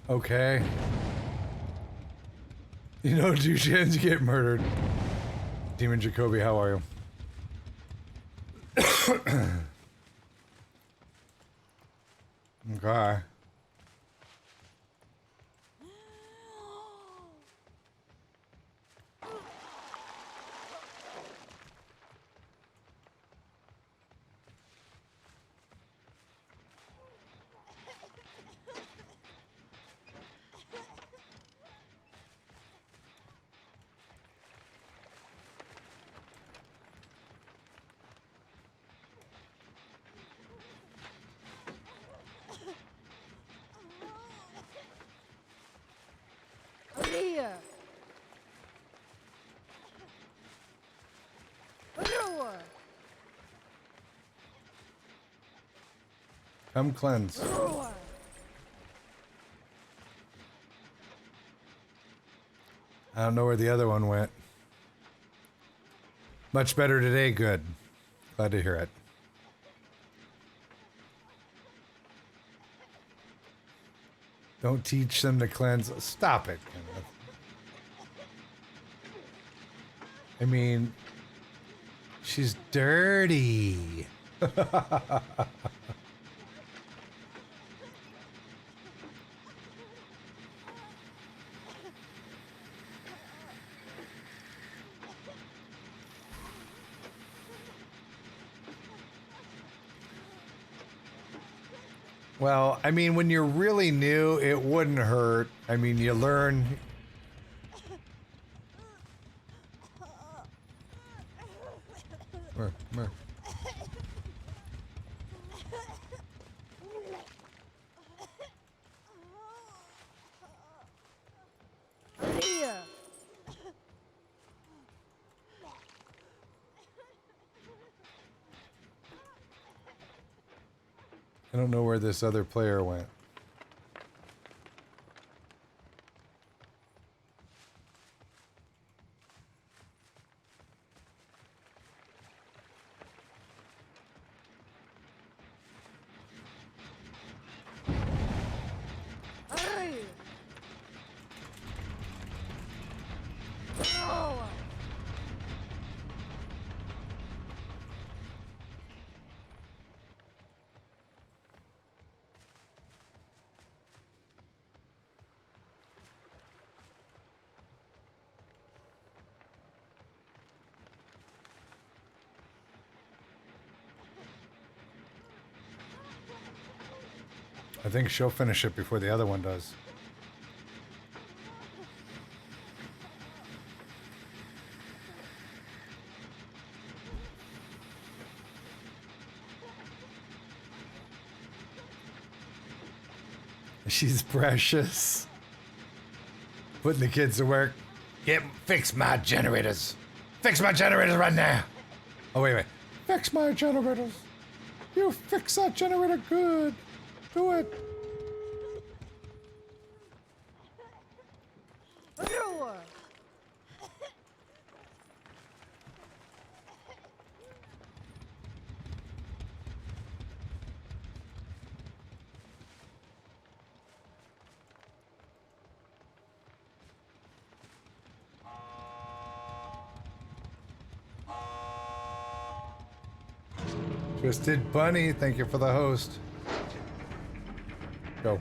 Okay. You know, two gens get murdered. Demon Jacoby, how are you? Okay. Come cleanse. I don't know where the other one went. Much better today. Good. Glad to hear it. Don't teach them to cleanse. Stop it, Kenneth. I mean, she's dirty. Well, I mean, when you're really new, it wouldn't hurt. I mean, you learn. Come here. I don't know where this other player went. I think she'll finish it before the other one does. She's precious. Putting the kids to work. Get fix my generators. Fix my generators right now. Oh, wait. Fix my generators. You fix that generator good. Do it. Twisted Bunny, thank you for the host. Go.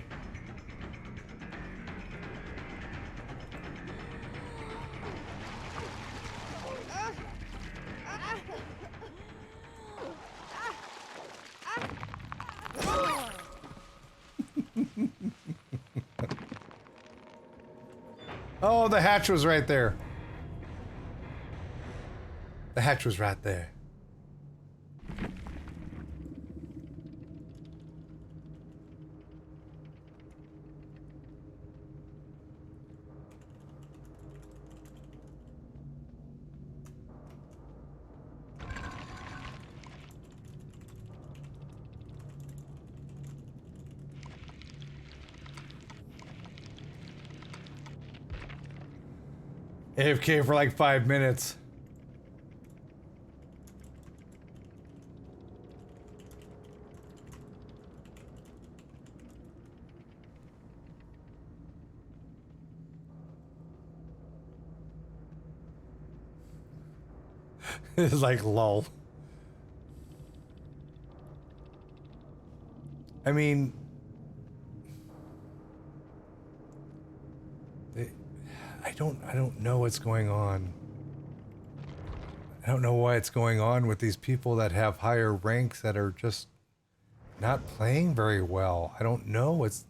Oh, the hatch was right there. The hatch was right there. AFK for like 5 minutes. It's like lol. I mean, I don't know what's going on. I don't know why it's going on with these people that have higher ranks that are just not playing very well. I don't know what's...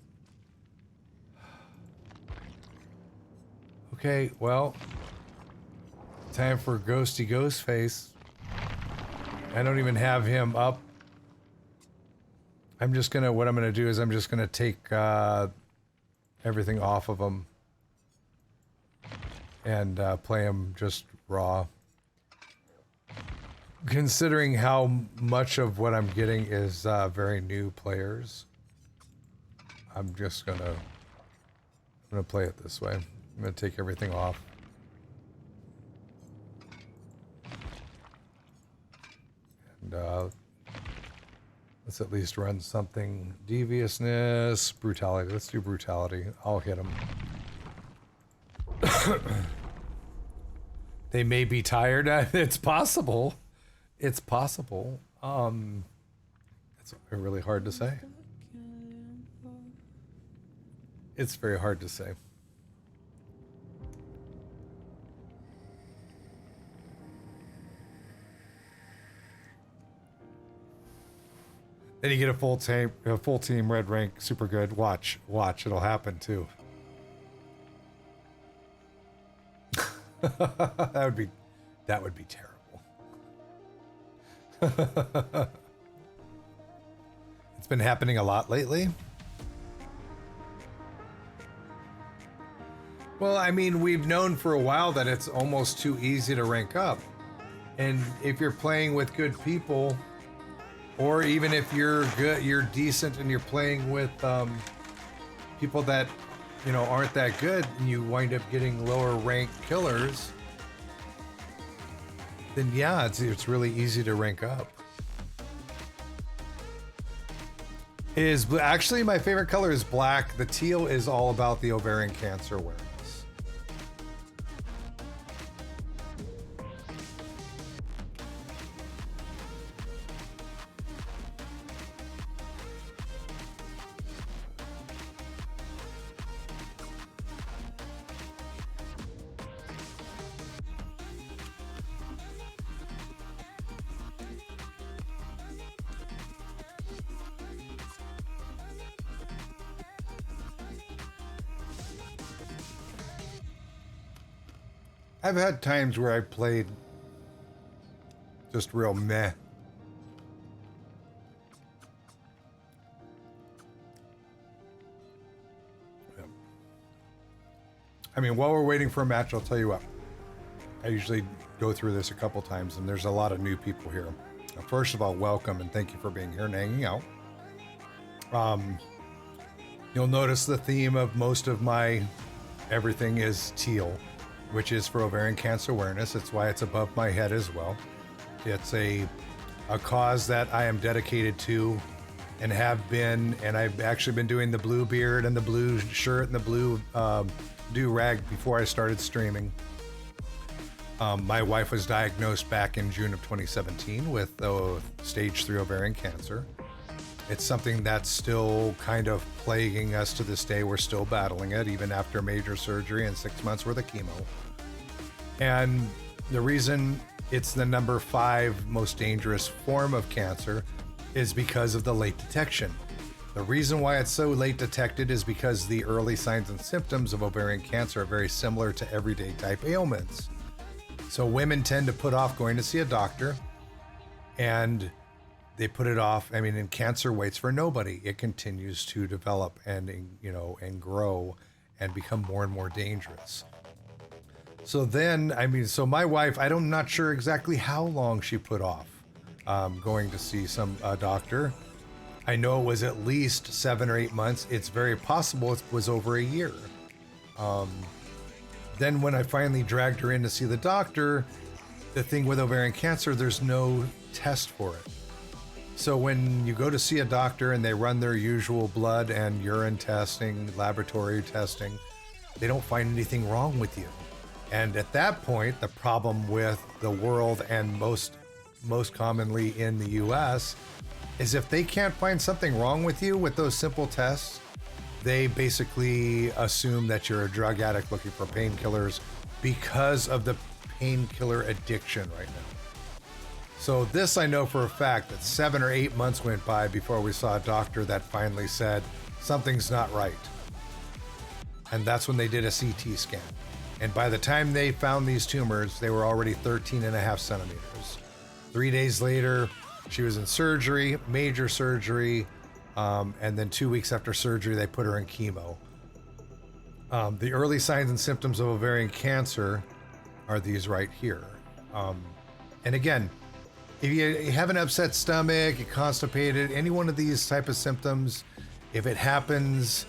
Okay, well, time for Ghosty Ghostface. I don't even have him up. I'm just gonna, what I'm gonna do is I'm just gonna take everything off of him and play him just raw. Considering how much of what I'm getting is very new players, I'm just gonna play it this way. I'm gonna take everything off. And let's at least run something. Deviousness, brutality. Let's do brutality. I'll hit them. They may be tired. It's possible. It's possible. It's really hard to say. It's very hard to say. Then you get a full team red rank, super good. Watch, it'll happen too. that would be terrible. It's been happening a lot lately. Well, I mean, we've known for a while that it's almost too easy to rank up. And if you're playing with good people, or even if you're good, you're decent and you're playing with people that, you know, aren't that good, and you wind up getting lower ranked killers, then yeah, it's really easy to rank up. Actually, my favorite color is black. The teal is all about the ovarian cancer awareness. I've had times where I played just real meh. Yeah. I mean, while we're waiting for a match, I'll tell you what. I usually go through this a couple times, and there's a lot of new people here. Now, first of all, welcome and thank you for being here and hanging out. You'll notice the theme of most of my everything is teal, which is for ovarian cancer awareness. It's why it's above my head as well. It's a cause that I am dedicated to and have been, and I've actually been doing the blue beard and the blue shirt and the blue do-rag before I started streaming. My wife was diagnosed back in June of 2017 with stage 3 ovarian cancer. It's something that's still kind of plaguing us to this day. We're still battling it, even after major surgery and 6 months worth of chemo. And the reason it's the number 5 most dangerous form of cancer is because of the late detection. The reason why it's so late detected is because the early signs and symptoms of ovarian cancer are very similar to everyday type ailments. So women tend to put off going to see a doctor, and they put it off. I mean, and cancer waits for nobody. It continues to develop and, you know, and grow and become more and more dangerous. So then, I mean, so my wife, I'm not sure exactly how long she put off going to see some doctor. I know it was at least 7 or 8 months. It's very possible it was over a year. Then when I finally dragged her in to see the doctor, the thing with ovarian cancer, there's no test for it. So when you go to see a doctor and they run their usual blood and urine testing, laboratory testing, they don't find anything wrong with you. And at that point, the problem with the world and most commonly in the US is if they can't find something wrong with you with those simple tests, they basically assume that you're a drug addict looking for painkillers because of the painkiller addiction right now. So this I know for a fact that 7 or 8 months went by before we saw a doctor that finally said something's not right. And that's when they did a CT scan. And by the time they found these tumors, they were already 13.5 centimeters. 3 days later, she was in surgery, major surgery, and then 2 weeks after surgery, they put her in chemo. The early signs and symptoms of ovarian cancer are these right here. And again, if you have an upset stomach, you're constipated, any one of these type of symptoms, if it happens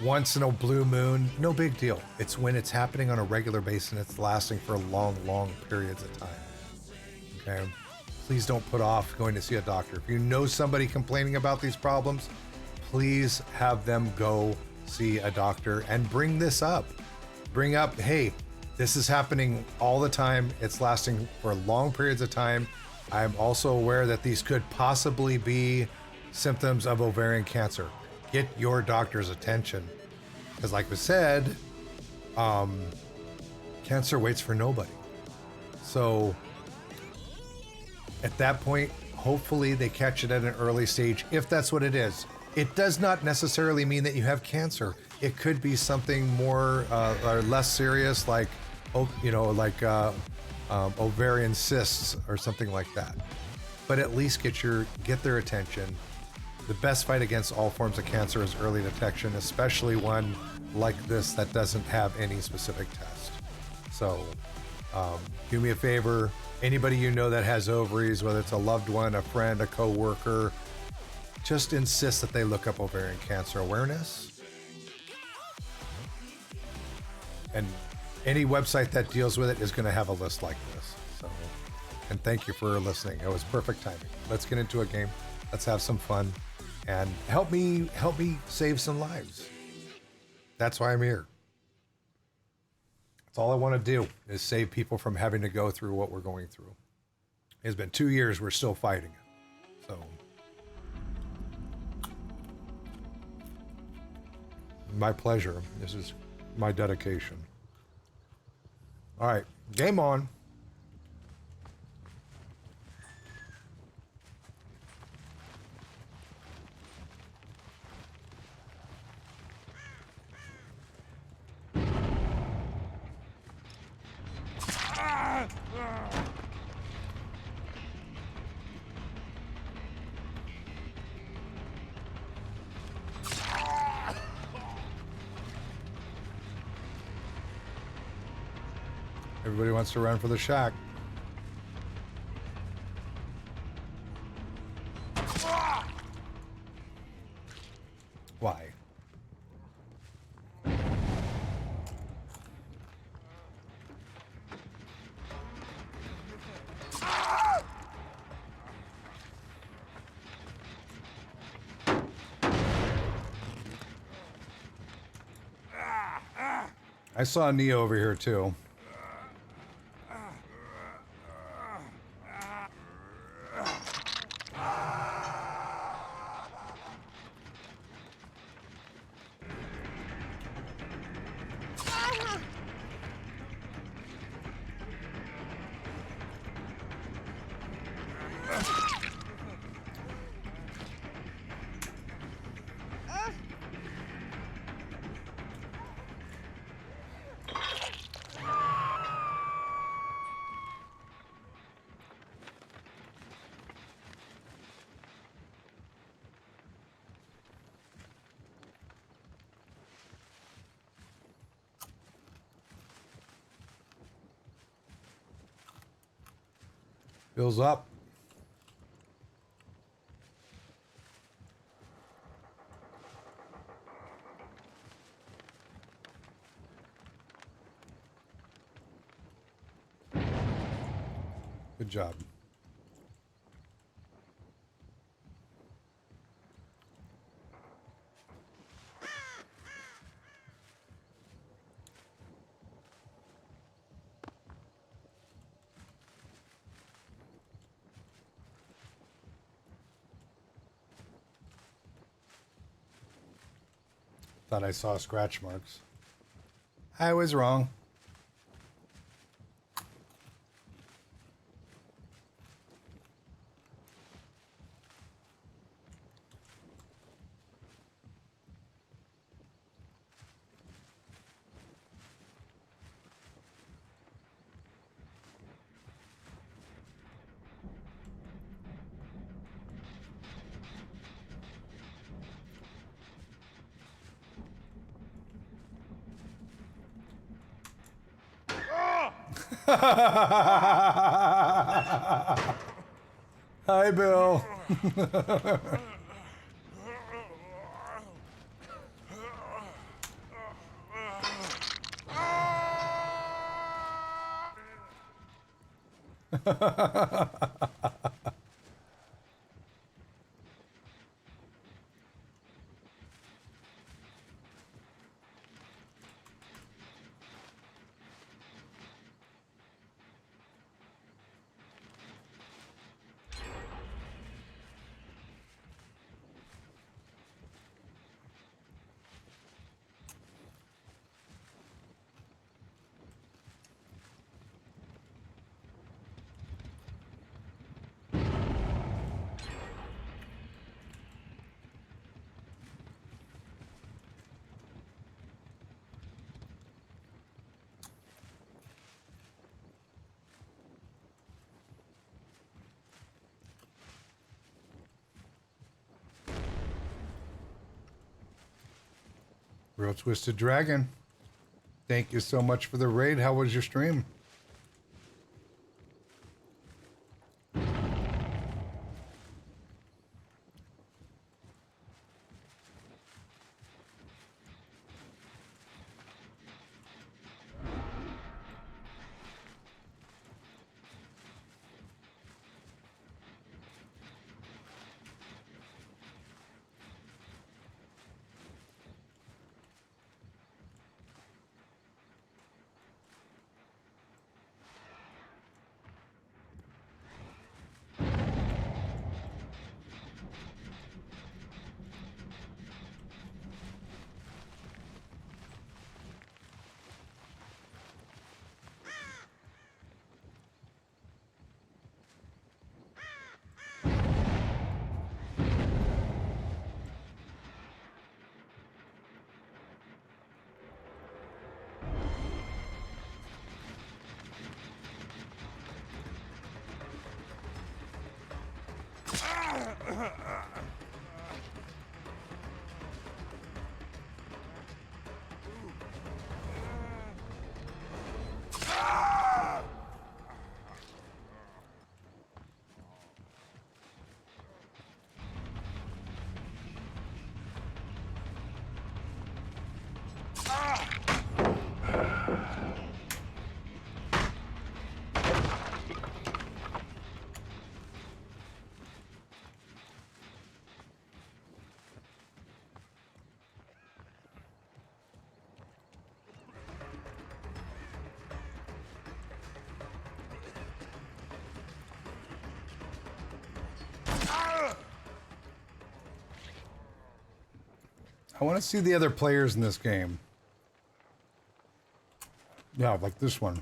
once in a blue moon, no big deal. It's when it's happening on a regular basis and it's lasting for long, long periods of time. Okay. please don't put off going to see a doctor. If you know somebody complaining about these problems, please have them go see a doctor and bring this up. Bring up, hey, this is happening all the time. It's lasting for long periods of time. I'm also aware that these could possibly be symptoms of ovarian cancer. Get your doctor's attention. Because like we said, cancer waits for nobody. So at that point, hopefully they catch it at an early stage, if that's what it is. It does not necessarily mean that you have cancer. It could be something more or less serious, like, ovarian cysts or something like that. But at least get their attention. The best fight against all forms of cancer is early detection, especially one like this that doesn't have any specific test. So do me a favor, anybody you know that has ovaries, whether it's a loved one, a friend, a coworker, just insist that they look up ovarian cancer awareness. And any website that deals with it is going to have a list like this. So, and thank you for listening. It was perfect timing. Let's get into a game. Let's have some fun and help me save some lives. That's why I'm here. That's all I want to do, is save people from having to go through what we're going through. It's been 2 years. We're still fighting it. So my pleasure. This is my dedication. All right, game on. Everybody wants to run for the shack. Why? I saw Neo over here too. Bill's up. Good job. Thought I saw scratch marks. I was wrong. Hi, Bill. Real Twisted Dragon. Thank you so much for the raid. How was your stream? I want to see the other players in this game. Yeah, like this one.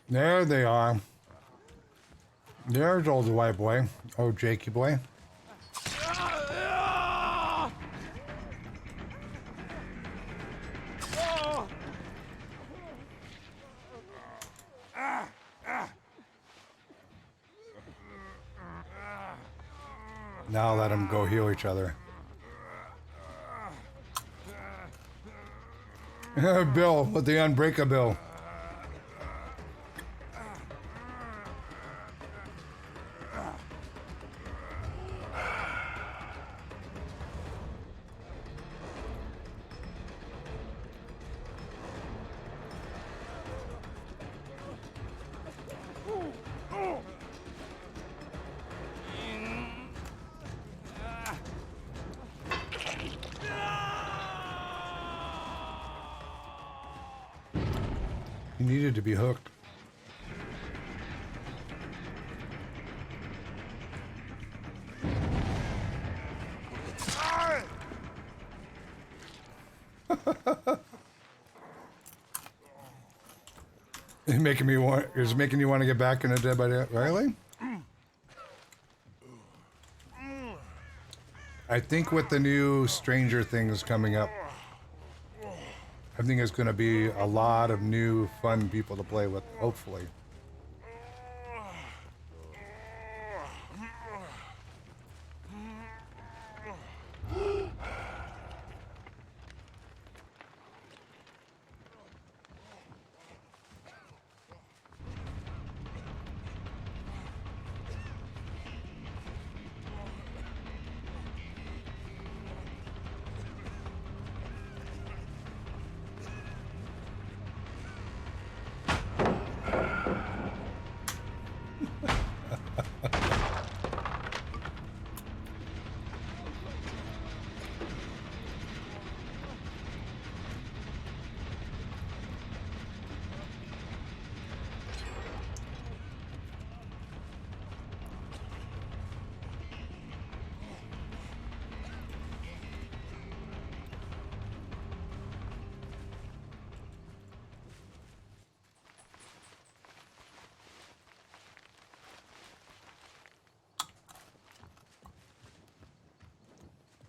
There they are. There's old white boy. Oh, Jakey boy. Now let them go heal each other. Bill with the unbreakable. He needed to be hooked. It's making me want. Is making you want to get back into Dead by Daylight? Really? I think with the new Stranger Things coming up, I think it's going to be a lot of new fun people to play with, hopefully.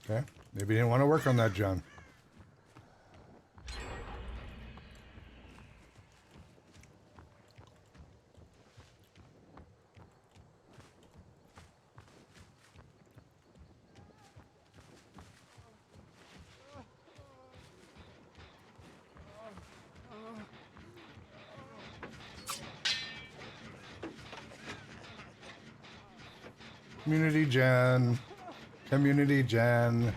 Okay. Maybe you didn't want to work on that, John. Community Jen. Community Jen.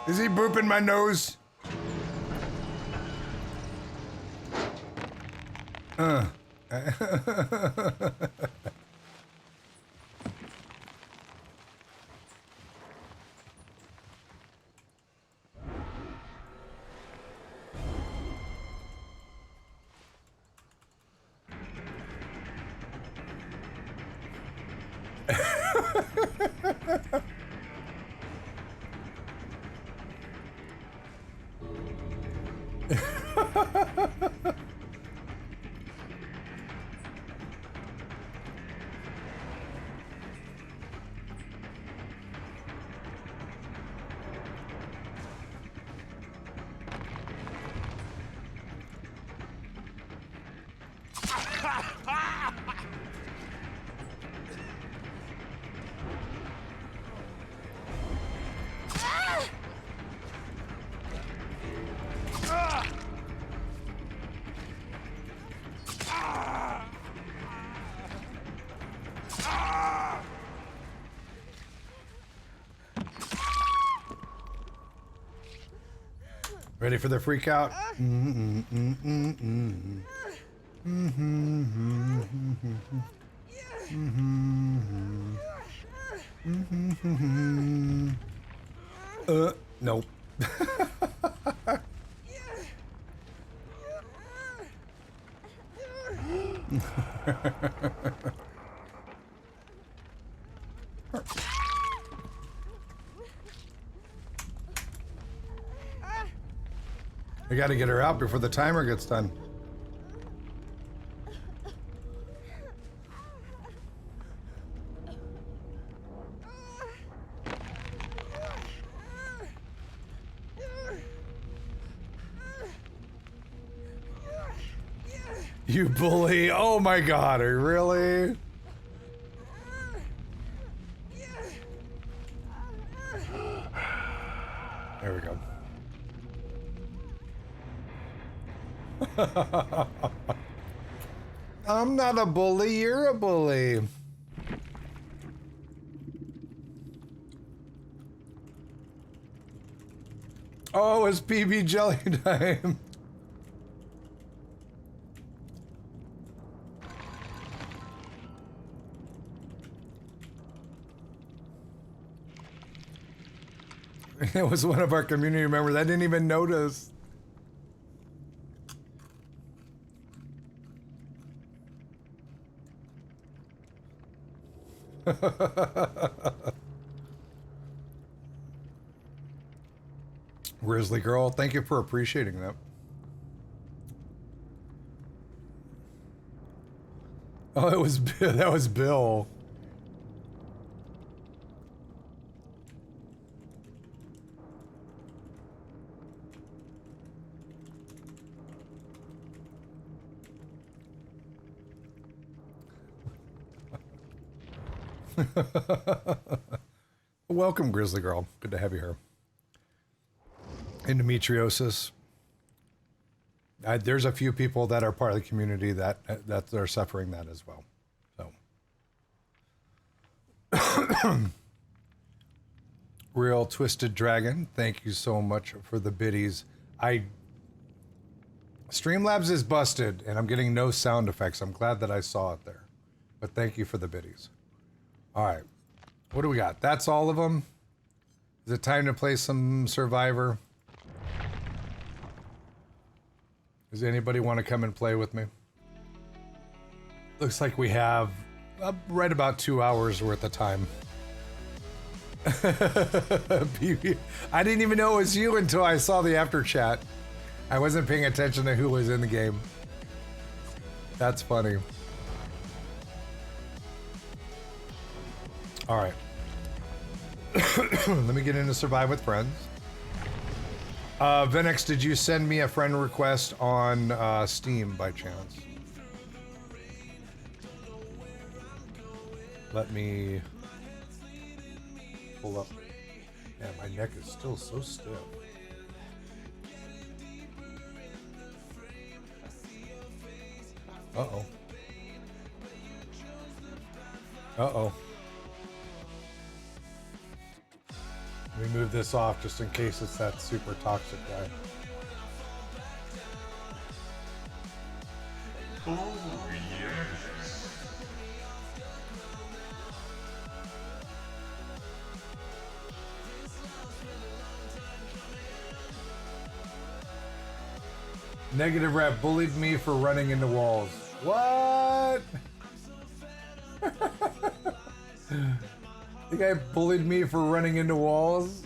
Is he booping my nose? Ready for the freak out? Nope. We gotta get her out before the timer gets done. You bully. Oh my god, really? There we go. I'm not a bully, you're a bully. Oh, it's PB jelly time. It was one of our community members. I didn't even notice. Grizzly girl, thank you for appreciating that. Oh, that was Bill. Welcome, Grizzly Girl. Good to have you here. Endometriosis. There's a few people that are part of the community that are suffering that as well. So, Real Twisted Dragon, thank you so much for the biddies. Streamlabs is busted, and I'm getting no sound effects. I'm glad that I saw it there, but thank you for the biddies. All right, what do we got? That's all of them. Is it time to play some Survivor? Does anybody want to come and play with me? Looks like we have right about 2 hours worth of time. I didn't even know it was you until I saw the after chat. I wasn't paying attention to who was in the game. That's funny. All right. Let me get into Survive with Friends. Venex, did you send me a friend request on Steam by chance? Let me pull up. Man, my neck is still so stiff. Uh-oh. Uh-oh. Let me move this off just in case it's that super toxic guy. Oh, yes. Negative rep bullied me for running into walls. What? The guy bullied me for running into walls?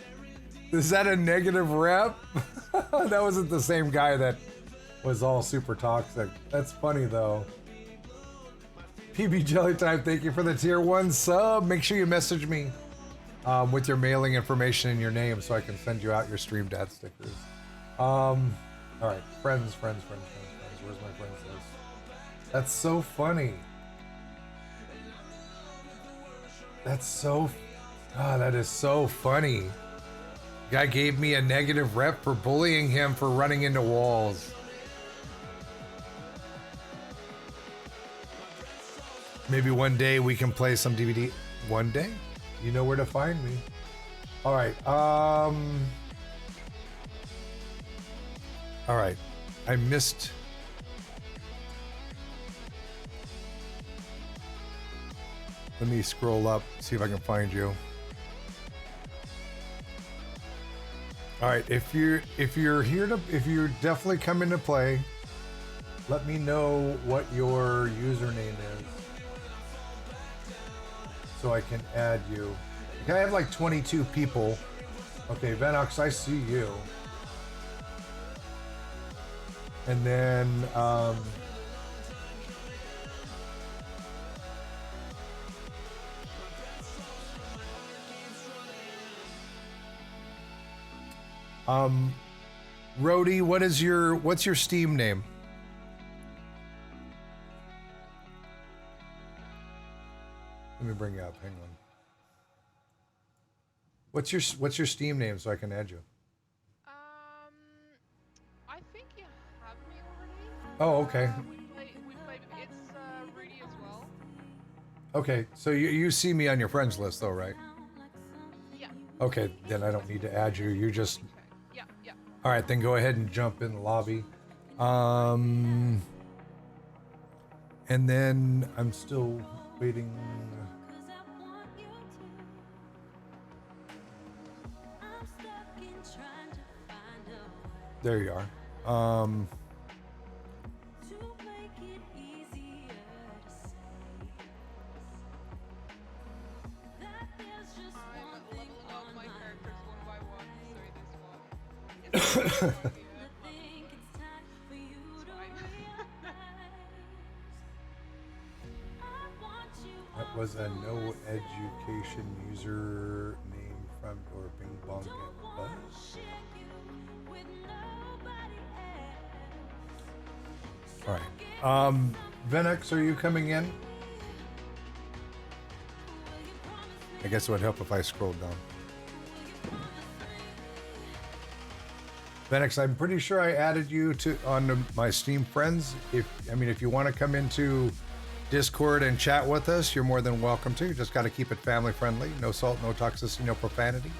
Is that a negative rep? That wasn't the same guy that was all super toxic. That's funny though. PB Jelly Time, thank you for the tier 1 sub. Make sure you message me with your mailing information and your name so I can send you out your Stream Dad stickers. All right, friends. Where's my friends list? That's so funny. That is so funny. Guy gave me a negative rep for bullying him for running into walls. Maybe one day we can play some DBD. One day? You know where to find me. All right. All right. I missed. Let me scroll up, see if I can find you. All right, if you're definitely coming to play, let me know what your username is so I can add you. Okay, I have like 22 people. Okay, Venox, I see you. And then Rody, what's your Steam name? Let me bring you up. Hang on. What's your Steam name so I can add you? I think you have me already. Oh, okay. We play. It's Rudy as well. Okay, so you see me on your friends list though, right? Yeah. Okay, then I don't need to add you. You just. Okay. Yeah. All right, then go ahead and jump in the lobby. And then I'm still waiting. There you are. That was a no education user name from your Bing Bong Get Buzz. All right. Venex, are you coming in? I guess it would help if I scrolled down. Venix, I'm pretty sure I added you on my Steam friends. If you want to come into Discord and chat with us, you're more than welcome to. You just got to keep it family friendly. No salt, no toxicity, no profanity.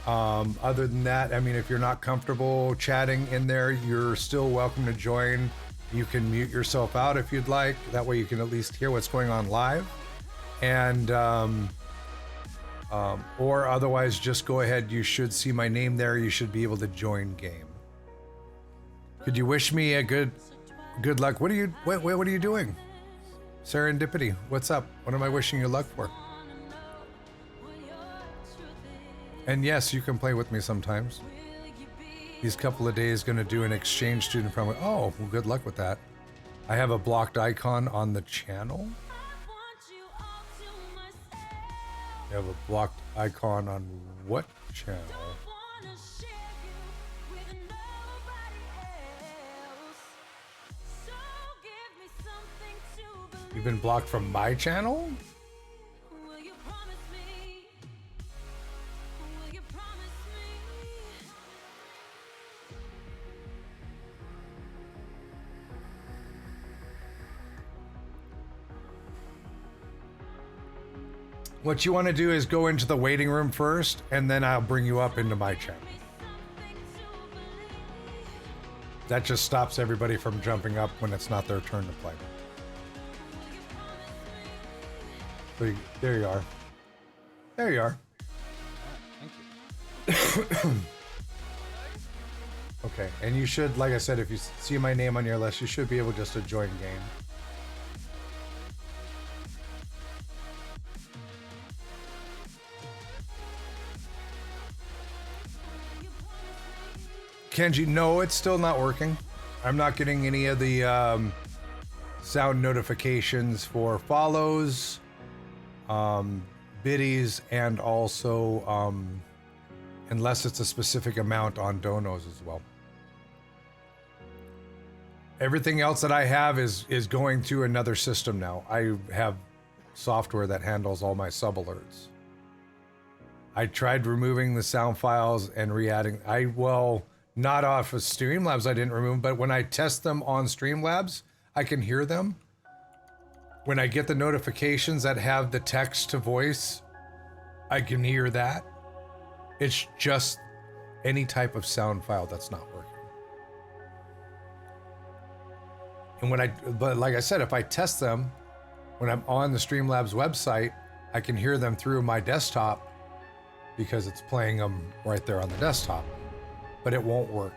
Other than that, if you're not comfortable chatting in there, you're still welcome to join. You can mute yourself out if you'd like. That way you can at least hear what's going on live. And or otherwise, just go ahead. You should see my name there. You should be able to join game. Could you wish me a good luck? What are you doing? Serendipity. What's up? What am I wishing you luck for? And yes, you can play with me sometimes. These couple of days, going to do an exchange student from. Oh, well, good luck with that. I have a blocked icon on the channel. You have a blocked icon on what channel? You've been blocked from my channel? What you want to do is go into the waiting room first, and then I'll bring you up into my channel. That just stops everybody from jumping up when it's not their turn to play. So there you are. There you are. Thank you. Okay, and you should, like I said, if you see my name on your list, you should be able just to join game. Kenji, no, it's still not working. I'm not getting any of the sound notifications for follows, biddies, and also unless it's a specific amount on donos as well. Everything else that I have is going to another system now. I have software that handles all my sub alerts. I tried removing the sound files and re-adding. Not off of Streamlabs, I didn't remove them, but when I test them on Streamlabs, I can hear them. When I get the notifications that have the text to voice, I can hear that. It's just any type of sound file that's not working. And but like I said, if I test them, when I'm on the Streamlabs website, I can hear them through my desktop because it's playing them right there on the desktop. But it won't work.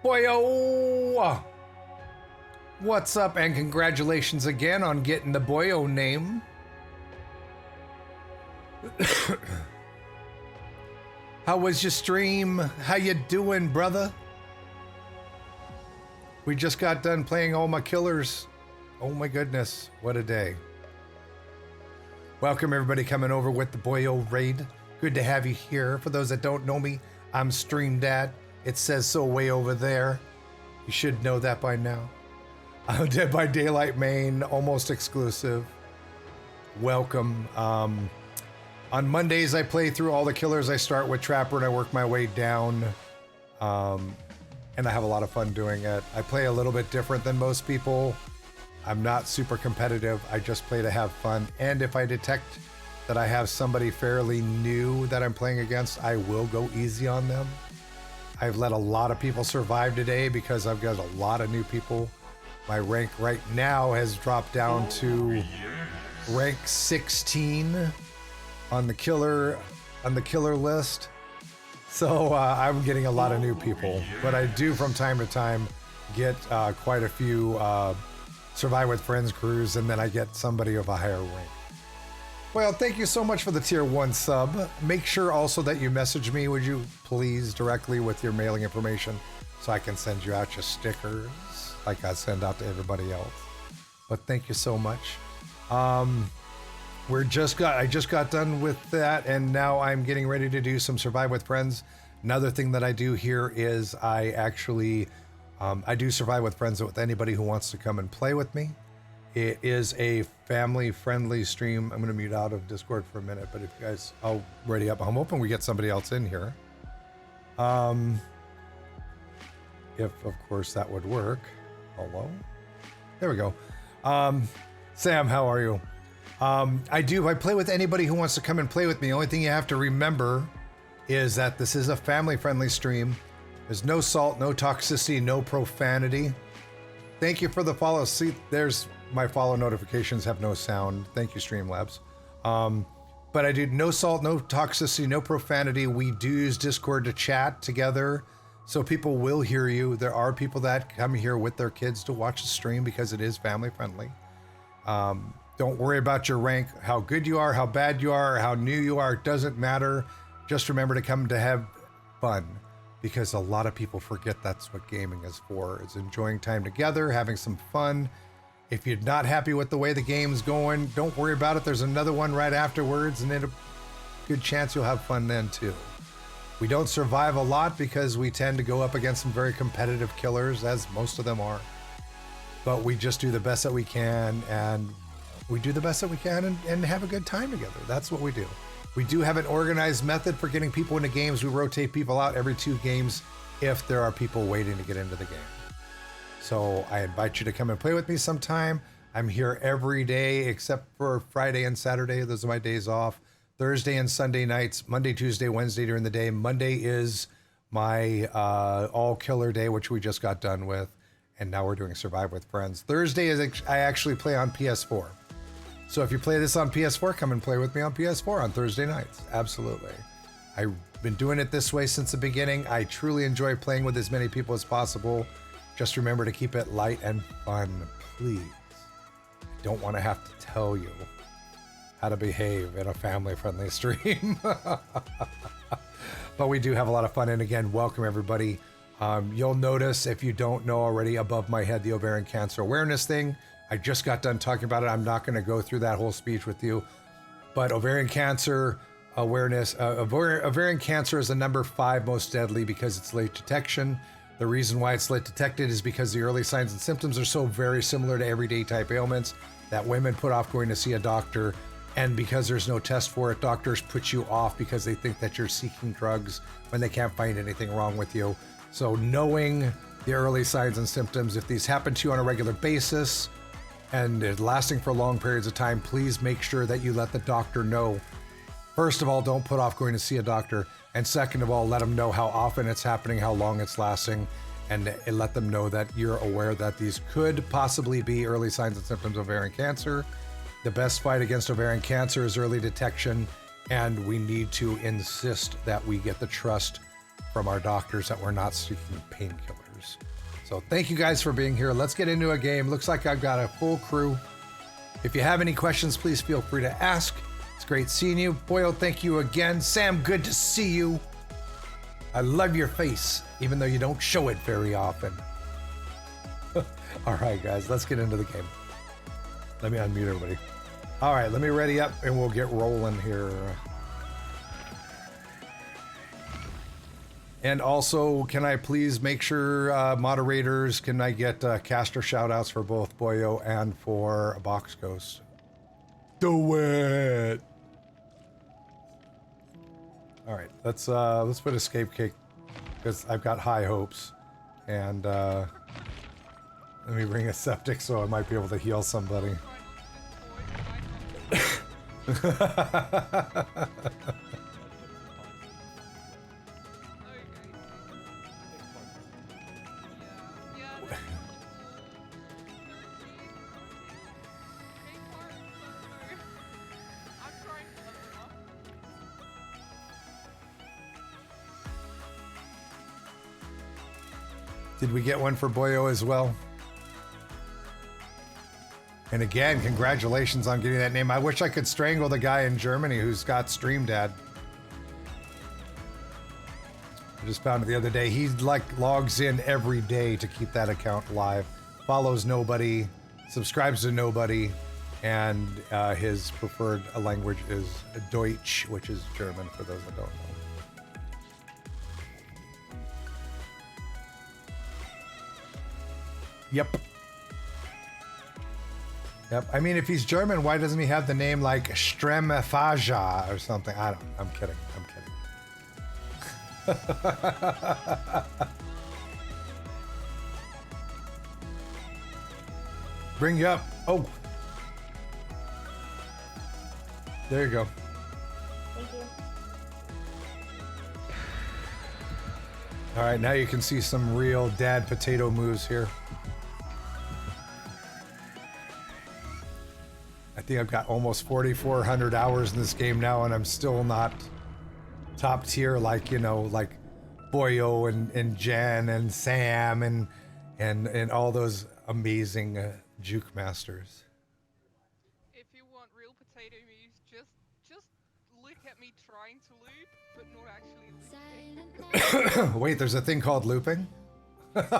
Boyo! What's up, and congratulations again on getting the Boyo name. How was your stream? How you doing, brother? We just got done playing all my killers. Oh my goodness, what a day. Welcome everybody coming over with the Boyo raid. Good to have you here. For those that don't know me, I'm Stream Dad. It says so way over there. You should know that by now. I'm Dead by Daylight main, almost exclusive. Welcome. On Mondays, I play through all the killers. I start with Trapper and I work my way down. And I have a lot of fun doing it. I play a little bit different than most people. I'm not super competitive. I just play to have fun. And if I detect that I have somebody fairly new that I'm playing against, I will go easy on them. I've let a lot of people survive today because I've got a lot of new people. My rank right now has dropped down to rank 16 on the killer list. So I'm getting a lot of new people, but I do from time to time get quite a few Survive with Friends crews, and then I get somebody of a higher rank. Well, thank you so much for the tier 1 sub. Make sure also that you message me, would you please, directly with your mailing information so I can send you out your stickers like I send out to everybody else. But thank you so much. I just got done with that, and now I'm getting ready to do some Survive with Friends. Another thing that I do here is I actually I do Survive with Friends with anybody who wants to come and play with me. It is a family-friendly stream. I'm going to mute out of Discord for a minute, but if you guys, I'll ready up. I'm hoping we get somebody else in here. If, of course, that would work. Hello? There we go. Sam, how are you? I play with anybody who wants to come and play with me. The only thing you have to remember is that this is a family-friendly stream. There's no salt, no toxicity, no profanity. Thank you for the follow. See, there's my follow notifications have no sound. Thank you, Streamlabs. But I do no salt, no toxicity, no profanity. We do use Discord to chat together, so people will hear you. There are people that come here with their kids to watch the stream because it is family friendly. Don't worry about your rank, how good you are, how bad you are, how new you are. It doesn't matter. Just remember to come to have fun, because a lot of people forget that's what gaming is for. It's enjoying time together, having some fun. If you're not happy with the way the game's going, don't worry about it. There's another one right afterwards, and then a good chance you'll have fun then too. We don't survive a lot because we tend to go up against some very competitive killers, as most of them are. But we just do the best that we can, and we do the best that we can and have a good time together. That's what we do. We do have an organized method for getting people into games. We rotate people out every 2 games if there are people waiting to get into the game. So I invite you to come and play with me sometime. I'm here every day except for Friday and Saturday. Those are my days off. Thursday and Sunday nights, Monday, Tuesday, Wednesday during the day. Monday is my all killer day, which we just got done with. And now we're doing Survive with Friends. Thursday is I actually play on PS4. So if you play this on PS4, come and play with me on PS4 on Thursday nights. Absolutely. I've been doing it this way since the beginning. I truly enjoy playing with as many people as possible. Just remember to keep it light and fun, please. I don't want to have to tell you how to behave in a family-friendly stream. But we do have a lot of fun. And again, welcome everybody. You'll notice, if you don't know already, above my head, the ovarian cancer awareness thing. I just got done talking about it. I'm not going to go through that whole speech with you. But ovarian cancer awareness, ovarian cancer is the number 5 most deadly because it's late detection. The reason why it's late detected is because the early signs and symptoms are so very similar to everyday type ailments that women put off going to see a doctor. And because there's no test for it, doctors put you off because they think that you're seeking drugs when they can't find anything wrong with you. So knowing the early signs and symptoms, if these happen to you on a regular basis and it's lasting for long periods of time, please make sure that you let the doctor know. First of all, don't put off going to see a doctor. And second of all, let them know how often it's happening, how long it's lasting, and let them know that you're aware that these could possibly be early signs and symptoms of ovarian cancer. The best fight against ovarian cancer is early detection, and we need to insist that we get the trust from our doctors that we're not seeking painkillers. So thank you guys for being here. Let's get into a game. Looks like I've got a full crew. If you have any questions, please feel free to ask. It's great seeing you. Boyle, thank you again. Sam, good to see you. I love your face, even though you don't show it very often. All right, guys, let's get into the game. Let me unmute everybody. All right, let me ready up and we'll get rolling here. And also, can I please make sure, moderators, can I get caster shout outs for both Boyo and for Box Ghost? Do it. All right, let's put escape cake because I've got high hopes, and let me bring a septic so I might be able to heal somebody. Did we get one for Boyo as well? And again, congratulations on getting that name. I wish I could strangle the guy in Germany who's got Stream Dad. I just found it the other day. He logs in every day to keep that account live. Follows nobody, subscribes to nobody, and his preferred language is Deutsch, which is German for those that don't know. Yep. Yep. I mean, if he's German, why doesn't he have the name like Stremfaja or something? I don't. I'm kidding. I'm kidding. Bring you up. Oh. There you go. Thank you. All right, now you can see some real dad potato moves here. I think I've got almost 4,400 hours in this game now, and I'm still not top tier like, you know, like Boyo and Jen and Sam and all those amazing juke masters. If you want real potato moves, just look at me trying to loop, but not actually looping. Wait, there's a thing called looping? Currently,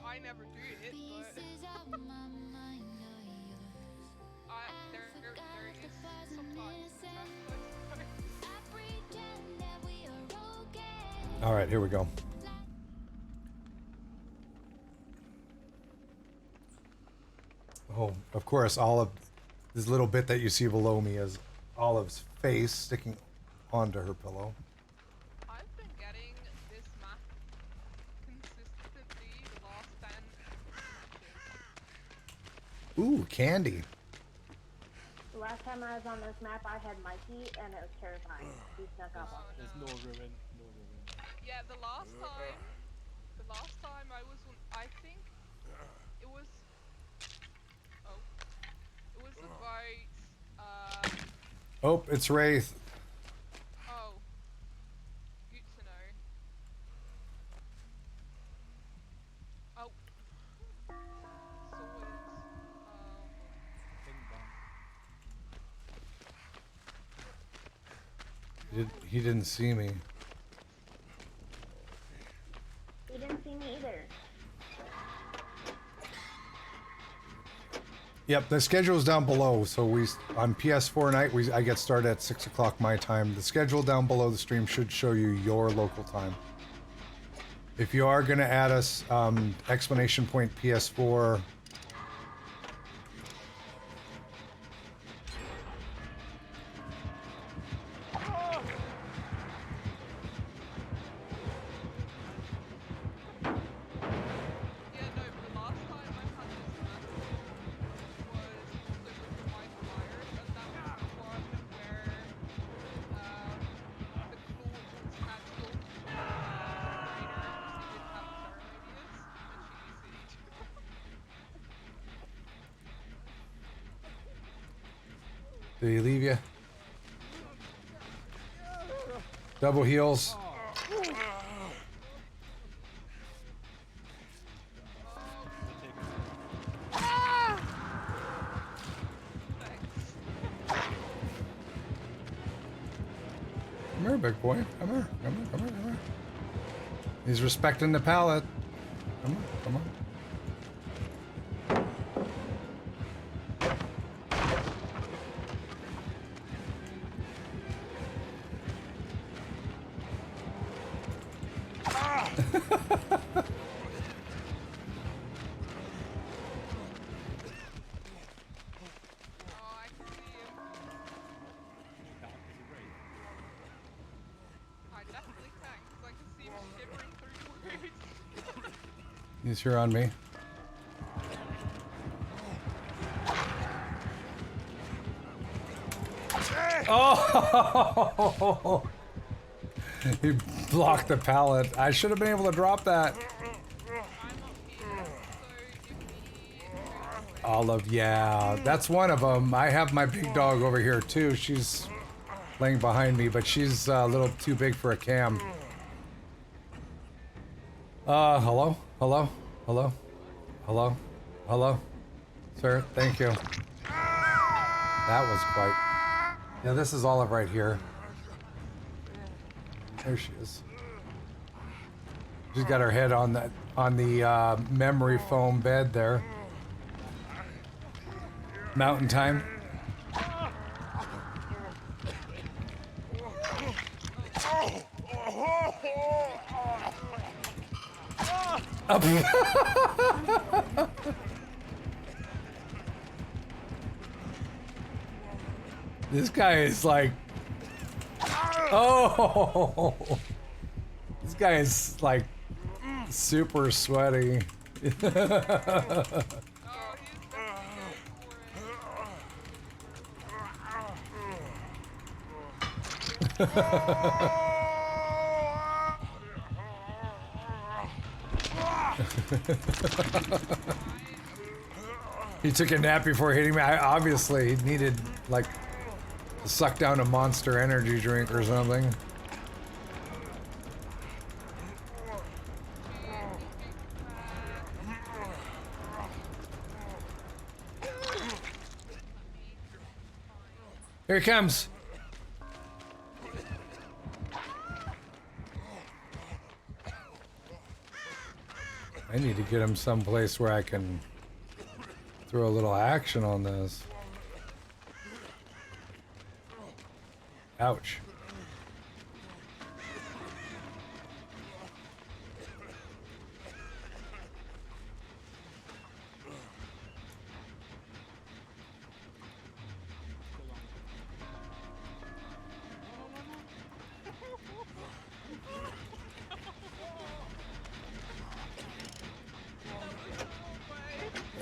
I never do it, but there is sometimes. All right, here we go. Oh, of course, Olive, this little bit that you see below me is Olive's face sticking onto her pillow. I've been getting this map consistently the last 10 matches. Ooh, candy. The last time I was on this map, I had Mikey, and it was terrifying. He snuck up on me. There's no ruin, no ruin. Yeah, the last time I was on, I think it was, it was about, Oh, it's Wraith. oh, good to know. Oh, so it's, He didn't see me. He didn't see me either. Yep, the schedule's down below. So on PS4 night, I get started at 6 o'clock my time. The schedule down below the stream should show you your local time. If you are gonna add us, exclamation point PS4. yeah, no, but the last time I had this map was also with the White Flyers, and that was the one where, the Claw had killed, Raider, because he didn't have Terroradius, and she UC'd. Did he leave you? Double heals. Come here, big boy. Come here. Come here. Come here. Come here. He's respecting the pallet. Come on. Come on. Oh, I can see him. I definitely can, because I can see him shivering through the roots. He's here on me. Oh! He blocked the pallet. I should have been able to drop that. I'm up here, so if he... Olive, yeah. That's one of them. I have my big dog over here too. She's laying behind me, but she's a little too big for a cam. Hello? Hello? Hello? Hello? Hello? Sir, thank you. That was quite... Yeah, this is Olive right here. There she is. She's got her head on the memory foam bed there. Mountain time. Up. This guy is like, oh, this guy is like super sweaty. Oh, he's definitely going for it. He took a nap before hitting me. Obviously, he needed like to suck down a Monster energy drink or something. Here he comes. I need to get him someplace where I can throw a little action on this. Ouch.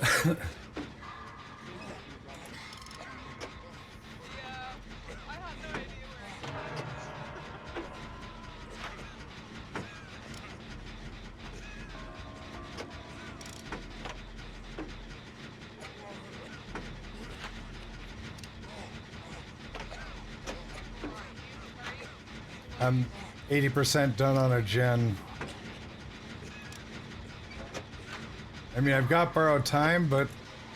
I had no idea where it was. I'm 80% done on a gen. I mean, I've got borrowed time, but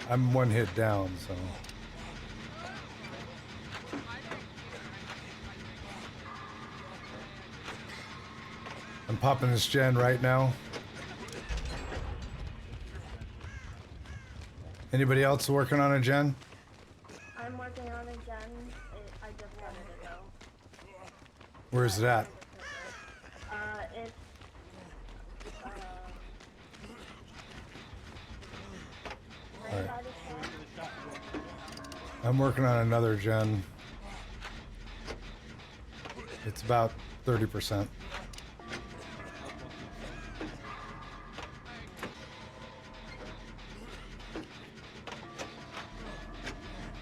I'm one hit down, so. I'm popping this gen right now. Anybody else working on a gen? I'm working on it again. I just wanted to know. Where's it at? It's Alright. by the camp. I'm working on another gen. It's about 30%.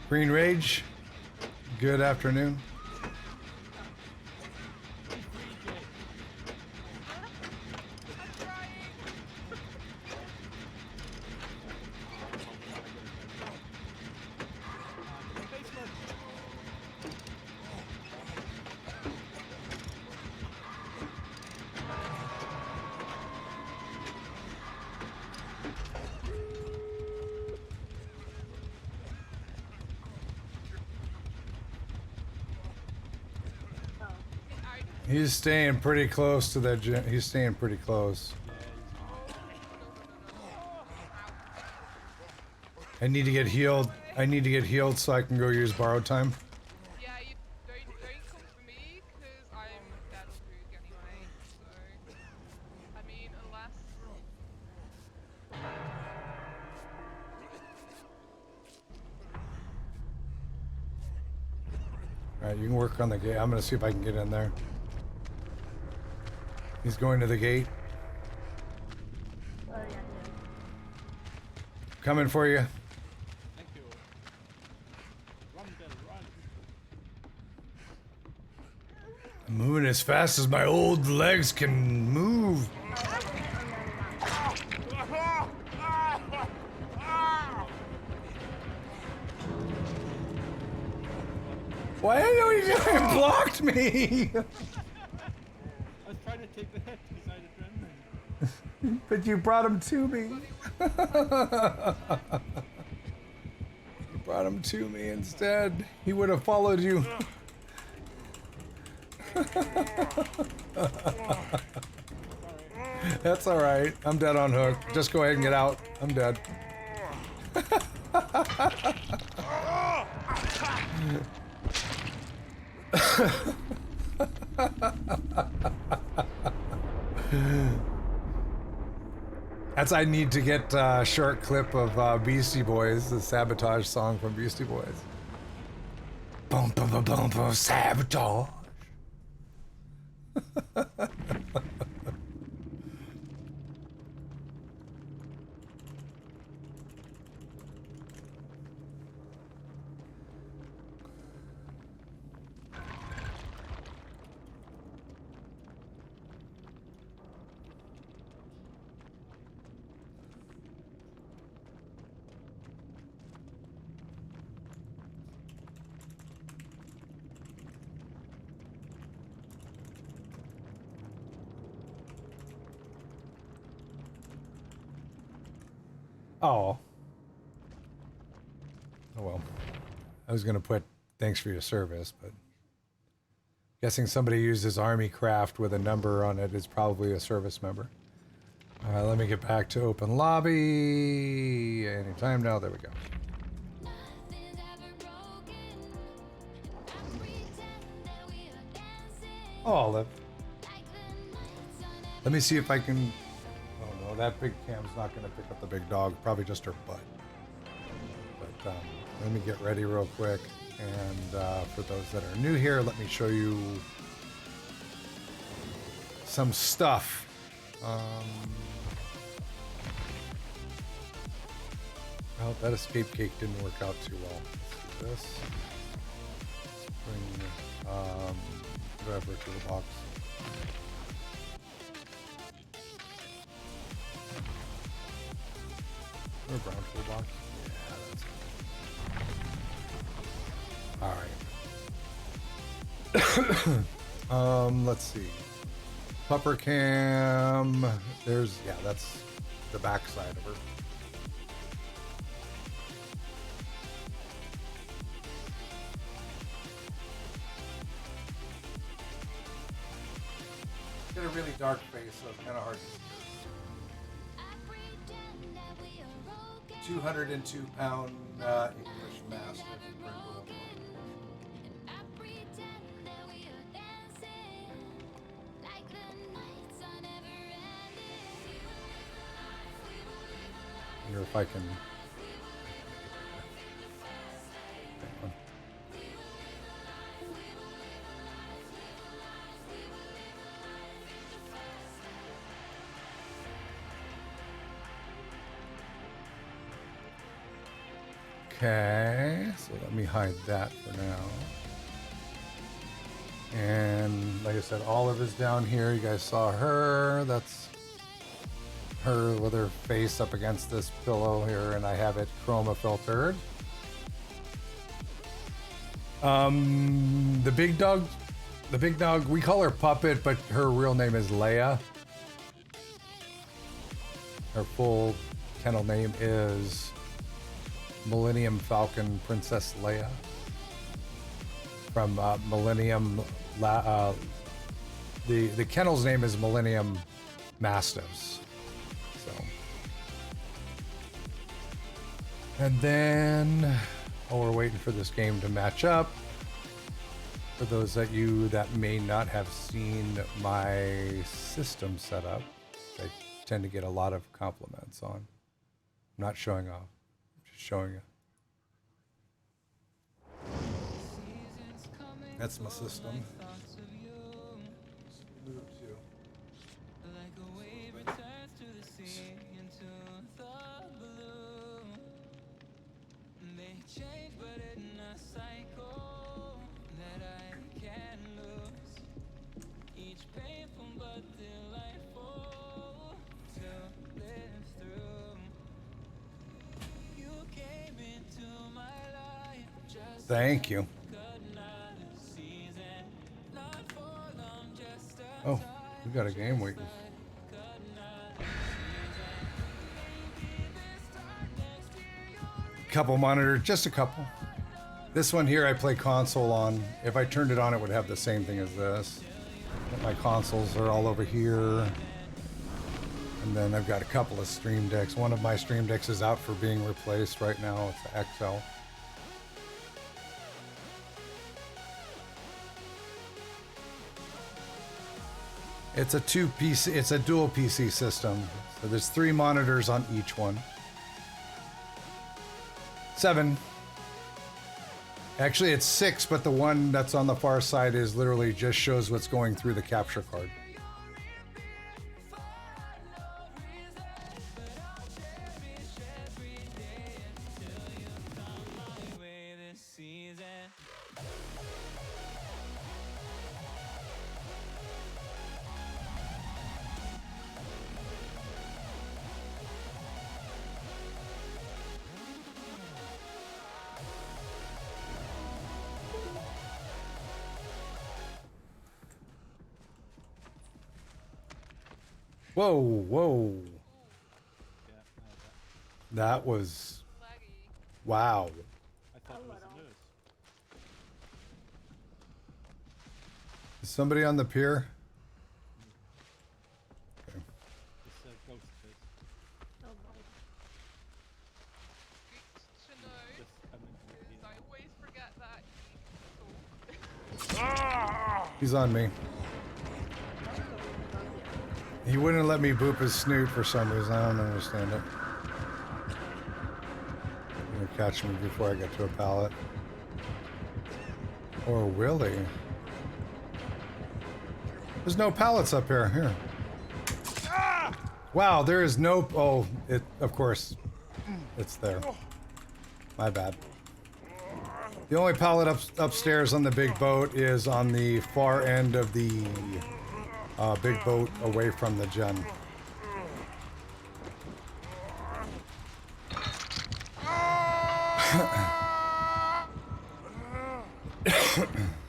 Green Rage, good afternoon. He's staying pretty close to that gen. He's staying pretty close. I need to get healed. I need to get healed so I can go use borrowed time. Yeah, you don't come for me, because I'm dead or spook anyway, so... I mean, unless... Alright, you can work on the gate. I'm gonna see if I can get in there. He's going to the gate. Oh, yeah, Coming for you. Thank you. Run, Bill, run. I'm moving as fast as my old legs can move. Why didn't you do it? Blocked me. I was trying to take the hit because I had adrenaline. But you brought him to me. You brought him to me instead. He would have followed you. That's all right. I'm dead on hook. Just go ahead and get out. I'm dead. That's I need to get a short clip of Beastie Boys, the Sabotage song from Beastie Boys. Boom. Boom, boom, boom, boom, boom, sabotage. Oh. Oh well. I was gonna put thanks for your service, but guessing somebody uses Army Craft with a number on it is probably a service member. All right, let me get back to open lobby. Anytime now. There we go. Oh, Olive. Let me see if I can. Oh no, that big cam's not going to pick up the big dog. Probably just her butt. But let me get ready real quick. And for those that are new here, let me show you some stuff. Well, that escape cake didn't work out too well. Let's do this. Let's bring whatever to the box. Or a brown toolbox. Yeah, that's it. All right. Let's see. Pupper cam. There's, yeah, that's the back side of her. Got a really dark face, so it's kind of hard to see. 202-pound English Mastiff. I wonder if I can. Okay, so let me hide that for now. And like I said, Olive is down here. You guys saw her. That's her with her face up against this pillow here, and I have it chroma filtered. The big dog, we call her Puppet, but her real name is Leia. Her full kennel name is Millennium Falcon Princess Leia from Millennium. The kennel's name is Millennium Mastiffs. So, and then we're waiting for this game to match up. For those of you that may not have seen my system setup, I tend to get a lot of compliments on. I'm not showing off. Showing you. That's my system. Thank you. Oh, we got a game waiting. Couple monitors, just a couple. This one here I play console on. If I turned it on, it would have the same thing as this. But my consoles are all over here. And then I've got a couple of Stream Decks. One of my Stream Decks is out for being replaced right now. It's the XL. It's a it's a dual PC system. So there's 3 monitors on each one. 7. Actually, it's 6, but the one that's on the far side is literally just shows what's going through the capture card. Whoa, whoa. Yeah, That was... Laggy. Wow. I thought it was little. a nurse. Is somebody on the pier? Okay. It's a ghost face. Oh boy. Good to know, Just come into the because pier. I always forget that you need to talk. He's on me. He wouldn't let me boop his snoot for some reason. I don't understand it. He'll catch me before I get to a pallet. Or will he? There's no pallets up here. Here. Wow, there is no... Oh, it. Of course. It's there. My bad. The only pallet upstairs on the big boat is on the far end of the big boat away from the gen. Oh wow, this is really laggy.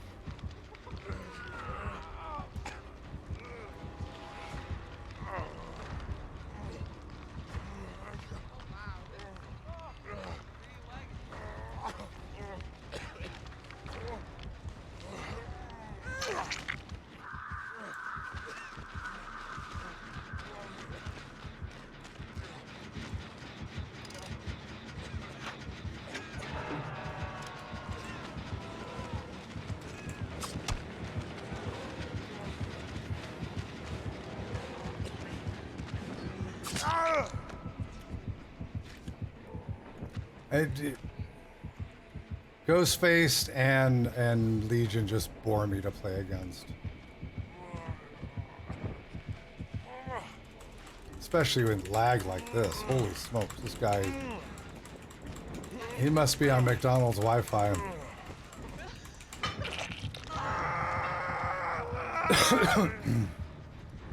Ghostface and Legion just bore me to play against. Especially with lag like this. Holy smokes, this guy... He must be on McDonald's Wi-Fi.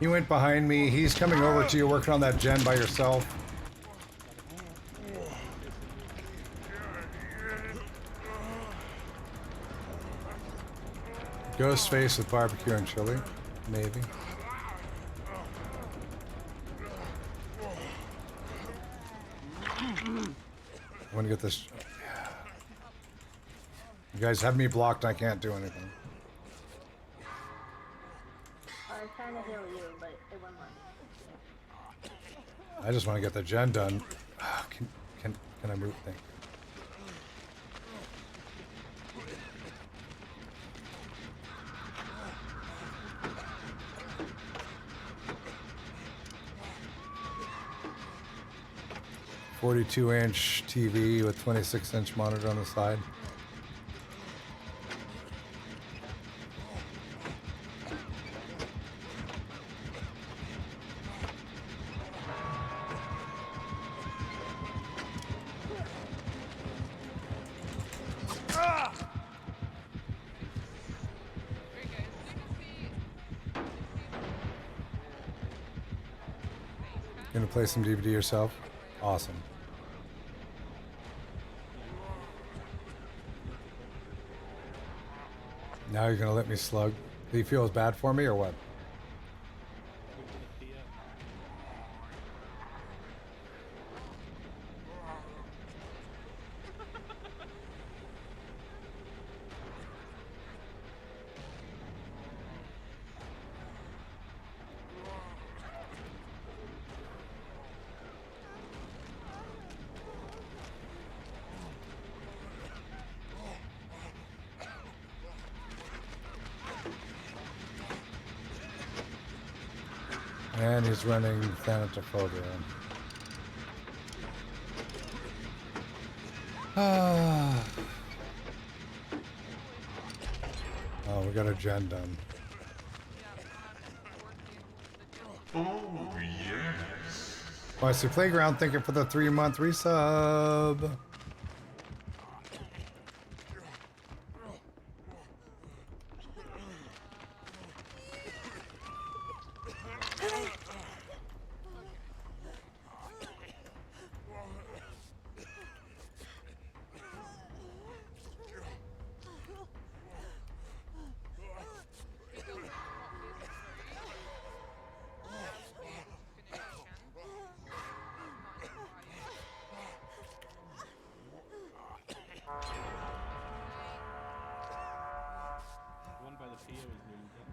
He went behind me. He's coming over to you working on that gen by yourself. Ghostface with barbecue and chili, maybe. I want to get this. You guys have me blocked. I can't do anything. I was trying to heal you, but it wouldn't let me. I just want to get the gen done. Can I move things? .42-inch TV with 26-inch monitor on the side. There you go. So you can see. Gonna play some DBD yourself? Awesome. Now you're gonna let me slug? Do you feel as bad for me or what? And he's running Thanatophobia. Ah. Oh, we got a gen done. Yeah, I'm working the Oh, yes. Marcy Playground, thank you for the 3-month resub. We don't need to not listen free. In action. Nice The one by the PO is nearly done.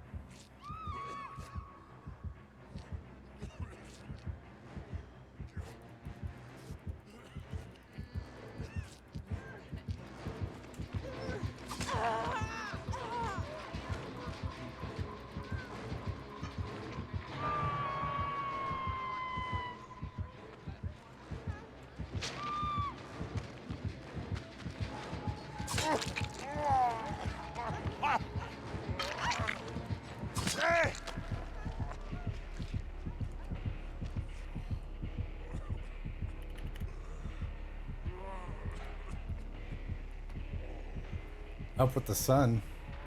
Up with the sun.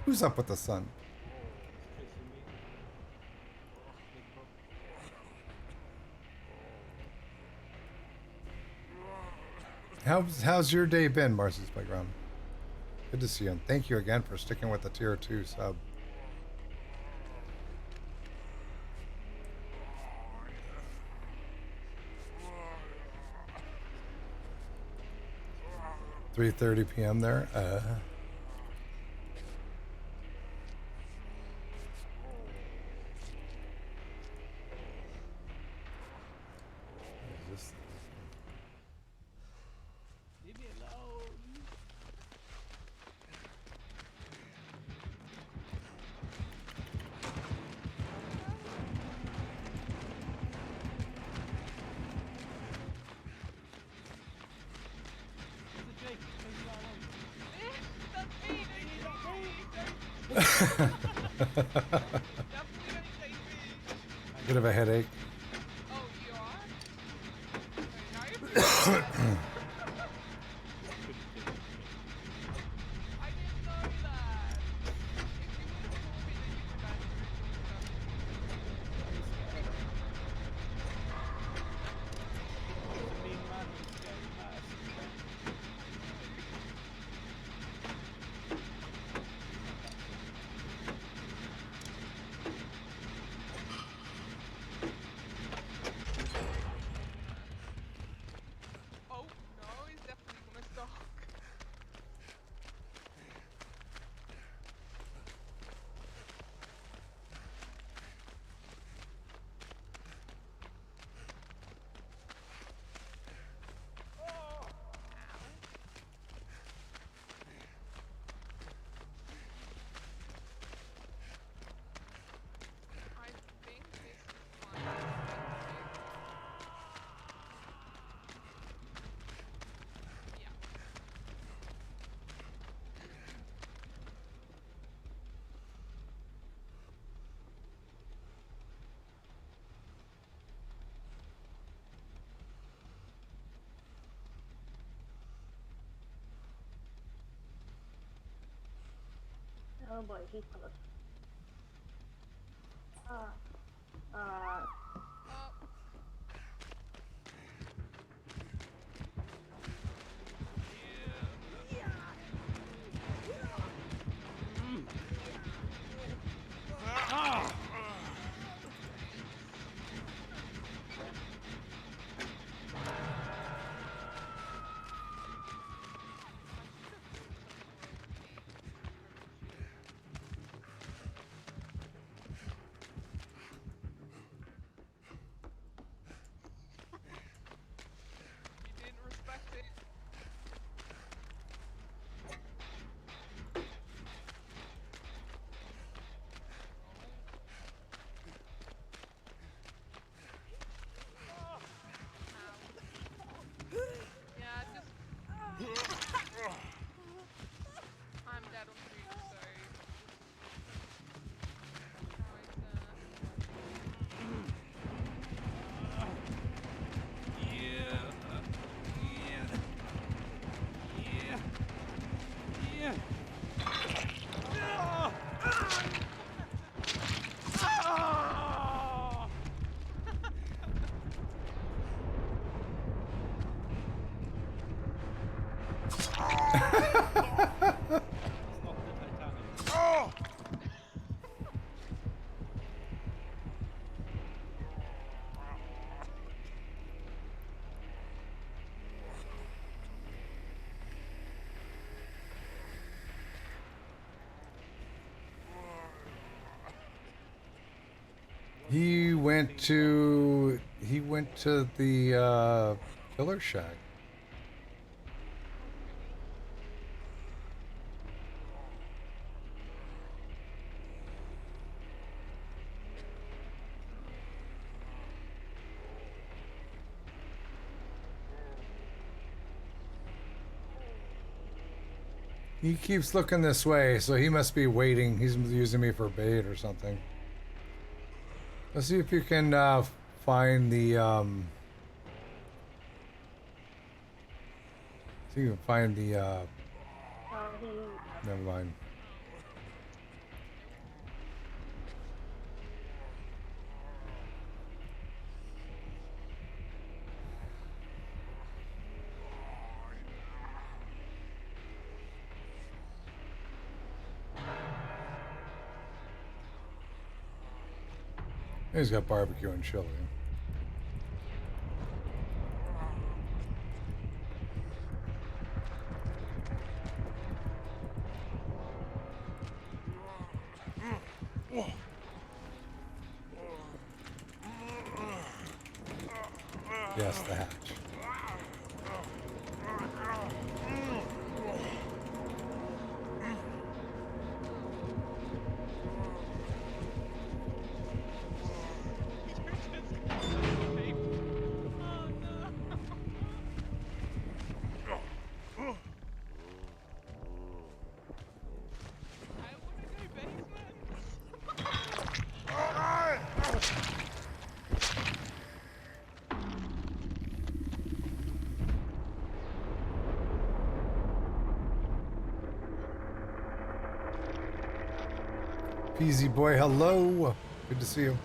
Who's up with the sun? Chasing me. Big bro. How's your day been, Marcy's Playground? Good to see you, and thank you again for sticking with the tier 2 sub. $3:30 p.m. there. Is this- Leave me alone. Where's the Jake? Where's the R1? That's me! Definitely gonna take me! Bit of a headache. Oh, you are? Wait, now you're pretty bad. I didn't know that. If you would have told me that you were that good, you would have He's a mean man with a scary mask. Oh, no, he's definitely gonna stalk. I think this is my perspective. Yeah. Oh boy, he's close. Uh, Oh, He went to the killer shack. He keeps looking this way, so he must be waiting. He's using me for bait or something. Let's see if you can find the see if you can find the never mind. He's got barbecue and chili. Yes, the hatch. Peasy boy, hello. Good to see you.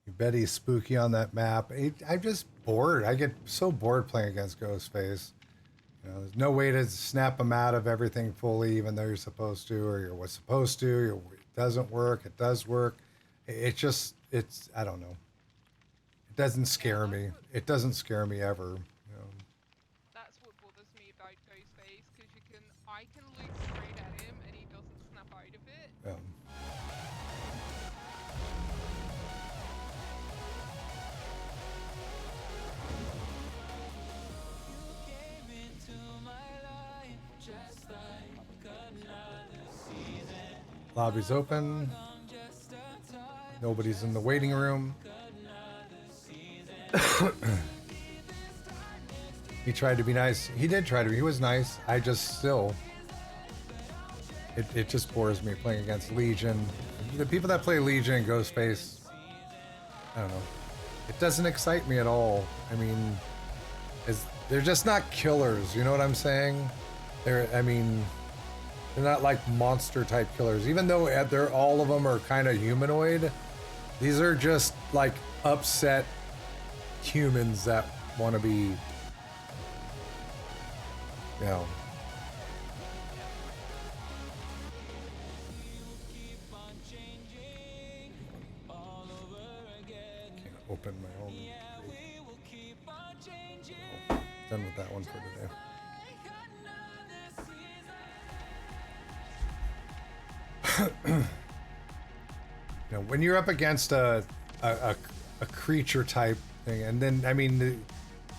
You bet he's spooky on that map. I'm just bored. I get so bored playing against Ghostface. You know, there's no way to snap him out of everything fully, even though you're supposed to, or you was supposed to. It doesn't work. It does work. It's I don't know. It doesn't scare me. It doesn't scare me ever. You know. That's what bothers me about Ghostface, because I can look straight at him and he doesn't snap out of it. Yeah. Lobby's open. Nobody's in the waiting room. He tried to be nice. He did try to be. He was nice. I just still... It just bores me playing against Legion. The people that play Legion and Ghostface, I don't know. It doesn't excite me at all. I mean, they're just not killers. You know what I'm saying? They're not like monster type killers. Even though all of them are kind of humanoid, these are just like upset humans that want to be, you know. Can't open my own. Oh, done with that one for today. You know, when you're up against a creature type thing, and then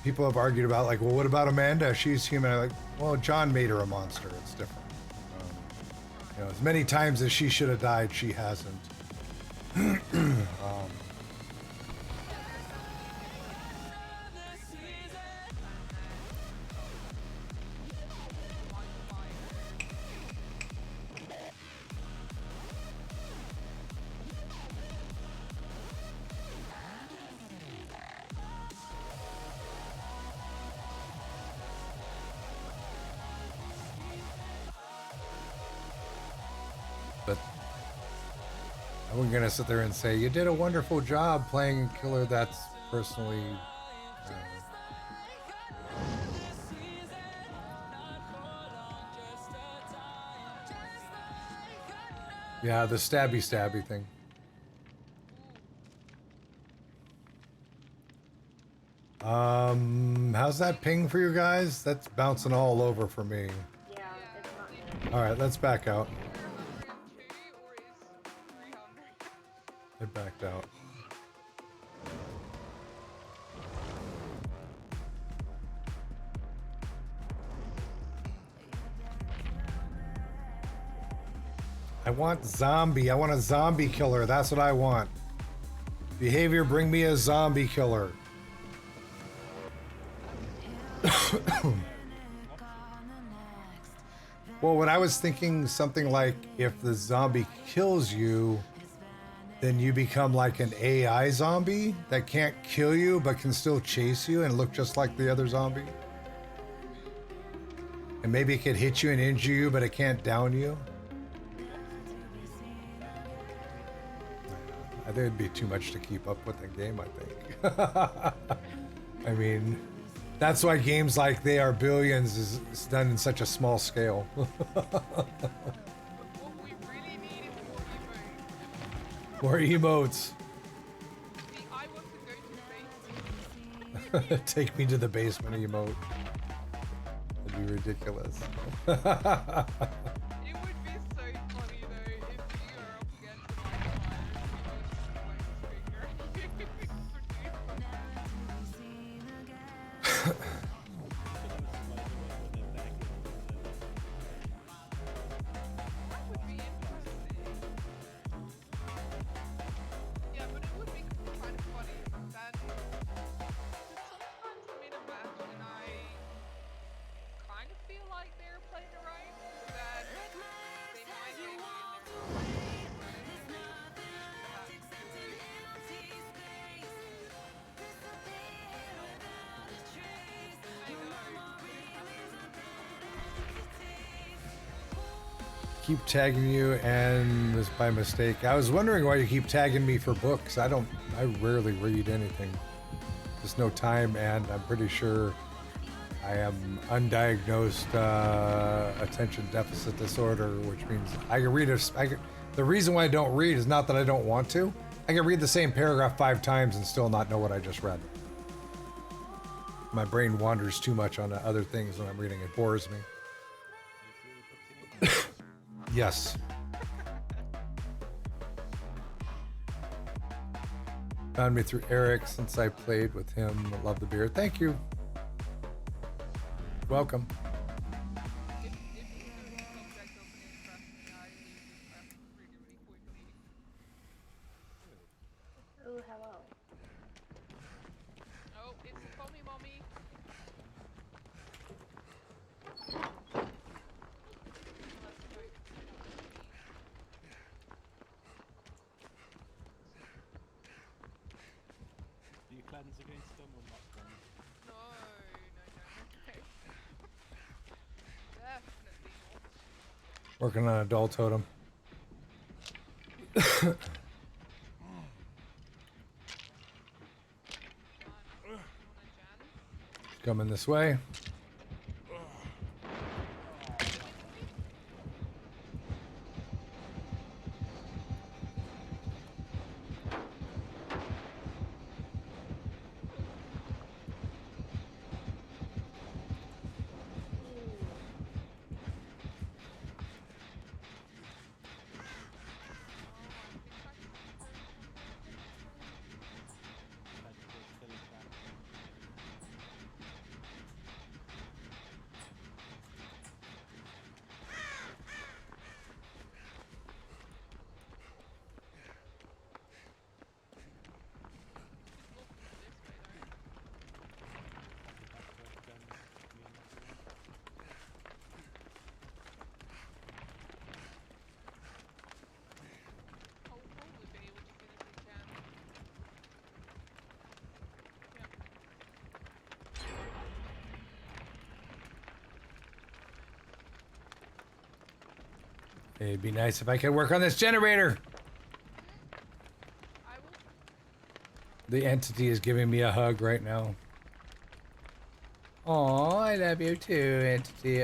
people have argued about, like, well, what about Amanda? She's human. I'm like, well, John made her a monster. It's different. You know, as many times as she should have died, she hasn't. I wasn't gonna sit there and say you did a wonderful job playing killer. That's personally. Yeah, the stabby thing. How's that ping for you guys? That's bouncing all over for me. Yeah, it's not good. All right, let's back out. Either 102 or is 300. I backed out. I want zombie. I want a zombie killer. That's what I want. Behavior, bring me a zombie killer. Well, when I was thinking something like if the zombie kills you, then you become like an AI zombie that can't kill you but can still chase you and look just like the other zombie. And maybe it could hit you and injure you, but it can't down you. I think it'd be too much to keep up with the game, I think. I mean, that's why games like They Are Billions is done in such a small scale. What we really need is More emotes. See, I want to go to the basement. Take me to the basement emote. That'd be ridiculous. It would be so funny though if you are up against the That would be interesting. Yeah, but it would be kind of funny that sometimes I'm in a match and I kind of feel like they're playing around that they might get me Keep tagging you and was by mistake. I was wondering why you keep tagging me for books. I rarely read anything. There's no time, and I'm pretty sure I am undiagnosed attention deficit disorder, which means I can read the reason why I don't read is not that I don't want to. I can read the same paragraph 5 times and still not know what I just read. My brain wanders too much on other things when I'm reading. It bores me. Yes. Found me through Eric since I played with him. Love the beer. Thank you. Welcome. if you do the subject of an interest, I usually press really quickly. Ooh, hello. Oh, it's call me mommy. Do you cleanse against them or not cleanse? No. Definitely not. Working on adult totem. Coming this way. It'd be nice if I could work on this generator. The entity is giving me a hug right now. Oh, I love you too, entity.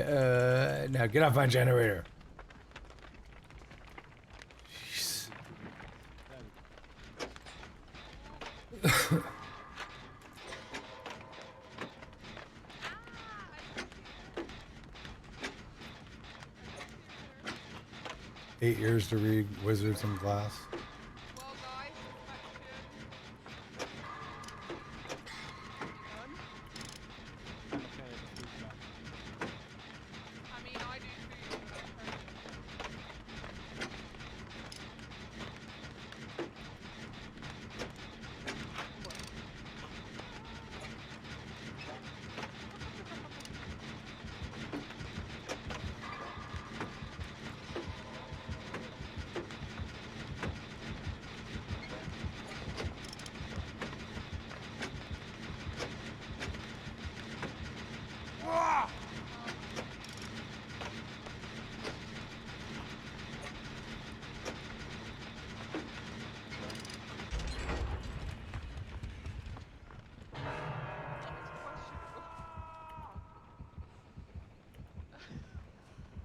Now get off my generator. Jeez. 8 years to read Wizards and Glass. Well, guys, I mean, I do too.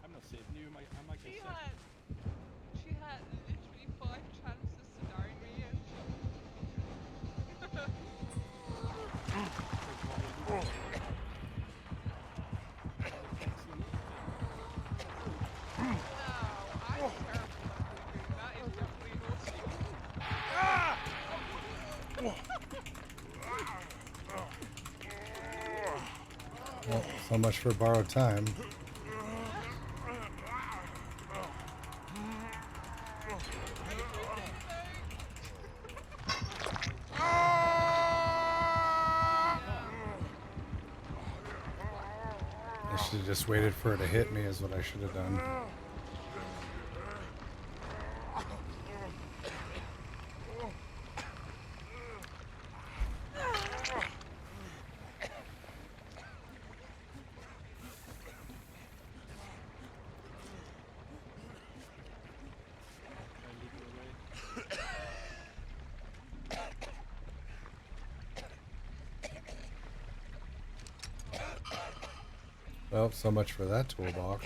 I'm not saving you. I might get sick. She had literally 5 chances to die me, and no, I'm terrible at cooking. That is definitely naughty. Well, so much for borrowed time. I should have just waited for it to hit me is what I should have done. Well, so much for that toolbox.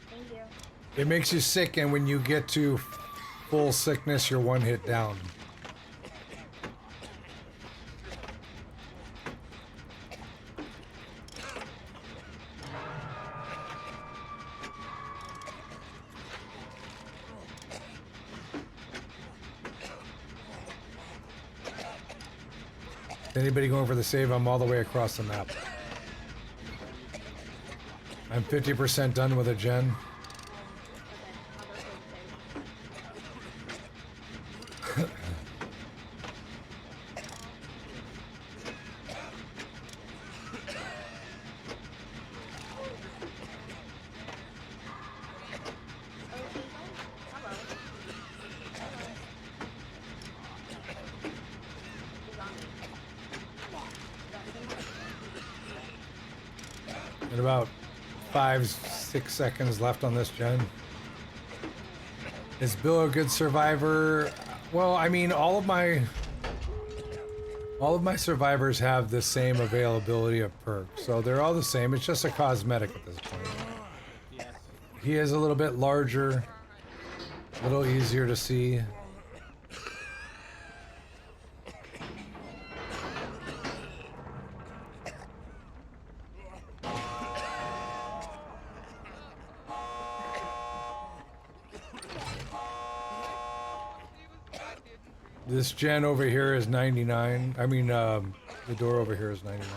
Thank you. It makes you sick, and when you get to full sickness, you're 1 hit down. Anybody going for the save? I'm all the way across the map. I'm 50% done with a gen. And about 5-6 seconds left on this gen. Is Bill a good survivor? Well, I mean, all of my survivors have the same availability of perks, so they're all the same. It's just a cosmetic at this point. Yes. He is a little bit larger, a little easier to see. This gen over here is 99. I mean, the door over here is 99.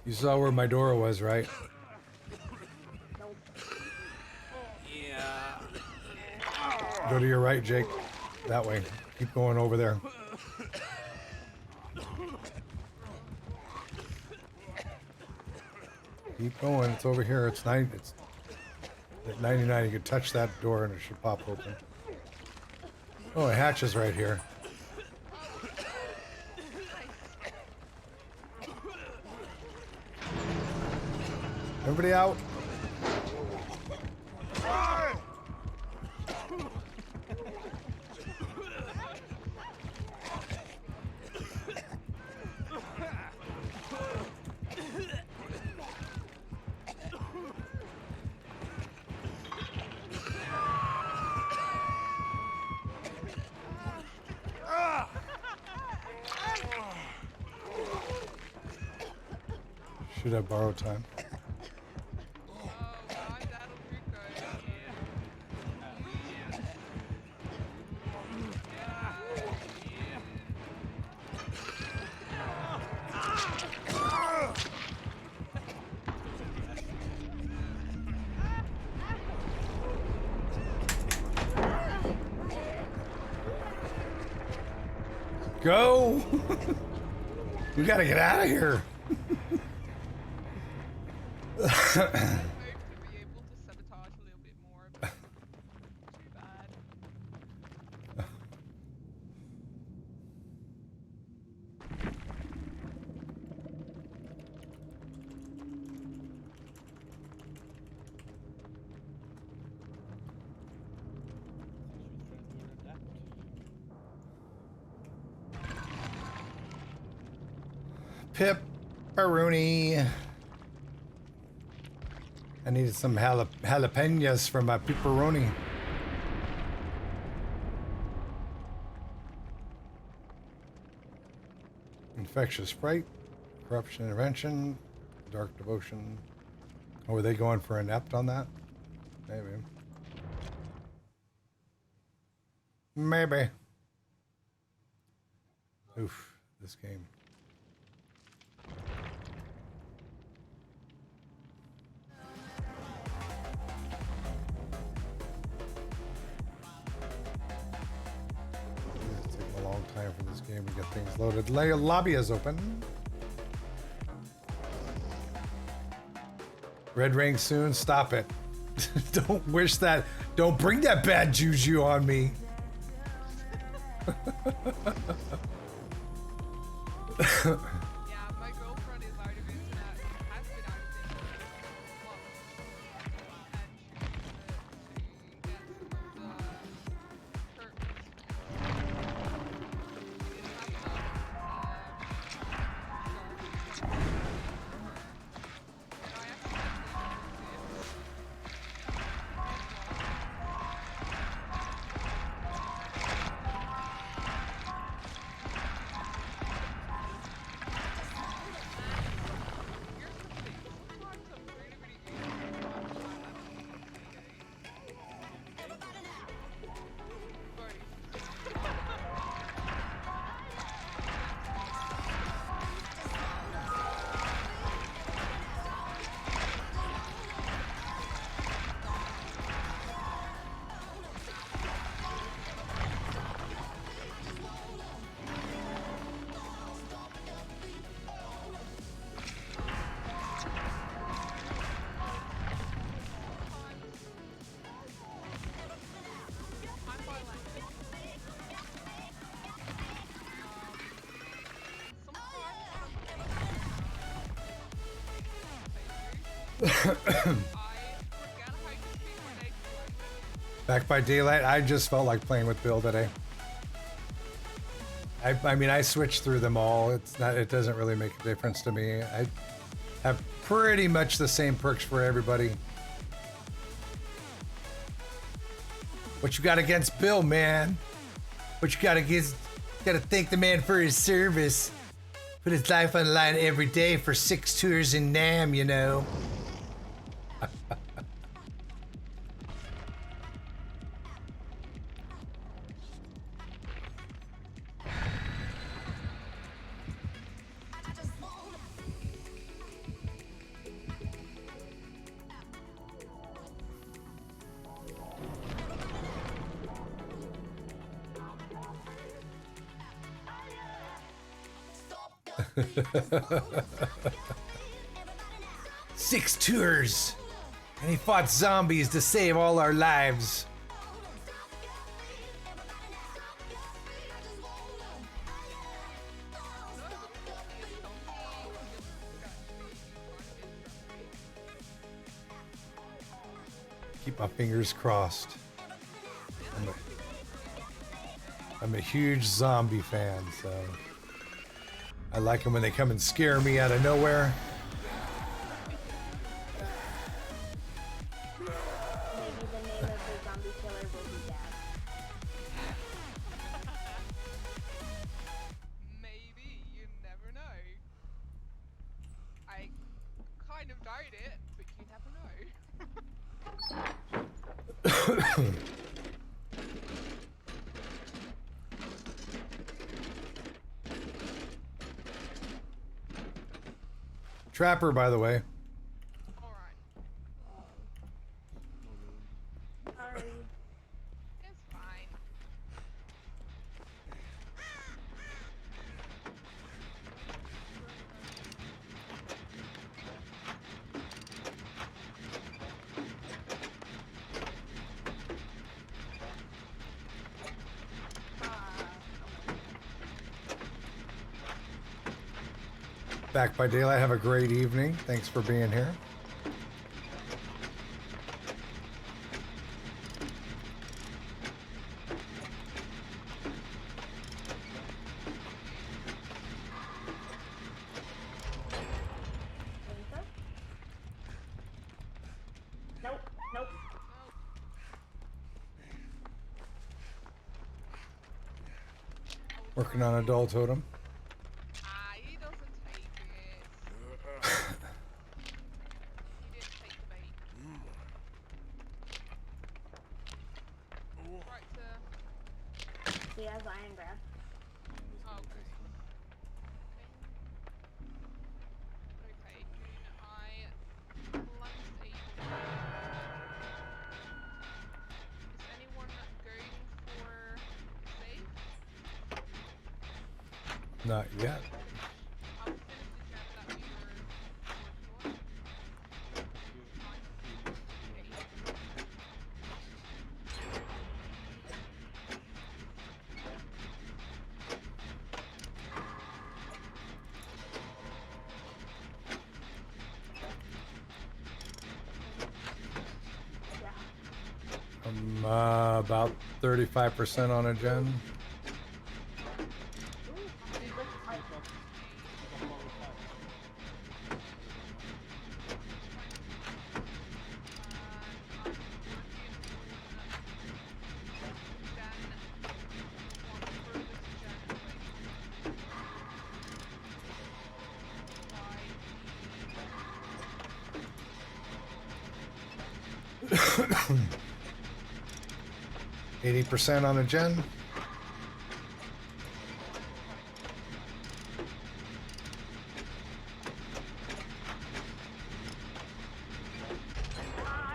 You saw where my door was, right? Nope. Go to your right, Jake. That way. Keep going over there. Keep going. It's over here. It's at 99. You can touch that door and it should pop open. Oh, a hatch is right here. Everybody out? Should have borrowed time. Go! We gotta get out of here. I hope to be able to sabotage a little bit more, but too bad. Pepperoni. I needed some jalapenos for my pepperoni. Infectious Sprite, Corruption Intervention, Dark Devotion. Oh, were they going for an ept on that? Maybe. Maybe. Oof, this game. It's taking a long time for this game to get things loaded. Lobby is open. Red ring soon. Stop it. Don't wish that. Don't bring that bad juju on me. Yeah, my girlfriend is out of internet, has been out of internet for months, and she wanted to get some of the curtains. She didn't have enough, and I Back by Daylight, I just felt like playing with Bill today. I mean, I switched through them all. It doesn't really make a difference to me. I have pretty much the same perks for everybody. What you got against Bill, man? What you got against? Gotta thank the man for his service. Put his life on the line every day for 6 tours in Nam, you know. 6 tours, and he fought zombies to save all our lives. Keep my fingers crossed. I'm a huge zombie fan, so I like them when they come and scare me out of nowhere. Maybe the name of the zombie killer will be Dad. Maybe, you never know. I kind of doubt it, but you never know. Trapper, by the way. Alright, Sorry. it's fine. Back by Daylight. Have a great evening. Thanks for being here. Think so? Nope. Nope. Working on a dull totem. He doesn't take it. He didn't take the bait. Right to... He has iron grab. Oh, okay. Okay, can I cleanse a... Is anyone going for save? Not yet. I'll finish the gem that we were working on. Yeah. I'm about 35% on a gen. He looks like Then 80% on a gen.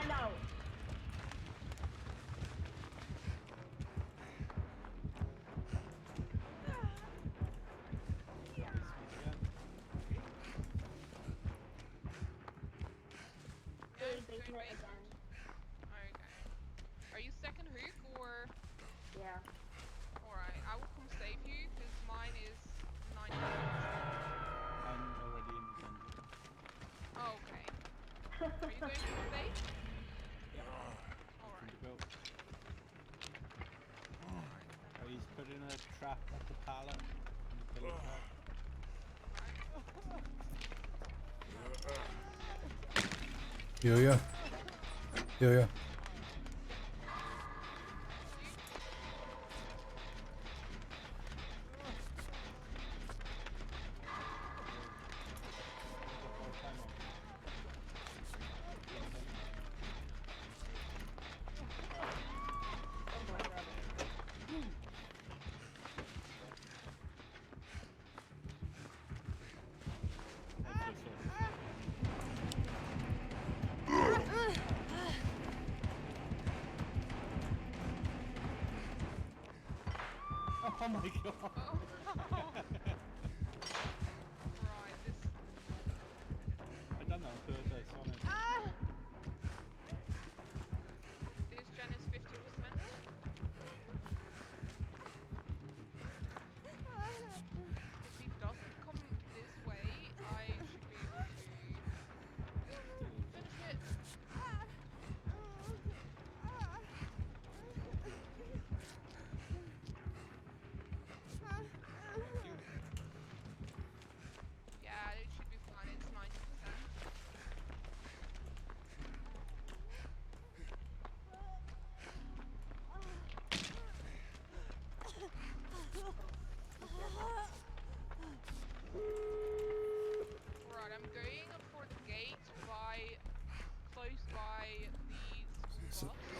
no. Really basement again. Okay. Are you second hook or? Yeah. Alright, I will come save you because mine is 90. I'm already in the dungeon. Oh, okay. Are you going to save? Alright. Go. Oh, he's putting a trap at the pallet. On the pillar trap. Yuya. Yuya. Oh my god!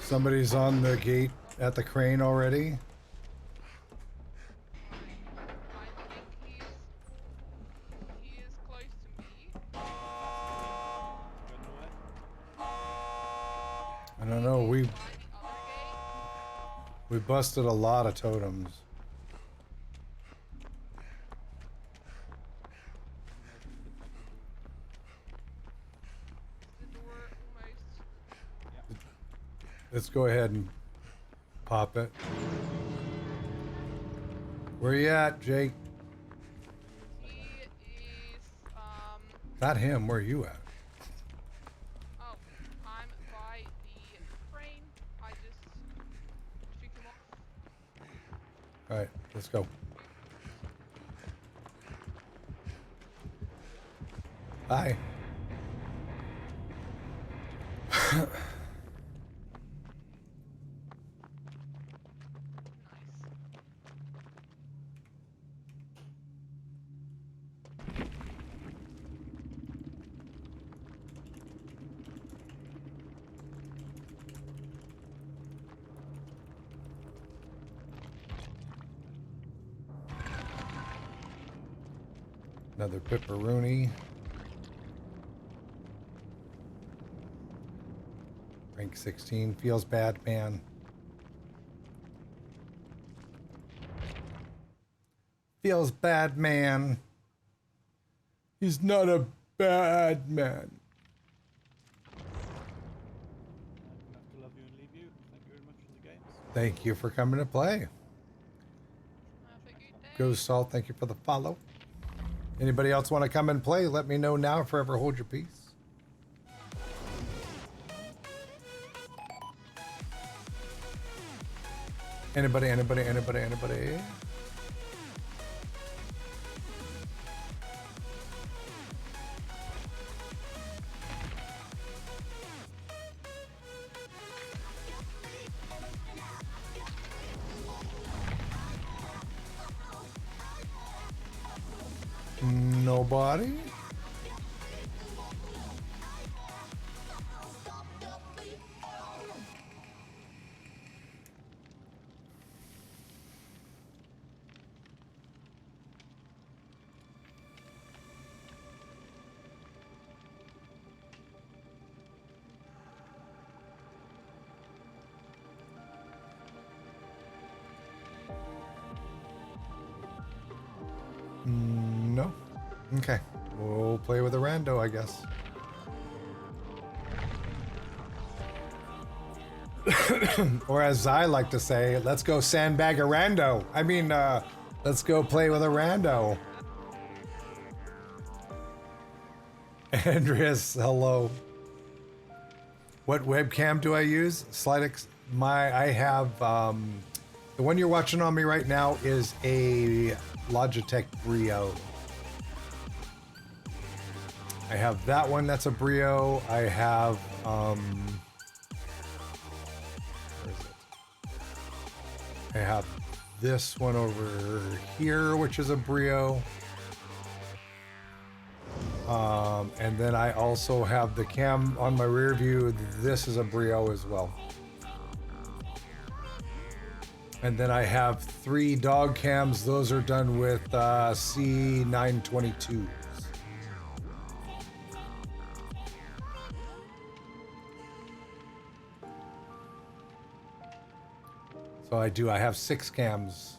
Somebody's on the gate at the crane already. I think he is close to me. Going nowhere. I don't know. By the other gate. We busted a lot of totems. Is the door almost? Let's go ahead and pop it. Where you at, Jake? He is Not him. Where are you at? oh, I'm by the crane. I just took him off. All right, let's go. Bye. Nice. Another pepperoni. Rank 16. Feels bad, man. Feels bad, man. He's not a bad man. I have to love you and leave you. Thank you very much for the games. Thank you for coming to play. Have a good day. Go Salt, thank you for the follow. Anybody else want to come and play? Let me know now. Forever hold your peace. Anybody? Nobody? No. Okay. We'll play with a rando, I guess. Or as I like to say, let's go sandbag a rando. I mean, let's go play with a rando. Andreas, hello. What webcam do I use? I have, the one you're watching on me right now is a Logitech Brio. I have that one, that's a Brio. I have, where is it? I have this one over here, which is a Brio. And then I also have the cam on my rear view. This is a Brio as well. And then I have 3 dog cams. Those are done with C922s. So I have 6 cams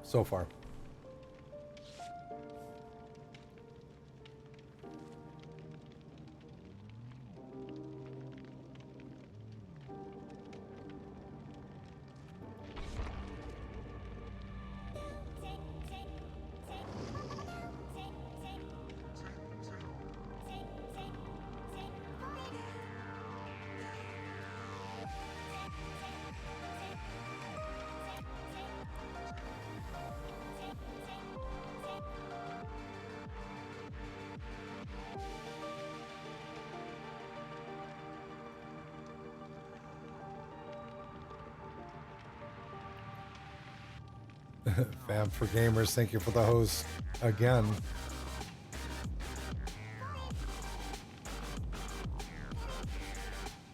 so far. Fam for Gamers, thank you for the host again.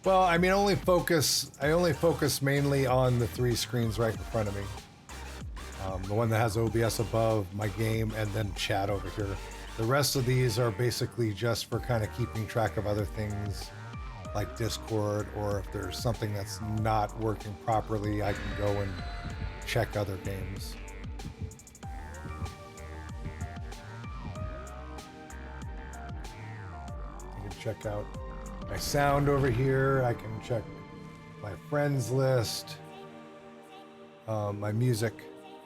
Well, I mean, I only focus mainly on the 3 screens right in front of me. The one that has OBS above, my game, and then chat over here. The rest of these are basically just for kind of keeping track of other things like Discord, or if there's something that's not working properly, I can go and check other games. I can check out my sound over here. I can check my friends list, my music.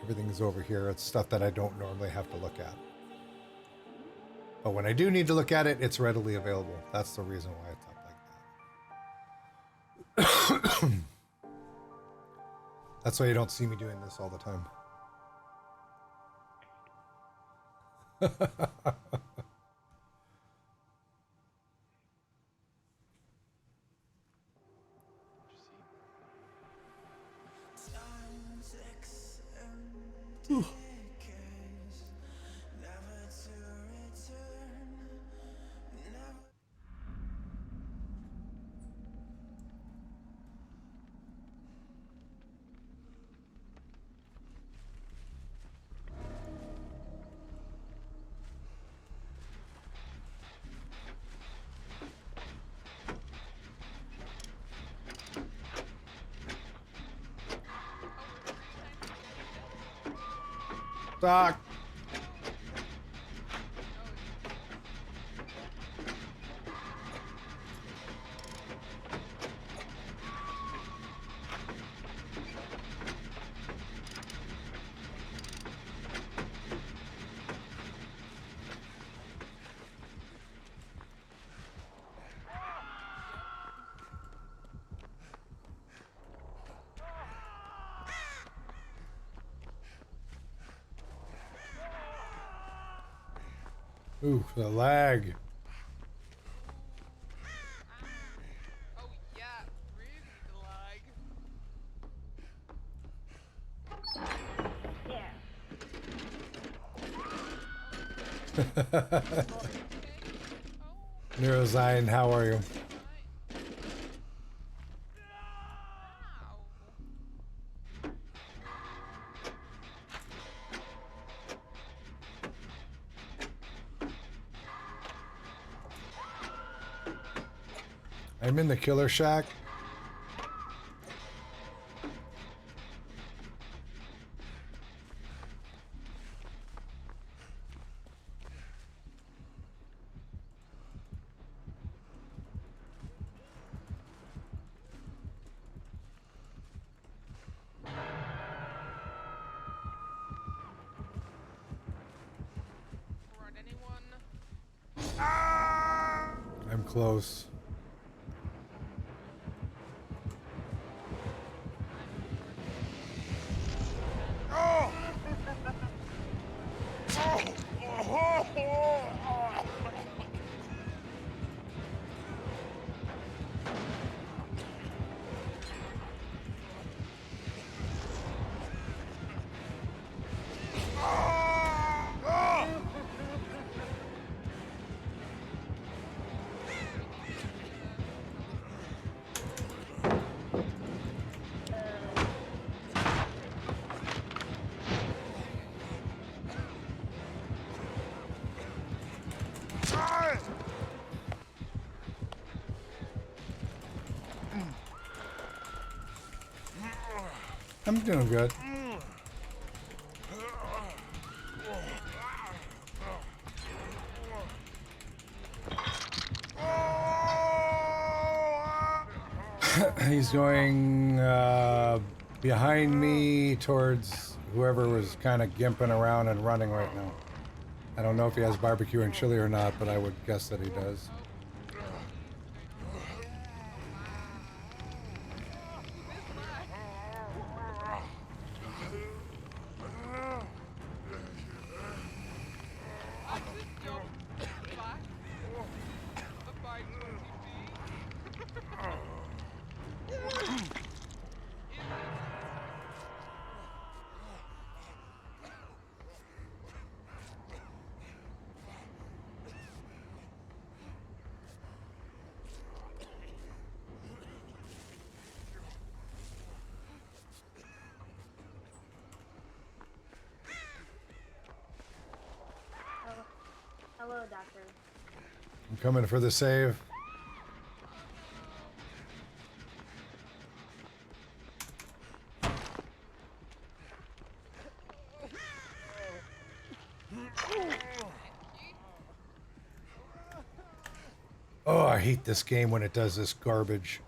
Everything's over here. It's stuff that I don't normally have to look at. But when I do need to look at it, it's readily available. That's the reason why it's up like that. That's why you don't see me doing this all the time. Doc. Ooh, the lag. Oh yeah, really the lag. Yeah. Neurozine, how are you? I'm in the killer shack. Run anyone? I'm close. I'm doing good. He's going behind me towards whoever was kind of gimping around and running right now. I don't know if he has barbecue and chili or not, but I would guess that he does. Hello, Doctor. I'm coming for the save. Oh, I hate this game when it does this garbage.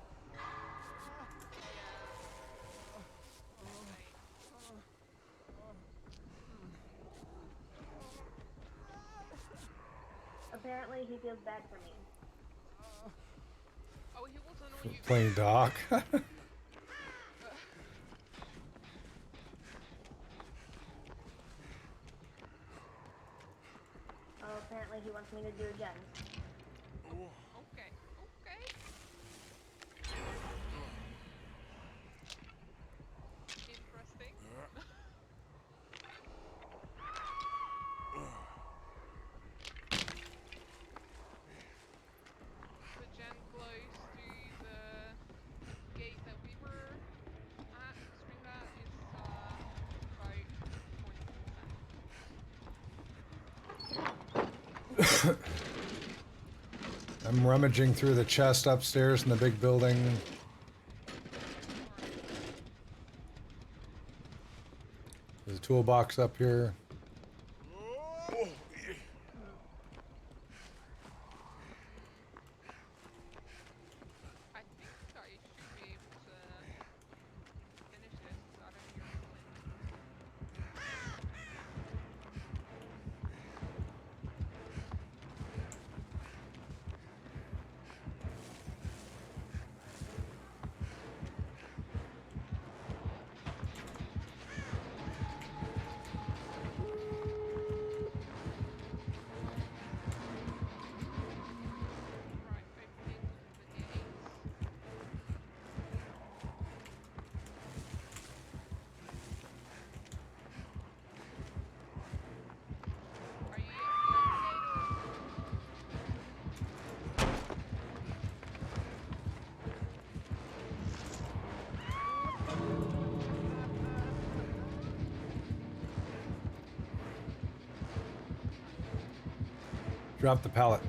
Apparently, he feels bad for me. Oh, he wasn't on you. Playing Doc. Oh, apparently he wants me to do again. Okay, okay. Interesting. So Jen close to the gate that we were at, stream at, is about 20%. I'm rummaging through the chest upstairs in the big building. There's a toolbox up here. I think I should be able to finish this because I don't hear anyone. Right, opening the gates. Are you at the gate or? Drop the pallet.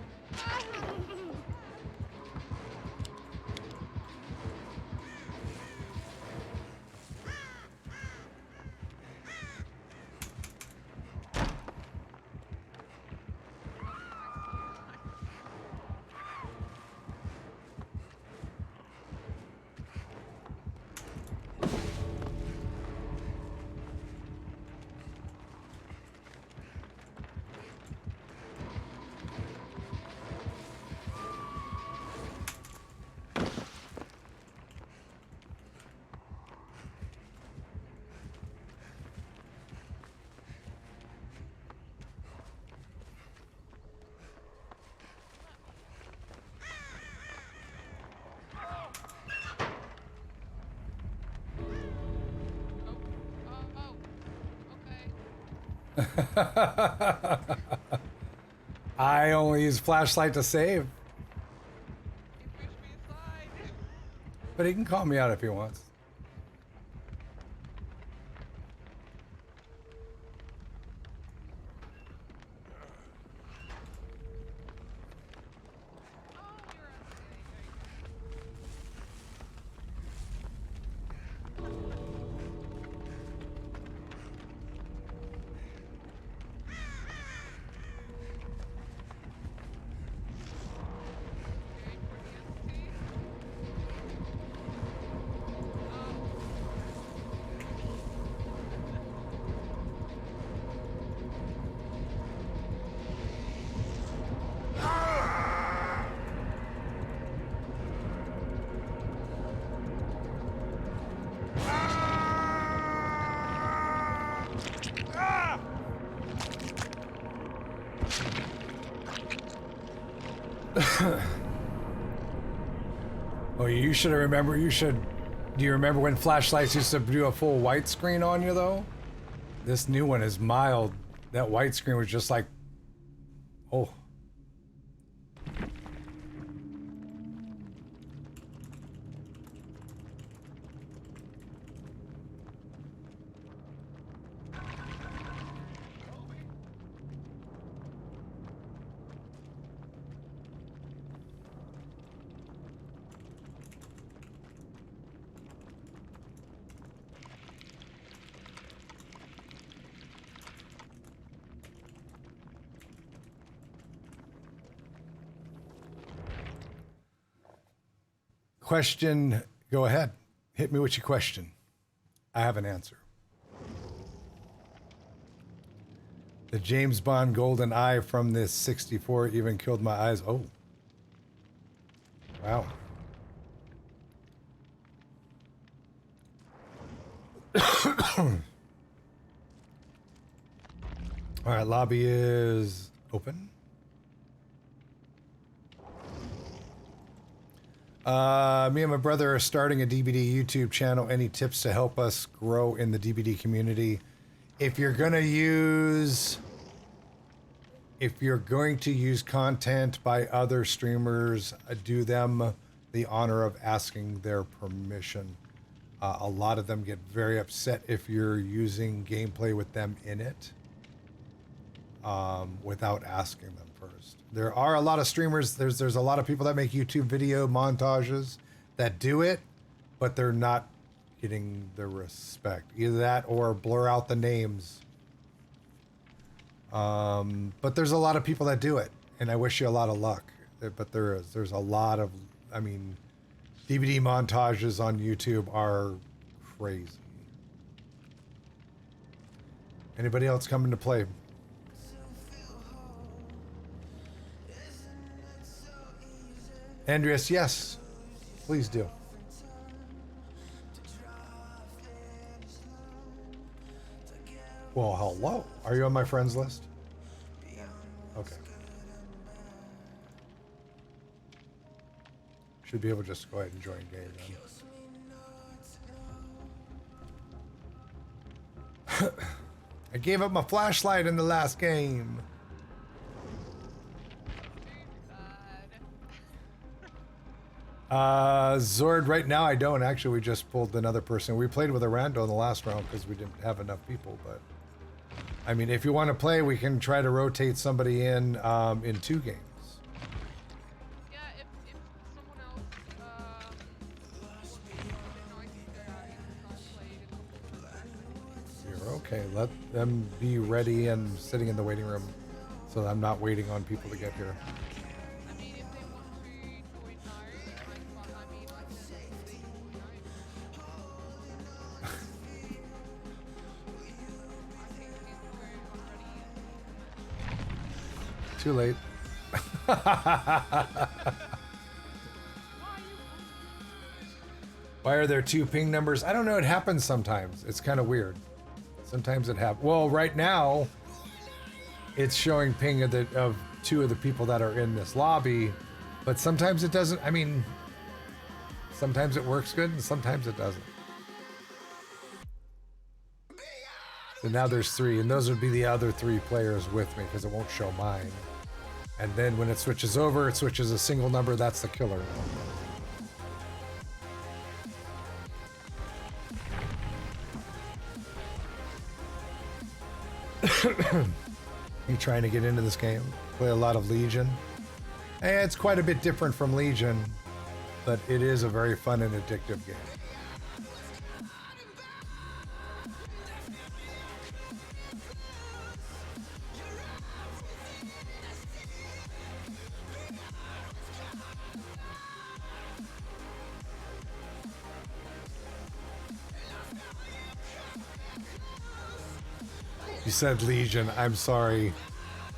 Oh, okay. I only use flashlight to save, He pushed me aside. but he can call me out if he wants. Oh, you're at the gate. Okay, for the entity. Oh, you should remember. You should. Do you remember when flashlights used to do a full white screen on you, though? This new one is mild. That white screen was just like, oh. question, go ahead. Hit me with your question. I have an answer. The James Bond golden eye from this 64 even killed my eyes. Oh. Wow. All right, lobby is open. Me and my brother are starting a DBD YouTube channel. Any tips to help us grow in the DBD community? If you're going to use content by other streamers, do them the honor of asking their permission. A lot of them get very upset if you're using gameplay with them in it without asking them first. There are a lot of streamers, there's a lot of people that make YouTube video montages that do it, but they're not getting the respect. Either that or blur out the names. But there's a lot of people that do it, and I wish you a lot of luck. But there's a lot of, I mean, DVD montages on YouTube are crazy. Anybody else coming to play? Andreas, yes, please do. Well, hello. Are you on my friends list? Okay. Should be able to just go ahead and join game then. I gave up my flashlight in the last game. Zord, right now I don't. Actually, we just pulled another person. We played with a rando in the last round because we didn't have enough people, but I mean, if you want to play, we can try to rotate somebody in 2 games. Yeah, if someone else, You're okay. Let them be ready and sitting in the waiting room so that I'm not waiting on people to get here. I mean, if they want to join now, I can say Too late. Why are there 2 ping numbers? I don't know. It happens sometimes. It's kind of weird. Sometimes it happens. Well, right now, it's showing ping of 2 of the people that are in this lobby, but sometimes it doesn't. I mean, sometimes it works good and sometimes it doesn't. So now there's 3, and those would be the other 3 players with me because it won't show mine. And then when it switches over, it switches a single number. That's the killer. You trying to get into this game? Play a lot of Legion? It's quite a bit different from Legion, but it is a very fun and addictive game. You said Legion. I'm sorry.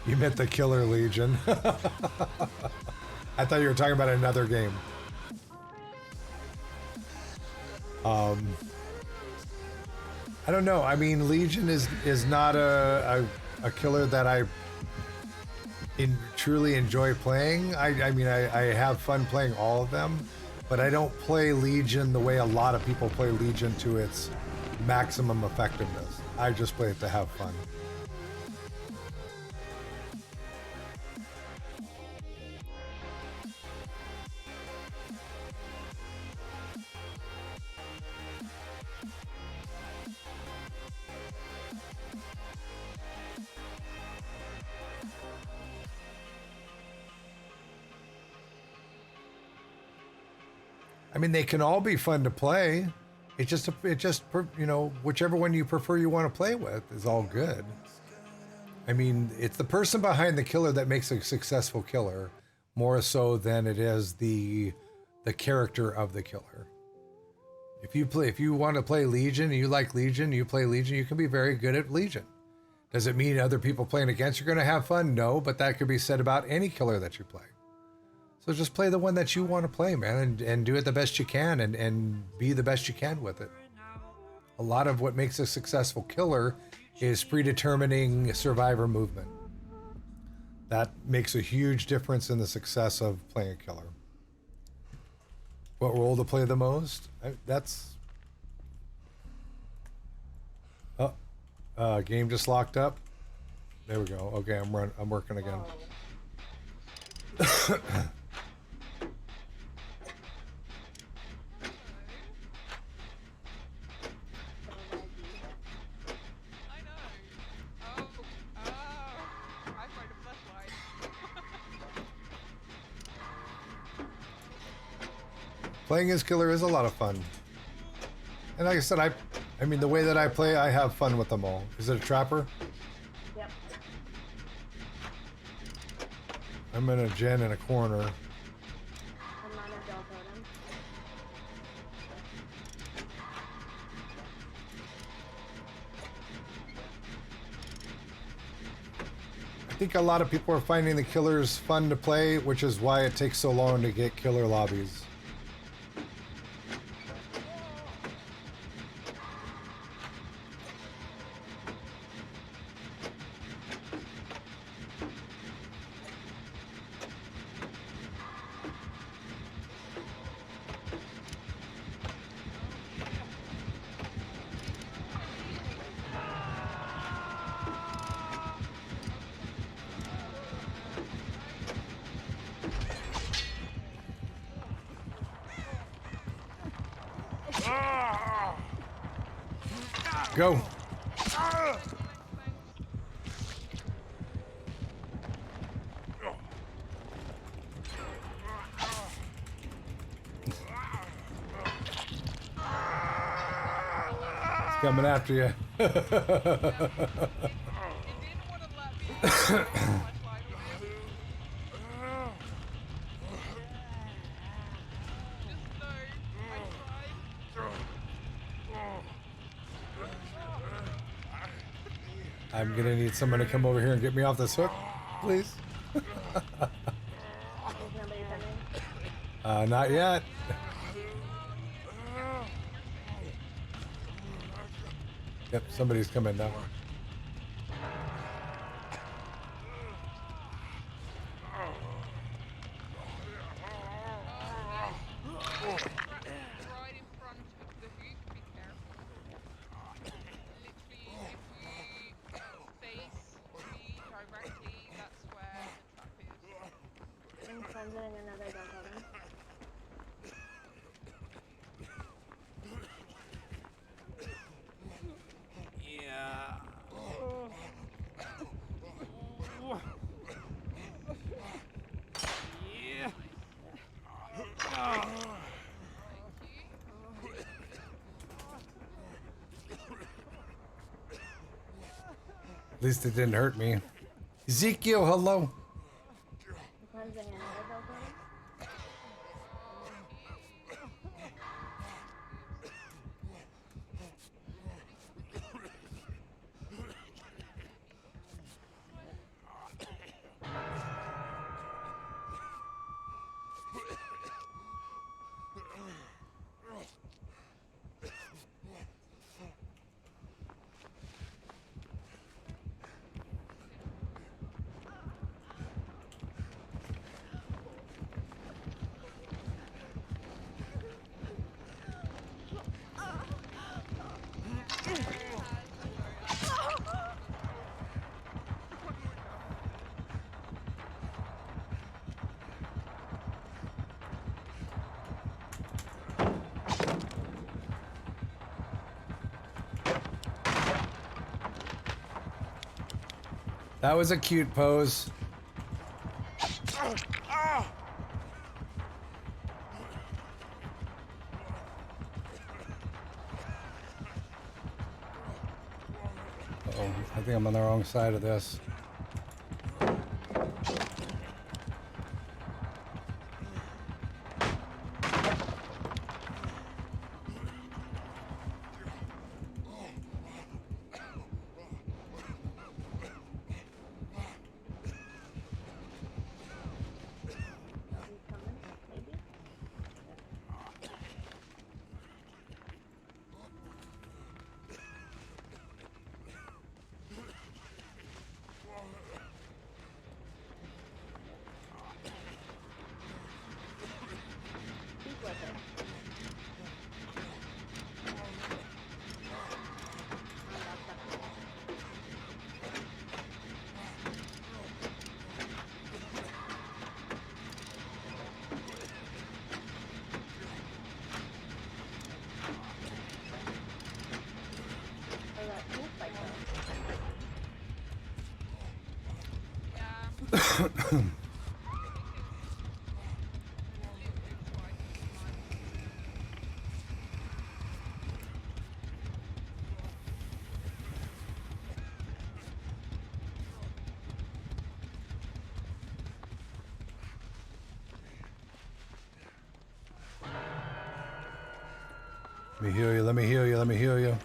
You meant the Killer Legion. I thought you were talking about another game. I don't know. I mean, Legion is not a killer that I truly enjoy playing. I mean, I have fun playing all of them, but I don't play Legion the way a lot of people play Legion to its maximum effectiveness. I just play it to have fun. I mean, they can all be fun to play. It just, you know, whichever one you prefer you want to play with is all good. I mean, it's the person behind the killer that makes a successful killer more so than it is the the character of the killer. If you want to play Legion, you like Legion, you play Legion, you can be very good at Legion. Does it mean other people playing against you're going to have fun? No, but that could be said about any killer that you play. So just play the one that you want to play, man, and do it the best you can and be the best you can with it. A lot of what makes a successful killer is predetermining survivor movement. That makes a huge difference in the success of playing a killer. What role to play the most? Game just locked up. There we go. Okay, I'm working again. I know. Oh, I find a flashlight. Playing as killer is a lot of fun. And like I said, I mean, the way that I play, I have fun with them all. Is it a trapper? Yep. I'm in a gen in a corner. I'm on a Dad-Tato. I think a lot of people are finding the killers fun to play, which is why it takes so long to get killer lobbies. Go. It's coming after you. It didn't want to let me use the flashlight on it. Just no, I tried. I'm gonna need someone to come over here and get me off this hook, please. Is nobody coming? Not yet. Yep, somebody's coming now. Right in front of the hook, be careful. Literally, if you face me directly, that's where the trap is. I'm sending another Dad-Tato. At least it didn't hurt me. Ezekiel, hello. I'm sending another Dad-Tato. That was a cute pose. Uh-oh, I think I'm on the wrong side of this. Let me heal you, let me heal you, let me heal you.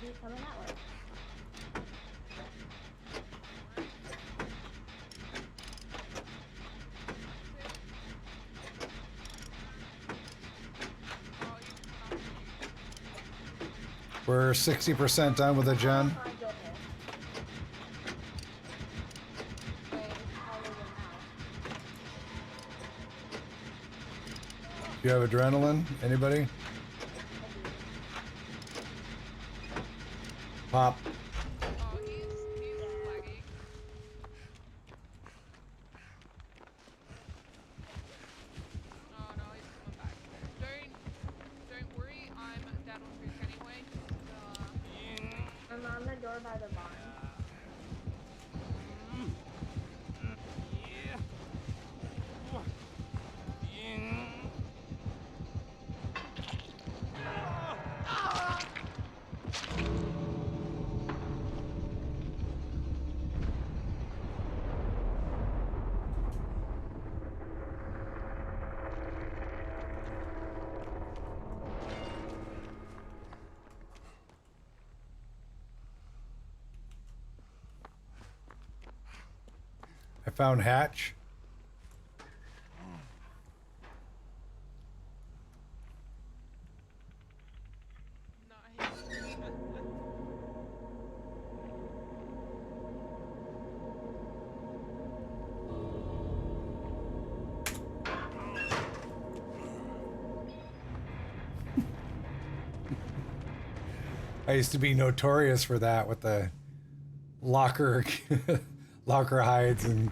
He's coming that way. We're 60% done with it, Jen. My goodness. Wait, it's harder than that. Do you have adrenaline? Anybody? Pop. Oh, he's lagging. Oh no, he's coming back. Don't worry, I'm dead on food anyway. I'm on the door by the barn. I found Hatch. Nice. I used to be notorious for that with the locker locker hides and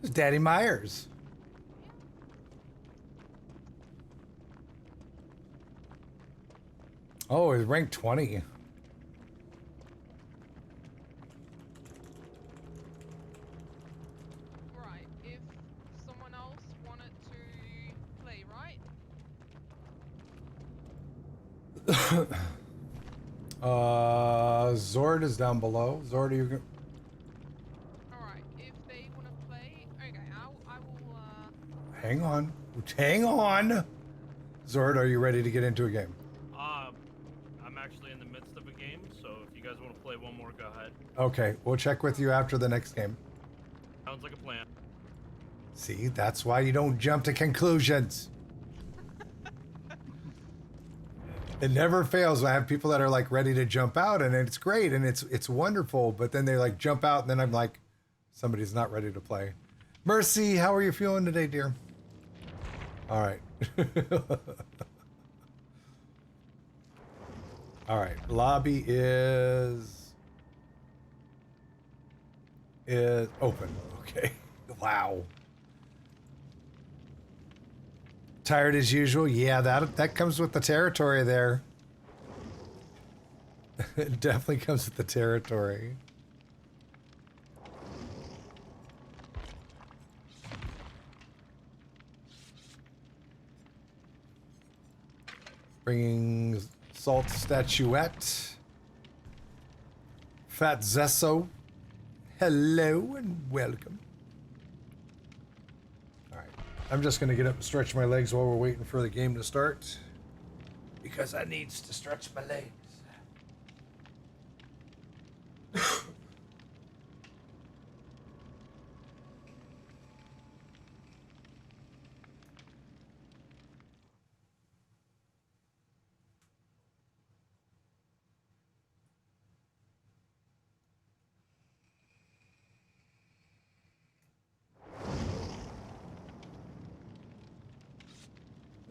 It's Daddy Myers. Oh, he's ranked 20. Right, if someone else wanted to play, right? Zord is down below. Zord, are you? Alright, if they want to play, okay, I will, Hang on. Hang on. Zord, are you ready to get into a game? I'm actually in the midst of a game, so if you guys want to play one more, go ahead. Okay, we'll check with you after the next game. Sounds like a plan. See, that's why you don't jump to conclusions. It never fails. I have people that are like ready to jump out, and it's great and it's wonderful, but then they like jump out, and then I'm like, somebody's not ready to play. Mercy, how are you feeling today, dear? All right. All right. Lobby is open. Okay. Wow. Tired as usual. Yeah, that comes with the territory there. It definitely comes with the territory. Bringing Salt Statuette. Fat Zesso. Hello and welcome. All right. I'm just gonna get up and stretch my legs while we're waiting for the game to start. Because I needs to stretch my legs.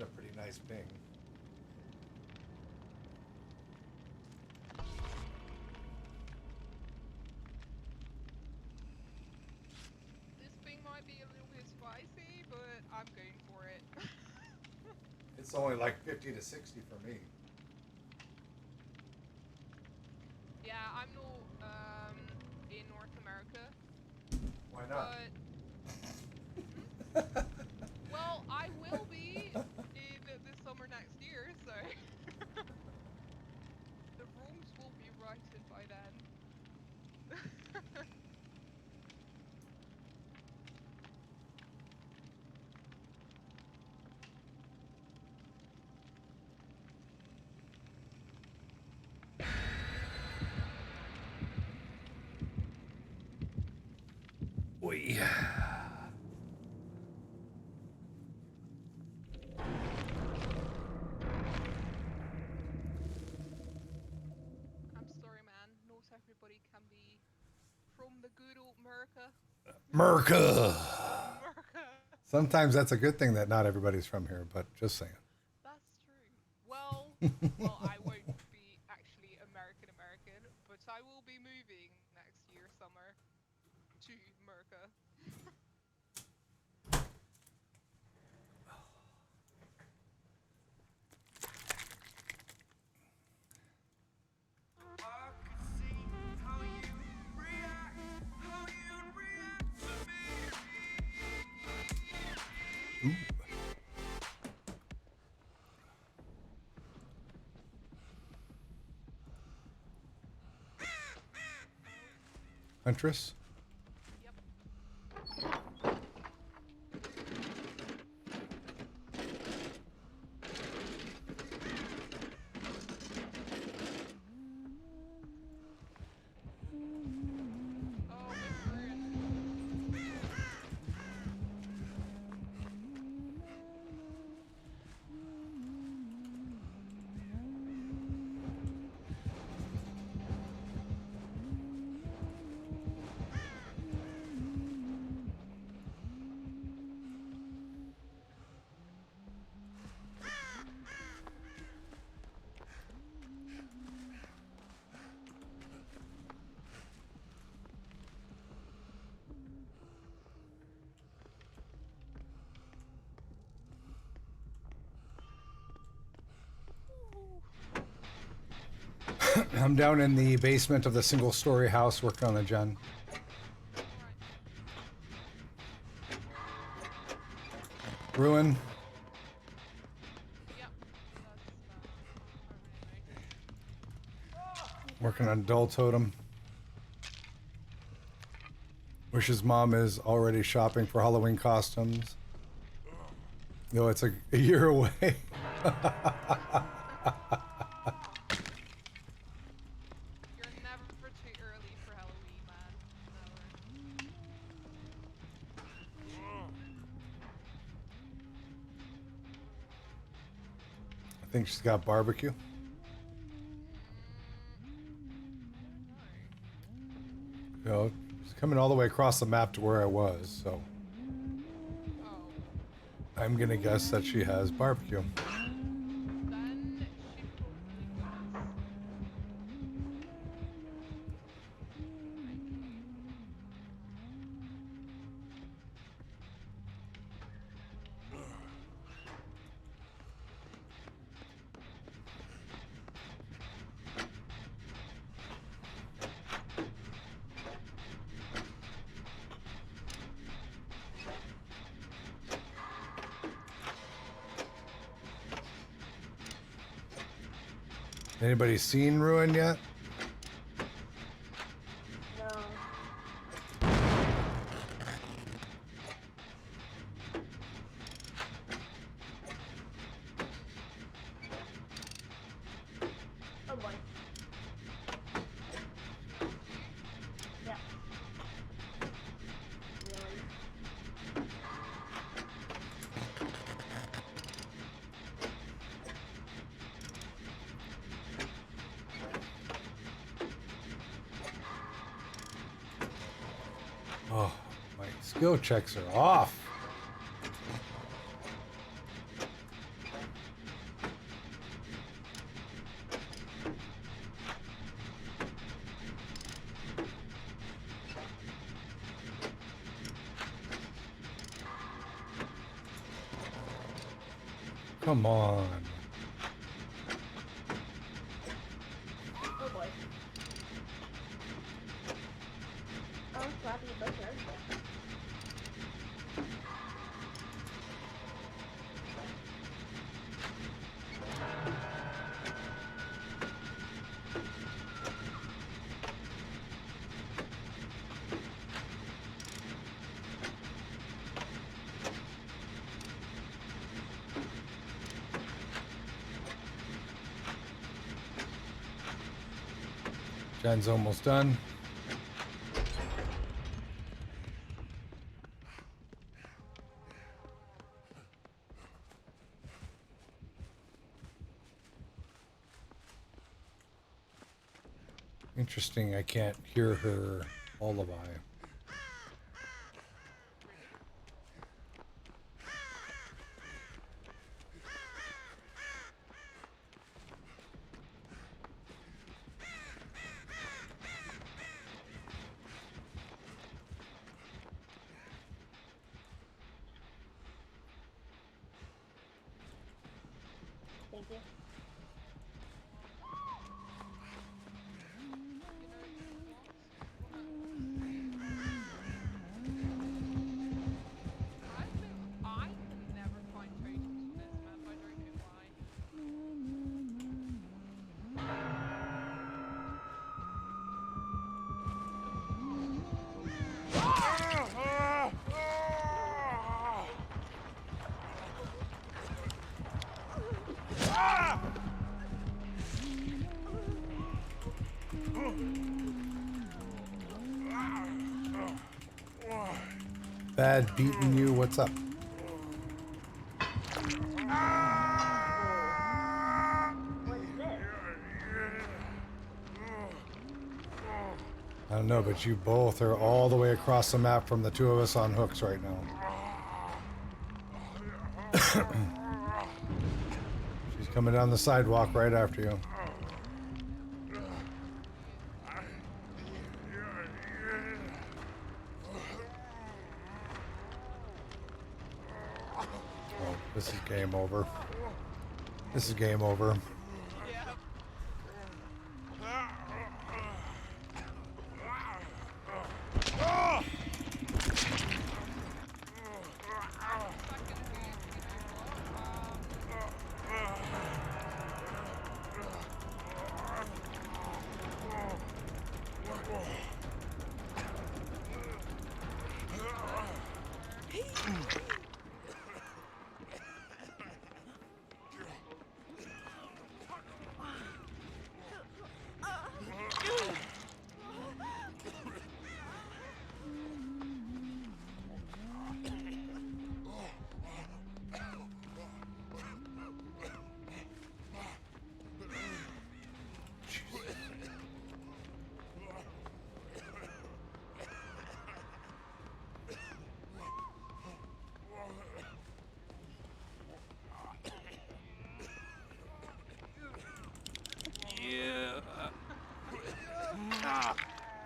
A pretty nice ping. This thing might be a little bit spicy, but I'm going for it. It's only like 50 to 60 for me. Yeah, I'm not in North America, Why not? but well, I will be in the summer next year, so the wrongs will be righted by then. Oy. I'm sorry, man. Not everybody can be from the good old America. Merca. America. Sometimes that's a good thing that not everybody's from here, but just saying. That's true. Well, I won't be actually American American, but I will be moving next year summer to America. I could see how you react to me. Huntress? Yep. Oh, Miss Ruin. I'm down in the basement of the single-story house working on a gen. Alright. Ruin. Yep. That's Working on Dull Totem. Wish's mom is already shopping for Halloween costumes. No, it's a year away. You're never too early for Halloween, man. Never. I think she's got barbecue. You know, she's coming all the way across the map to where I was, so Oh. I'm gonna guess that she has barbecue. Then she probably does. Anybody seen Ruin yet? No. Oh, my skill checks are off. Come on. Oh boy. Oh, Slappy Butcher. Jen's almost done. Interesting, I can't hear her lullaby. Thank you. I can never find traitors in this map. I don't know why. Bad beating you, what's up? What's this? I don't know, but you both are all the way across the map from the two of us on hooks right now. She's coming down the sidewalk right after you. Oh, this is game over. This is game over.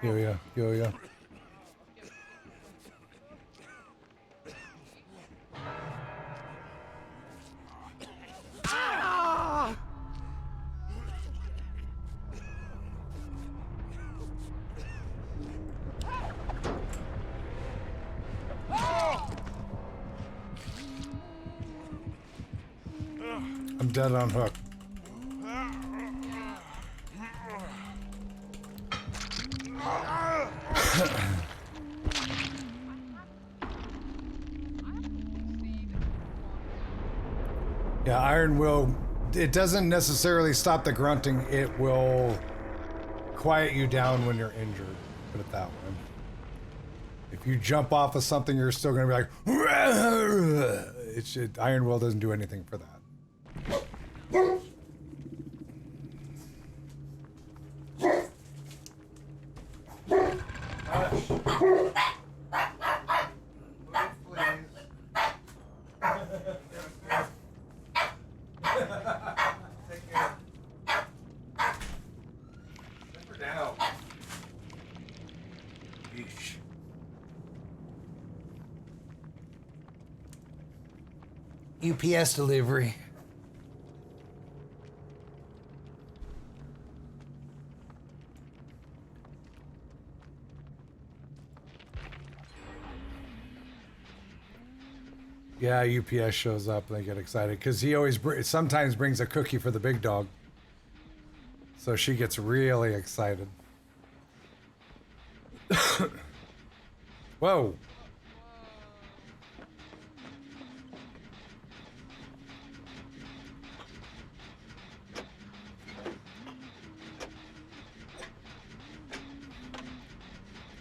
Yeah. Yo, yeah. I'm dead on hook. Yeah, iron will, it doesn't necessarily stop the grunting, it will quiet you down when you're injured, put it that way. If you jump off of something, you're still gonna be like, iron will doesn't do anything for that. Yeesh. UPS delivery. Yeah, UPS shows up and they get excited because he always sometimes brings a cookie for the big dog. So she gets really excited. Whoa.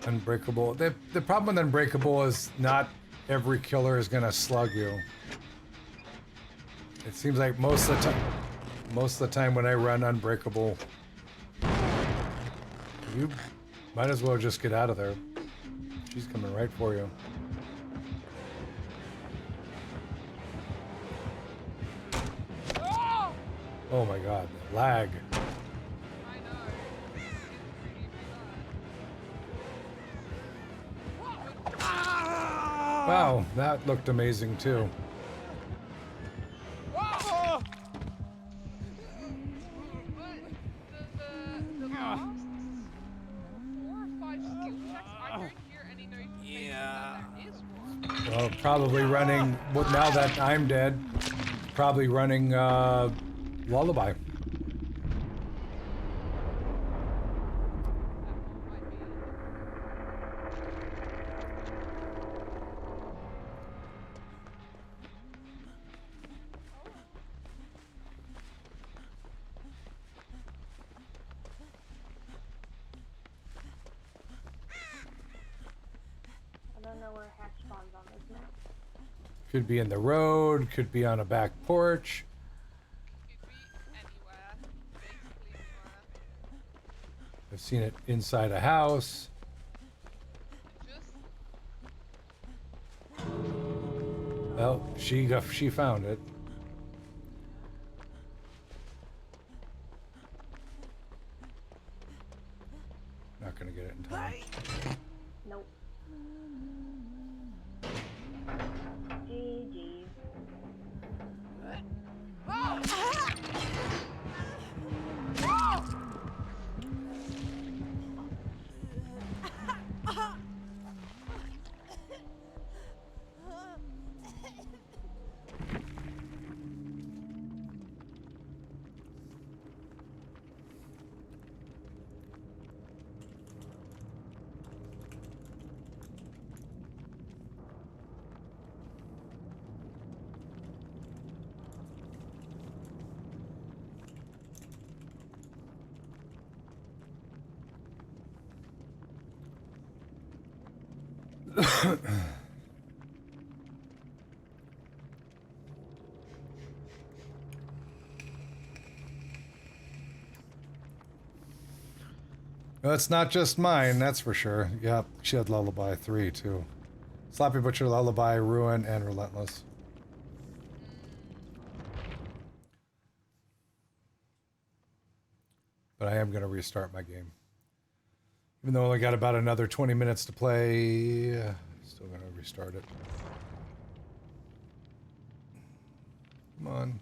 Unbreakable. The problem with Unbreakable is not every killer is gonna slug you. It seems like most of the time when I run Unbreakable, you might as well just get out of there. She's coming right for you. Oh my god, the lag. I know. Wow, that looked amazing too. But the last 4 or 5 skill checks, I don't hear any notification that there is one. Well, probably running, well, now that I'm dead, probably running Lullaby. I don't know where hatch spawns on this map. Could be in the road, could be on a back porch. Could be anywhere. Basically anywhere. I've seen it inside a house. Just Well, she found it. Not gonna get it in time. Nope. GG. Well, it's not just mine, that's for sure. Yep, she had Lullaby 3 too. Sloppy Butcher, Lullaby, Ruin, and Relentless. But I am going to restart my game. Even though I only got about another 20 minutes to play, still going to restart it. Come on.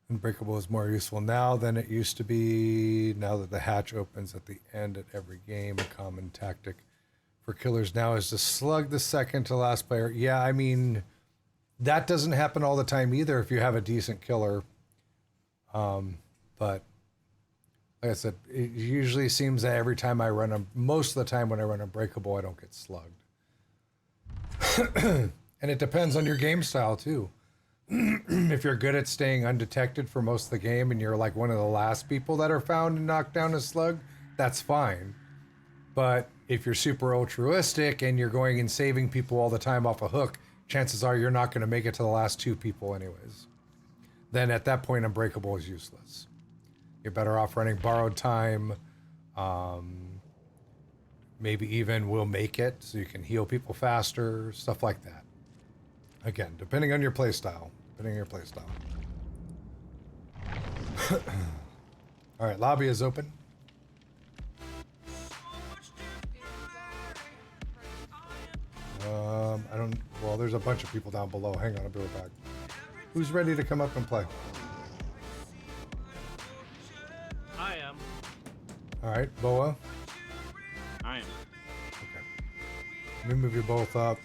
Unbreakable is more useful now than it used to be. Now that the hatch opens at the end at every game, a common tactic for killers now is to slug the second to last player. Yeah, I mean, that doesn't happen all the time either if you have a decent killer. But like I said, it usually seems that every time I run, most of the time when I run Unbreakable, I don't get slugged. And it depends on your game style too. If you're good at staying undetected for most of the game and you're like one of the last people that are found and knocked down a slug, that's fine. But if you're super altruistic and you're going and saving people all the time off a hook, chances are you're not going to make it to the last 2 people anyways. Then at that point, Unbreakable is useless. You're better off running Borrowed Time, Maybe even we'll make it so you can heal people faster, stuff like that. Again, depending on your playstyle. All right, lobby is open. I don't. Well, there's a bunch of people down below. Hang on, I'll be right back. Who's ready to come up and play? I am. All right, Boa. I am. Okay. Let me move you both up.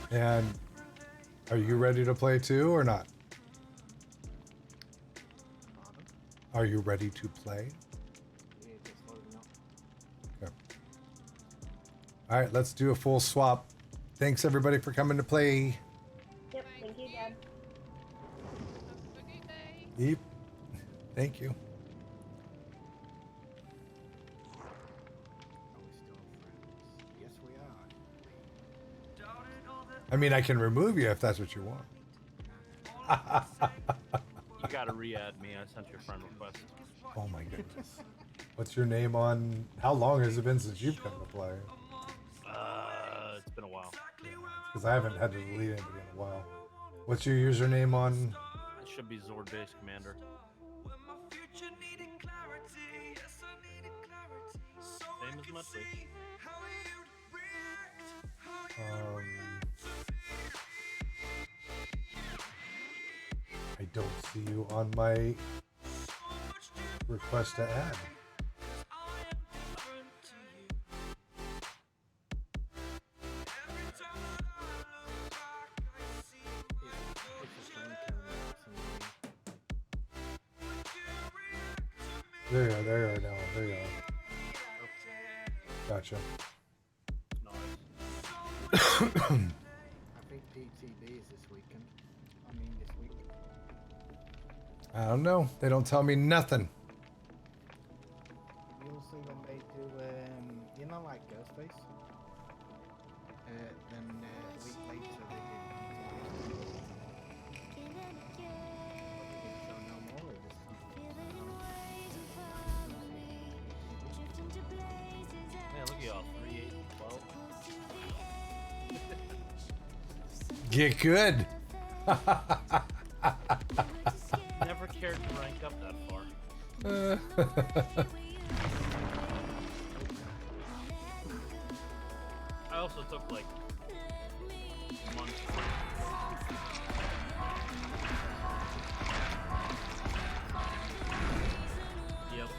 And are you ready to play too or not? Are you ready to play? Okay. All right, let's do a full swap. Thanks everybody for coming to play. Yep, thank you, Dad. Have a good day. Yep. Thank you. Yes, we are. I mean, I can remove you if that's what you want. You gotta re-add me. I sent you a friend request. Oh my goodness. What's your name on... How long has it been since you've come to play? It's been a while. Because I haven't had to delete anybody in a while. What's your username on... It should be Zord Base Commander. Same as my Twitch. I don't see you on my request to add. There you are now. There you are. Gotcha. I think PTB is this weekend. This week. I don't know. They don't tell me nothing. You'll see when they do, like Ghostface. Then a week later they do PTB. So no more this Man, look at y'all. 3, 8, 12. Get good. Never cared to rank up that far. I also took like months. Yep.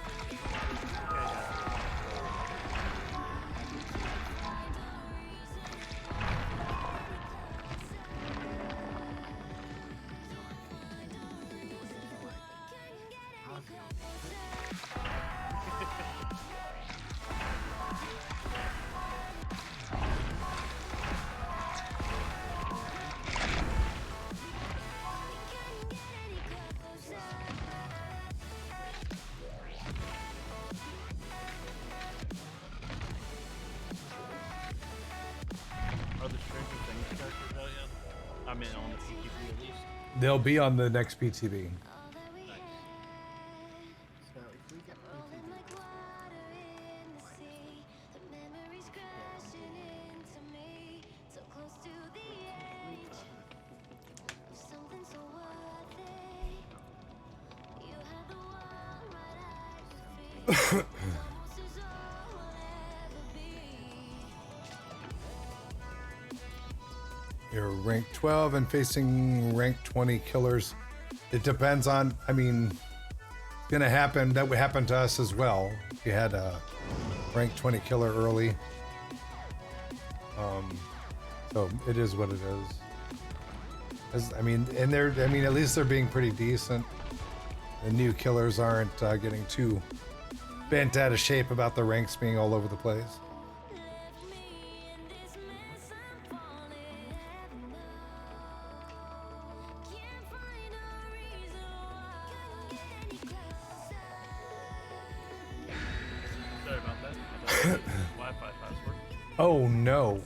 Are the Stranger Things characters out yet? I mean, on the PTP at least. They'll be on the next PTB. Nice. So if we get PTB, You're rank 12 and facing rank 20 killers. It depends on, I mean, it's gonna happen. That would happen to us as well. You had a rank 20 killer early. So it is what it is. I mean, and at least they're being pretty decent. The new killers aren't getting too bent out of shape about the ranks being all over the place. Sorry about that. Wi-Fi password. Oh no.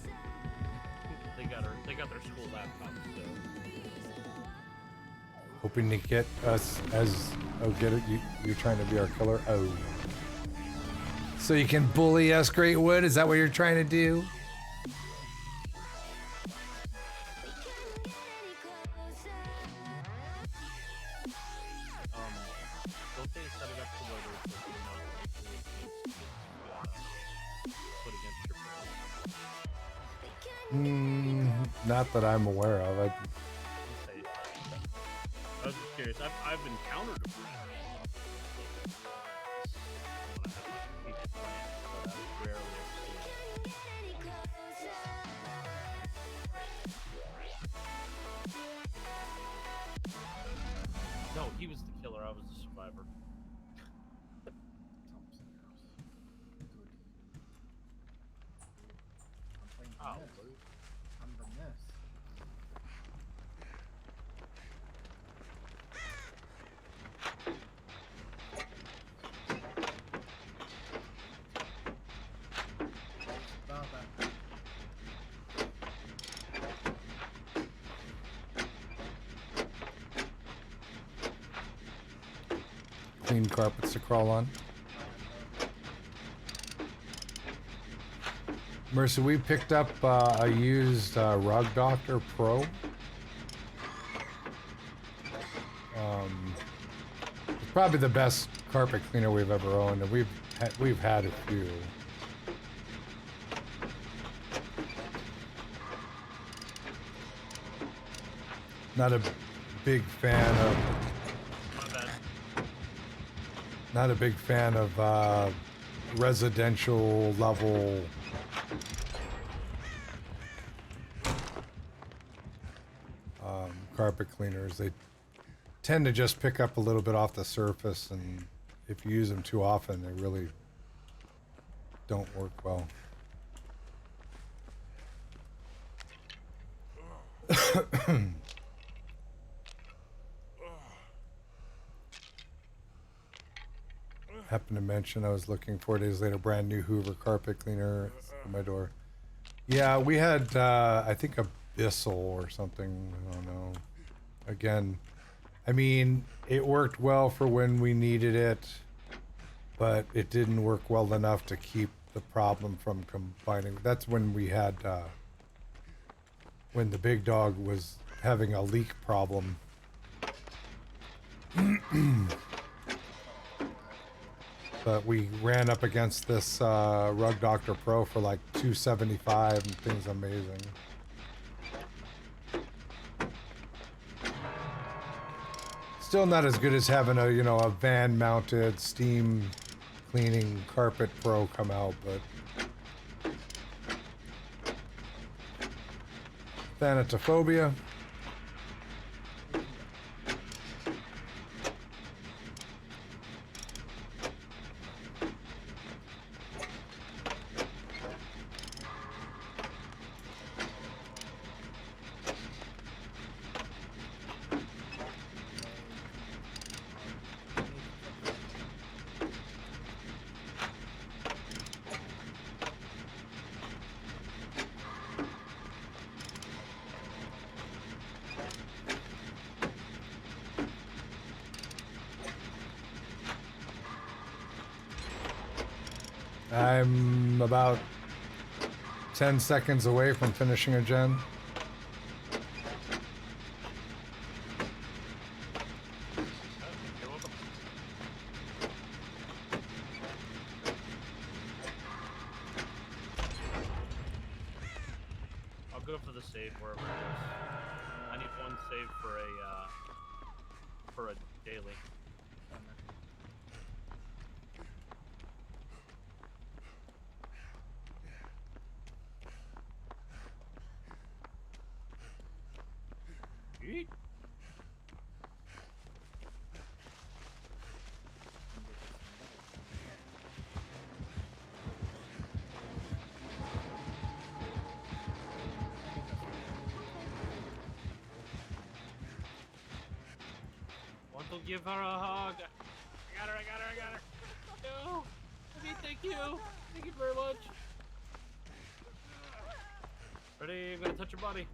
They got their school laptop, so Hoping to get us as, oh, get it, you're trying to be our killer. Oh. So you can bully us, Greatwood? Is that what you're trying to do? Don't they set it up to where there's like you're not likely put against your friends? Not that I'm aware of. Say it. I was just curious. I've encountered a friend when I had like each friend, but I've rarely ever seen it. No, he was the killer. I was the survivor. Oh, Luke. I'm the mess. Stop that. Clean carpets to crawl on. Mercy, we picked up a used Rug Doctor Pro. It's probably the best carpet cleaner we've ever owned, and we've had a few. Not a big fan of. My bad. Not a big fan of residential level carpet cleaners. They tend to just pick up a little bit off the surface, and if you use them too often, they really don't work well. Happened to mention I was looking 4 days later, brand new Hoover carpet cleaner at my door. Yeah, we had I think a Bissell or something. I don't know. Again, I mean, it worked well for when we needed it, but it didn't work well enough to keep the problem from combining. That's when we had when the big dog was having a leak problem. But we ran up against this Rug Doctor Pro for like $275, and things amazing. Still not as good as having a, you know, a van mounted steam cleaning carpet pro come out, but Thanatophobia. I'm about 10 seconds away from finishing a gen. You're welcome. I'll go for the save wherever it is. I need one save for a daily. Yeet. Want to give her a hug? I got her. No. Okay, thank you. Thank you very much. Ready? I'm gonna touch your body.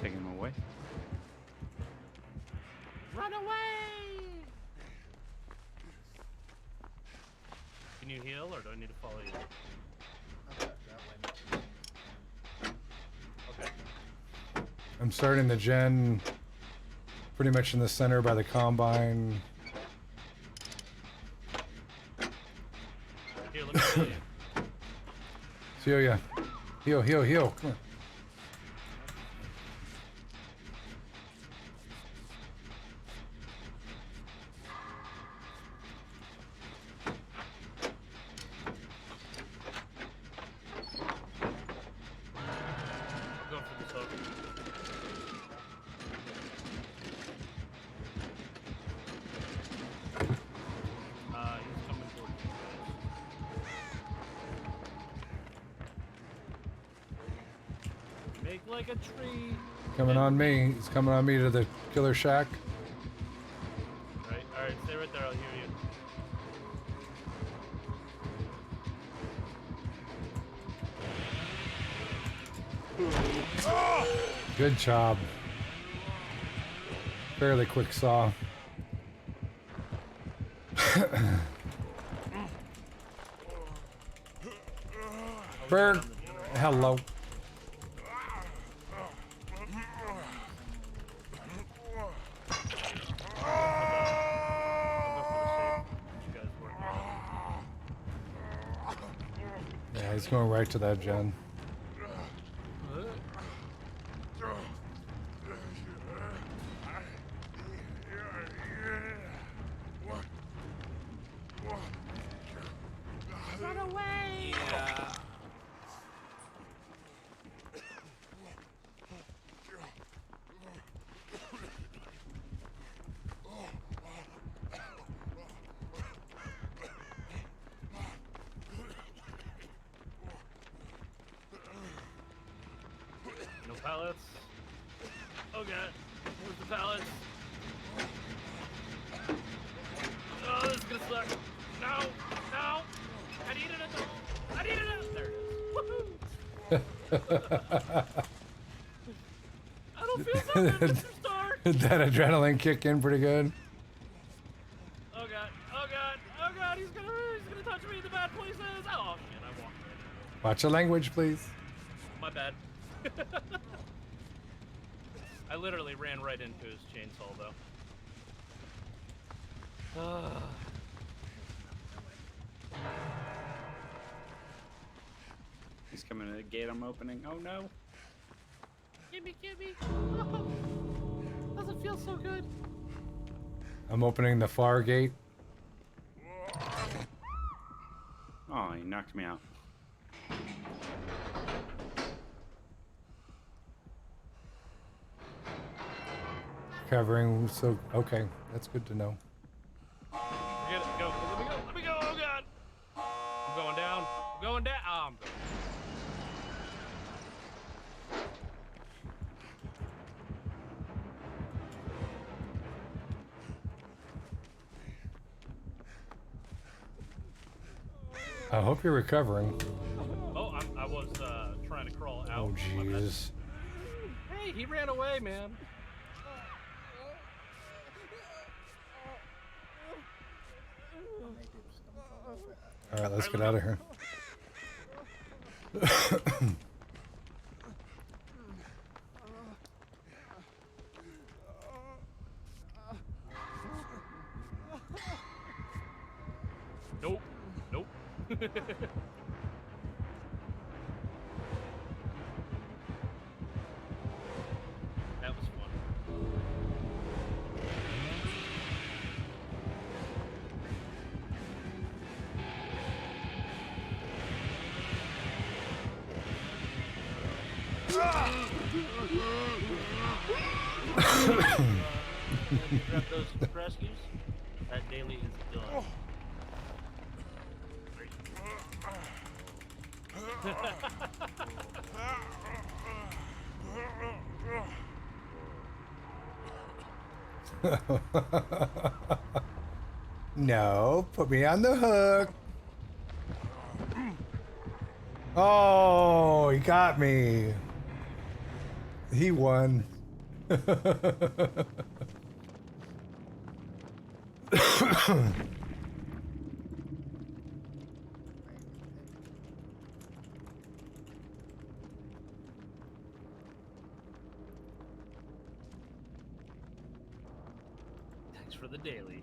taking him away. Run away! Can you heal, or do I need to follow you? I'll cut that way. Okay. I'm starting the gen pretty much in the center by the combine. Here, let me heal you. Celia. Heal, heal, heal. Come on. I'm going for this hook. He's coming towards you guys. Make like a tree. Coming on me. He's coming on me to the killer shack. Alright, stay right there, I'll hear you. Good job. Fairly quick saw. Bird. Hello. Yeah, he's going right to that gen. Run away! No pallets. Oh god, where's the pallets? Oh, this is gonna suck. No, no! I need an adult! I need an adult! There it is. Woohoo! I don't feel so good, Mr. Stark! Did that adrenaline kick in pretty good? Oh god, oh god, oh god, he's gonna touch me in the bad places! Oh shit, I walked right. Watch the language, please. My bad. I literally ran right into his chainsaw though. He's coming to the gate I'm opening. Oh no. Gimme, gimme! Oh, doesn't feel so good. I'm opening the far gate. Oh, he knocked me out. Covering, so okay, that's good to know. Forget it, go, let me go, oh god! I'm going down, I'm going down, oh, I'm going. I hope you're recovering. Oh, I was trying to crawl out. Oh, jeez. Hey, he ran away, man. All right, let's get out of here. Nope, nope. That was fun. Grab those rescues. That daily is done. No, put me on the hook. Oh, he got me. He won. Thanks for the daily.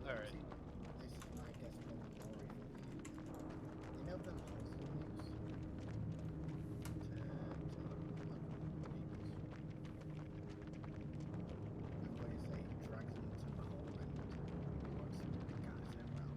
All right. This is my guess for the glory for the you know them house reviews to where you say drags them to the hole and works the guys around.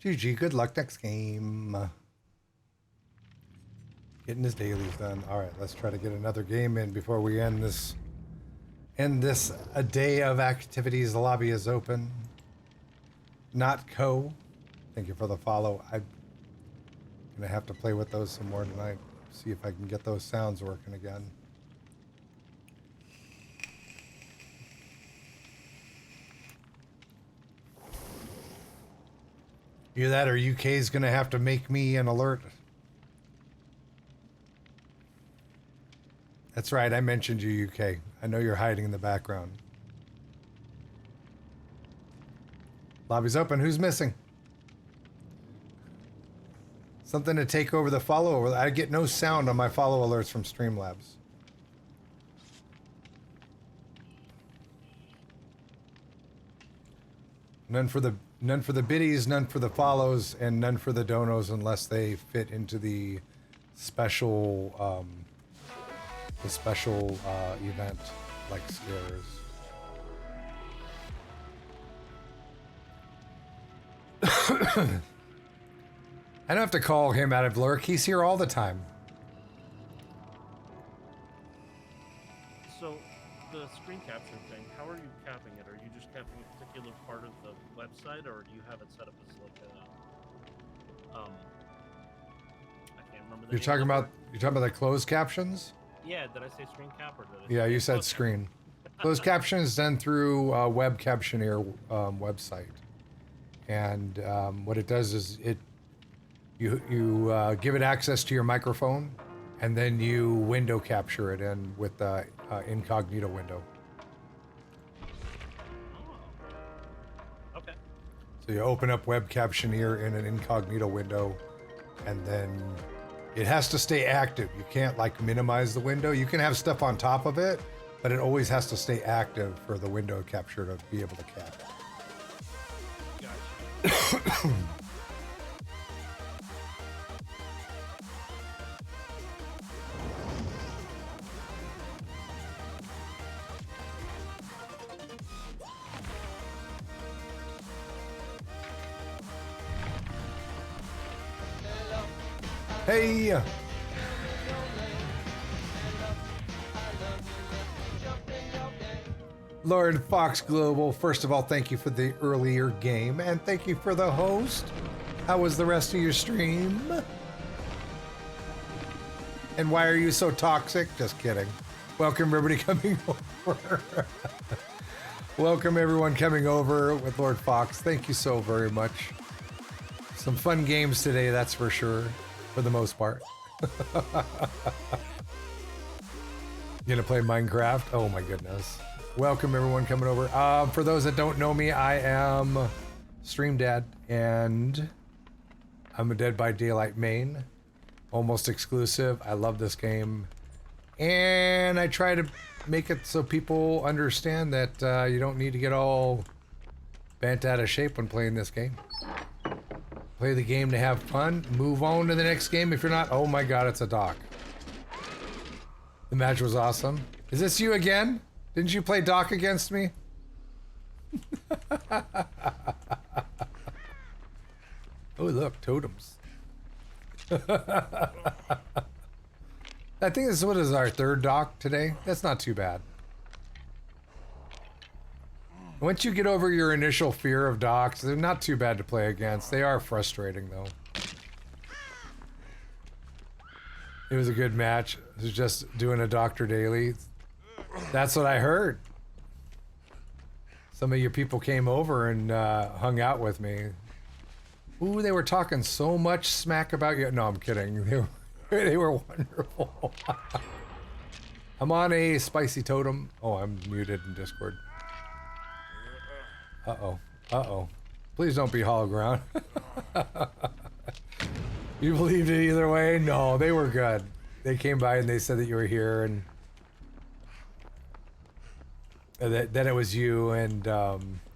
GG, good luck next game. Getting his dailies done. All right, let's try to get another game in before we end this. A day of activities. The lobby is open. Not Co. Thank you for the follow. I'm gonna have to play with those some more tonight. See if I can get those sounds working again. Either that or UK's gonna have to make me an alert. That's right, I mentioned you, UK. I know you're hiding in the background. Lobby's open. Who's missing? Something to take over the follow. I get no sound on my follow alerts from Streamlabs. None for the biddies, none for the follows, and none for the donos unless they fit into the special event like scares. I don't have to call him out of lurk. He's here all the time. So, the screen capture thing, how are you capping it? Are you just capping a particular part of the website, or do you have it set up as like a, I can't remember the You're talking about the closed captions? Yeah, did I say screen cap or did I Yeah, say you said closed cap? screen. Closed captions done through Web Captioneer website, and what it does is you give it access to your microphone, and then you window capture it in with the incognito window. Oh. Okay. So you open up Web Captioneer in an incognito window, and then it has to stay active. You can't like minimize the window. You can have stuff on top of it, but it always has to stay active for the window capture to be able to cap it. Gotcha. Hey! Lord Fox Global, first of all, thank you for the earlier game, and thank you for the host. How was the rest of your stream? And why are you so toxic? Just kidding. Welcome everybody coming over. Welcome everyone coming over with Lord Fox. Thank you so very much. Some fun games today, that's for sure, for the most part. Gonna play Minecraft? Oh my goodness. Welcome everyone coming over. For those that don't know me, I am Stream Dad, and I'm a Dead by Daylight main. Almost exclusive. I love this game. And I try to make it so people understand that you don't need to get all bent out of shape when playing this game. Play the game to have fun. Move on to the next game if you're not. Oh my god, it's a doc. The match was awesome. Is this you again? Didn't you play doc against me? Oh look, totems. I think this is what is our third doc today. That's not too bad. Once you get over your initial fear of docs, they're not too bad to play against. They are frustrating though. It was a good match. It was just doing a doctor daily. That's what I heard. Some of your people came over and hung out with me. Ooh, they were talking so much smack about you. No, I'm kidding. They were wonderful. I'm on a spicy totem. Oh, I'm muted in Discord. Uh-oh. Uh-oh. Please don't be hollow ground. You believed it either way? No, they were good. They came by and they said that you were here and that it was you and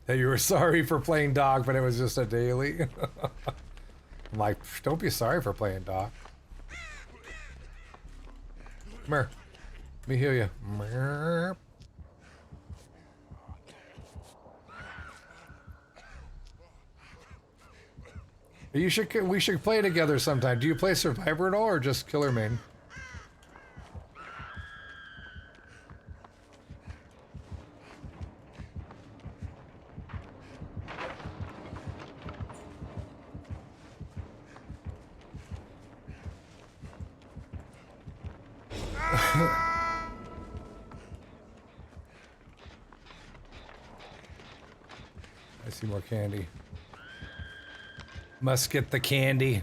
that you were sorry for playing Doc, but it was just a daily. I'm like, don't be sorry for playing Doc. Come here. Let me heal you. We should play together sometime. Do you play Survivor at all or just Killer Main? I see more candy. Must get the candy.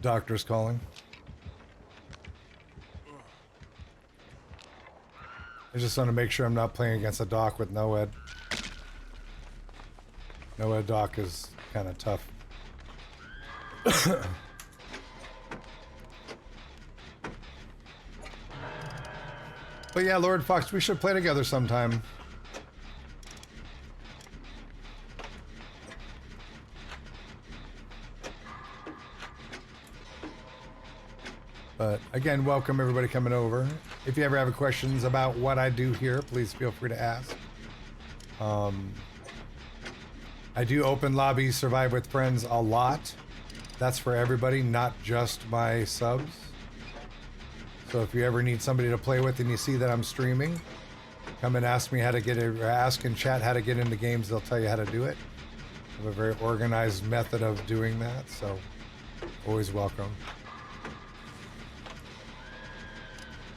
Doctor's calling. I just want to make sure I'm not playing against a doc with no ed. No ed doc is kind of tough. But yeah, Lord Fox, we should play together sometime. But again, welcome everybody coming over. If you ever have questions about what I do here, please feel free to ask. I do open lobbies, Survive with Friends a lot. That's for everybody, not just my subs. So if you ever need somebody to play with and you see that I'm streaming, come and ask me how to get it, or ask in chat how to get into games. They'll tell you how to do it. I have a very organized method of doing that, so always welcome.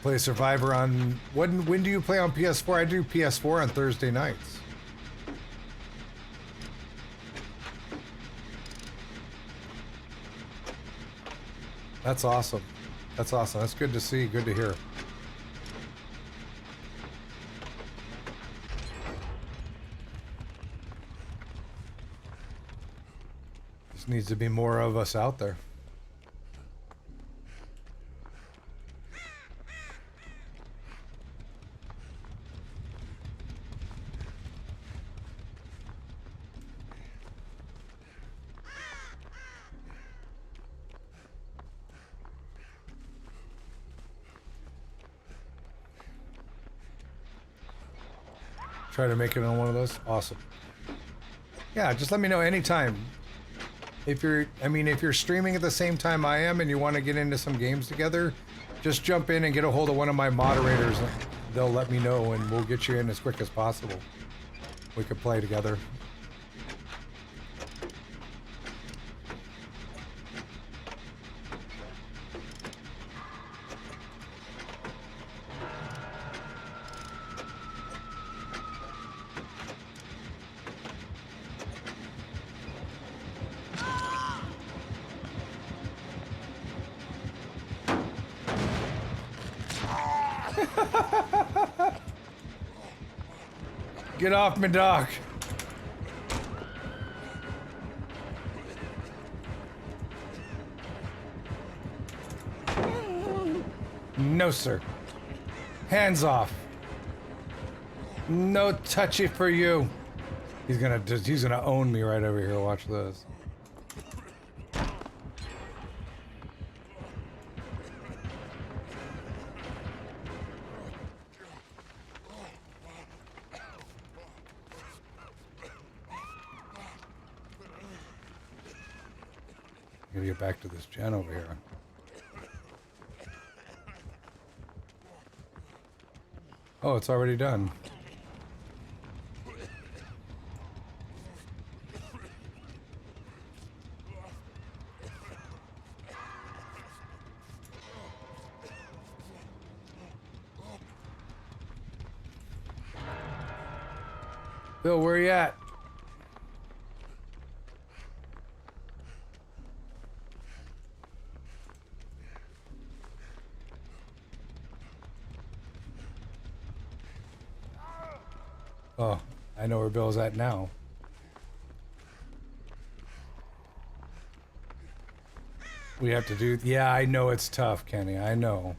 Play Survivor on... When do you play on PS4? I do PS4 on Thursday nights. That's awesome. That's awesome. That's good to see. Good to hear. Just needs to be more of us out there. Try to make it on one of those. Awesome. Yeah, just let me know anytime. If you're streaming at the same time I am and you want to get into some games together, just jump in and get a hold of one of my moderators. They'll let me know and we'll get you in as quick as possible. We could play together. Get off me, Doc. No, sir. Hands off. No touchy for you. He's gonna own me right over here. Watch this. Gotta get back to this gen over here. Oh, it's already done. Bill, where you at? Oh, I know where Bill's at now. We have to do... Yeah, I know it's tough, Kenny. I know.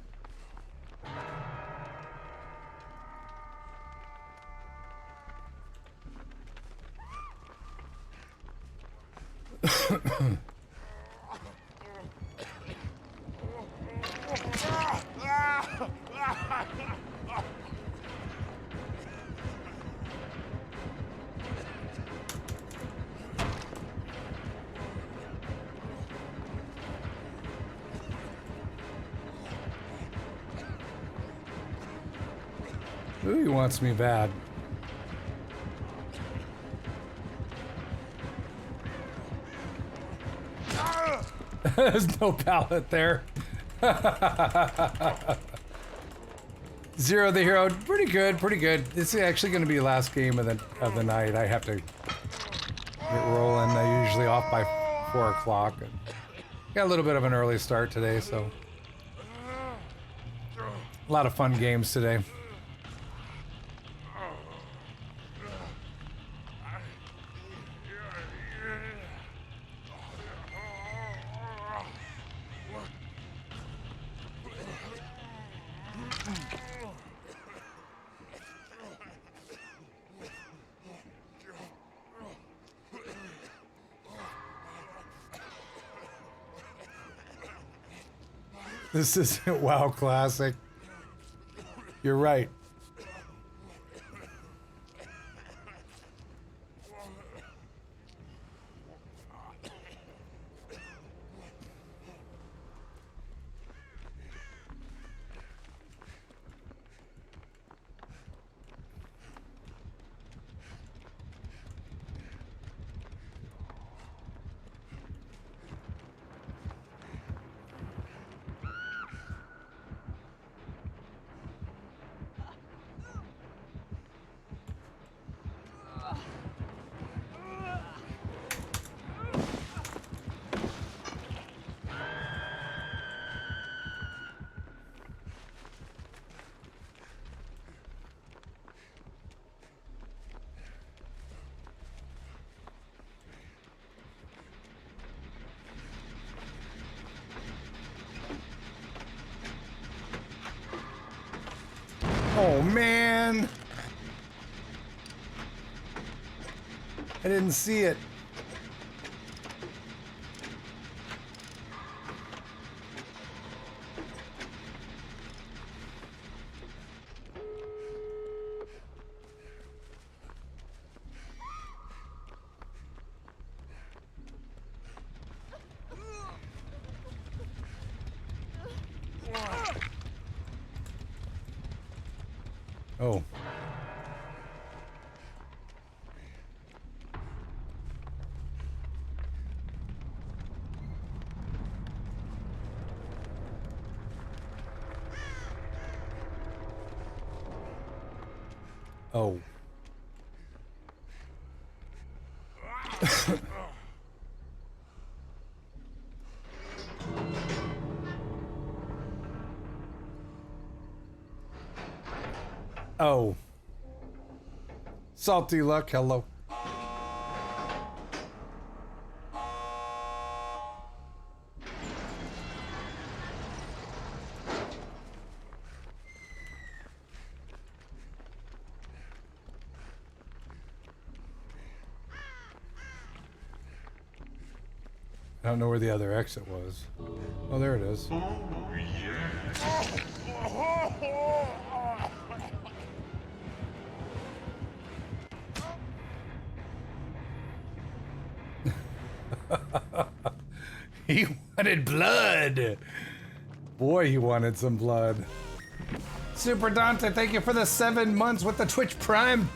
Ooh, he wants me bad. There's no pallet there. Zero the hero. Pretty good, pretty good. This is actually going to be last game of the night. I have to get rolling. I'm usually off by 4 o'clock. Got a little bit of an early start today, so a lot of fun games today. This isn't WoW Classic. You're right. Oh, man. I didn't see it. Oh. Oh. Oh. Salty Luck, hello. I don't know where the other exit was. Oh, there it is. Oh, yes. He wanted blood. Boy, he wanted some blood. Super Dante, thank you for the 7 months with the Twitch Prime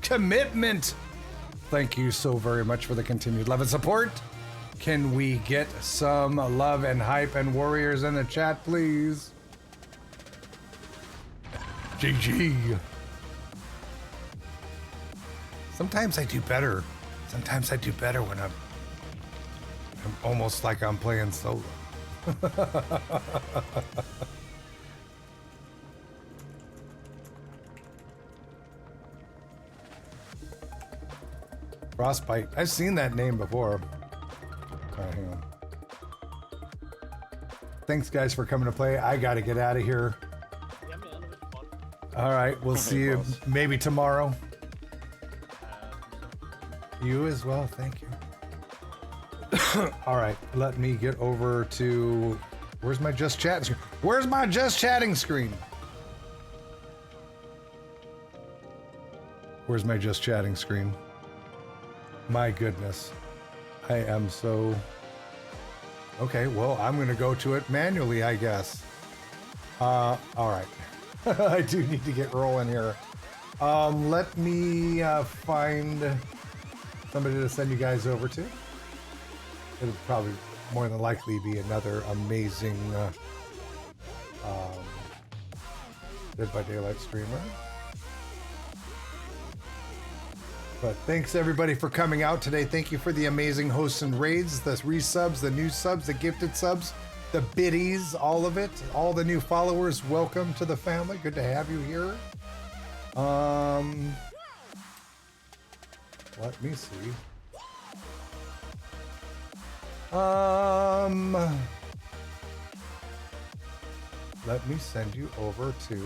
commitment. Thank you so very much for the continued love and support. Can we get some love and hype and warriors in the chat, please? GG. Sometimes I do better. Sometimes I do better when I'm almost like I'm playing solo. Frostbite. I've seen that name before. All right, hang on. Thanks, guys, for coming to play. I got to get out of here. Yeah, man, it was fun. All right, we'll see you maybe tomorrow. You as well. Thank you. All right, let me get over to... Where's my just chatting screen? Where's my just chatting screen? Where's my just chatting screen? My goodness. I am so... Okay, well, I'm going to go to it manually, I guess. All right. I do need to get rolling here. Let me find somebody to send you guys over to. It'll probably more than likely be another amazing Dead by Daylight streamer. But thanks everybody for coming out today. Thank you for the amazing hosts and raids, the resubs, the new subs, the gifted subs, the biddies, all of it. All the new followers, welcome to the family. Good to have you here. Let me see. Let me send you over to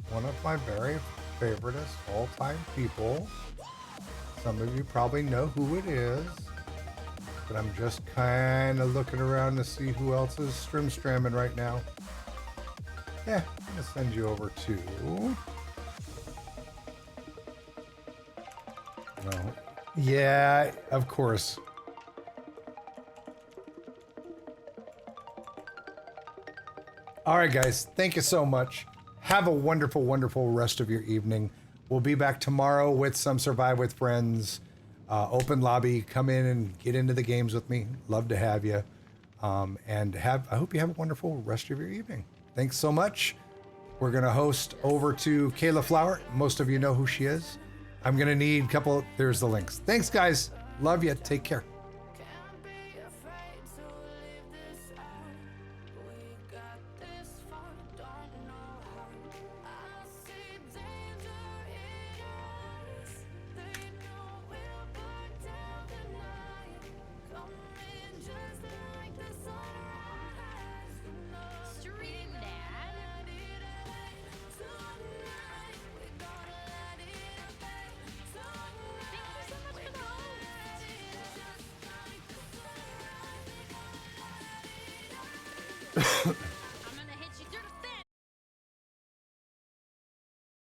one of my very favoriteest all-time people. Some of you probably know who it is, but I'm just kind of looking around to see who else is streaming right now. Yeah, I'm gonna send you over to... No. Yeah, of course. All right, guys, thank you so much. Have a wonderful, wonderful rest of your evening. We'll be back tomorrow with some Survive with Friends, open lobby. Come in and get into the games with me. Love to have you. And I hope you have a wonderful rest of your evening. Thanks so much. We're going to host over to Kayla Flower. Most of you know who she is. I'm going to need a couple. There's the links. Thanks, guys. Love you. Take care. Thank you so much for the host.